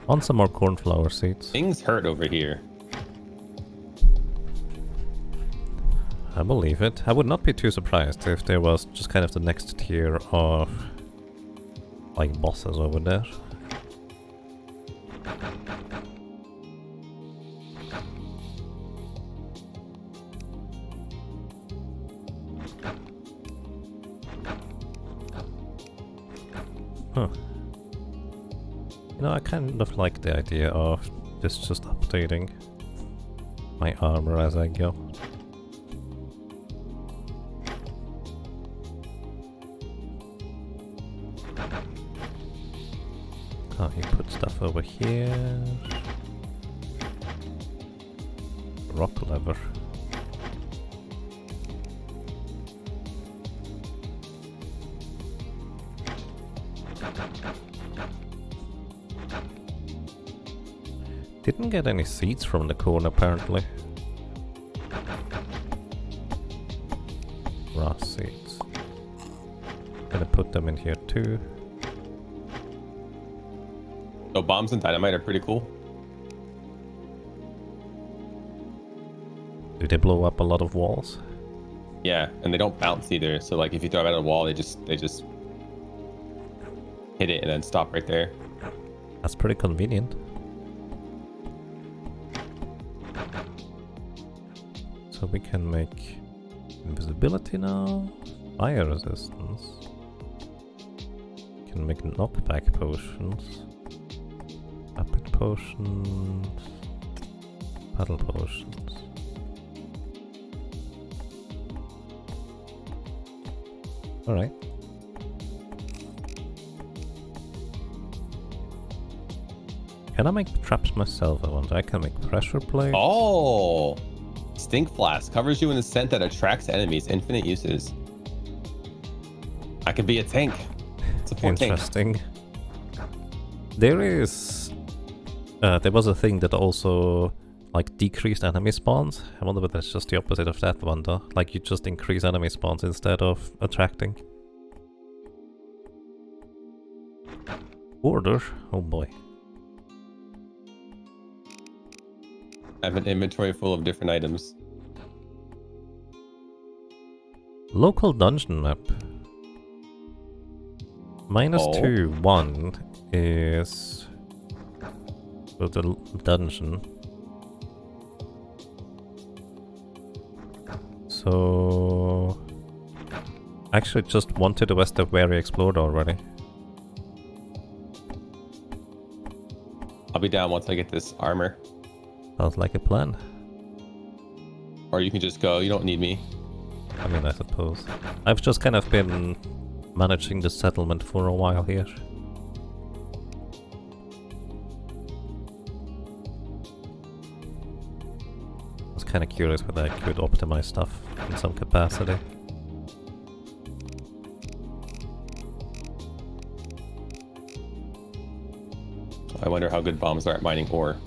Speaker 1: Want some more cornflower seeds?
Speaker 2: Things hurt over here.
Speaker 1: I believe it. I would not be too surprised if there was just kind of the next tier of like bosses over there. Huh. You know, I kind of like the idea of this just updating my armor as I go. Oh, you put stuff over here. Rock lever. Didn't get any seeds from the corn apparently. Raw seeds. Gonna put them in here too.
Speaker 2: So bombs and dynamite are pretty cool.
Speaker 1: Do they blow up a lot of walls?
Speaker 2: Yeah, and they don't bounce either. So like if you throw it at a wall, they just hit it and then stop right there.
Speaker 1: That's pretty convenient. So we can make invisibility now, fire resistance. We can make knockback potions, rapid potions, paddle potions. Alright. Can I make traps myself? I can make pressure plates.
Speaker 2: Oh! Stink Flask covers you in a scent that attracts enemies. Infinite uses. I could be a tank. Support
Speaker 1: Interesting.
Speaker 2: Tank.
Speaker 1: There is... there was a thing that also like decreased enemy spawns. I wonder if that's just the opposite of that one though. Like you just increase enemy spawns instead of attracting. Order? Oh boy.
Speaker 2: I have an inventory full of different items.
Speaker 1: Local dungeon map. -2, 1 is for the dungeon. So actually just one to the west of where we explored already.
Speaker 2: I'll be down once I get this armor.
Speaker 1: Sounds like a plan.
Speaker 2: Or you can just go, you don't need me.
Speaker 1: I mean, I suppose. I've just kind of been managing the settlement for a while here. I was kind of curious whether I could optimize stuff in some capacity.
Speaker 2: I wonder how good bombs are at mining ore.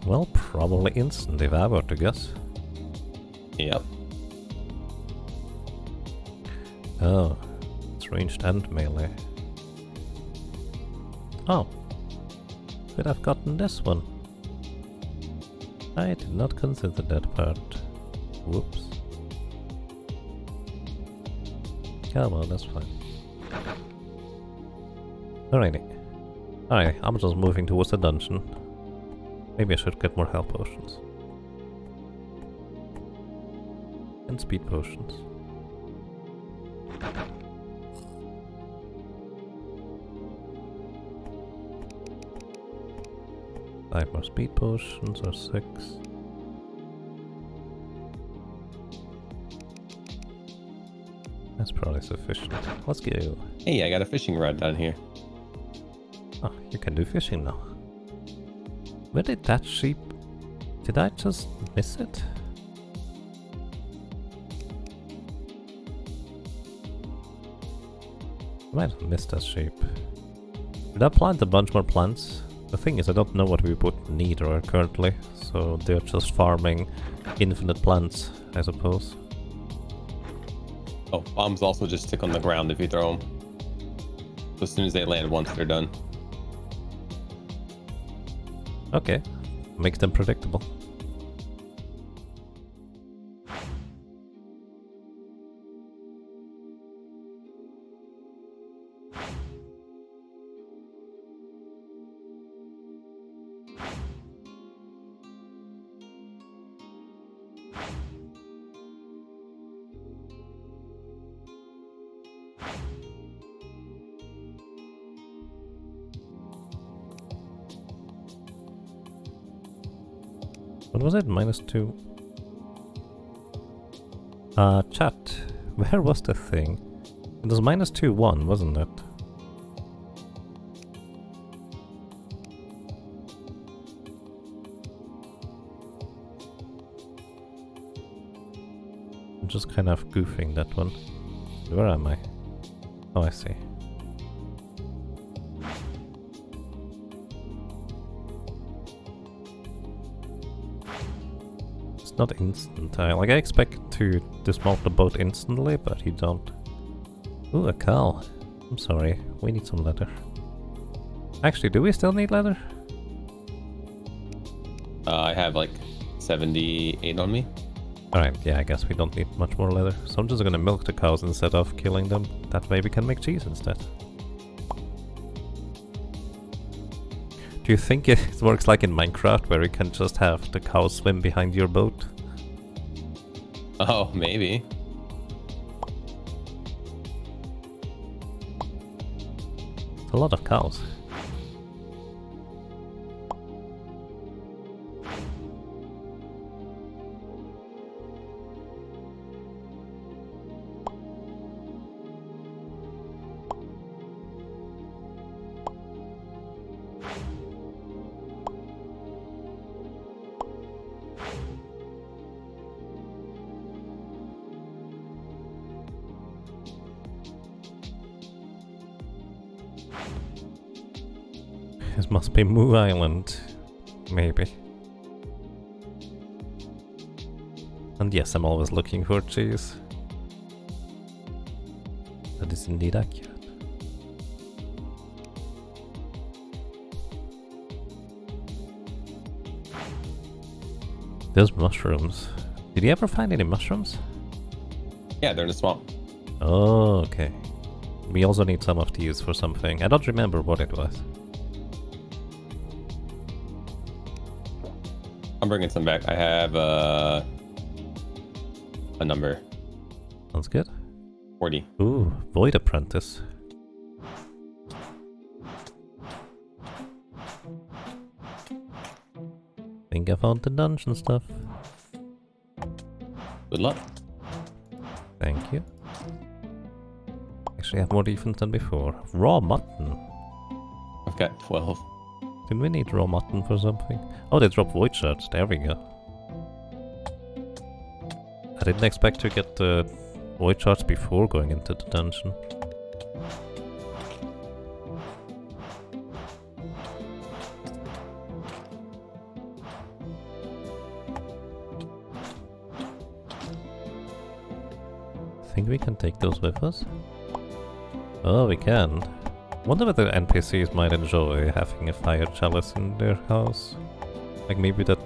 Speaker 1: Well, probably instant if I were to guess.
Speaker 2: Yep.
Speaker 1: Oh, it's ranged and melee. Oh, could have gotten this one. I did not consider that part. Whoops. Come on, that's fine. Alrighty. Alright, I'm just moving towards the dungeon. Maybe I should get more health potions. And speed potions. 5 more speed potions, or 6. That's probably sufficient. Let's go.
Speaker 2: Hey, I got a fishing rod down here.
Speaker 1: Oh, You can do fishing now. Where did that sheep... Did I just miss it? I might have missed that sheep. Did I plant a bunch more plants? The thing is, I don't know what we would need or currently, so they're just farming infinite plants, I suppose.
Speaker 2: Oh, bombs also just stick on the ground if you throw them. So as soon as they land once, they're done.
Speaker 1: Okay, makes them predictable. What was it? -2? Chat. Where was the thing? It was -2-1, wasn't it? I'm just kind of goofing that one. Where am I? Oh, I see. Not instant. I expect to dismount the boat instantly, but you don't. Ooh, a cow. I'm sorry, we need some leather. Actually, do we still need leather?
Speaker 2: I have like 78 on me.
Speaker 1: Alright, yeah, I guess we don't need much more leather. So I'm just gonna milk the cows instead of killing them. That way we can make cheese instead. Do you think it works like in Minecraft, where you can just have the cows swim behind your boat?
Speaker 2: Oh, maybe.
Speaker 1: It's a lot of cows. This must be Moo Island, maybe. And yes, I'm always looking for cheese. That is indeed accurate. Those mushrooms. Did you ever find any mushrooms?
Speaker 2: Yeah, they're in the swamp.
Speaker 1: Oh, okay. We also need some of these for something. I don't remember what it was.
Speaker 2: I'm bringing some back. I have a number.
Speaker 1: Sounds good.
Speaker 2: 40.
Speaker 1: Ooh, Void Apprentice. Think I found the dungeon stuff.
Speaker 2: Good luck.
Speaker 1: Thank you. Actually, I have more defense than before. Raw mutton.
Speaker 2: I've got 12.
Speaker 1: Did we need raw mutton for something? Oh, they drop void shards. There we go. I didn't expect to get the void shards before going into the dungeon. Think we can take those with us? Oh, we can. Wonder whether NPCs might enjoy having a fire chalice in their house. Like maybe that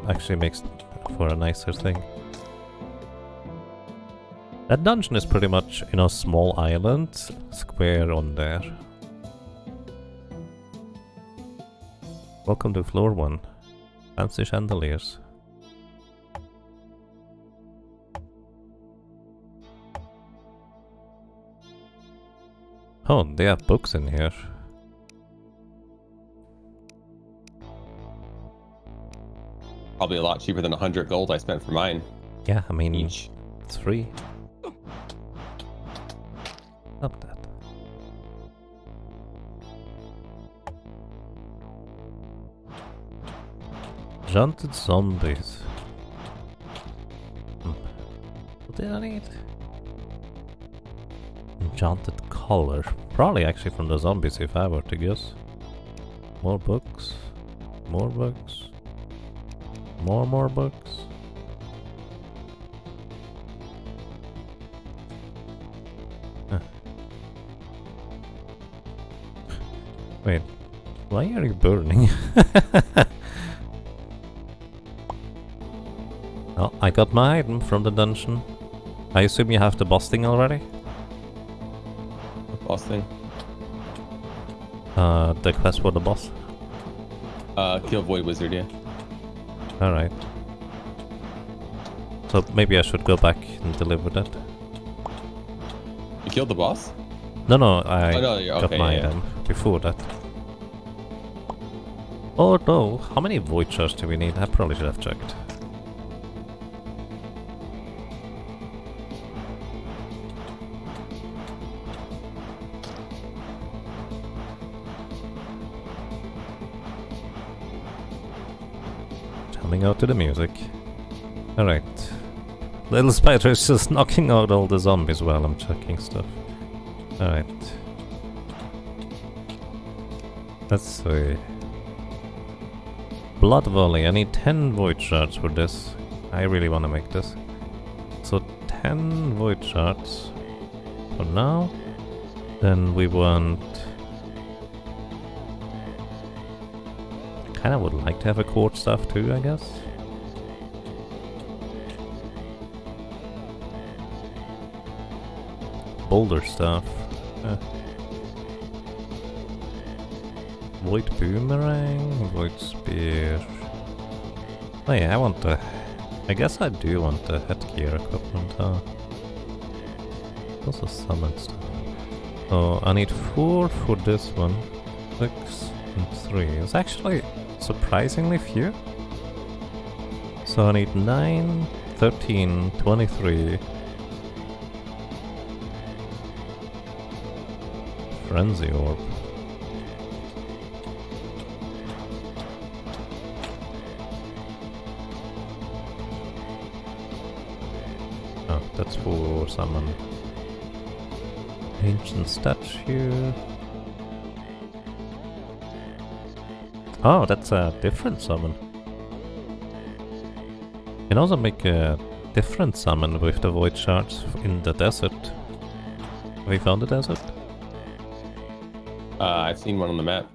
Speaker 1: actually makes for a nicer thing. That dungeon is pretty much, you know, small island, square on there. Welcome to floor 1. Fancy chandeliers. Oh, they have books in here.
Speaker 2: Probably a lot cheaper than 100 gold I spent for mine.
Speaker 1: Yeah, I mean,
Speaker 2: Each.
Speaker 1: it's free. Not that. Enchanted zombies. What did I need? Enchanted color. Probably actually from the zombies if I were to guess. More books. More books. More books. Huh. Wait. Why are you burning? Oh, I got my item from the dungeon. I assume you have the boss thing already?
Speaker 2: Boss thing.
Speaker 1: The quest for the boss.
Speaker 2: Kill Void Wizard, yeah.
Speaker 1: Alright. So maybe I should go back and deliver that.
Speaker 2: You killed the boss?
Speaker 1: No, I
Speaker 2: you're
Speaker 1: got
Speaker 2: okay,
Speaker 1: my
Speaker 2: yeah.
Speaker 1: item before that. Oh no, how many void shards do we need? I probably should have checked. Coming out to the music. Alright. Little spider is just knocking out all the zombies while I'm checking stuff. Alright. Let's see. Blood Volley. I need 10 void shards for this. I really want to make this. So 10 void shards for now. Then we want... Kinda would like to have a quartz staff too, I guess. Boulder staff. Void boomerang, void spear. Oh yeah, I want the... I guess I do want the headgear equipment, huh? Also summon stuff. So I need 4 for this one. 6 and 3. It's actually surprisingly few. So I need 9, 13, 23. Frenzy orb. Oh, that's for summon. Ancient statue. Oh, that's a different summon. You can also make a different summon with the void shards in the desert. Have you found the desert?
Speaker 2: I've seen one on the map.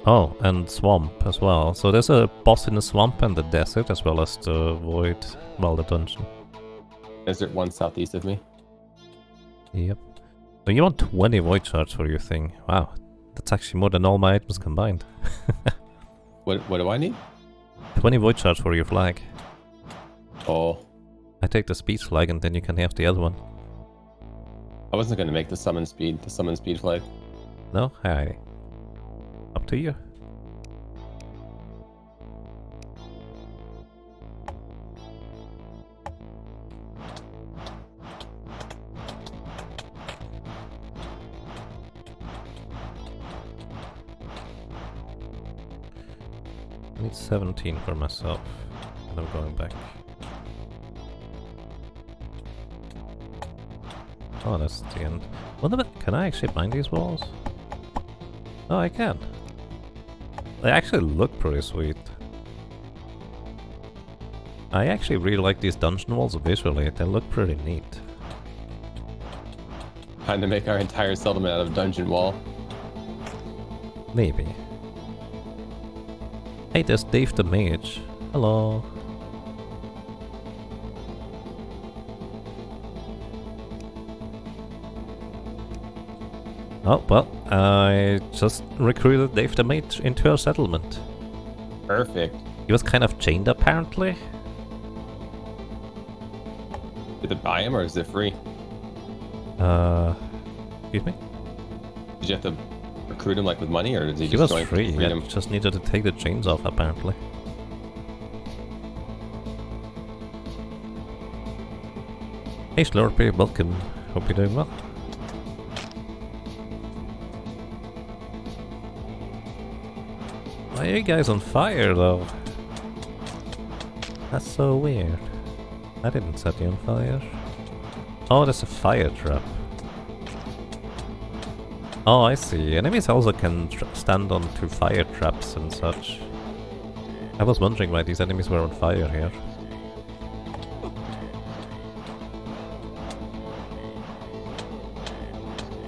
Speaker 1: Oh, and swamp as well. So there's a boss in the swamp and the desert as well as the void, well, the dungeon.
Speaker 2: Desert one southeast of me.
Speaker 1: Yep. So you want 20 void shards for your thing. Wow. That's actually more than all my items combined.
Speaker 2: What do I need?
Speaker 1: 20 void shards for your flag.
Speaker 2: Oh.
Speaker 1: I take the speed flag and then you can have the other one.
Speaker 2: I wasn't gonna make the summon speed flag.
Speaker 1: No? Hi. Up to you. I need 17 for myself, and I'm going back. Oh, that's the end. Wonder if can I actually bind these walls? Oh, I can. They actually look pretty sweet. I actually really like these dungeon walls visually. They look pretty neat.
Speaker 2: Time to make our entire settlement out of dungeon wall.
Speaker 1: Maybe. Hey, there's Dave the Mage. Hello. Oh, well, I just recruited Dave the Mage into our settlement.
Speaker 2: Perfect.
Speaker 1: He was kind of chained apparently.
Speaker 2: Did you buy him or is it free?
Speaker 1: Excuse me?
Speaker 2: Did you have to recruit him like with money or did he
Speaker 1: He
Speaker 2: just
Speaker 1: was
Speaker 2: join
Speaker 1: free,
Speaker 2: for
Speaker 1: I
Speaker 2: freedom?
Speaker 1: just needed to take the chains off apparently. Hey Slurpee, welcome. Hope you're doing well. Why are you guys on fire though? That's so weird. I didn't set you on fire. Oh, there's a fire trap. Oh, I see. Enemies also can stand on to fire traps and such. I was wondering why these enemies were on fire here.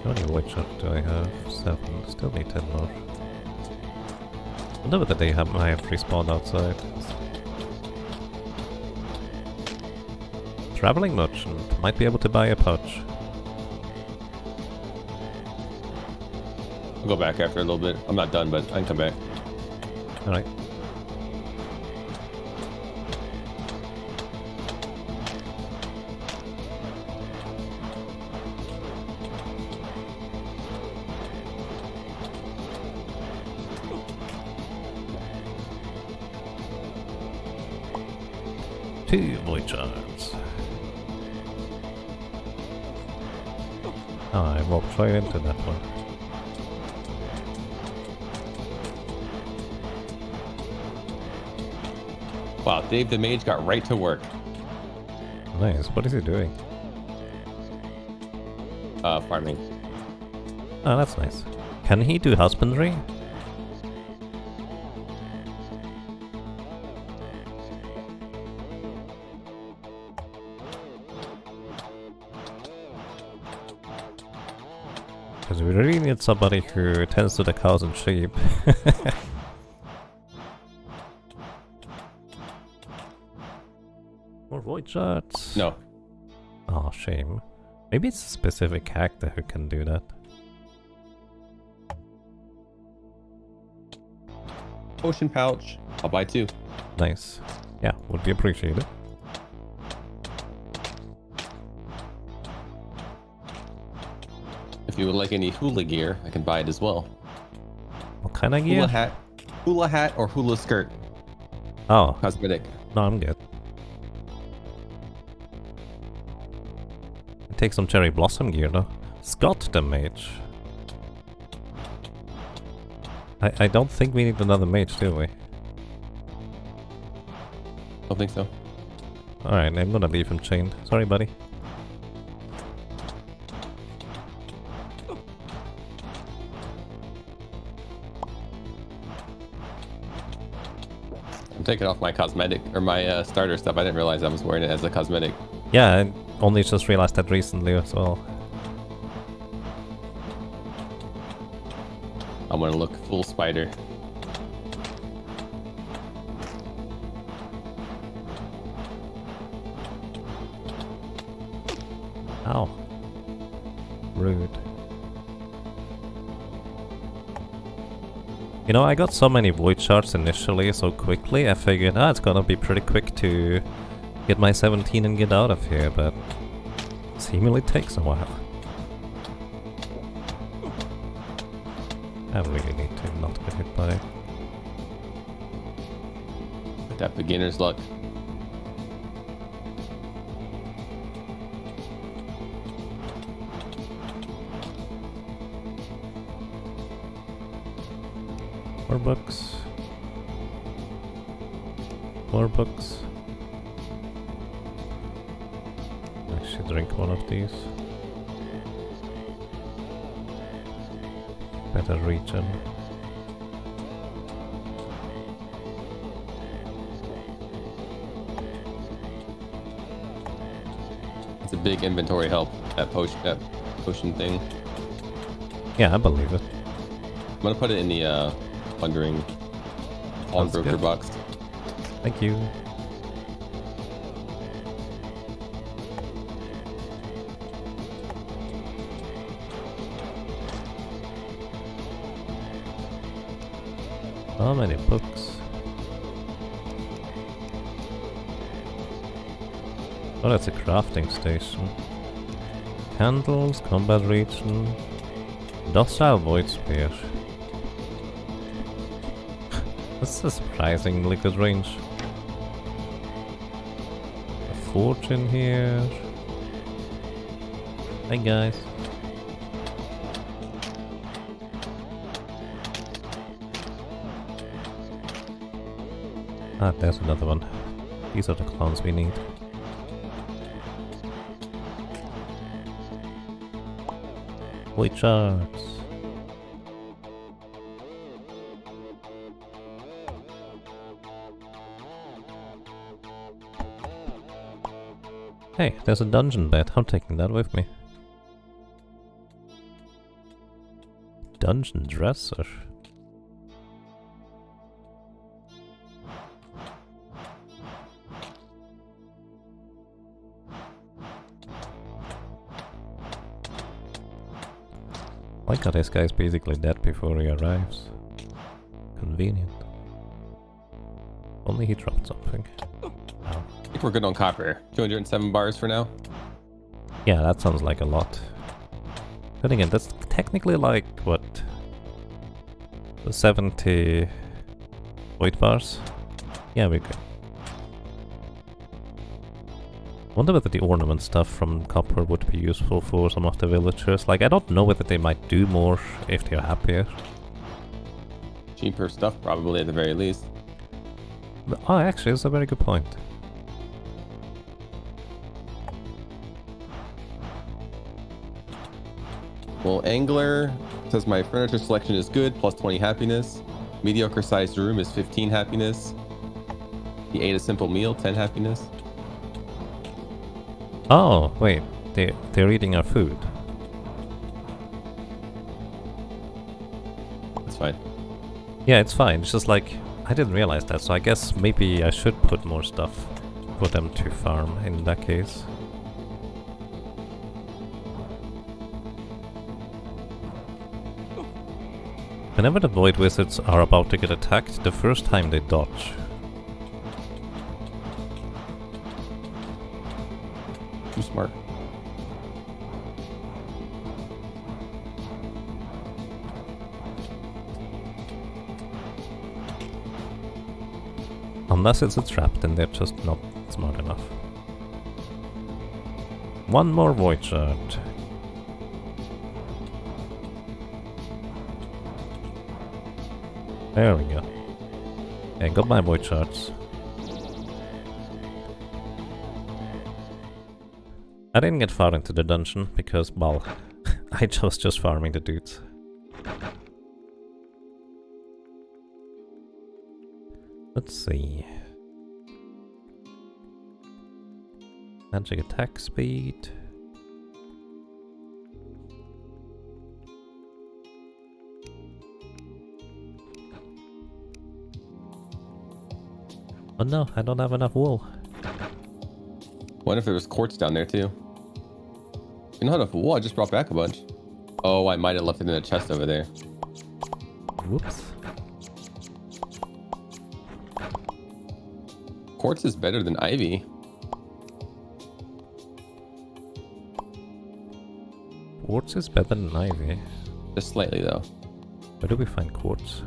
Speaker 1: How many white shot do I have? 7. Still need 10 more. I wonder whether they have my respawn outside. Traveling merchant. Might be able to buy a pouch.
Speaker 2: I'll go back after a little bit. I'm not done, but I can come back.
Speaker 1: Alright. Two void shards. Oh, I walked right into that one.
Speaker 2: Wow, Dave the Mage got right to work.
Speaker 1: Nice. What is he doing?
Speaker 2: Farming.
Speaker 1: Oh, that's nice. Can he do husbandry? Because we really need somebody who tends to the cows and sheep. More void shards.
Speaker 2: No.
Speaker 1: Oh, shame. Maybe it's a specific character who can do that.
Speaker 2: Potion pouch. I'll buy 2.
Speaker 1: Nice. Yeah, would be appreciated.
Speaker 2: If you would like any hula gear, I can buy it as well.
Speaker 1: What kind of gear?
Speaker 2: Hula hat or hula skirt.
Speaker 1: Oh,
Speaker 2: Cosmetic.
Speaker 1: no, I'm good. Take some cherry blossom gear though. Scott the mage. I don't think we need another mage, do we?
Speaker 2: Don't think so.
Speaker 1: Alright, I'm gonna leave him chained. Sorry, buddy.
Speaker 2: I'm taking off my cosmetic or my starter stuff. I didn't realize I was wearing it as a cosmetic.
Speaker 1: Yeah, I only just realized that recently as well.
Speaker 2: I'm gonna look full spider.
Speaker 1: Ow. Rude. You know, I got so many void shards initially so quickly, I figured, it's gonna be pretty quick to get my 17 and get out of here, but seemingly takes a while. I really need to not get hit by it.
Speaker 2: That beginner's luck.
Speaker 1: More books. More books. I should drink one of these. Better region.
Speaker 2: It's a big inventory help, that potion thing.
Speaker 1: Yeah, I believe it.
Speaker 2: I'm gonna put it in the plundering pawnbroker
Speaker 1: good.
Speaker 2: box.
Speaker 1: Thank you. How many books? Oh, that's a crafting station. Candles, combat region, docile void spear. That's a surprisingly good range. A fortune here. Hi guys. Ah, there's another one. These are the clones we need. Void shards. Hey, there's a dungeon bed. I'm taking that with me. Dungeon dresser. My god, this guy's basically dead before he arrives. Convenient. Only he dropped something. Oh.
Speaker 2: I think we're good on copper. 207 bars for now.
Speaker 1: Yeah, that sounds like a lot. Then again, that's technically like, what? 70 void bars? Yeah, we're good. Wonder whether the ornament stuff from copper would be useful for some of the villagers. Like, I don't know whether they might do more if they're happier.
Speaker 2: Cheaper stuff, probably, at the very least.
Speaker 1: But, oh, actually, that's a very good point.
Speaker 2: Well, Angler says my furniture selection is good, plus 20 happiness. Mediocre sized room is 15 happiness. He ate a simple meal, 10 happiness.
Speaker 1: Oh, wait. They're eating our food.
Speaker 2: That's fine.
Speaker 1: Yeah, it's fine. It's just like, I didn't realize that, so I guess maybe I should put more stuff for them to farm in that case. Whenever the Void Wizards are about to get attacked, the first time they dodge.
Speaker 2: Too smart.
Speaker 1: Unless it's a trap, then they're just not smart enough. One more Void Shard. There we go. Okay, got my Void Shards. I didn't get far into the dungeon because, well, I was just farming the dudes. Let's see. Magic attack speed. Oh no, I don't have enough wool.
Speaker 2: What if there was quartz down there too? You know how to wool? I just brought back a bunch. Oh, I might have left it in the chest over there.
Speaker 1: Whoops.
Speaker 2: Quartz is better than ivy.
Speaker 1: Quartz is better than ivy.
Speaker 2: Just slightly though.
Speaker 1: Where do we find quartz?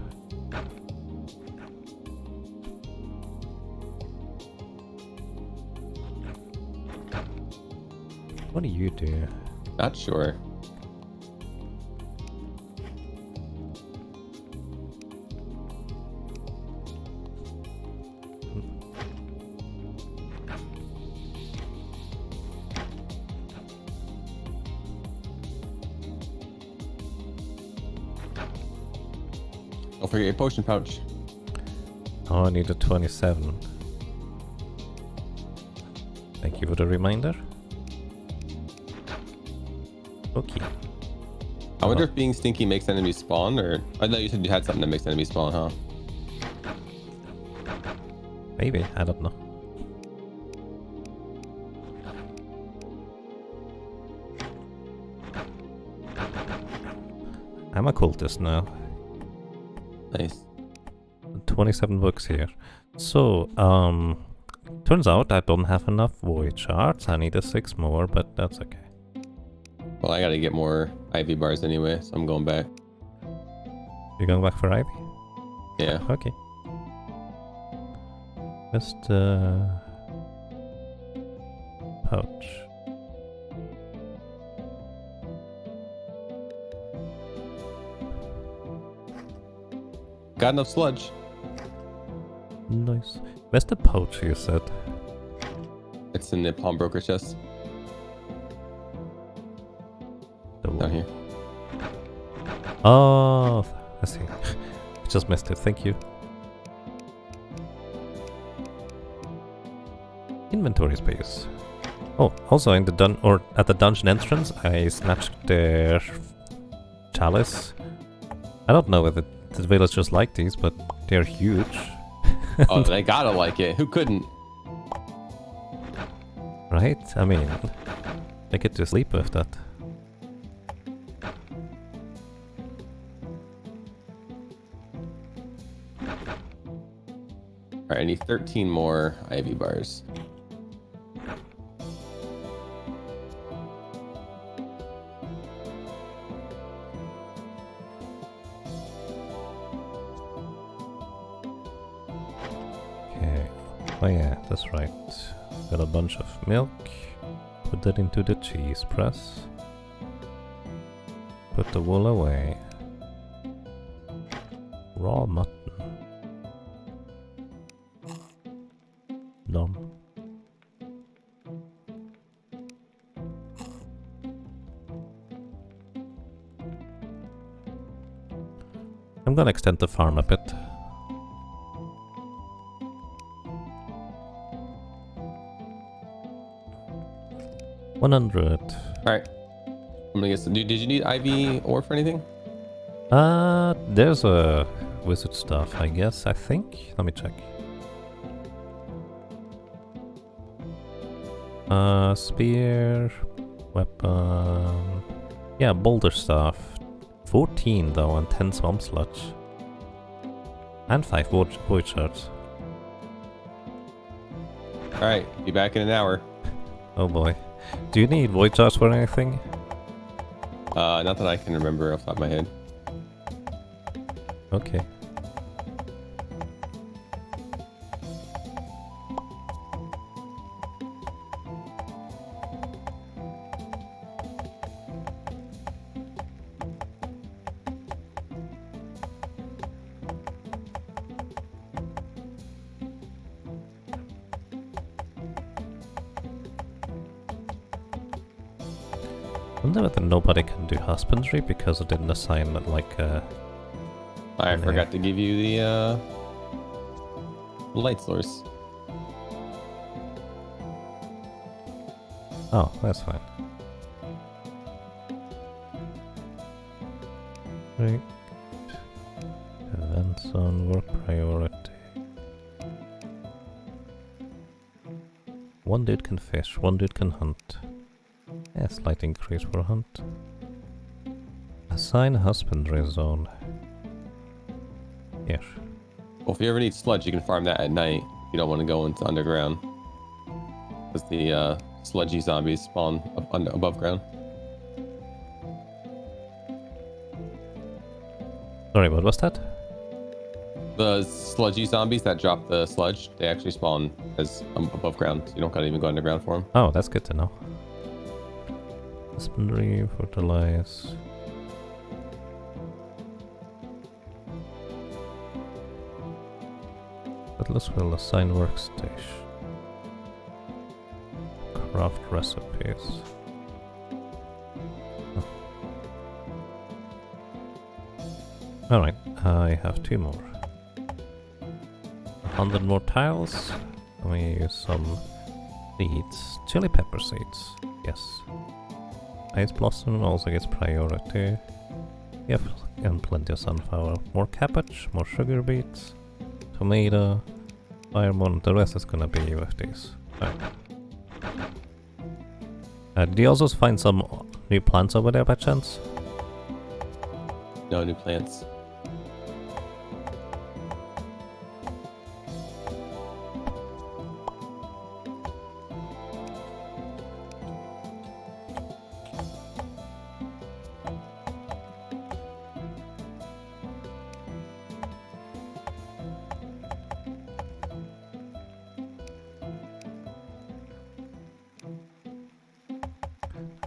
Speaker 1: What do you do?
Speaker 2: Not sure. Don't forget your potion pouch.
Speaker 1: Oh, I need a 27. Thank you for the reminder. Okay.
Speaker 2: I wonder if being stinky makes enemies spawn, or I thought you said you had something that makes enemies spawn, huh?
Speaker 1: Maybe, I don't know. I'm a cultist now.
Speaker 2: Nice.
Speaker 1: 27 books here. So, turns out I don't have enough void shards. I need a 6 more, but that's okay.
Speaker 2: Well, I gotta get more ivy bars anyway, so I'm going back.
Speaker 1: You're going back for ivy?
Speaker 2: Yeah.
Speaker 1: Okay. Just, pouch.
Speaker 2: Got enough sludge.
Speaker 1: Nice. Where's the pouch you said?
Speaker 2: It's in the pawnbroker chest. Down here.
Speaker 1: Oh, I see. I just missed it. Thank you. Inventory space. Oh, also in the at the dungeon entrance, I snatched their chalice. I don't know whether the villagers like these, but they're huge.
Speaker 2: Oh, they gotta like it. Who couldn't?
Speaker 1: Right? I mean, they get to sleep with that.
Speaker 2: Alright, I need 13 more ivy bars.
Speaker 1: Okay. Oh yeah, that's right. Got a bunch of milk. Put that into the cheese press. Put the wool away. Raw mutton. Done. I'm gonna extend the farm a bit. $100.
Speaker 2: Alright. I'm gonna get some. Did you need ivy ore for anything?
Speaker 1: There's a wizard stuff, I guess, I think. Let me check. Spear, weapon. Yeah, boulder staff. 14 though, and 10 swamp sludge. And 5 void shards.
Speaker 2: Alright, be back in an hour.
Speaker 1: Oh boy. Do you need void shards for anything?
Speaker 2: Not that I can remember off the top of my head.
Speaker 1: Okay. Wonder whether nobody can do husbandry because it didn't assign like
Speaker 2: I forgot to give you the light source.
Speaker 1: Oh, that's fine. Right. Events on work priority. One dude can fish, one dude can hunt. Yeah, slight increase for hunt. Assign husbandry zone. Yes.
Speaker 2: Well, if you ever need sludge, you can farm that at night. You don't want to go into underground. Because the sludgy zombies spawn above ground.
Speaker 1: Sorry, what was that?
Speaker 2: The sludgy zombies that drop the sludge, they actually spawn as above ground. So you don't gotta even go underground for them.
Speaker 1: Oh, that's good to know. Husbandry, fertilize. Atlas will assign workstation. Craft recipes. Alright, I have 2 more. 100 more tiles. Let me use some seeds. Chili pepper seeds. Yes. Ice blossom also gets priority. Yep, and plenty of sunflower. More cabbage, more sugar beets, tomato, firemoon. The rest is gonna be with these. Did you also find some new plants over there by chance?
Speaker 2: No new plants.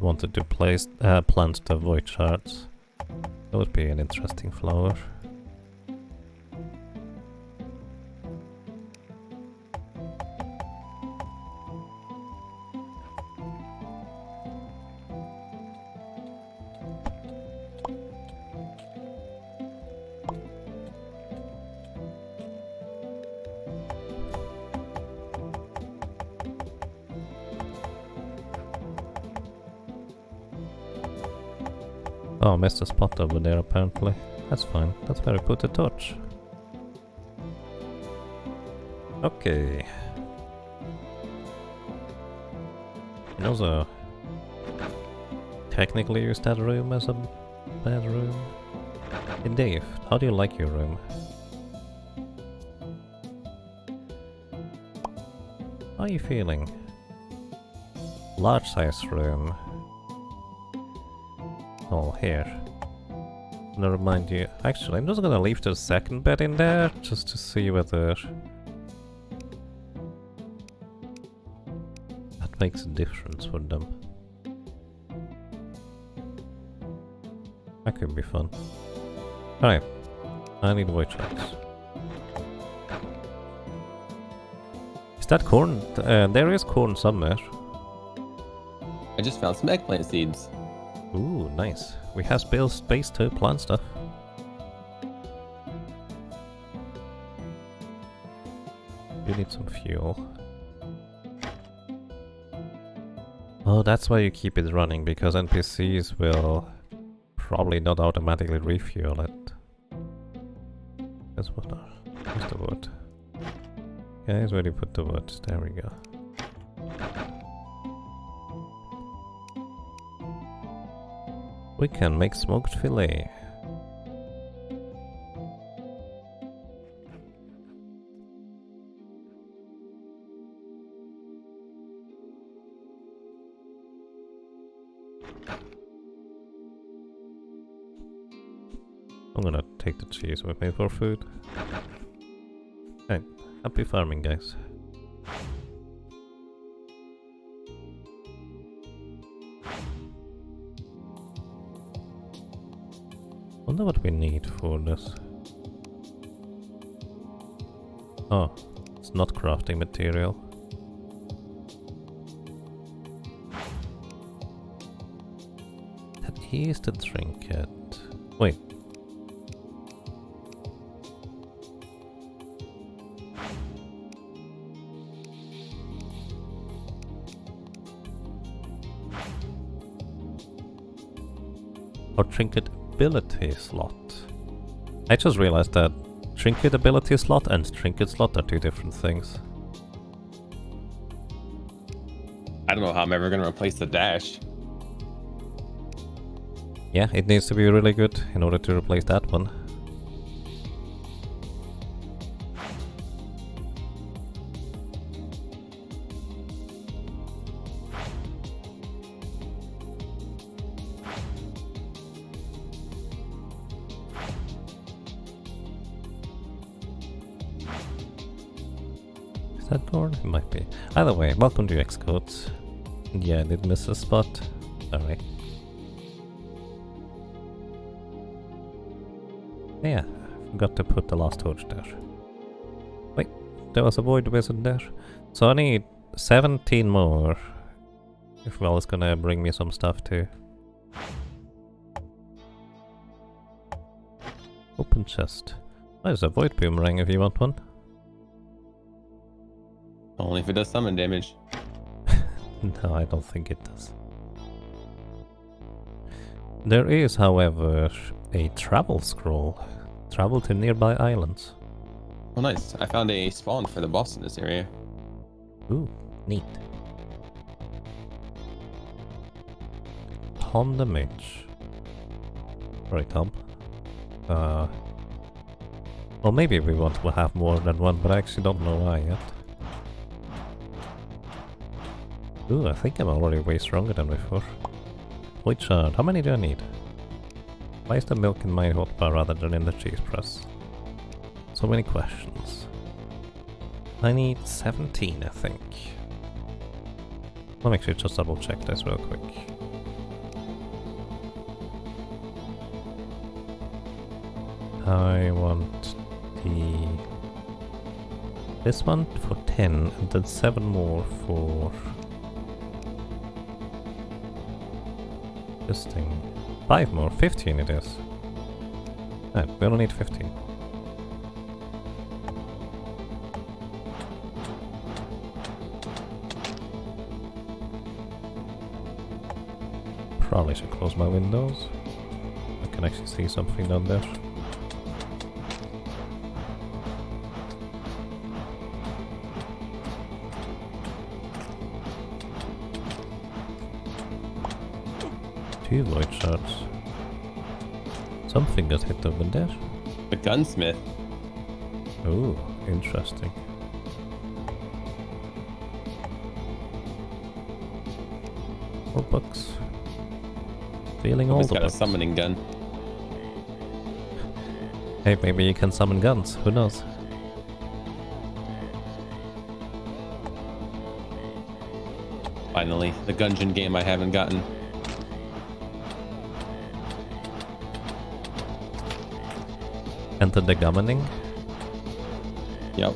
Speaker 1: Wanted to plant the void shards. That would be an interesting flower. Oh, missed a spot over there apparently. That's fine. That's where I put the torch. Okay. You can also technically use that room as a bedroom. Hey Dave, how do you like your room? How are you feeling? Large size room. Oh, here. I'm gonna remind you. Actually, I'm just gonna leave the second bed in there just to see whether that makes a difference for them. That could be fun. Alright, I need white shots. Is that corn? There is corn somewhere.
Speaker 2: I just found some eggplant seeds.
Speaker 1: Ooh, nice. We have space to plant stuff. You need some fuel. Oh, that's why you keep it running, because NPCs will probably not automatically refuel it. That's what. Where's the wood? Guys, where do you put the wood? There we go. We can make smoked fillet. I'm gonna take the cheese with me for food. Hey, happy farming, guys. Wonder what we need for this. Oh, it's not crafting material. That is the trinket. Wait. Or trinket ability slot. I just realized that trinket ability slot and trinket slot are two different things.
Speaker 2: I don't know how I'm ever gonna replace the dash.
Speaker 1: Yeah, it needs to be really good in order to replace that one. Is that door? It might be. Either way, welcome to Xcode. Yeah, I did miss a spot. Sorry. Yeah, I forgot to put the last torch there. Wait, there was a void wizard there. So I need 17 more. If well, it's gonna bring me some stuff too. Open chest. There's a void boomerang if you want one.
Speaker 2: Only if it does summon damage.
Speaker 1: No, I don't think it does. There is, however, a travel scroll. Travel to nearby islands.
Speaker 2: Oh, nice. I found a spawn for the boss in this area.
Speaker 1: Ooh, neat. Tom the Mage. Sorry, Tom. Well, maybe we want to have more than one, but I actually don't know why yet. Ooh, I think I'm already way stronger than before. Void shard, how many do I need? Why is the milk in my hotbar rather than in the cheese press? So many questions. I need 17, I think. Let me actually just double check this real quick. I want this one for 10 and then 7 more for this thing. 5 more, 15 it is. Right, we only need 15. Probably should close my windows. can actually see something down there. Two void shards. Something got hit over there.
Speaker 2: The gunsmith.
Speaker 1: Oh, interesting. More books. Stealing all
Speaker 2: He's
Speaker 1: the
Speaker 2: got
Speaker 1: books.
Speaker 2: a summoning gun.
Speaker 1: Hey, maybe you can summon guns. Who knows?
Speaker 2: Finally, the Gungeon game I haven't gotten.
Speaker 1: Enter the governing.
Speaker 2: Yep.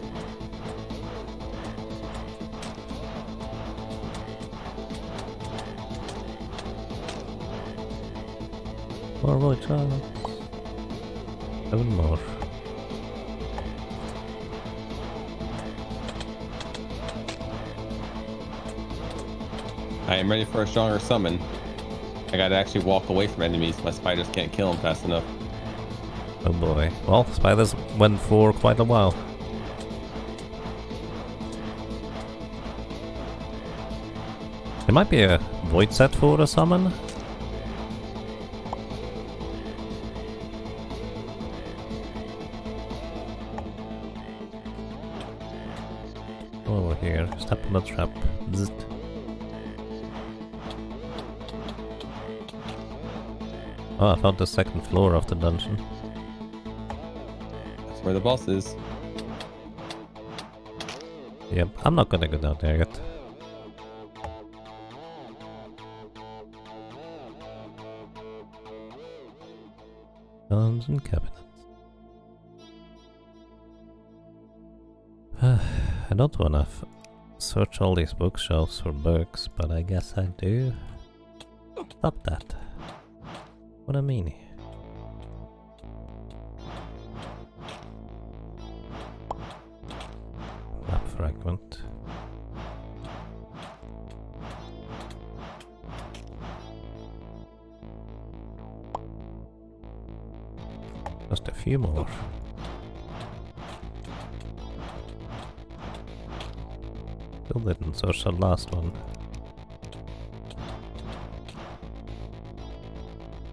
Speaker 1: More void shards. 7 more.
Speaker 2: I am ready for a stronger summon. I gotta actually walk away from enemies. My spiders can't kill them fast enough.
Speaker 1: Oh boy. Well, spiders went for quite a while. There might be a void set for the summon. Over here. Step on the trap. Zzzt. Oh, I found the second floor of the dungeon.
Speaker 2: That's where the boss is.
Speaker 1: Yep, I'm not gonna go down there yet. Dungeon cabinet. I don't wanna search all these bookshelves for books, but I guess I do. Stop that. What a meanie. Map fragment. Just a few more. Still didn't search the last one.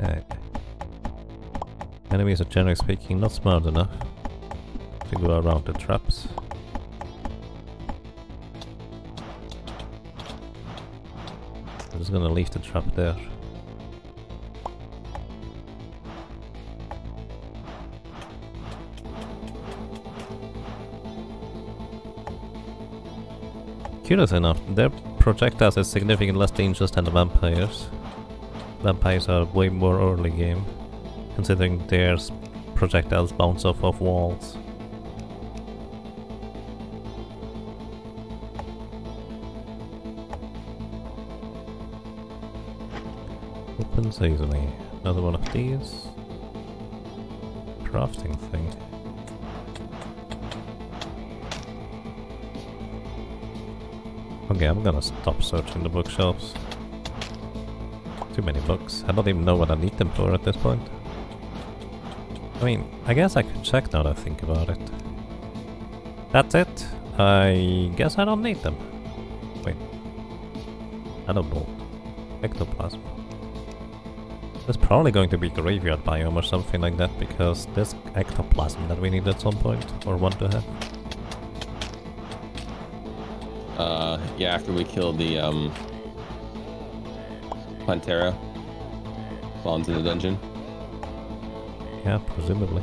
Speaker 1: Okay. Enemies are generally speaking not smart enough to go around the traps. I'm just gonna leave the trap there. Curious enough, their projectiles are significantly less dangerous than the vampires. Vampires are way more early game, considering their projectiles bounce off of walls. Opens easily. Another one of these. Crafting thing. Okay, I'm gonna stop searching the bookshelves. Too many books. I don't even know what I need them for at this point. I mean, I guess I could check now that I think about it. That's it. I guess I don't need them. Wait. Bolt. Ectoplasm. There's probably going to be graveyard biome or something like that, because there's ectoplasm that we need at some point, or want to have.
Speaker 2: Yeah, after we kill the, Pantera. Spawns in the dungeon.
Speaker 1: Yeah, presumably.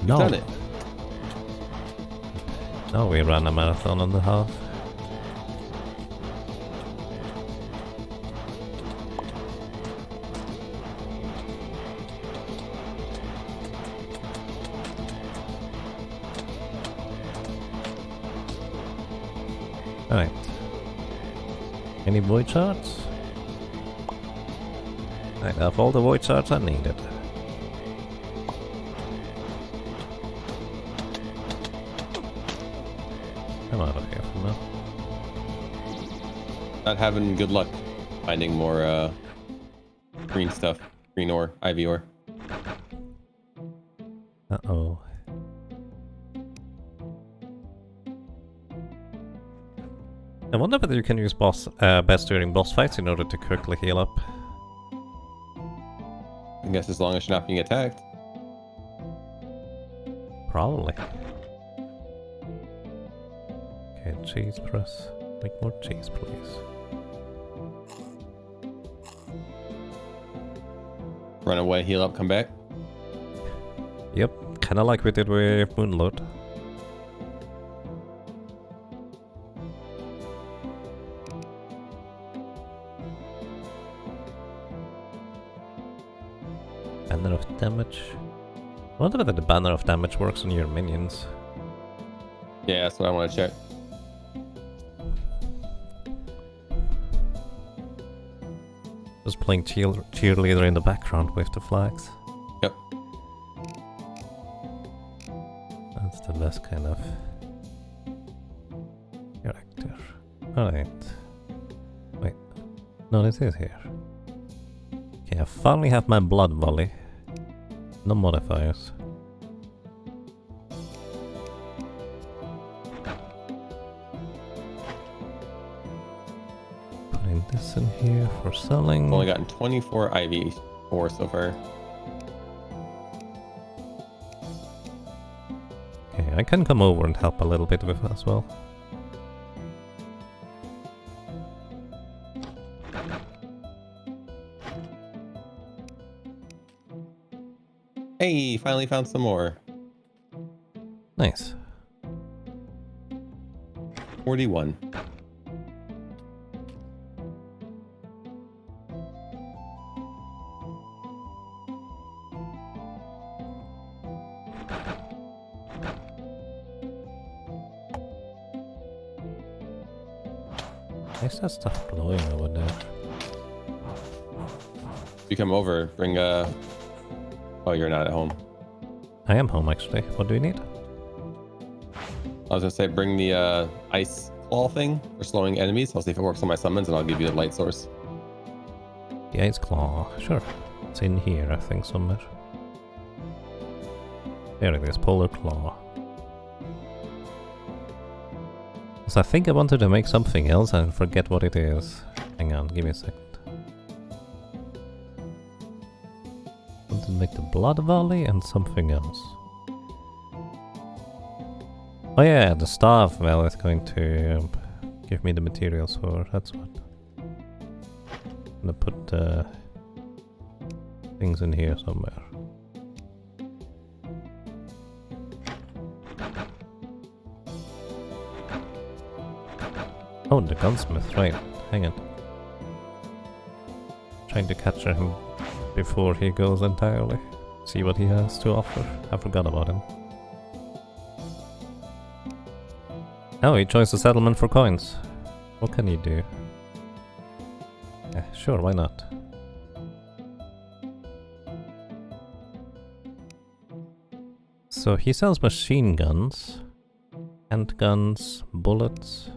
Speaker 2: No. Done it.
Speaker 1: Now we ran a marathon and a half. Alright. Any void shards? I have all the void shards I needed. I'm out of here for now.
Speaker 2: Not having good luck finding more green stuff. Green ore, ivy ore.
Speaker 1: Uh-oh. I wonder whether you can use best during boss fights in order to quickly heal up.
Speaker 2: I guess as long as you're not being attacked.
Speaker 1: Probably. Okay, cheese press. Make more cheese, please.
Speaker 2: Run away, heal up, come back.
Speaker 1: Yep, kinda like we did with Moonlord. Banner of damage. I wonder whether the banner of damage works on your minions.
Speaker 2: Yeah, that's what I want to check.
Speaker 1: Just playing cheerleader in the background with the flags.
Speaker 2: Yep.
Speaker 1: That's the best kind of character. Alright. Wait. No, this is here. Okay, I finally have my blood volley. No modifiers. Putting this in here for selling.
Speaker 2: I've only gotten 24 ivy ore so far.
Speaker 1: Okay, I can come over and help a little bit with it as well.
Speaker 2: Hey, finally found some more.
Speaker 1: Nice.
Speaker 2: 41.
Speaker 1: Is that stuff blowing over there?
Speaker 2: You come over, bring oh, you're not at home.
Speaker 1: I am home actually. What do you need?
Speaker 2: I was gonna say bring the ice claw thing for slowing enemies. I'll see if it works on my summons and I'll give you the light source.
Speaker 1: The ice claw. Sure. It's in here, I think, somewhere. There it is, polar claw. So I think I wanted to make something else and forget what it is. Hang on, give me a second. Want to make the blood volley and something else. Oh yeah, the staff, well, it's going to give me the materials for, that's what. I'm gonna put things in here somewhere. Oh, the gunsmith, right. Hang on. Trying to capture him before he goes entirely. See what he has to offer. I forgot about him. Oh, he joins the settlement for coins. What can he do? Sure, why not? So he sells machine guns, handguns, bullets.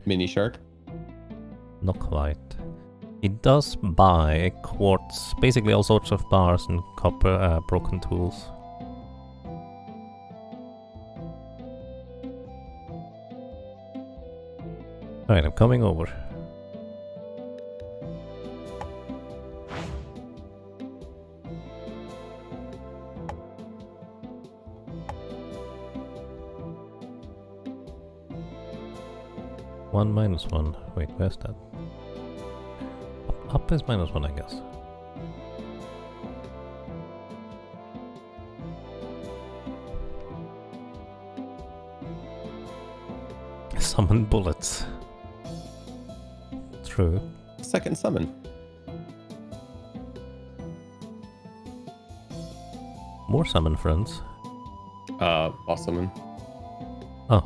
Speaker 2: Mini shark.
Speaker 1: Not quite. He does buy quartz, basically all sorts of bars and copper broken tools. Alright, I'm coming over. One minus one. Wait, where's that? Up is minus one, I guess. Summon bullets. True.
Speaker 2: Second summon.
Speaker 1: More summon friends.
Speaker 2: Boss summon.
Speaker 1: Oh.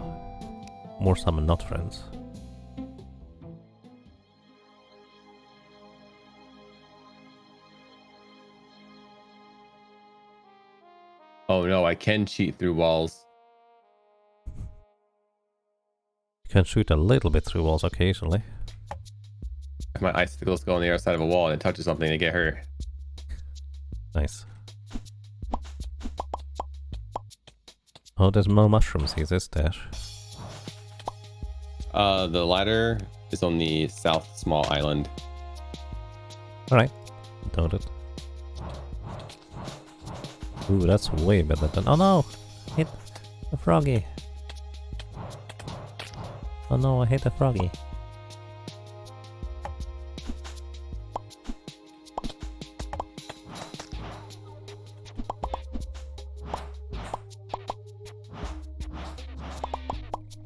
Speaker 1: More summon not friends.
Speaker 2: Oh no, I can cheat through walls.
Speaker 1: You can shoot a little bit through walls occasionally.
Speaker 2: If my icicles go on the other side of a wall and it touches something, they get hurt.
Speaker 1: Nice. Oh, there's more mushroom seeds, is there?
Speaker 2: The ladder is on the south small island.
Speaker 1: Alright, noted. Ooh, that's way better than... Oh no! Hit a froggy! Oh no, I hit a froggy.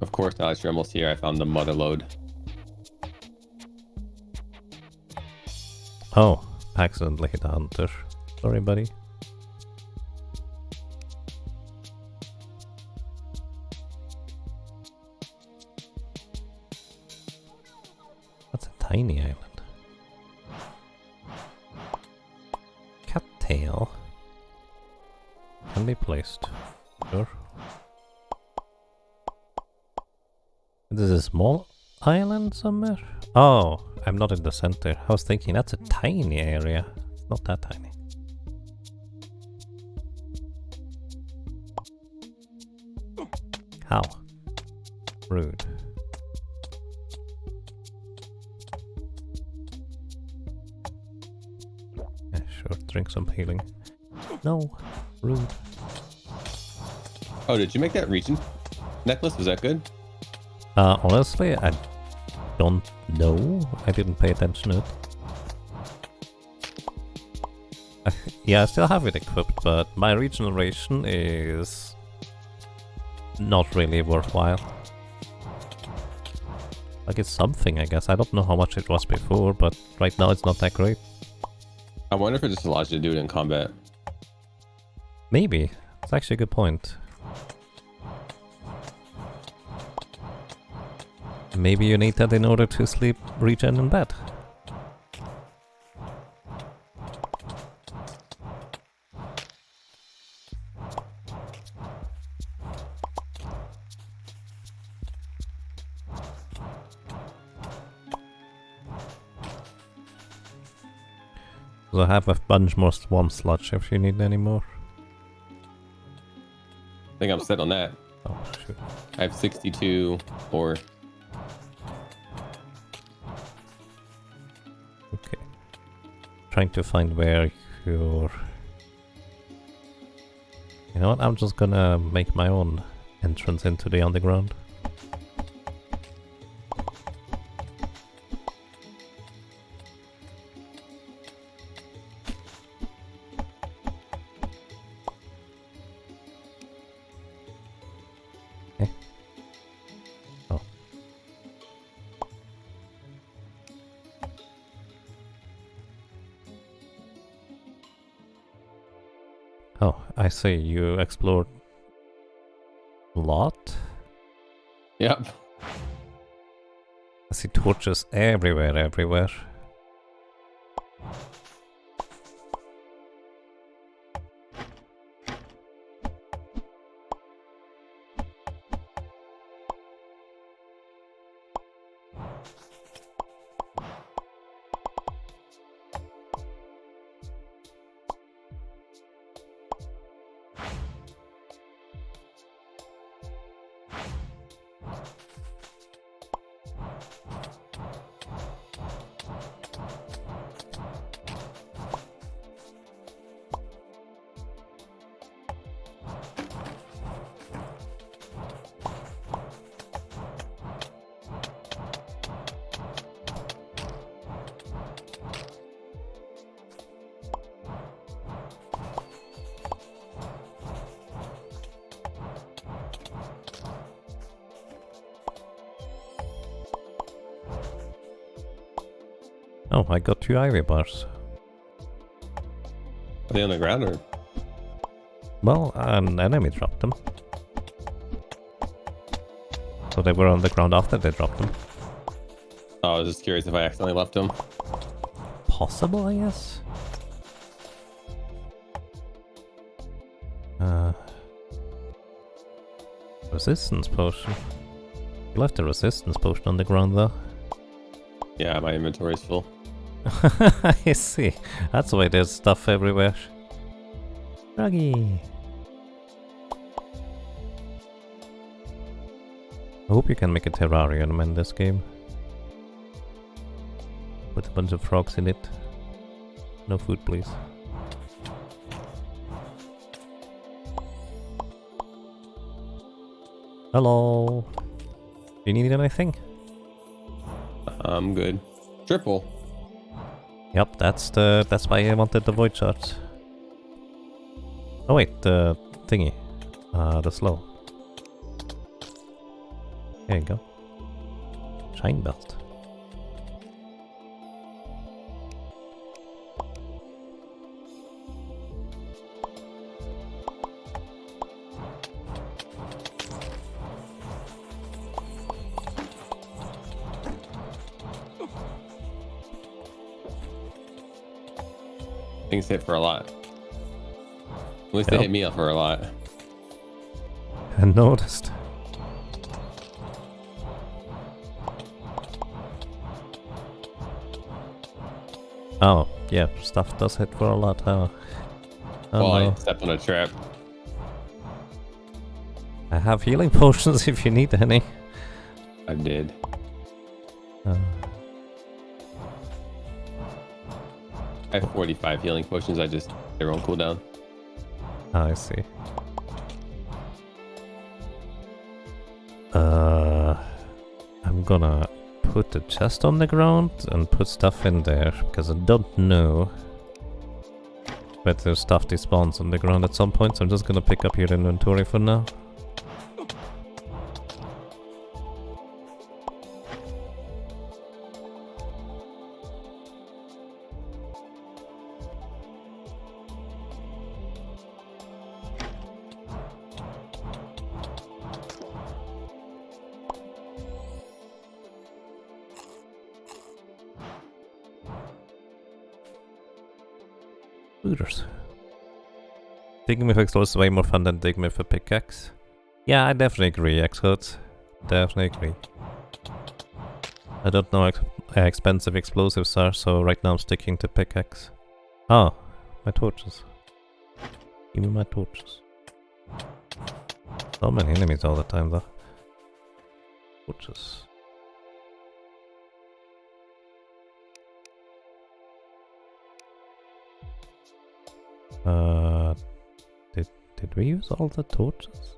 Speaker 2: Of course, now that you're almost here, I found the mother lode.
Speaker 1: Oh, accidentally hit a hunter. Sorry, buddy. That's a tiny island. Cattail can be placed. Sure. This is a small island somewhere? Oh, I'm not in the center. I was thinking that's a tiny area. It's not that tiny. How? Rude. Yeah, sure, drink some healing. No, rude.
Speaker 2: Oh, did you make that region necklace? Was that good?
Speaker 1: Honestly, I don't know. I didn't pay attention to it. Yeah, I still have it equipped, but my regeneration is not really worthwhile. Like, it's something, I guess. I don't know how much it was before, but right now it's not that great.
Speaker 2: I wonder if it just allows you to do it in combat.
Speaker 1: Maybe. It's actually a good point. Maybe you need that in order to sleep, regen in bed. So I have a bunch more swamp sludge if you need any more.
Speaker 2: I think I'm set on that.
Speaker 1: Oh, shoot.
Speaker 2: I have 62 or...
Speaker 1: Okay. Trying to find where you're... You know what? I'm just gonna make my own entrance into the underground. Okay. Oh. Oh, I see. You explored a lot.
Speaker 2: Yep.
Speaker 1: I see torches everywhere. Oh, I got 2 ivy bars.
Speaker 2: Are they on the ground or?
Speaker 1: Well, an enemy dropped them. So they were on the ground after they dropped them.
Speaker 2: Oh, I was just curious if I accidentally left them.
Speaker 1: Possible, I guess. Resistance potion. You left a resistance potion on the ground though.
Speaker 2: Yeah, my inventory's full.
Speaker 1: I see. That's why there's stuff everywhere. Froggy. I hope you can make a terrarium in this game. Put a bunch of frogs in it. No food, please. Hello. Do you need anything?
Speaker 2: I'm good. Triple.
Speaker 1: Yep, that's why I wanted the void shards. Oh wait, the thingy. The slow. There you go. Shine belt.
Speaker 2: Things hit for a lot. At least they
Speaker 1: Yep.
Speaker 2: hit me up for a lot.
Speaker 1: I noticed. Oh, yeah, stuff does hit for a lot, huh? Oh
Speaker 2: Oh,
Speaker 1: no.
Speaker 2: I stepped on a trap.
Speaker 1: I have healing potions if you need any.
Speaker 2: I did. I have 45 healing potions. I just they're on cooldown.
Speaker 1: I see. I'm gonna put the chest on the ground and put stuff in there because I don't know whether stuff despawns on the ground at some point, so I'm just gonna pick up your inventory for now. Looters. Digging with explosives is way more fun than digging with a pickaxe. Yeah, I definitely agree, Xcodes. Definitely agree. I don't know how expensive explosives are, so right now I'm sticking to pickaxe. Oh, my torches. Give me my torches. So many enemies all the time though. Torches. Did we use all the torches?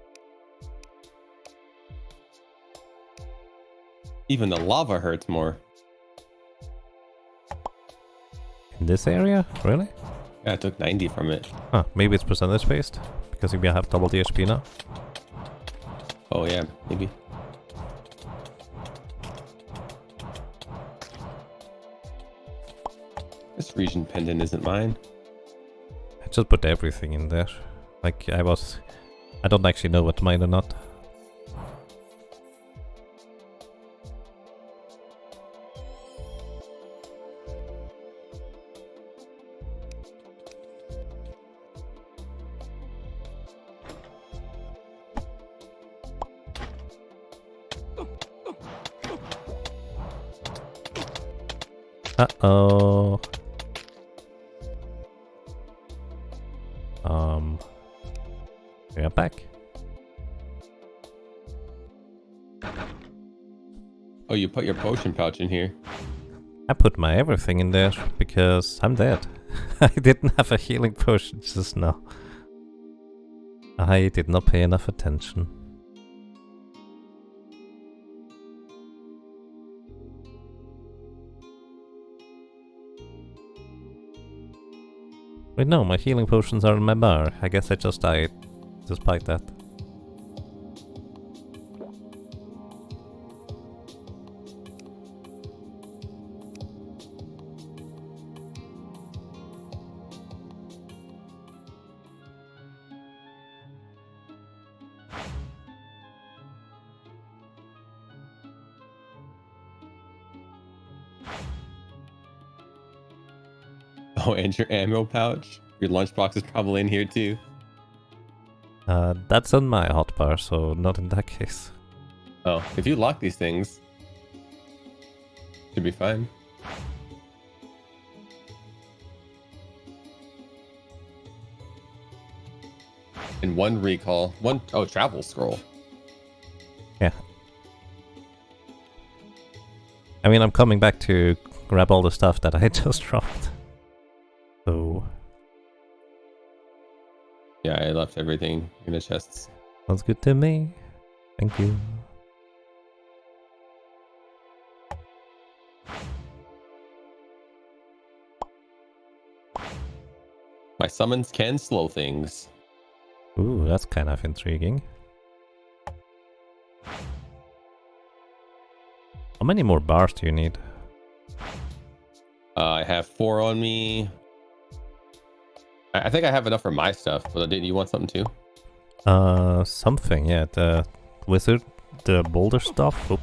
Speaker 2: Even the lava hurts more.
Speaker 1: In this area? Really?
Speaker 2: Yeah, I took 90 from it.
Speaker 1: Huh, maybe it's percentage based? Because we have double the HP now?
Speaker 2: Oh yeah, maybe. This region pendant isn't mine.
Speaker 1: I just put everything in there. Like, I don't actually know what's mine or not. Uh-oh. We are back.
Speaker 2: Oh, you put your potion pouch in here.
Speaker 1: I put my everything in there because I'm dead. I didn't have a healing potion just now. I did not pay enough attention. Wait, no, my healing potions are in my bar. I guess I just died despite that.
Speaker 2: Oh, and your ammo pouch. Your lunchbox is probably in here too.
Speaker 1: That's on my hotbar, so not in that case.
Speaker 2: Oh, if you lock these things, should be fine. And one recall, travel scroll.
Speaker 1: Yeah. I mean, I'm coming back to grab all the stuff that I just dropped. So...
Speaker 2: Yeah, I left everything in the chests.
Speaker 1: Sounds good to me. Thank you.
Speaker 2: My summons can slow things.
Speaker 1: Ooh, that's kind of intriguing. How many more bars do you need?
Speaker 2: I have 4 on me. I think I have enough for my stuff, but did you want something too?
Speaker 1: Something, yeah. The wizard, the boulder stuff. Oh.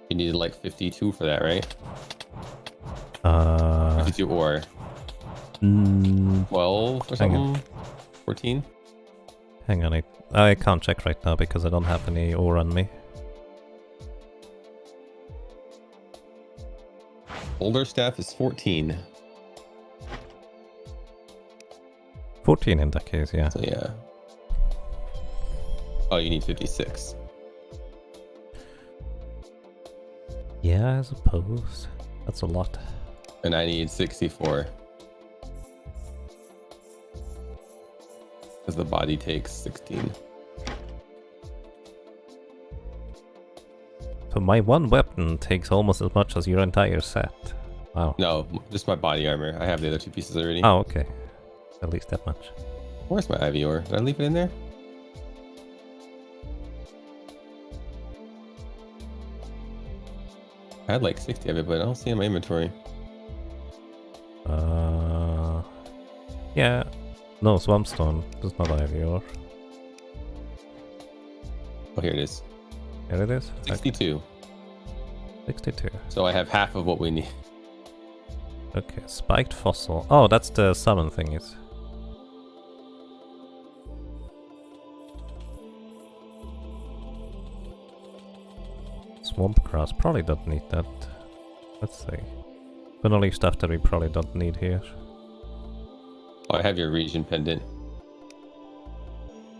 Speaker 2: You needed like 52 for that, right? 52 or 12 or something? 14?
Speaker 1: Hang on, I can't check right now because I don't have any ore on me.
Speaker 2: Boulder staff is 14.
Speaker 1: 14 in that case, yeah.
Speaker 2: So yeah. Oh, you need 56.
Speaker 1: Yeah, I suppose. That's a lot.
Speaker 2: And I need 64. Because the body takes 16.
Speaker 1: So my one weapon takes almost as much as your entire set. Wow.
Speaker 2: No, just my body armor. I have the other 2 pieces already.
Speaker 1: Oh, okay. At least that much.
Speaker 2: Where's my IV ore? Did I leave it in there? I had like 60 of it, but I don't see it in my inventory.
Speaker 1: Yeah. No, Swampstone. There's not IV ore.
Speaker 2: Oh, here it is.
Speaker 1: Here it is.
Speaker 2: 62.
Speaker 1: Okay. 62.
Speaker 2: So I have half of what we need.
Speaker 1: Okay, spiked fossil. Oh, that's the summon thingies. Swamp grass. Probably don't need that. Let's see. Gonna leave stuff that we probably don't need here.
Speaker 2: Oh, I have your region pendant.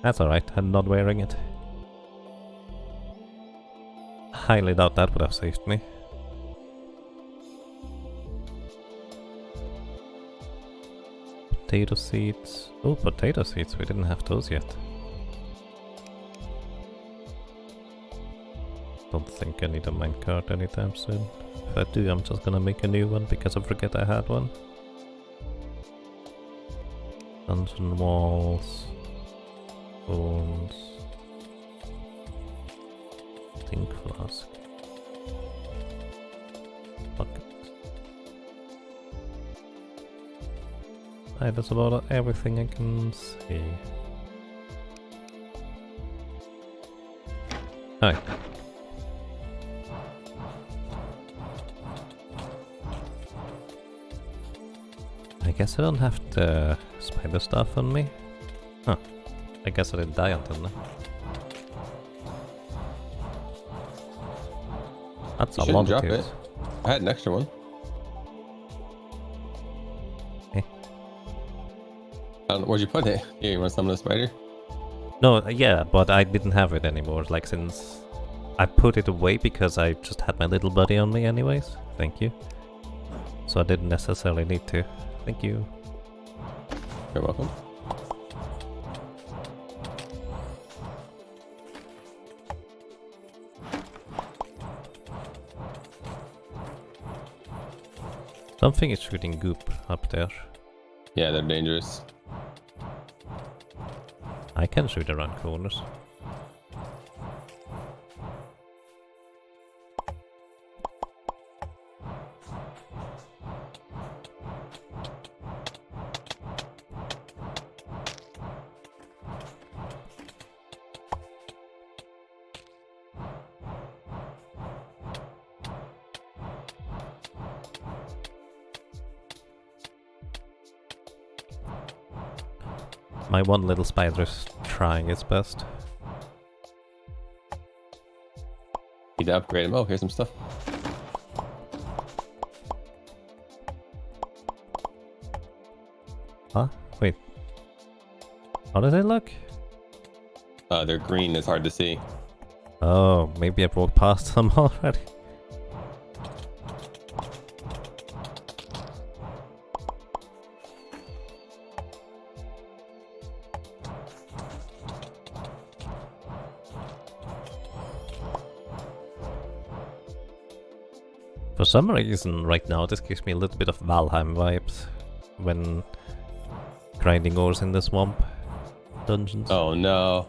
Speaker 1: That's alright, I'm not wearing it. Highly doubt that would have saved me. Potato seeds. Oh, potato seeds, we didn't have those yet. Don't think I need a minecart anytime soon. If I do, I'm just gonna make a new one because I forget I had one. Dungeon walls. Bones. Think flask. Bucket. That's about everything I can see. Alright. I guess I don't have the spider stuff on me. Huh. I guess I didn't die until now. That's a lot of tears.
Speaker 2: I had an extra one.
Speaker 1: Eh?
Speaker 2: I don't know, where'd you put it? Here, you want some of the spider?
Speaker 1: No, yeah, but I didn't have it anymore, like since I put it away because I just had my little buddy on me anyways. Thank you. So I didn't necessarily need to. Thank you.
Speaker 2: You're welcome.
Speaker 1: Something is shooting goop up there.
Speaker 2: Yeah, they're dangerous.
Speaker 1: I can shoot around corners. My one little spider is trying its best.
Speaker 2: Need to upgrade him. Oh, here's some stuff.
Speaker 1: Huh? Wait. How does it look?
Speaker 2: They're green. It's hard to see.
Speaker 1: Oh, maybe I broke past them already. For some reason, right now, this gives me a little bit of Valheim vibes when grinding ores in the swamp dungeons.
Speaker 2: Oh no.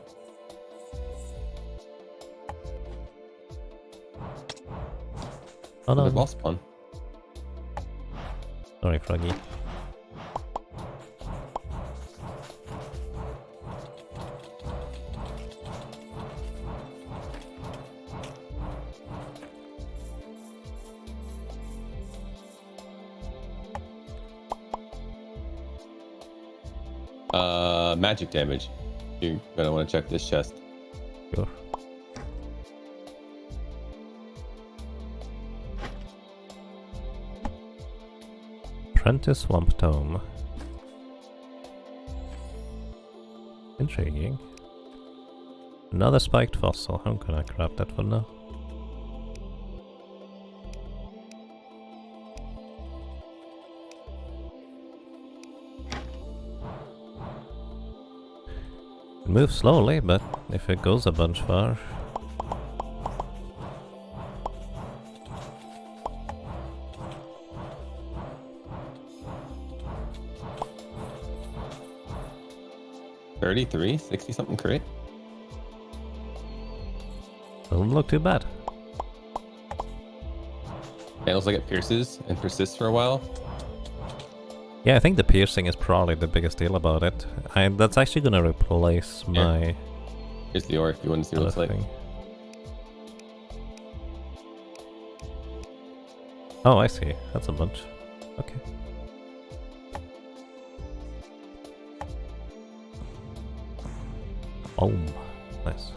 Speaker 1: Oh no.
Speaker 2: The boss spawn.
Speaker 1: Sorry, Froggy.
Speaker 2: Magic damage. You're gonna want to check this chest.
Speaker 1: Sure. Apprentice Swamp Tome. Intriguing. Another spiked fossil. I'm gonna grab that for now. It moves slowly, but if it goes a bunch far.
Speaker 2: $33, 60 something crate.
Speaker 1: Doesn't look too bad.
Speaker 2: It looks like it pierces and persists for a while.
Speaker 1: Yeah, I think the piercing is probably the biggest deal about it. And that's actually gonna replace my
Speaker 2: Here's the ore if you want to see what it looks like.
Speaker 1: thing. Oh, I see. That's a bunch. Okay. Boom. Nice.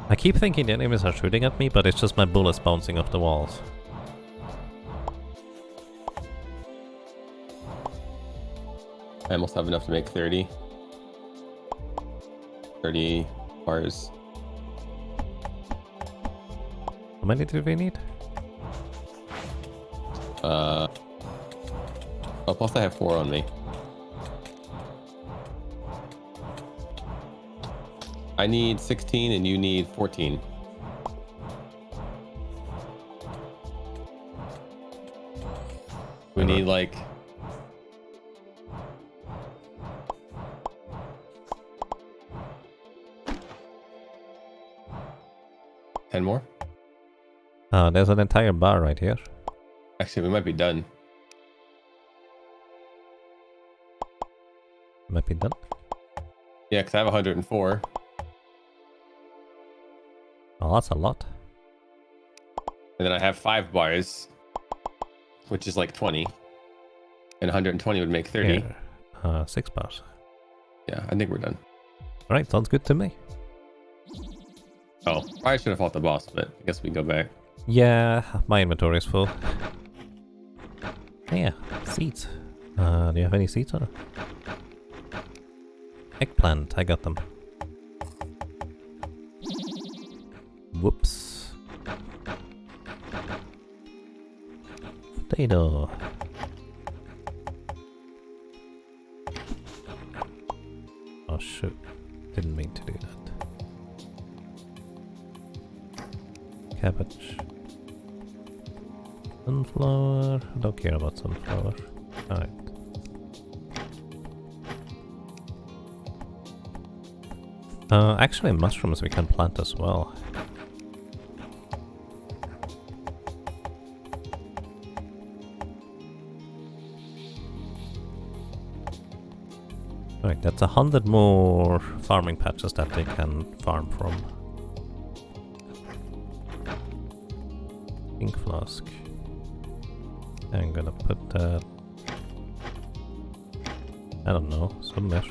Speaker 1: I keep thinking the enemies are shooting at me, but it's just my bullets bouncing off the walls.
Speaker 2: I almost have enough to make 30 bars.
Speaker 1: How many do we need?
Speaker 2: Oh, plus I have 4 on me. I need 16 and you need 14. We need like... $10 more?
Speaker 1: There's an entire bar right here.
Speaker 2: Actually, we might be done.
Speaker 1: Might be done.
Speaker 2: Yeah, because I have 104.
Speaker 1: Oh, that's a lot.
Speaker 2: And then I have 5 bars, which is like 20. And 120 would make 30.
Speaker 1: Here. 6 bars.
Speaker 2: Yeah, I think we're done.
Speaker 1: Alright, sounds good to me.
Speaker 2: Oh, I should have fought the boss, but I guess we can go back.
Speaker 1: Yeah, my inventory is full. Yeah, seeds. Do you have any seeds on it? Eggplant, I got them. Whoops. Potato. Oh shoot, didn't mean to do that. Cabbage. Sunflower. I don't care about sunflower. Alright. Actually mushrooms we can plant as well. Right, that's 100 more farming patches that they can farm from. Pink flask. I'm gonna put that I don't know, submit.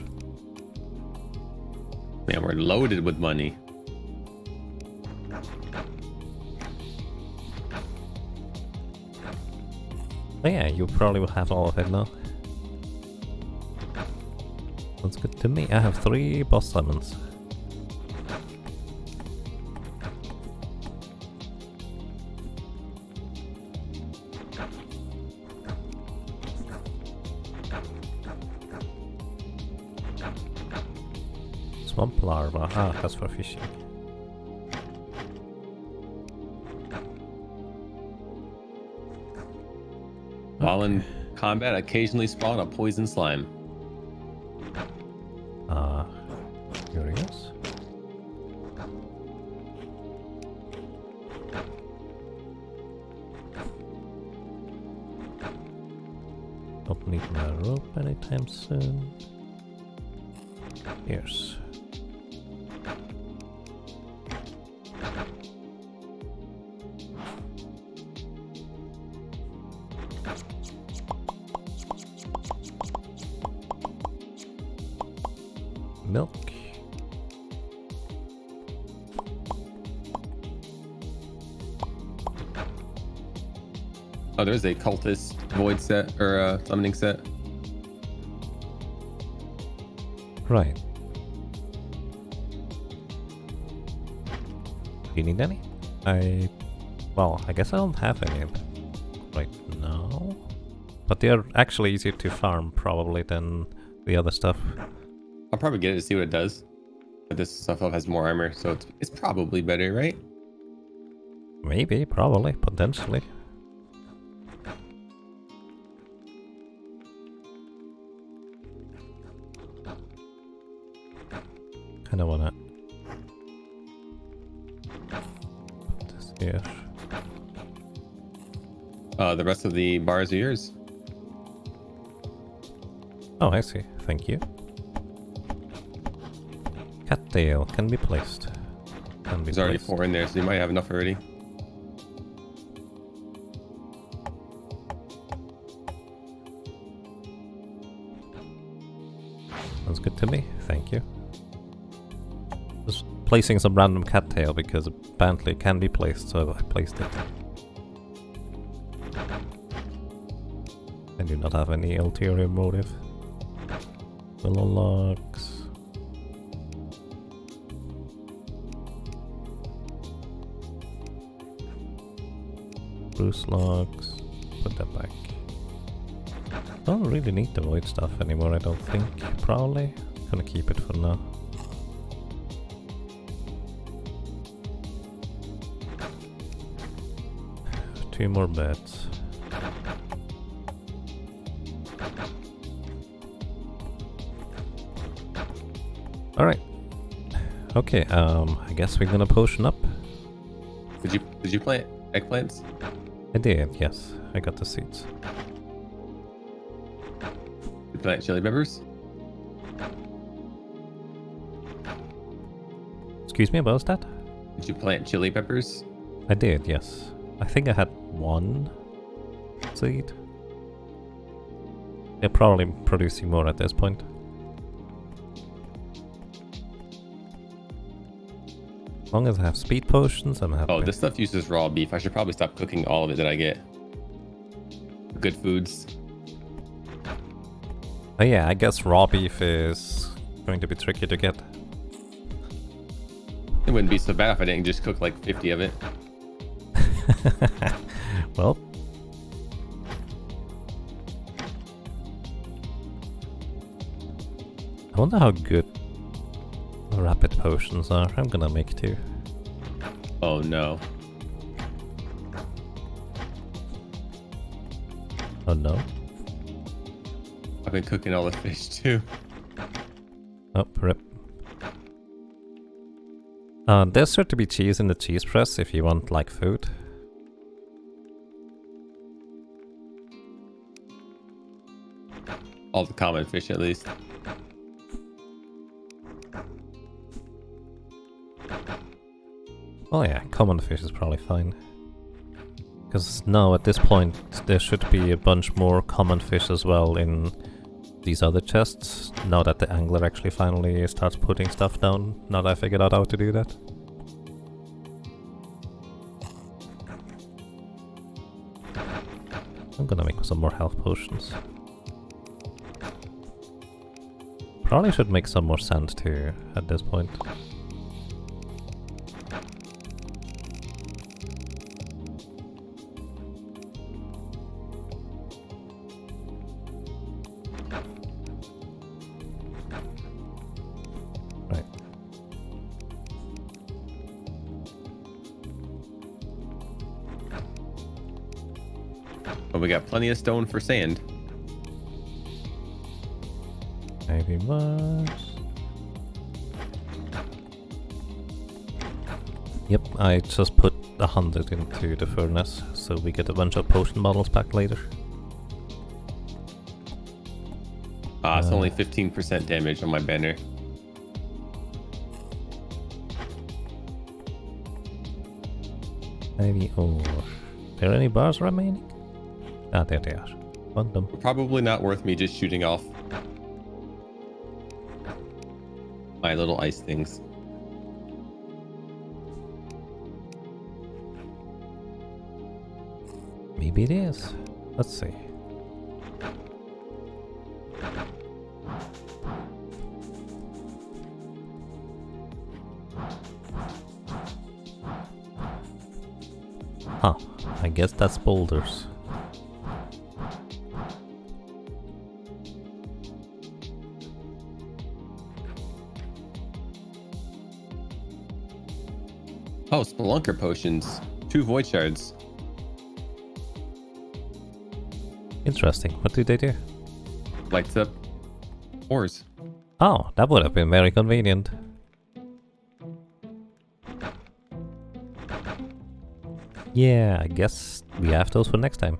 Speaker 2: Man, we're loaded with money.
Speaker 1: Oh yeah, you probably will have all of it now. That's good to me. I have 3 boss summons. Swamp larva. Ah, that's for fishing.
Speaker 2: While in combat, occasionally spawn a poison slime.
Speaker 1: Curious. Don't need my rope anytime soon. Here's. Milk.
Speaker 2: Oh, there's a cultist void set or summoning set.
Speaker 1: Right. Do you need any? Well, I guess I don't have any right now. But they are actually easier to farm probably than the other stuff.
Speaker 2: I'll probably get it to see what it does. But this stuff has more armor, so it's probably better, right?
Speaker 1: Maybe, probably, potentially. Kinda wanna put this here.
Speaker 2: The rest of the bars are yours.
Speaker 1: Oh, I see. Thank you. Cattail can be placed.
Speaker 2: There's already 4 in there, so you might have enough already.
Speaker 1: Sounds good to me. Thank you. Just placing some random cattail because apparently it can be placed, so I placed it. I do not have any ulterior motive. Willow logs. Spruce logs. Put that back. Don't really need the void stuff anymore, I don't think. Probably. Gonna keep it for now. Two more beds. Alright. Okay, I guess we're gonna potion up.
Speaker 2: Did you plant eggplants?
Speaker 1: I did, yes. I got the seeds.
Speaker 2: Did you plant chili peppers?
Speaker 1: Excuse me, what was that?
Speaker 2: Did you plant chili peppers?
Speaker 1: I did, yes. I think I had 1 seed. They're probably producing more at this point. As long as I have speed potions, I'm happy.
Speaker 2: Oh, this stuff uses raw beef. I should probably stop cooking all of it that I get. Good foods.
Speaker 1: Oh yeah, I guess raw beef is going to be tricky to get.
Speaker 2: It wouldn't be so bad if I didn't just cook like 50 of it.
Speaker 1: Well. I wonder how good rapid potions are. I'm gonna make 2.
Speaker 2: Oh no.
Speaker 1: Oh no.
Speaker 2: I've been cooking all the fish too.
Speaker 1: Oh, rip. There's sure to be cheese in the cheese press if you want like food.
Speaker 2: All the common fish at least.
Speaker 1: Oh yeah, common fish is probably fine. Because now at this point there should be a bunch more common fish as well in these other chests now that the angler actually finally starts putting stuff down, now that I figured out how to do that. I'm gonna make some more health potions. Probably should make some more sand too at this point. Right.
Speaker 2: But we got plenty of stone for sand.
Speaker 1: Maybe much. Yep, I just put 100 into the furnace, so we get a bunch of potion bottles back later.
Speaker 2: It's only 15% damage on my banner.
Speaker 1: Maybe ore. Are there any bars remaining? Ah, there they are. Want them.
Speaker 2: Probably not worth me just shooting off my little ice things.
Speaker 1: Maybe it is. Let's see. Huh, I guess that's boulders.
Speaker 2: Oh, Spelunker potions. 2 void shards.
Speaker 1: Interesting. What do they do?
Speaker 2: Lights up ores.
Speaker 1: Oh, that would have been very convenient. Yeah, I guess we have those for next time.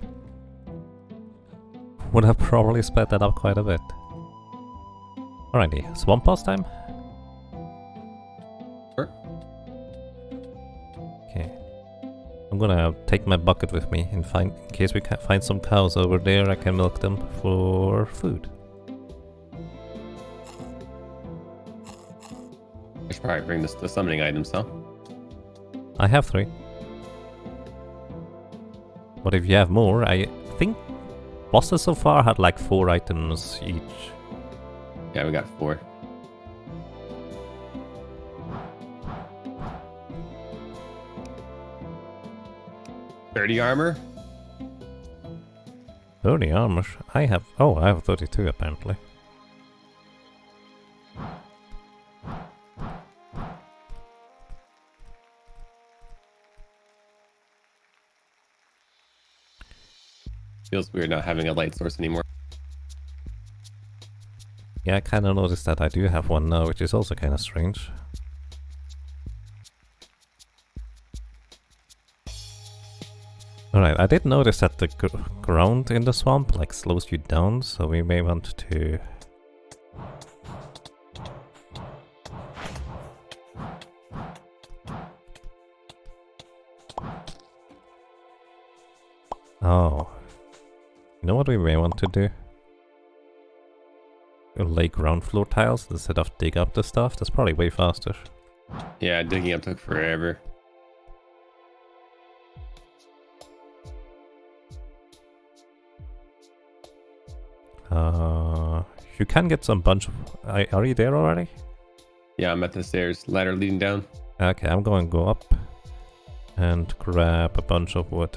Speaker 1: Would have probably sped that up quite a bit. Alrighty, swamp boss time?
Speaker 2: Sure.
Speaker 1: Okay. I'm gonna take my bucket with me and in case we can find some cows over there, I can milk them for food.
Speaker 2: I should probably bring the summoning items, huh?
Speaker 1: I have 3. But if you have more, I think bosses so far had like 4 items each.
Speaker 2: Yeah, we got 4. $30 armor?
Speaker 1: 30 armor? I have 32 apparently.
Speaker 2: Feels weird not having a light source anymore.
Speaker 1: Yeah, I kinda noticed that I do have one now, which is also kinda strange. Alright, I did notice that the ground in the swamp like slows you down, so we may want to... Oh. You know what we may want to do? We'll lay ground floor tiles instead of dig up the stuff. That's probably way faster.
Speaker 2: Yeah, digging up took forever.
Speaker 1: You can get some bunch of... Are you there already?
Speaker 2: Yeah, I'm at the stairs. Ladder leading down.
Speaker 1: Okay, I'm going to go up and grab a bunch of wood.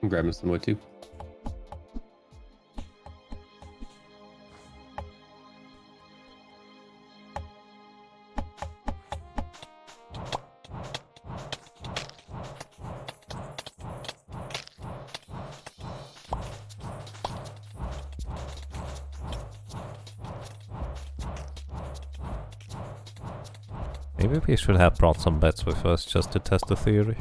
Speaker 2: I'm grabbing some wood too.
Speaker 1: Maybe we should have brought some beds with us just to test the theory.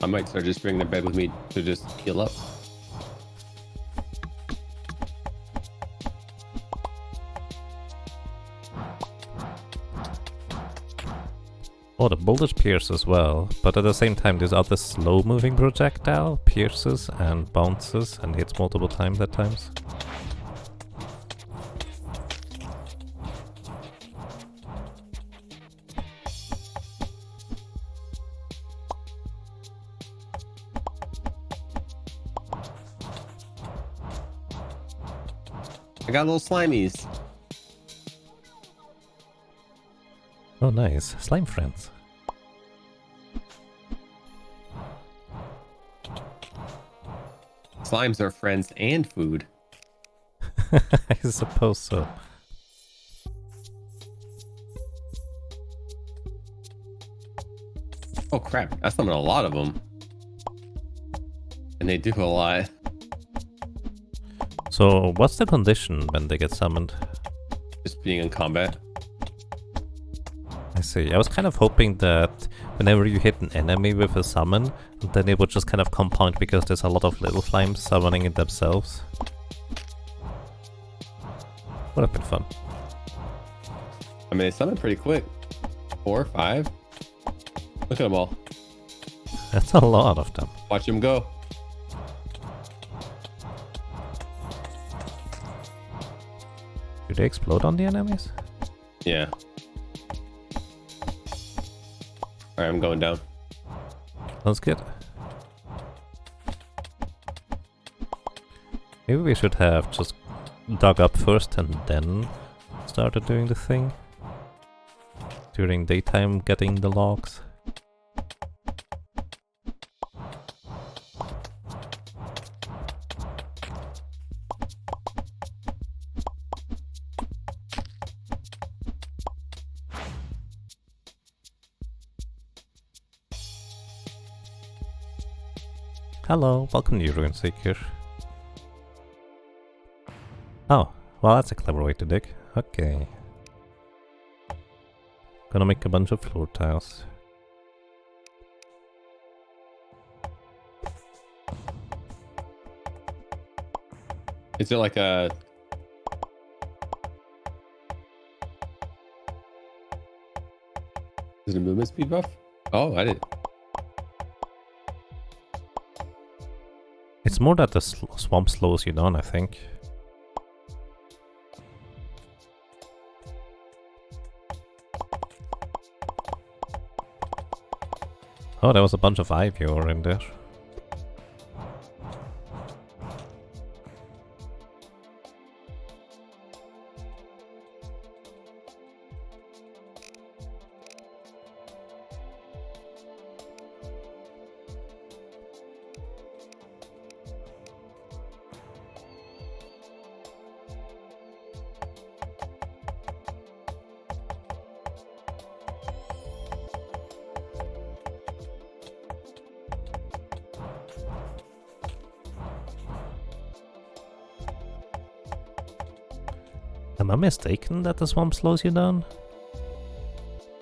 Speaker 2: I might start just bringing the bed with me to just heal up.
Speaker 1: Oh, the bullet pierce as well, but at the same time this other slow-moving projectile pierces and bounces and hits multiple times at times.
Speaker 2: I got little slimies.
Speaker 1: Oh nice, slime friends.
Speaker 2: Slimes are friends and food.
Speaker 1: I suppose so.
Speaker 2: Oh crap, I summoned a lot of them. And they do a lot.
Speaker 1: So what's the condition when they get summoned?
Speaker 2: Just being in combat.
Speaker 1: I see. I was kind of hoping that whenever you hit an enemy with a summon, then it would just kind of compound because there's a lot of little slimes summoning it themselves. Would have been fun.
Speaker 2: I mean, they summon pretty quick. 4, 5. Look at them all.
Speaker 1: That's a lot of them.
Speaker 2: Watch them go.
Speaker 1: Do they explode on the enemies?
Speaker 2: Yeah. Alright, I'm going down.
Speaker 1: Sounds good. Maybe we should have just dug up first and then started doing the thing. During daytime getting the logs. Hello, welcome to Ruin Seeker. Oh, well that's a clever way to dig. Okay. Gonna make a bunch of floor tiles.
Speaker 2: Is it like a... Is it a movement speed buff? Oh, I did.
Speaker 1: It's more that the swamp slows you down, I think. Oh, there was a bunch of ivy ore in there. Am I mistaken that the swamp slows you down?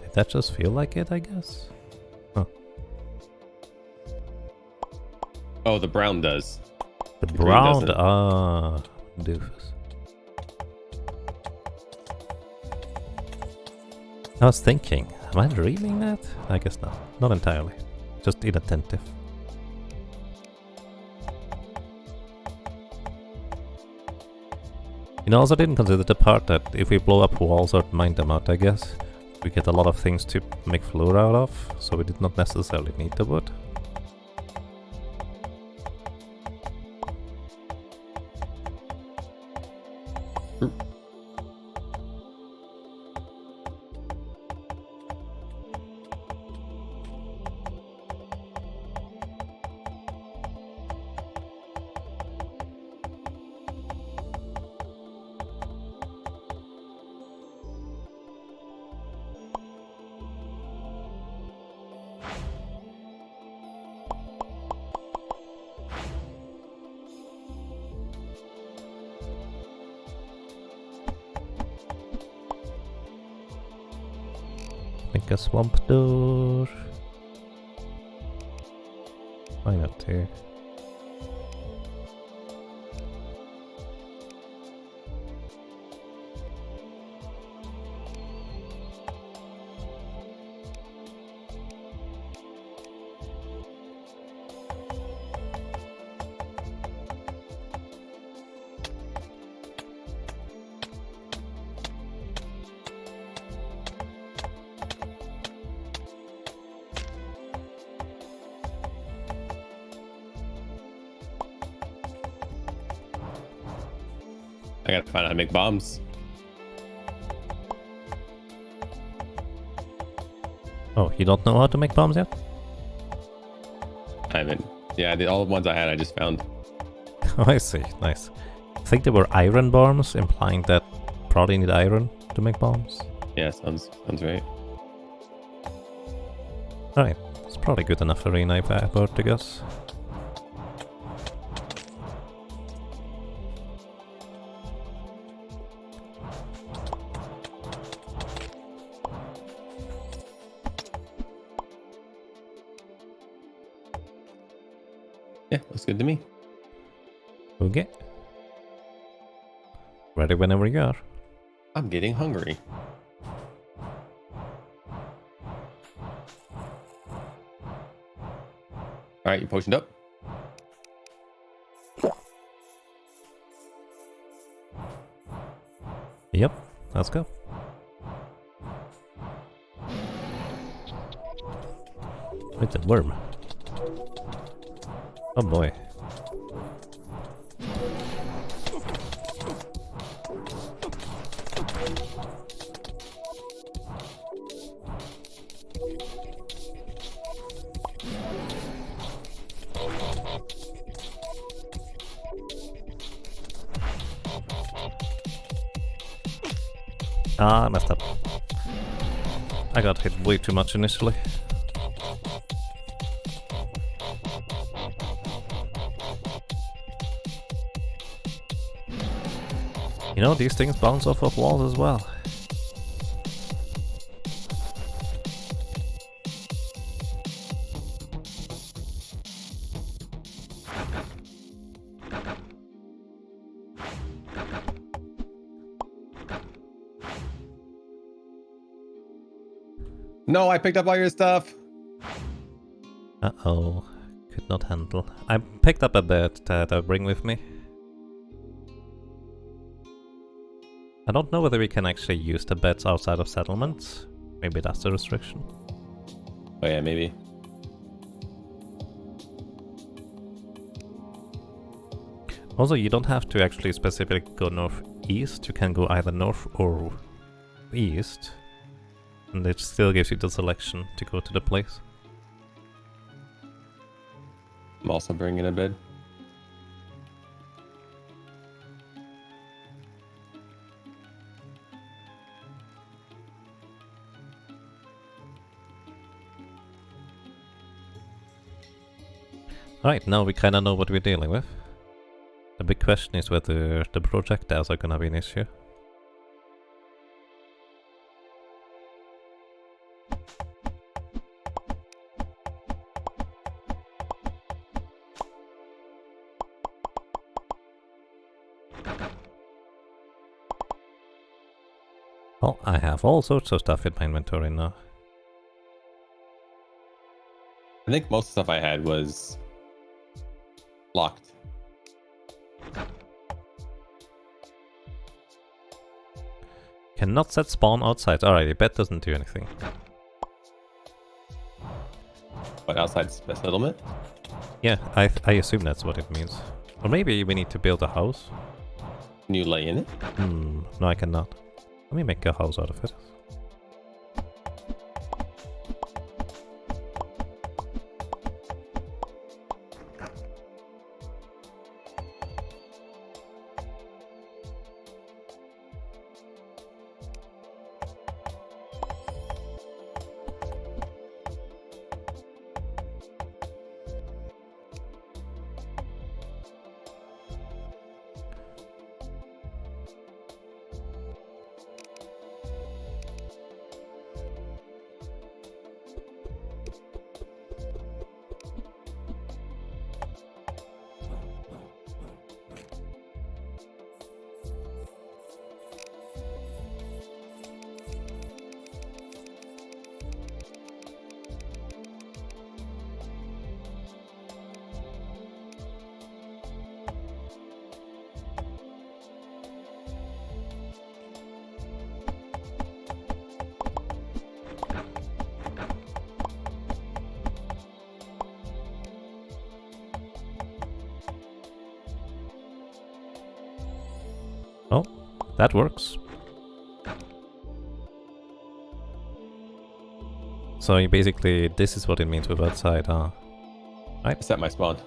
Speaker 1: Did that just feel like it, I guess? Huh.
Speaker 2: Oh, the brown does.
Speaker 1: The
Speaker 2: green
Speaker 1: brown...
Speaker 2: doesn't.
Speaker 1: Ah, doofus. I was thinking, am I dreaming that? I guess not. Not entirely. Just inattentive. You know, I also didn't consider the part that if we blow up walls or mine them out, I guess, we get a lot of things to make floor out of, so we did not necessarily need the wood. Make a swamp door. Why not two?
Speaker 2: I gotta find out how to make bombs.
Speaker 1: Oh, you don't know how to make bombs yet?
Speaker 2: I haven't. Yeah, all the ones I had, I just found.
Speaker 1: Oh, I see. Nice. I think they were iron bombs, implying that probably need iron to make bombs.
Speaker 2: Yeah, sounds right.
Speaker 1: Alright, it's probably good enough arena if I about to guess.
Speaker 2: Yeah, looks good to me.
Speaker 1: Okay. Ready whenever you are.
Speaker 2: I'm getting hungry. All right, you potioned up?
Speaker 1: Yep, let's go. It's a worm. Oh boy. Ah, I messed up. I got hit way too much initially. You know, these things bounce off of walls as well.
Speaker 2: No, I picked up all your stuff.
Speaker 1: Uh-oh. Could not handle. I picked up a bed that I'll bring with me. I don't know whether we can actually use the beds outside of settlements. Maybe that's the restriction.
Speaker 2: Oh yeah, maybe.
Speaker 1: Also, you don't have to actually specifically go northeast. You can go either north or east. And it still gives you the selection to go to the place.
Speaker 2: I'm also bringing a bed.
Speaker 1: Alright, now we kinda know what we're dealing with. The big question is whether the projectiles are gonna be an issue. Well, I have all sorts of stuff in my inventory now.
Speaker 2: I think most stuff I had was locked.
Speaker 1: Cannot set spawn outside. Alright, bet doesn't do anything.
Speaker 2: But outside the settlement?
Speaker 1: Yeah, I assume that's what it means. Or maybe we need to build a house.
Speaker 2: Can you lay in it?
Speaker 1: No, I cannot. Let me make a house out of it. That works. So you basically, this is what it means with outside, huh?
Speaker 2: I set my spawn.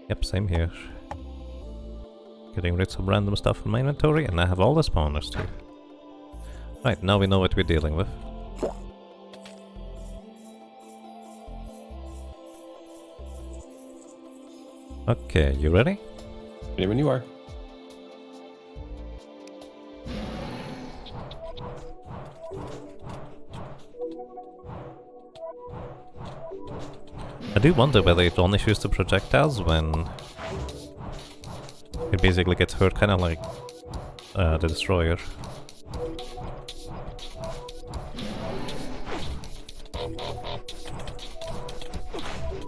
Speaker 1: Yep, same here. Getting rid of some random stuff from my inventory, and I have all the spawners too. Right, now we know what we're dealing with. Okay, you ready?
Speaker 2: Ready when you are.
Speaker 1: I do wonder whether it only shoots the projectiles when it basically gets hurt, kind of like the destroyer.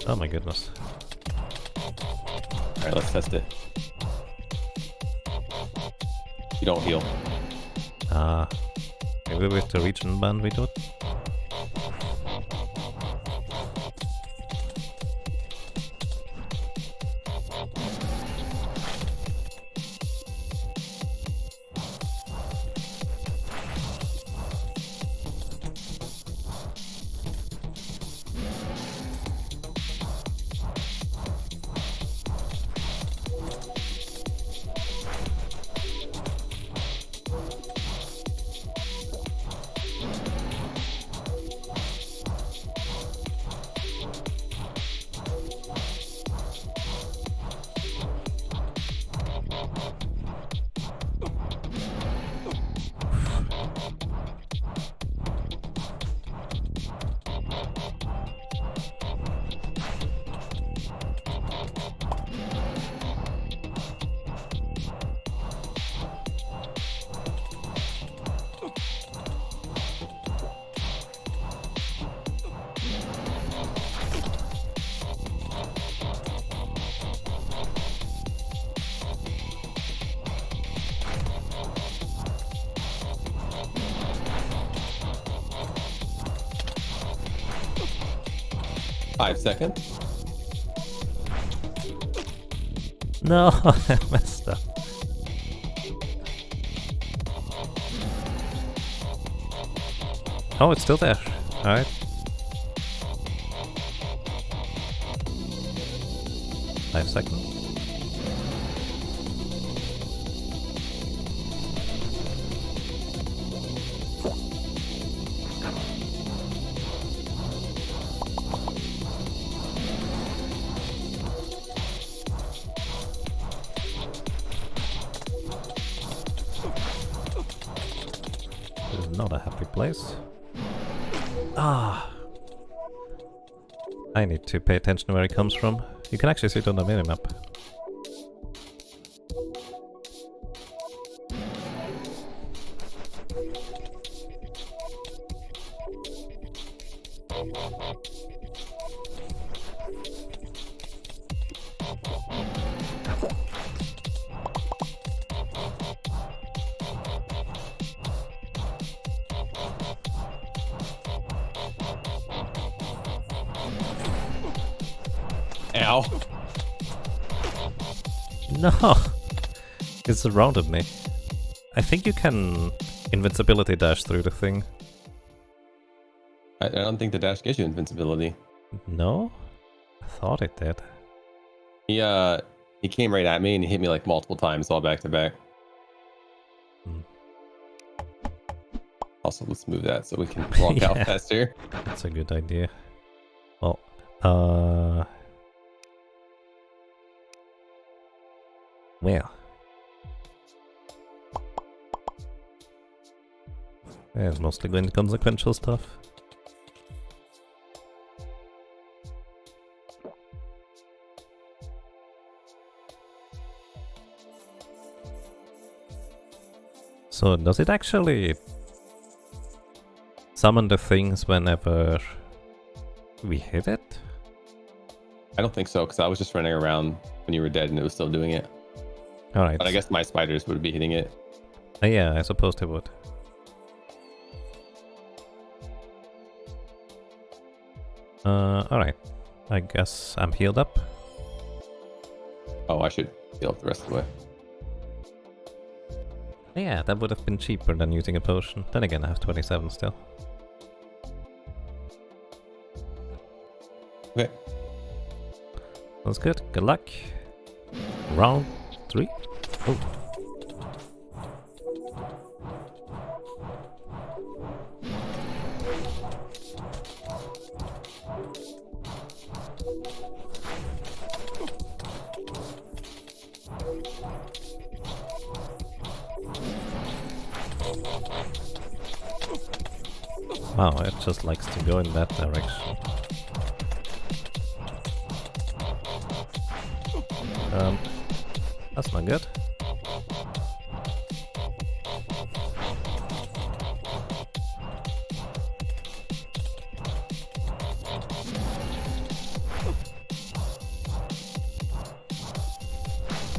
Speaker 1: Oh my goodness.
Speaker 2: Alright, let's test it. You don't heal.
Speaker 1: Ah, maybe with the region band we do it.
Speaker 2: Five seconds.
Speaker 1: No, I messed up. Oh, it's still there. Alright. Five seconds. This is not a happy place. Ah. I need to pay attention to where it comes from. You can actually see it on the minimap.
Speaker 2: Ow.
Speaker 1: No! It surrounded me. I think you can invincibility dash through the thing.
Speaker 2: I don't think the dash gives you invincibility.
Speaker 1: No? I thought it did.
Speaker 2: He came right at me and he hit me like multiple times all back to back. Also, let's move that so we can walk out faster.
Speaker 1: That's a good idea. Well, where? Yeah, it's mostly going to consequential stuff. So does it actually summon the things whenever we hit it?
Speaker 2: I don't think so, because I was just running around when you were dead and it was still doing it.
Speaker 1: Alright.
Speaker 2: But I guess my spiders would be hitting it.
Speaker 1: Yeah, I suppose they would. Alright. I guess I'm healed up.
Speaker 2: Oh, I should heal up the rest of the way.
Speaker 1: Yeah, that would have been cheaper than using a potion. Then again, I have 27 still.
Speaker 2: Okay.
Speaker 1: That's good. Good luck. Round 3. Oh. Wow, it just likes to go in that direction. That's not good.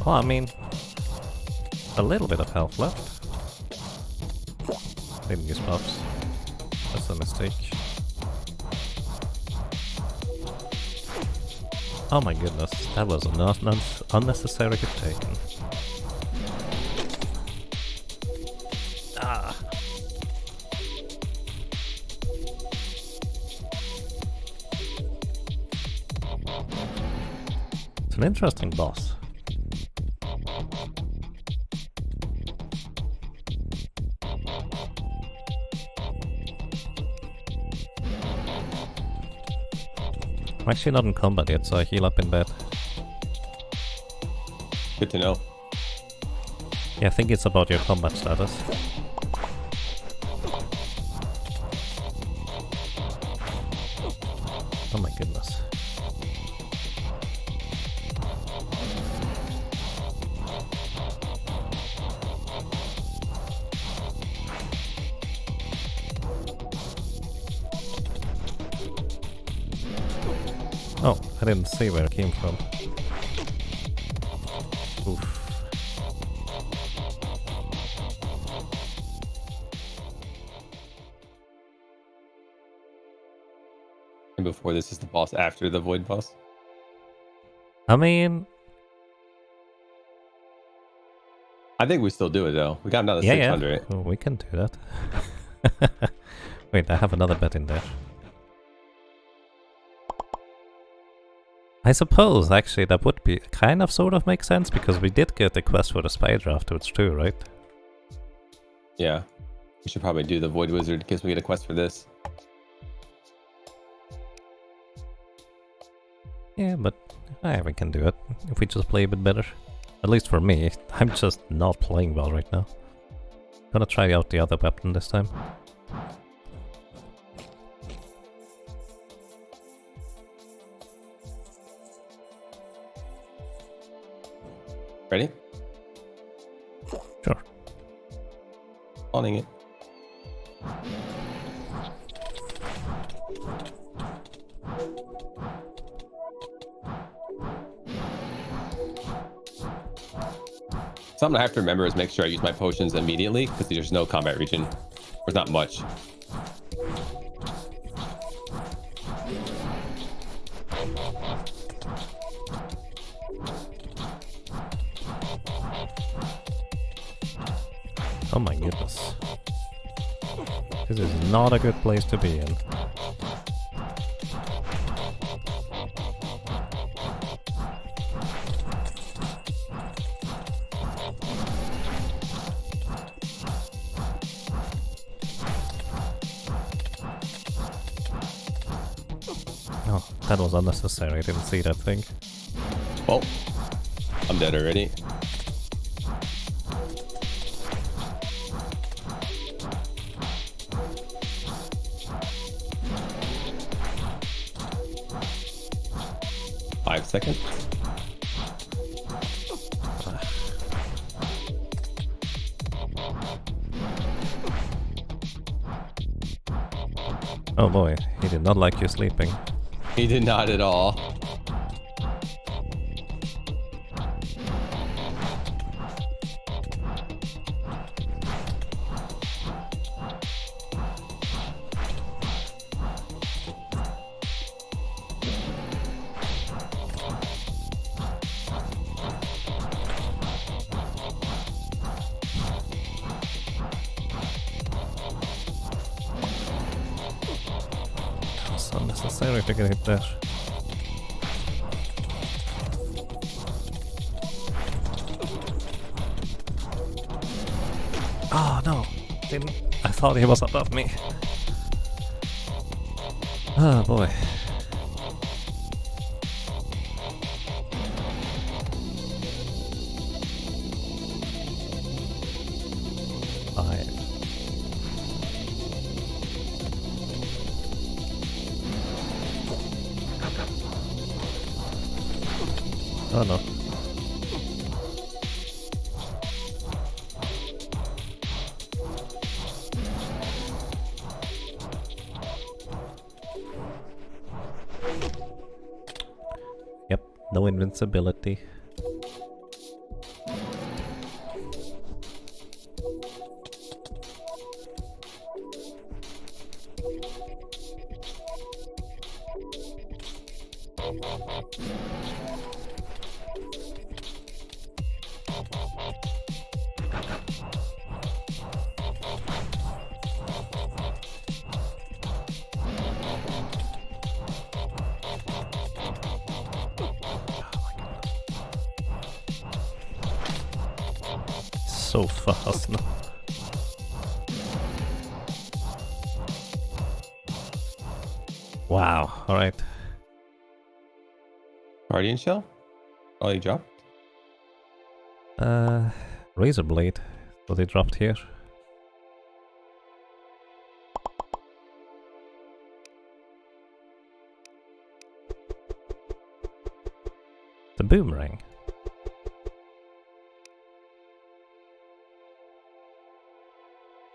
Speaker 1: Well, I mean, a little bit of health left. Didn't use buffs. That's a mistake. Oh my goodness, that was an unnecessary hit taken. Ah! It's an interesting boss. I'm actually not in combat yet, so I heal up in bed.
Speaker 2: Good to know.
Speaker 1: Yeah, I think it's about your combat status. Oh my goodness. Oh, I didn't see where it came from. Oof.
Speaker 2: And before this is the boss after the void boss.
Speaker 1: I mean,
Speaker 2: I think we still do it though. We got another
Speaker 1: yeah,
Speaker 2: 600.
Speaker 1: yeah, we can do that. Wait, I have another bet in there. I suppose, actually, that would be kind of sort of make sense, because we did get the quest for the spider afterwards too, right?
Speaker 2: Yeah. We should probably do the void wizard in case we get a quest for this.
Speaker 1: Yeah, but we can do it if we just play a bit better. At least for me, I'm just not playing well right now. Gonna try out the other weapon this time.
Speaker 2: Ready?
Speaker 1: Sure.
Speaker 2: Spawning it. Something I have to remember is make sure I use my potions immediately, because there's no combat region. There's not much.
Speaker 1: Oh my goodness. This is not a good place to be in. Oh, that was unnecessary. I didn't see that thing.
Speaker 2: Well, I'm dead already. Seconds.
Speaker 1: Oh boy, he did not like you sleeping.
Speaker 2: He did not at all.
Speaker 1: necessary to get hit there. Oh no! Didn't. I thought he was above me. Oh boy. Five. Oh no. Yep, no invincibility. So fast now. Wow, alright.
Speaker 2: Guardian shell? Oh, you dropped?
Speaker 1: Razor blade. So they dropped here. The boomerang.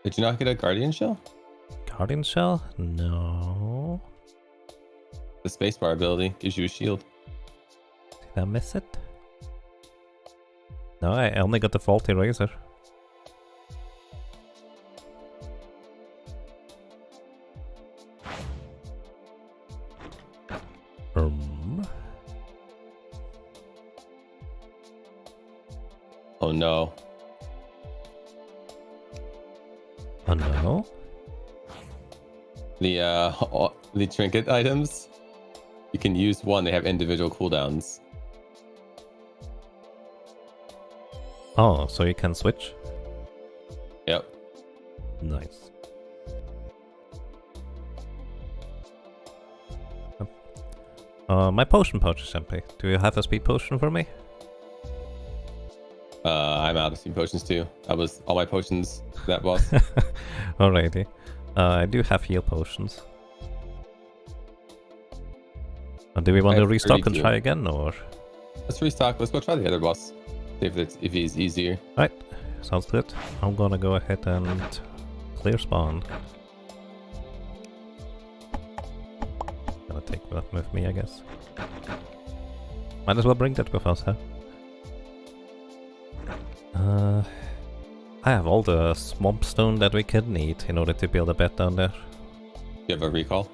Speaker 2: Did you not get a guardian shell?
Speaker 1: Guardian shell? No.
Speaker 2: The spacebar ability gives you a shield.
Speaker 1: Did I miss it? No, I only got the faulty razor.
Speaker 2: Oh no.
Speaker 1: Oh no.
Speaker 2: The trinket items, you can use one, they have individual cooldowns.
Speaker 1: Oh, so you can switch?
Speaker 2: Yep.
Speaker 1: Nice. My potion pouch is empty. Do you have a speed potion for me?
Speaker 2: I'm out of speed potions too. That was all my potions, that boss.
Speaker 1: Alrighty. I do have heal potions. Do we want to restock and
Speaker 2: 32.
Speaker 1: try again, or?
Speaker 2: Let's restock. Let's go try the other boss. See if he's easier.
Speaker 1: Right. Sounds good. I'm gonna go ahead and clear spawn. Gonna take that with me, I guess. Might as well bring that with us, huh? I have all the swamp stone that we could need in order to build a bed down there.
Speaker 2: You have a recall?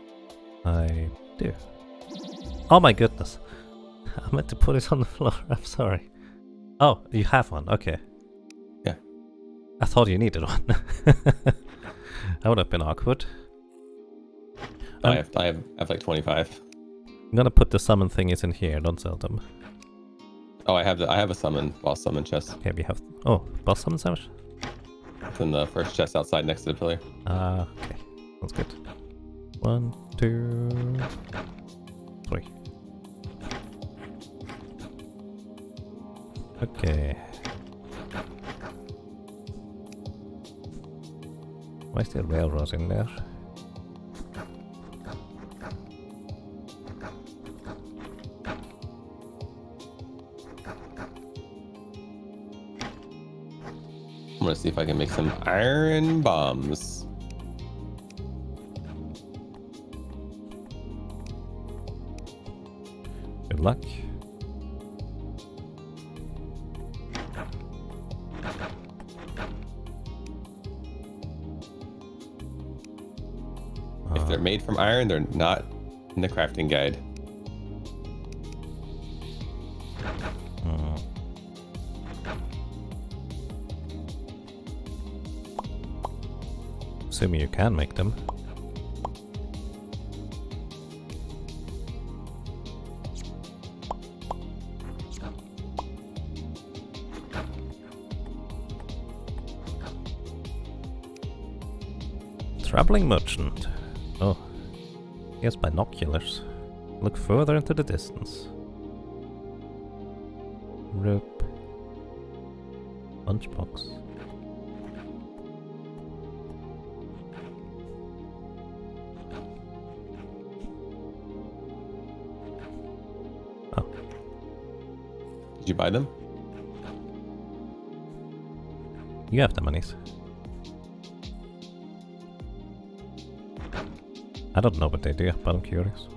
Speaker 1: I do. Oh my goodness. I meant to put it on the floor. I'm sorry. Oh, you have one. Okay.
Speaker 2: Yeah.
Speaker 1: I thought you needed one. That would have been awkward.
Speaker 2: I have like 25.
Speaker 1: I'm gonna put the summon thingies in here. Don't sell them.
Speaker 2: Oh, I have a boss summon chest.
Speaker 1: Okay, we have. Oh, boss summon sandwich?
Speaker 2: It's in the first chest outside next to the pillar.
Speaker 1: Okay. Sounds good. 1, 2, 3. Okay. Why is there railroads in there?
Speaker 2: I'm gonna see if I can make some iron bombs.
Speaker 1: Good luck.
Speaker 2: If they're made from iron, they're not in the crafting guide.
Speaker 1: Assuming you can make them. Traveling merchant. Oh, he has binoculars. Look further into the distance. Rope. Lunchbox. Oh.
Speaker 2: Did you buy them?
Speaker 1: You have the monies. I don't know what they do, but I'm curious.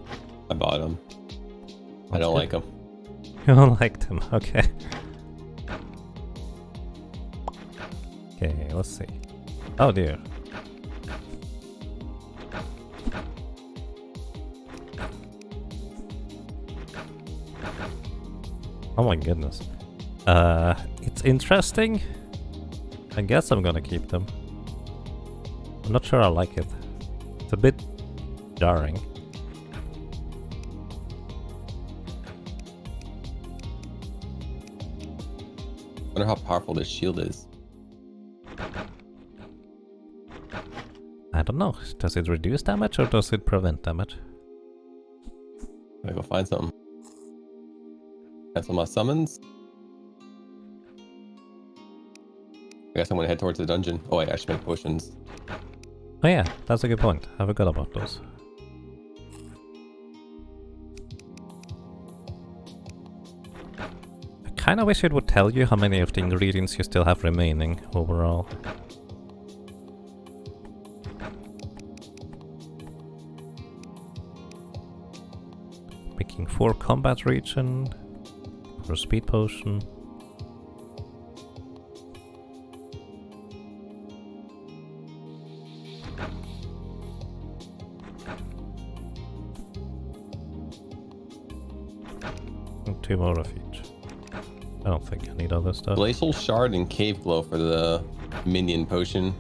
Speaker 2: I bought them. I don't like them.
Speaker 1: You don't like them, okay. Okay, let's see. Oh dear. Oh my goodness. It's interesting. I guess I'm gonna keep them. I'm not sure I like it. It's a bit jarring.
Speaker 2: I wonder how powerful this shield is.
Speaker 1: I don't know. Does it reduce damage or does it prevent damage?
Speaker 2: Gotta go find something. Cancel my summons. I guess I'm gonna head towards the dungeon. Oh wait, I should make potions.
Speaker 1: Oh yeah, that's a good point. I forgot about those. I kinda wish it would tell you how many of the ingredients you still have remaining overall. Picking 4 combat region for a speed potion. And 2 more of each. I don't think I need other stuff.
Speaker 2: Glacial Shard and Cave Glow for the minion potion.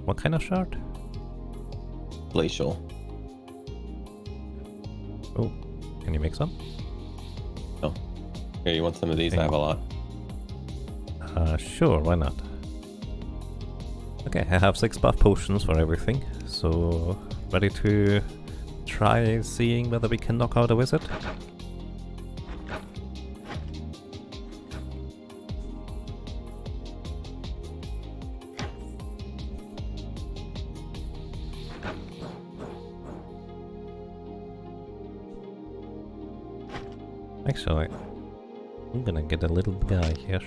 Speaker 1: What kind of shard?
Speaker 2: Glacial.
Speaker 1: Oh, can you make some?
Speaker 2: Oh. Here, you want some of these? I have a lot.
Speaker 1: Sure, why not? Okay, I have 6 buff potions for everything, so ready to try seeing whether we can knock out a wizard. Actually, I'm gonna get a little guy here.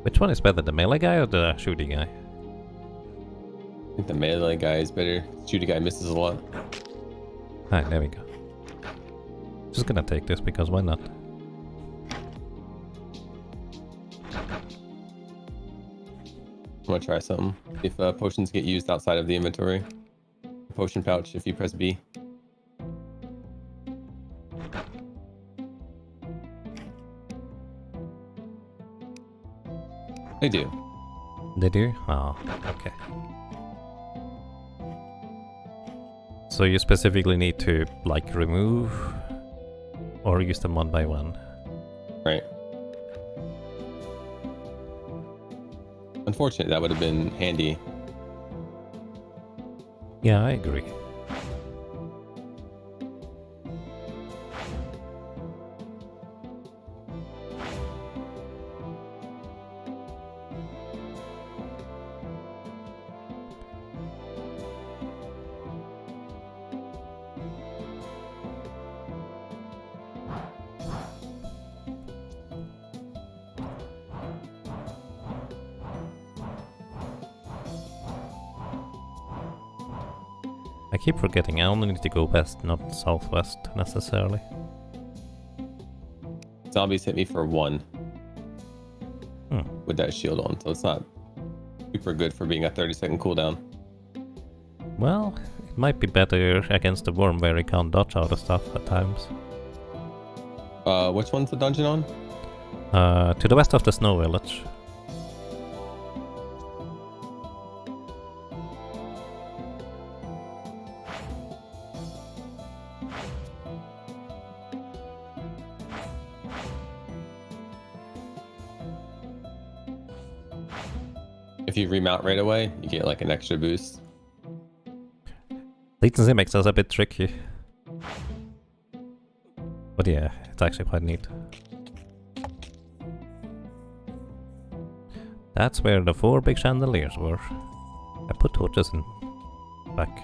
Speaker 1: Which one is better, the melee guy or the shooting guy?
Speaker 2: I think the melee guy is better. Shooting guy misses a lot.
Speaker 1: Alright, there we go. Just gonna take this because why not?
Speaker 2: I'm gonna try something. If potions get used outside of the inventory. Potion pouch if you press B. They do.
Speaker 1: They do? Oh, okay. So you specifically need to, like, remove or use them one by one?
Speaker 2: Right. Unfortunate, that would have been handy.
Speaker 1: Yeah, I agree. I keep forgetting I only need to go west, not southwest necessarily.
Speaker 2: Zombies hit me for 1
Speaker 1: Hmm.
Speaker 2: with that shield on, so it's not super good for being a 30-second cooldown.
Speaker 1: Well, it might be better against the worm where he can't dodge out of stuff at times.
Speaker 2: Which one's the dungeon on?
Speaker 1: To the west of the snow village.
Speaker 2: If you remount right away, you get like an extra boost.
Speaker 1: Latency makes us a bit tricky. But yeah, it's actually quite neat. That's where the 4 big chandeliers were. I put torches in back.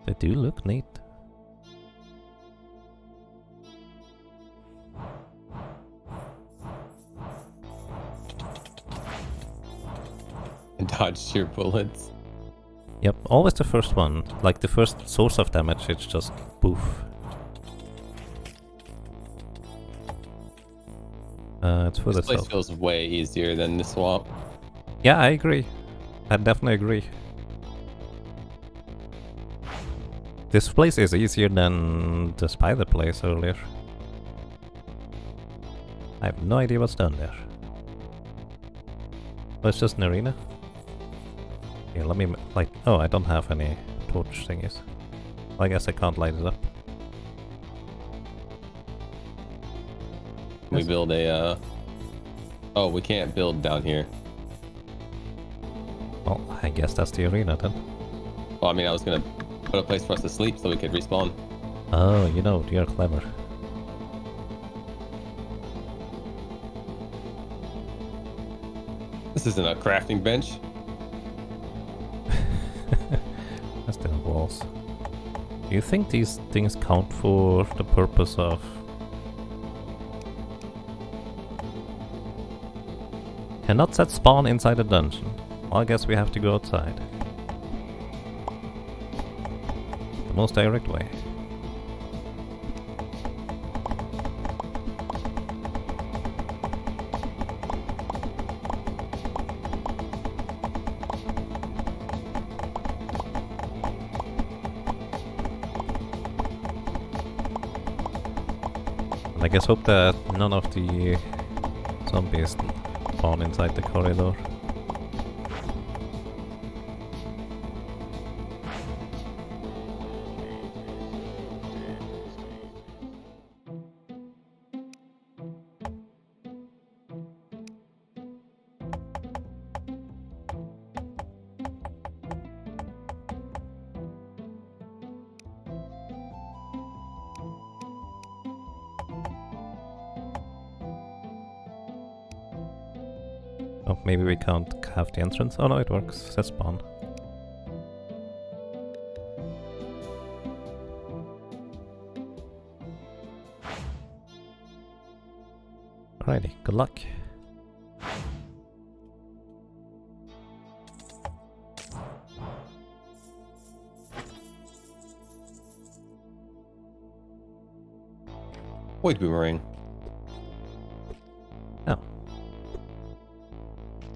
Speaker 1: They do look neat.
Speaker 2: And dodged your bullets.
Speaker 1: Yep, always the first one. Like the first source of damage, it's just poof. It's for
Speaker 2: This place
Speaker 1: itself.
Speaker 2: feels way easier than the swamp.
Speaker 1: Yeah, I agree. I definitely agree. This place is easier than the spider place earlier. I have no idea what's done there. Oh, it's just an arena? Here, let me light. Oh, I don't have any torch thingies. I guess I can't light it up.
Speaker 2: We build a, Oh, we can't build down here.
Speaker 1: Well, I guess that's the arena then.
Speaker 2: Well, I mean, I was gonna put a place for us to sleep so we could respawn.
Speaker 1: Oh, you know, you're clever.
Speaker 2: This isn't a crafting bench.
Speaker 1: That's the walls. Do you think these things count for the purpose of... Cannot set spawn inside a dungeon. Well, I guess we have to go outside. The most direct way. And I guess hope that none of the zombies spawn inside the corridor. Oh, maybe we can't have the entrance. Oh no, it works. Set spawn. Alrighty, good luck.
Speaker 2: Void boomerang.
Speaker 1: Oh.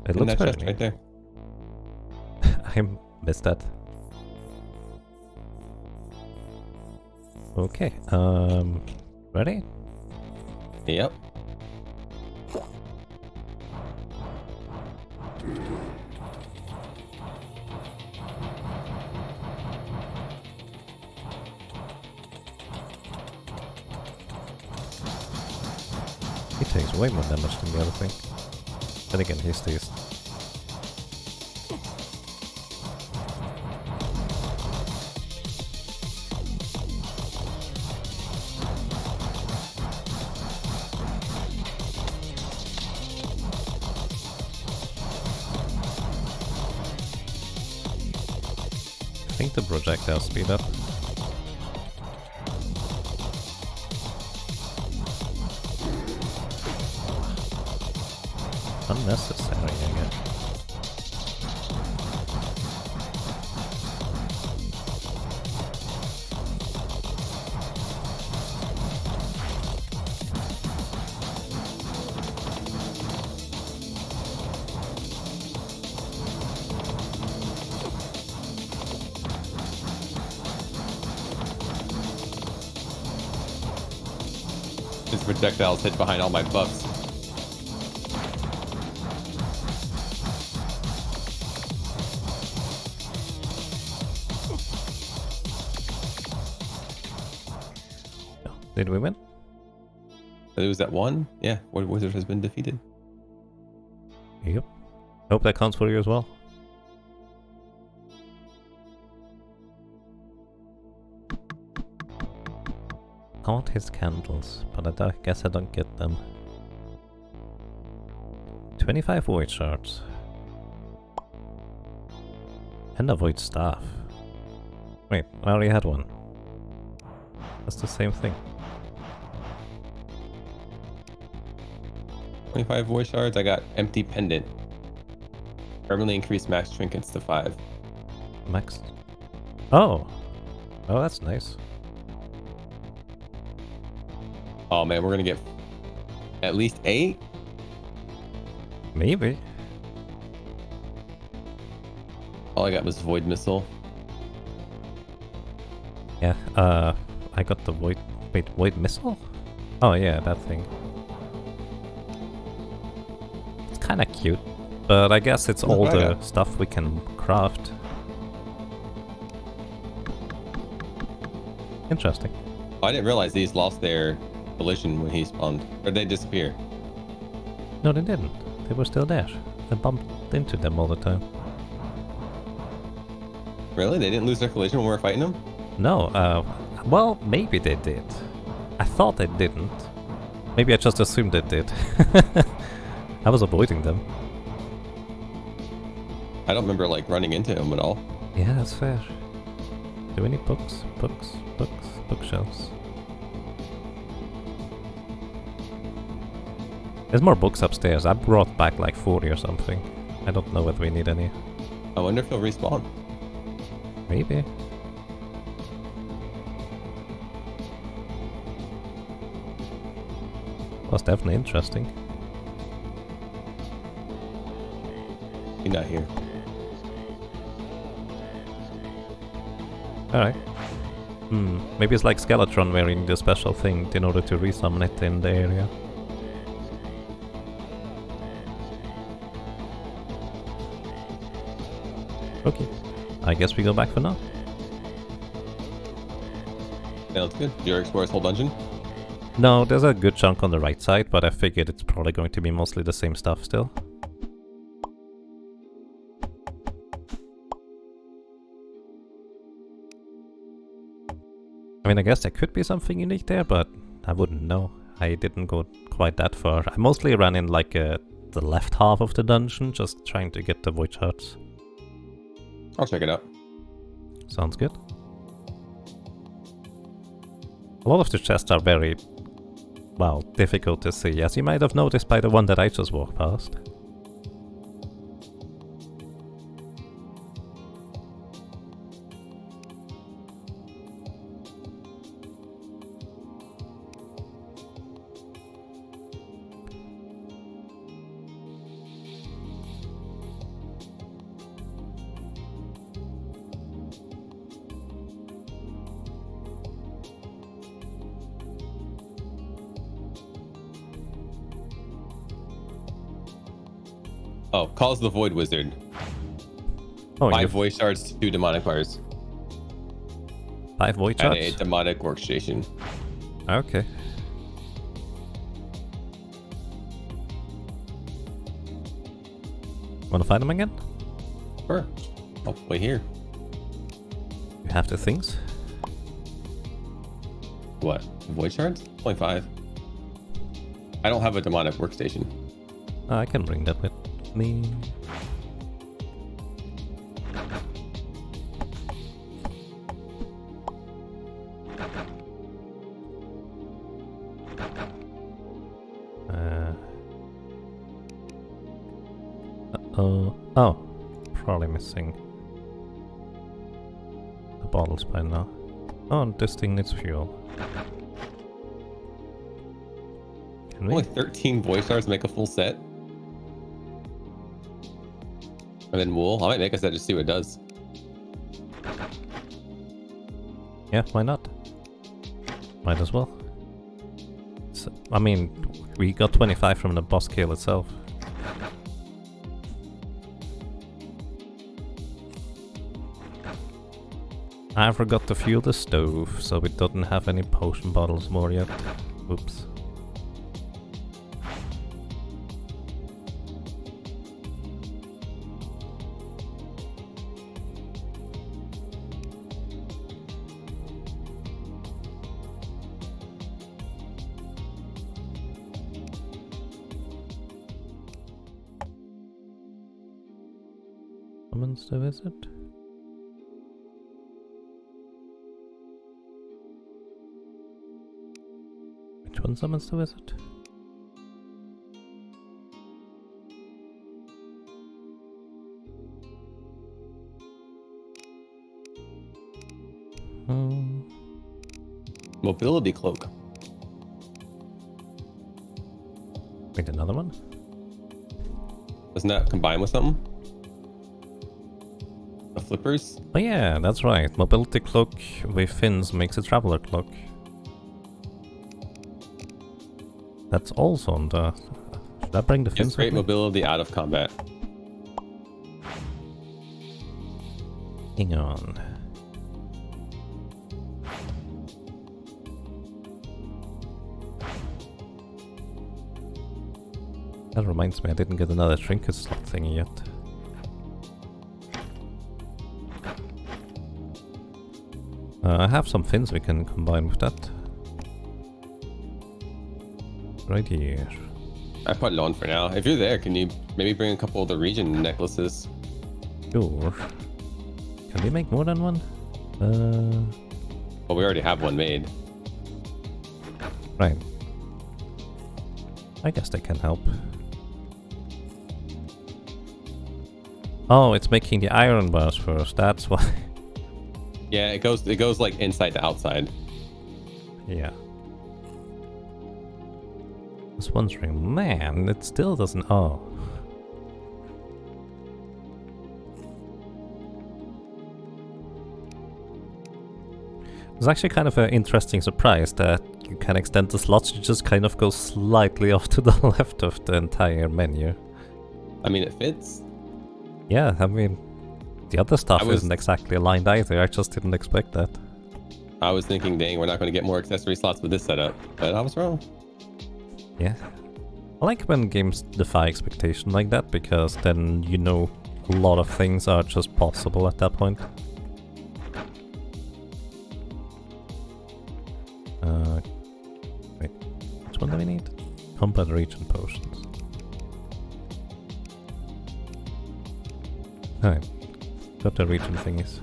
Speaker 1: It
Speaker 2: In
Speaker 1: looks
Speaker 2: that
Speaker 1: very
Speaker 2: chest
Speaker 1: neat.
Speaker 2: right there.
Speaker 1: I missed that. Okay, ready?
Speaker 2: Yep.
Speaker 1: He takes way more damage than the other thing. Then again, he's dazed. I think the projectile speed up. Unnecessary, I guess.
Speaker 2: His projectiles hid behind all my buffs.
Speaker 1: Did we win?
Speaker 2: It was that one? Yeah, Void Wizard has been defeated.
Speaker 1: Yep. Hope that counts for you as well. I want his candles, but I guess I don't get them. 25 void shards. And a void staff. Wait, I already had one. That's the same thing.
Speaker 2: 25 void shards. I got empty pendant. Permanently increased max trinkets to 5.
Speaker 1: Max. Oh! Oh, that's nice.
Speaker 2: Oh man, we're gonna get at least 8?
Speaker 1: Maybe.
Speaker 2: All I got was Void Missile.
Speaker 1: Yeah, I got the void... Wait, void missile? Oh yeah, that thing. It's kinda cute, but I guess it's all the stuff we can craft. Interesting.
Speaker 2: Oh, I didn't realize these lost their collision when he spawned. Or they disappear.
Speaker 1: No, they didn't. They were still there. I bumped into them all the time.
Speaker 2: Really? They didn't lose their collision when we were fighting them?
Speaker 1: No, well, maybe they did. I thought they didn't. Maybe I just assumed they did. I was avoiding them.
Speaker 2: I don't remember like running into them at all.
Speaker 1: Yeah, that's fair. Do we need books? Bookshelves. There's more books upstairs. I brought back like 40 or something. I don't know whether we need any.
Speaker 2: I wonder if he'll respawn.
Speaker 1: Maybe. Was definitely interesting.
Speaker 2: He's not here.
Speaker 1: Alright. Maybe it's like Skeletron wearing the special thing in order to resummon it in the area. Okay. I guess we go back for now.
Speaker 2: Sounds good. Did you explore this whole dungeon?
Speaker 1: No, there's a good chunk on the right side, but I figured it's probably going to be mostly the same stuff still. I mean, I guess there could be something unique there, but I wouldn't know. I didn't go quite that far. I mostly ran in like the left half of the dungeon, just trying to get the void shards.
Speaker 2: I'll check it out.
Speaker 1: Sounds good. A lot of the chests are very, well, difficult to see, as you might have noticed by the one that I just walked past.
Speaker 2: Oh, calls the Void Wizard.
Speaker 1: Oh,
Speaker 2: 5 void shards, 2 demonic bars.
Speaker 1: 5 void
Speaker 2: And
Speaker 1: shards?
Speaker 2: a demonic workstation.
Speaker 1: Okay. Wanna find them again?
Speaker 2: Sure. Oh, wait here.
Speaker 1: You have the things?
Speaker 2: What? Void shards? 0.5. I don't have a demonic workstation.
Speaker 1: Oh, I can bring that with me. Oh, probably missing the bottles by now. Oh, and this thing needs fuel. Can we?
Speaker 2: Only 13 void shards make a full set. And then wool. I might make a set just to see what it does.
Speaker 1: Yeah, why not? Might as well. So, I mean, we got 25 from the boss kill itself. I forgot to fuel the stove, so we don't have any potion bottles more yet. Oops. Summons to visit? Which one summons to visit?
Speaker 2: Mobility cloak.
Speaker 1: Wait, another one?
Speaker 2: Doesn't that combine with something? The flippers?
Speaker 1: Oh yeah, that's right. Mobility cloak with fins makes a traveler cloak. That's also on the... Should I bring the fins
Speaker 2: Gives great
Speaker 1: with me?
Speaker 2: mobility out of combat.
Speaker 1: Hang on. That reminds me, I didn't get another trinket slot thingy yet. I have some fins we can combine with that. Right here.
Speaker 2: I put it on for now. If you're there, can you maybe bring a couple of the region necklaces?
Speaker 1: Sure. Can we make more than one?
Speaker 2: Well, we already have one made.
Speaker 1: Right. I guess they can help. Oh, it's making the iron bars first, that's why.
Speaker 2: Yeah, it goes like inside to outside.
Speaker 1: Yeah. I was wondering, man, it still doesn't... Oh. It's actually kind of an interesting surprise that you can extend the slots, you just kind of go slightly off to the left of the entire menu.
Speaker 2: I mean, it fits.
Speaker 1: Yeah, I mean, the other stuff isn't exactly aligned either, I just didn't expect that.
Speaker 2: I was thinking, dang, we're not going to get more accessory slots with this setup, but I was wrong.
Speaker 1: Yeah. I like when games defy expectation like that, because then you know a lot of things are just possible at that point. Wait, which one do we need? Combat region potions. Alright, got the region thingies.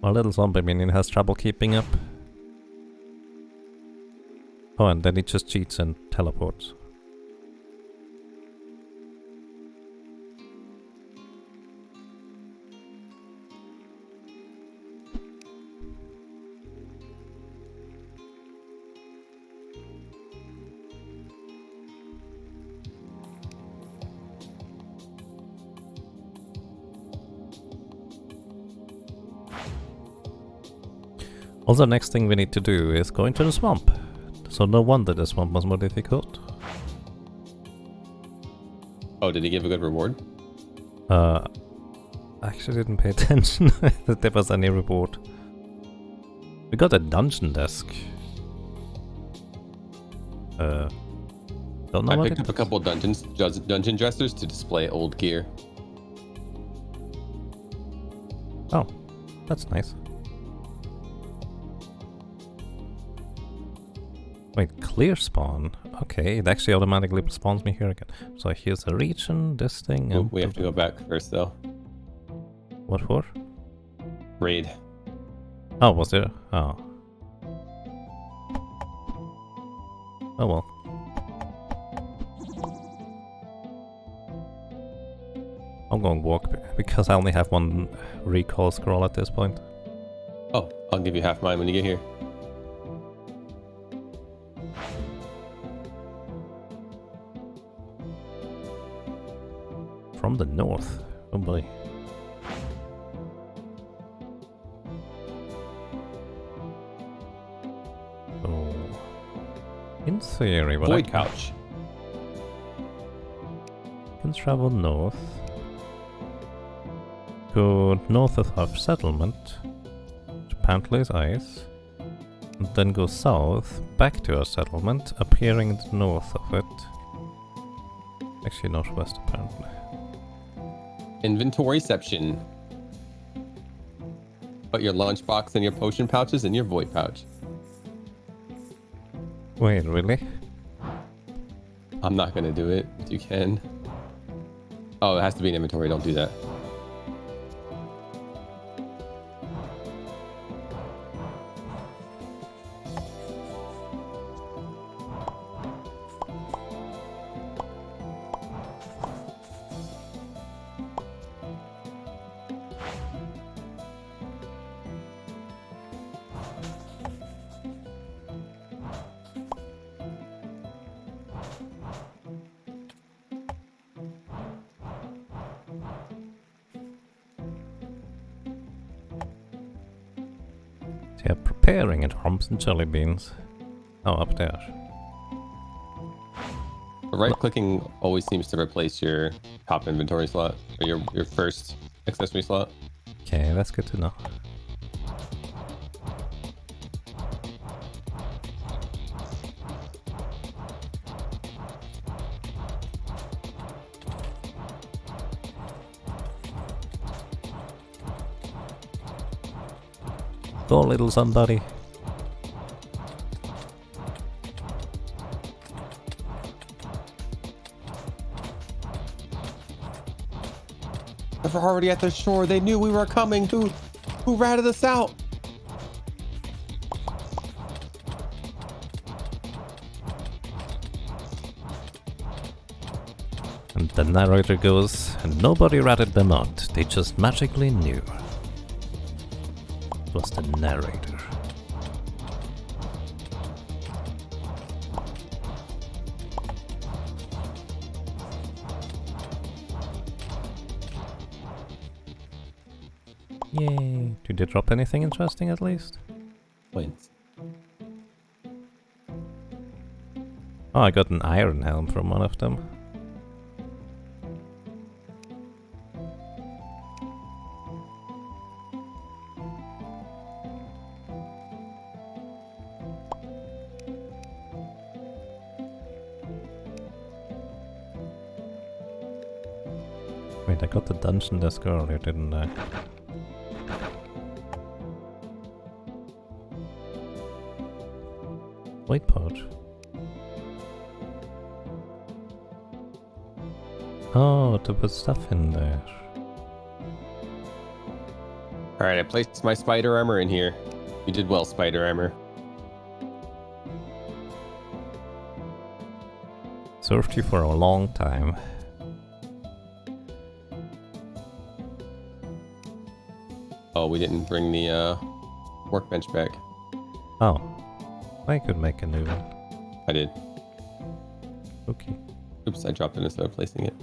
Speaker 1: Our little zombie minion has trouble keeping up. Oh, and then it just cheats and teleports. Also, next thing we need to do is go into the swamp. So no wonder the swamp was more difficult.
Speaker 2: Oh, did he give a good reward?
Speaker 1: I actually didn't pay attention that there was any reward. We got a dungeon desk. Don't know
Speaker 2: I
Speaker 1: what
Speaker 2: picked up a couple dungeon dressers to display old gear.
Speaker 1: Oh, that's nice. Wait, clear spawn? Okay, it actually automatically spawns me here again. So here's the region, this thing, and...
Speaker 2: Ooh, we have to go back first, though.
Speaker 1: What for?
Speaker 2: Raid.
Speaker 1: Oh, was there? Oh. Oh well. I'm going to walk because I only have one recall scroll at this point.
Speaker 2: Oh, I'll give you half mine when you get here.
Speaker 1: From the north. Oh boy. In theory, but
Speaker 2: Void pouch.
Speaker 1: I can travel north. Go north of our settlement, which apparently is ice. And then go south, back to our settlement, appearing in the north of it. Actually, northwest, apparently.
Speaker 2: Inventoryception. Put your lunchbox and your potion pouches in your void pouch.
Speaker 1: Wait, really?
Speaker 2: I'm not gonna do it, but you can. Oh, it has to be an inventory, don't do that.
Speaker 1: They are preparing it, humps and jelly beans. Oh, up there.
Speaker 2: Right-clicking always seems to replace your top inventory slot, or your first accessory slot.
Speaker 1: Okay, that's good to know. Go, little somebody.
Speaker 2: If we're already at the shore, they knew we were coming. Who ratted us out?
Speaker 1: And the narrator goes, and nobody ratted them out. They just magically knew. It was the narrator. Yay. Did they drop anything interesting at least?
Speaker 2: Points.
Speaker 1: Oh, I got an iron helm from one of them. Wait, I got the dungeon desk earlier, didn't I? White pouch. Oh, to put stuff in there.
Speaker 2: Alright, I placed my spider armor in here. You did well, spider armor.
Speaker 1: Served you for a long time.
Speaker 2: Oh, we didn't bring the workbench back.
Speaker 1: Oh, I could make a new one.
Speaker 2: I did.
Speaker 1: Okay.
Speaker 2: Oops, I dropped it instead of placing it.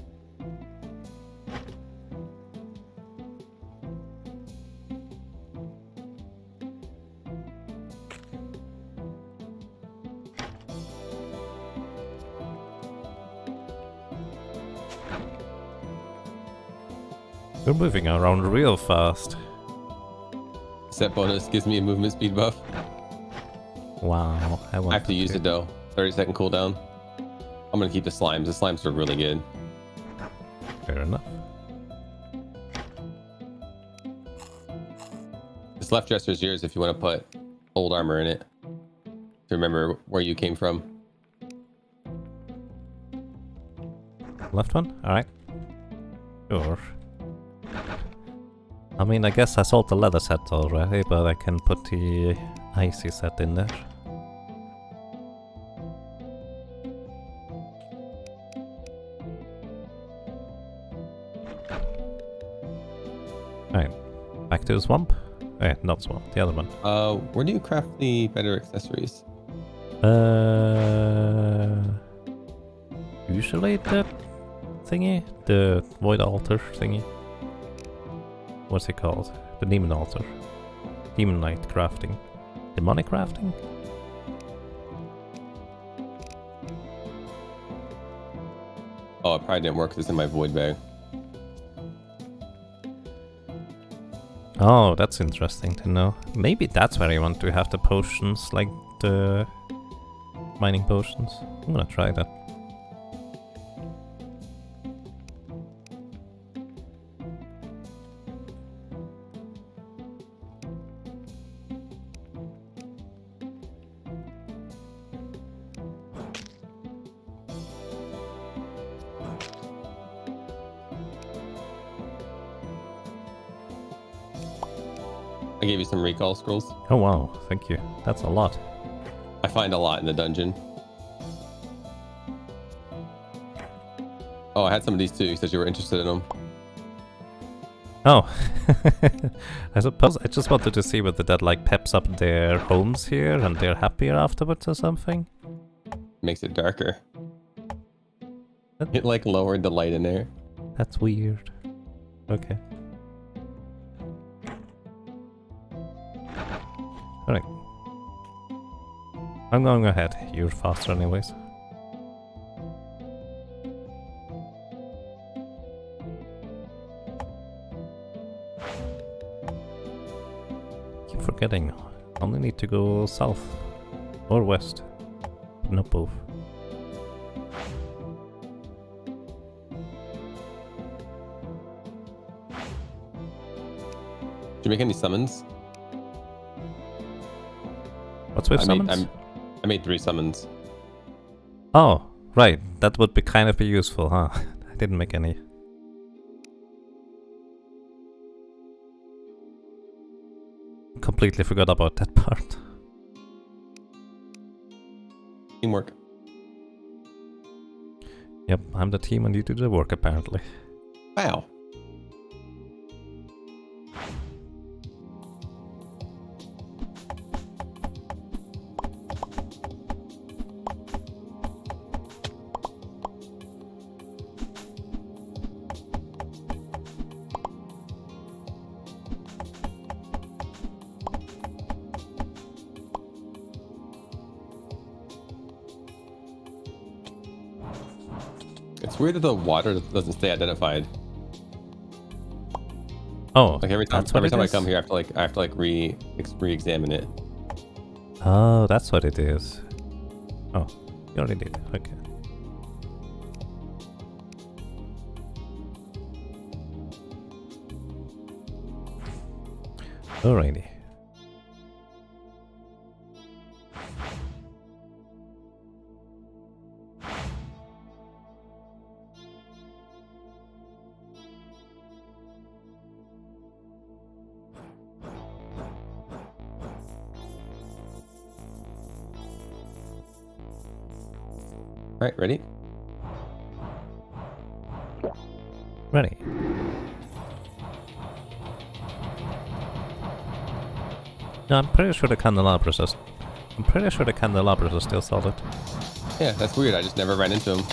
Speaker 1: We're moving around real fast.
Speaker 2: Set bonus gives me a movement speed buff.
Speaker 1: Wow, I
Speaker 2: I have to use it though. 30-second cooldown. I'm gonna keep the slimes. The slimes are really good.
Speaker 1: Fair enough.
Speaker 2: This left dresser is yours if you want to put old armor in it. To remember where you came from.
Speaker 1: Left one? Alright. Sure. I mean, I guess I sold the leather set already, but I can put the icy set in there. Alright, back to the swamp. Not swamp, the other one.
Speaker 2: Where do you craft the better accessories?
Speaker 1: Usually the thingy, the void altar thingy. What's it called? The demon altar. Demon knight crafting. Demonic crafting?
Speaker 2: Oh, it probably didn't work 'cause it's in my void bag.
Speaker 1: Oh, that's interesting to know. Maybe that's where you want to have the potions, like the mining potions. I'm gonna try that.
Speaker 2: I gave you some recall scrolls.
Speaker 1: Oh wow, thank you. That's a lot.
Speaker 2: I find a lot in the dungeon. Oh, I had some of these too. You said you were interested in them.
Speaker 1: Oh, I suppose I just wanted to see whether that like peps up their homes here and they're happier afterwards or something.
Speaker 2: Makes it darker.
Speaker 1: That-
Speaker 2: It like lowered the light in there.
Speaker 1: That's weird. Okay. Alright. I'm going ahead. You're faster anyways. Keep forgetting. Only need to go south. Or west. But not both.
Speaker 2: Did you make any summons?
Speaker 1: What's with summons?
Speaker 2: I made 3 summons.
Speaker 1: Oh, right. That would be kind of useful, huh? I didn't make any. Completely forgot about that part.
Speaker 2: Teamwork.
Speaker 1: Yep, I'm the team and you do the work apparently.
Speaker 2: Wow. It's weird that the water doesn't stay identified.
Speaker 1: Oh,
Speaker 2: Like every time
Speaker 1: that's what it
Speaker 2: I
Speaker 1: is?
Speaker 2: come here, I have to like re-examine it.
Speaker 1: Oh, that's what it is. Oh, you already did. Okay. Alrighty.
Speaker 2: All right, ready?
Speaker 1: Ready. No, I'm pretty sure the candelabras are... I'm pretty sure the candelabras are still solid.
Speaker 2: Yeah, that's weird. I just never ran into them.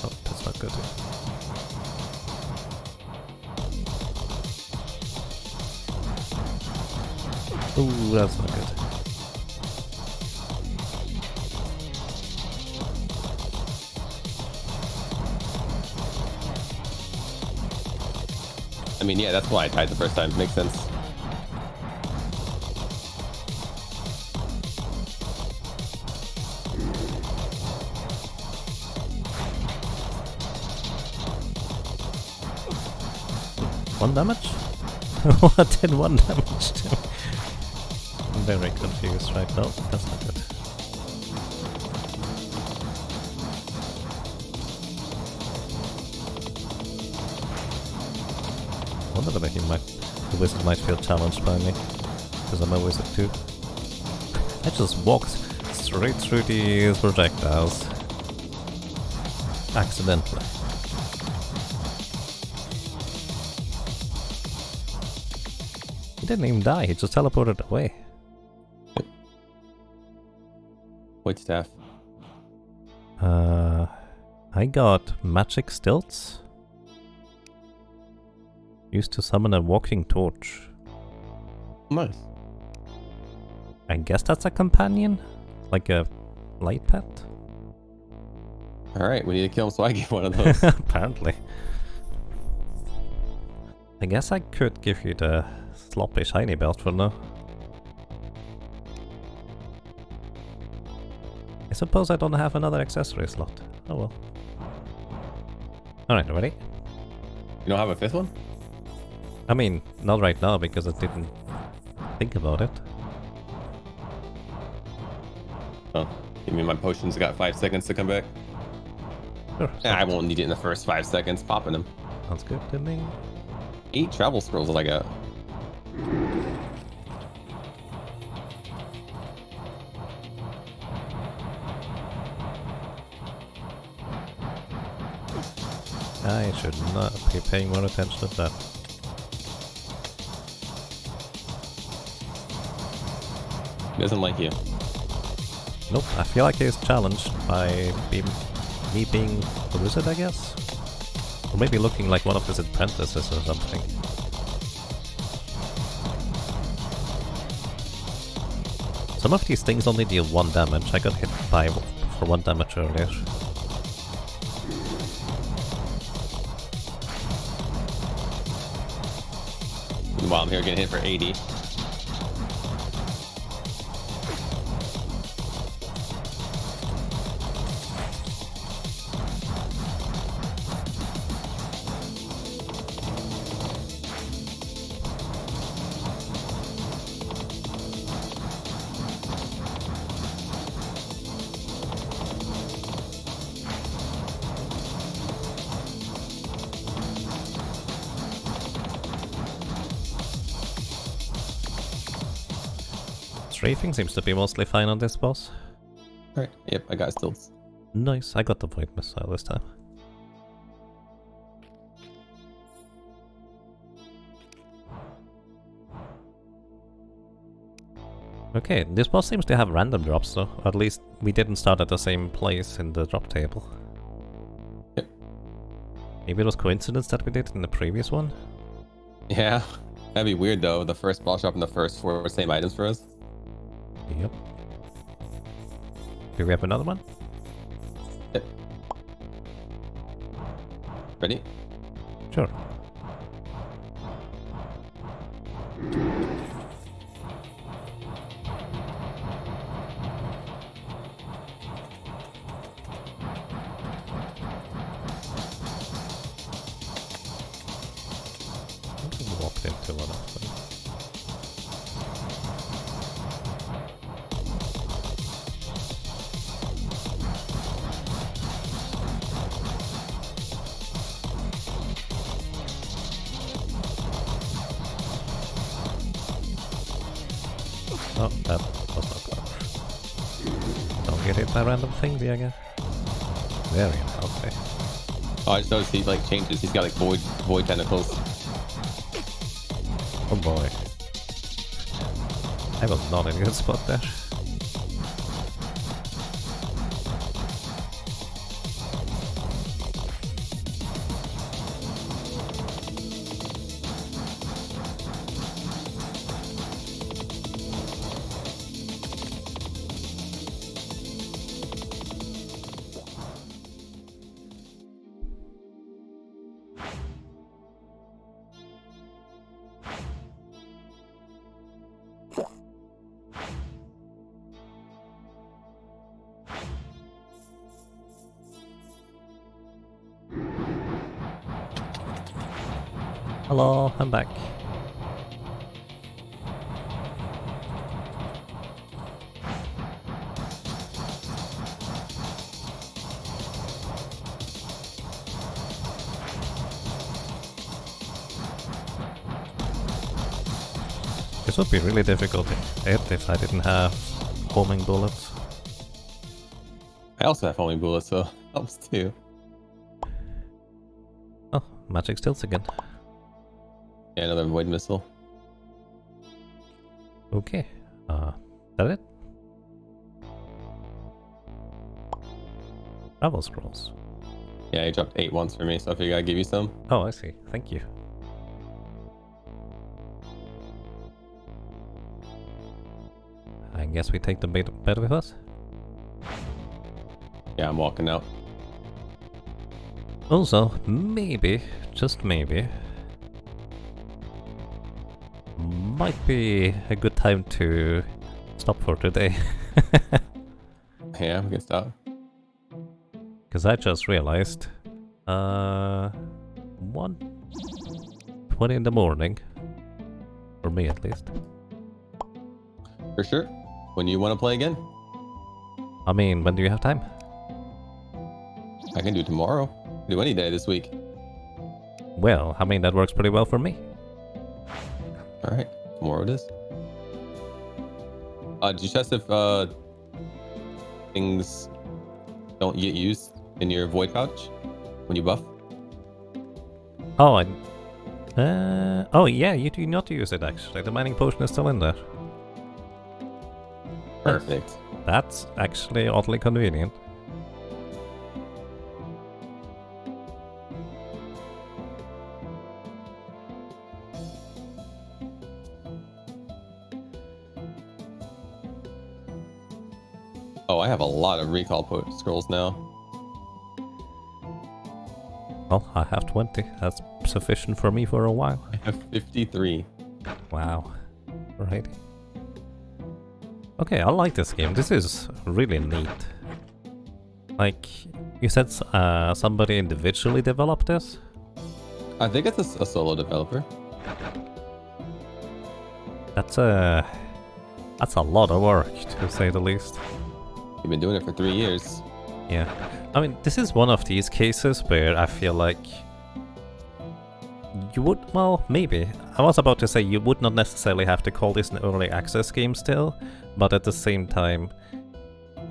Speaker 1: Oh, that's not good. Ooh, that's not good.
Speaker 2: I mean, yeah, that's why I died the first time. Makes sense.
Speaker 1: One damage? What did one damage do? I'm very confused right now. That's not good. I wonder whether the wizard might feel challenged by me. Because I'm a wizard too. I just walked straight through these projectiles. Accidentally. He didn't even die, he just teleported away.
Speaker 2: White staff.
Speaker 1: I got magic stilts. Used to summon a walking torch.
Speaker 2: Nice.
Speaker 1: I guess that's a companion? Like a light pet?
Speaker 2: Alright, we need to kill him so I get one of those.
Speaker 1: Apparently. I guess I could give you the sloppy shiny belt for now. I suppose I don't have another accessory slot. Oh well. Alright, ready?
Speaker 2: You don't have a fifth one?
Speaker 1: I mean, not right now because I didn't think about it.
Speaker 2: Oh, give me my potions. I got 5 seconds to come back.
Speaker 1: Sure.
Speaker 2: I won't need it in the first 5 seconds. Popping them.
Speaker 1: Sounds good to me.
Speaker 2: 8 travel scrolls I got.
Speaker 1: I should not be paying more attention to that.
Speaker 2: He doesn't like you.
Speaker 1: Nope, I feel like he's challenged by me being the wizard, I guess? Or maybe looking like one of his apprentices or something. Some of these things only deal 1 damage. I got hit by for 1 damage earlier.
Speaker 2: Meanwhile, I'm here getting hit for 80.
Speaker 1: Strafing seems to be mostly fine on this boss.
Speaker 2: Alright, yep, I got stilts.
Speaker 1: Nice, I got the void missile this time. Okay, this boss seems to have random drops though, or at least we didn't start at the same place in the drop table.
Speaker 2: Yep.
Speaker 1: Maybe it was coincidence that we did in the previous one?
Speaker 2: Yeah, that'd be weird though. The first boss drop and the first 4 same items for us.
Speaker 1: Yep. Do we have another one?
Speaker 2: Yep. Ready?
Speaker 1: Sure. Walked into one of them. Oh, that was not close. Don't get hit by random things, Diego. Very unhealthy.
Speaker 2: Oh, I just noticed he like changes. He's got like void tentacles.
Speaker 1: Oh boy. I was not in a good spot there. Hello, I'm back. This would be really difficult to hit if I didn't have homing bullets.
Speaker 2: I also have homing bullets, so helps too.
Speaker 1: Oh, magic stilts again.
Speaker 2: Yeah, another void missile.
Speaker 1: Okay, that it? Travel scrolls.
Speaker 2: Yeah, he dropped 8 once for me, so I figured I'd give you some.
Speaker 1: Oh, I see. Thank you. I guess we take the bed with us?
Speaker 2: Yeah, I'm walking out.
Speaker 1: Also, maybe, just maybe, might be a good time to stop for today.
Speaker 2: Yeah, we can stop.
Speaker 1: Because I just realized, 1:20 in the morning, for me at least.
Speaker 2: For sure. When you want to play again?
Speaker 1: I mean, when do you have time?
Speaker 2: I can do tomorrow. Do any day this week.
Speaker 1: Well, I mean, that works pretty well for me.
Speaker 2: All right, tomorrow it is. Did you test if things don't get used in your void pouch when you buff?
Speaker 1: Oh, oh yeah, you do not use it actually. The mining potion is still in there.
Speaker 2: Perfect.
Speaker 1: That's actually oddly convenient.
Speaker 2: Oh, I have a lot of recall scrolls now.
Speaker 1: Well, I have 20. That's sufficient for me for a while.
Speaker 2: I have 53.
Speaker 1: Wow. Alrighty. Okay, I like this game. This is really neat. Like, you said somebody individually developed this?
Speaker 2: I think it's a solo developer.
Speaker 1: That's a lot of work, to say the least.
Speaker 2: You've been doing it for 3 years.
Speaker 1: Yeah. I mean, this is one of these cases where I feel like you would, well, maybe. I was about to say you would not necessarily have to call this an early access game still, but at the same time,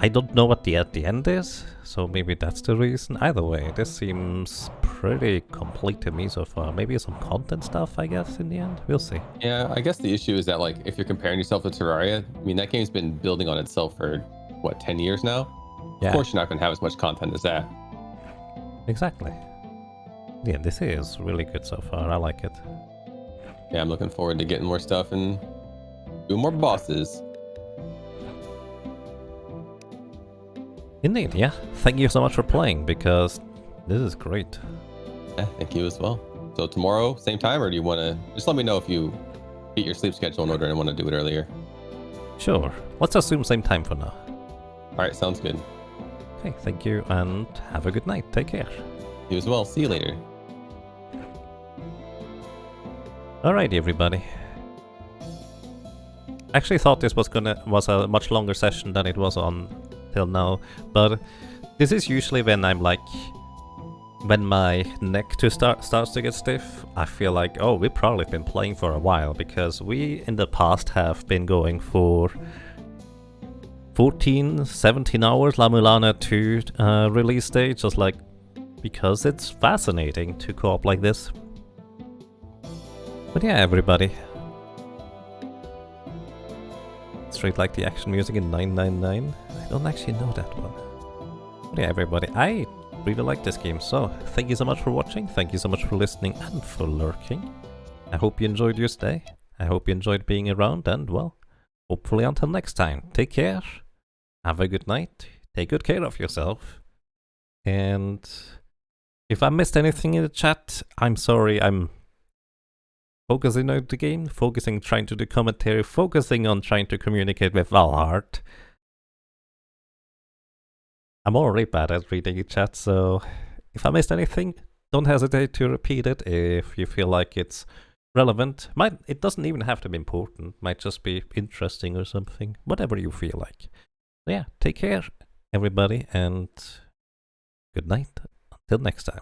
Speaker 1: I don't know what the end is, so maybe that's the reason. Either way, this seems pretty complete to me so far. Maybe some content stuff, I guess, in the end. We'll see.
Speaker 2: Yeah, I guess the issue is that, like, if you're comparing yourself to Terraria, I mean, that game's been building on itself for, what, 10 years now?
Speaker 1: Yeah.
Speaker 2: Of course you're not going to have as much content as that.
Speaker 1: Exactly. Yeah, this is really good so far. I like it.
Speaker 2: Yeah, I'm looking forward to getting more stuff and doing more bosses.
Speaker 1: Indeed, yeah. Thank you so much for playing, because this is great.
Speaker 2: Yeah, thank you as well. So tomorrow, same time, or do you want to just let me know if you get your sleep schedule in order and want to do it earlier?
Speaker 1: Sure. Let's assume same time for now.
Speaker 2: All right, sounds good.
Speaker 1: Okay, thank you, and have a good night. Take care.
Speaker 2: You as well. See you later.
Speaker 1: Alrighty, everybody. Actually thought this was a much longer session than it was on till now, but this is usually when I'm like, when my neck starts to get stiff. I feel like, oh, we've probably been playing for a while, because we in the past have been going for 14, 17 hours La Mulana 2 release date, just like, because it's fascinating to co-op like this. But yeah, everybody. Straight like the action music in 999. I don't actually know that one. But yeah, everybody, I really like this game, so thank you so much for watching, thank you so much for listening and for lurking. I hope you enjoyed your stay, I hope you enjoyed being around, and well, hopefully until next time, take care, have a good night, take good care of yourself, and if I missed anything in the chat, I'm sorry. I'm focusing on the game, trying to do commentary, focusing on trying to communicate with Vellhart. I'm already bad at reading the chat, so if I missed anything, don't hesitate to repeat it if you feel like it's relevant. It doesn't even have to be important, might just be interesting or something, whatever you feel like. So yeah, take care, everybody, and good night. Until next time.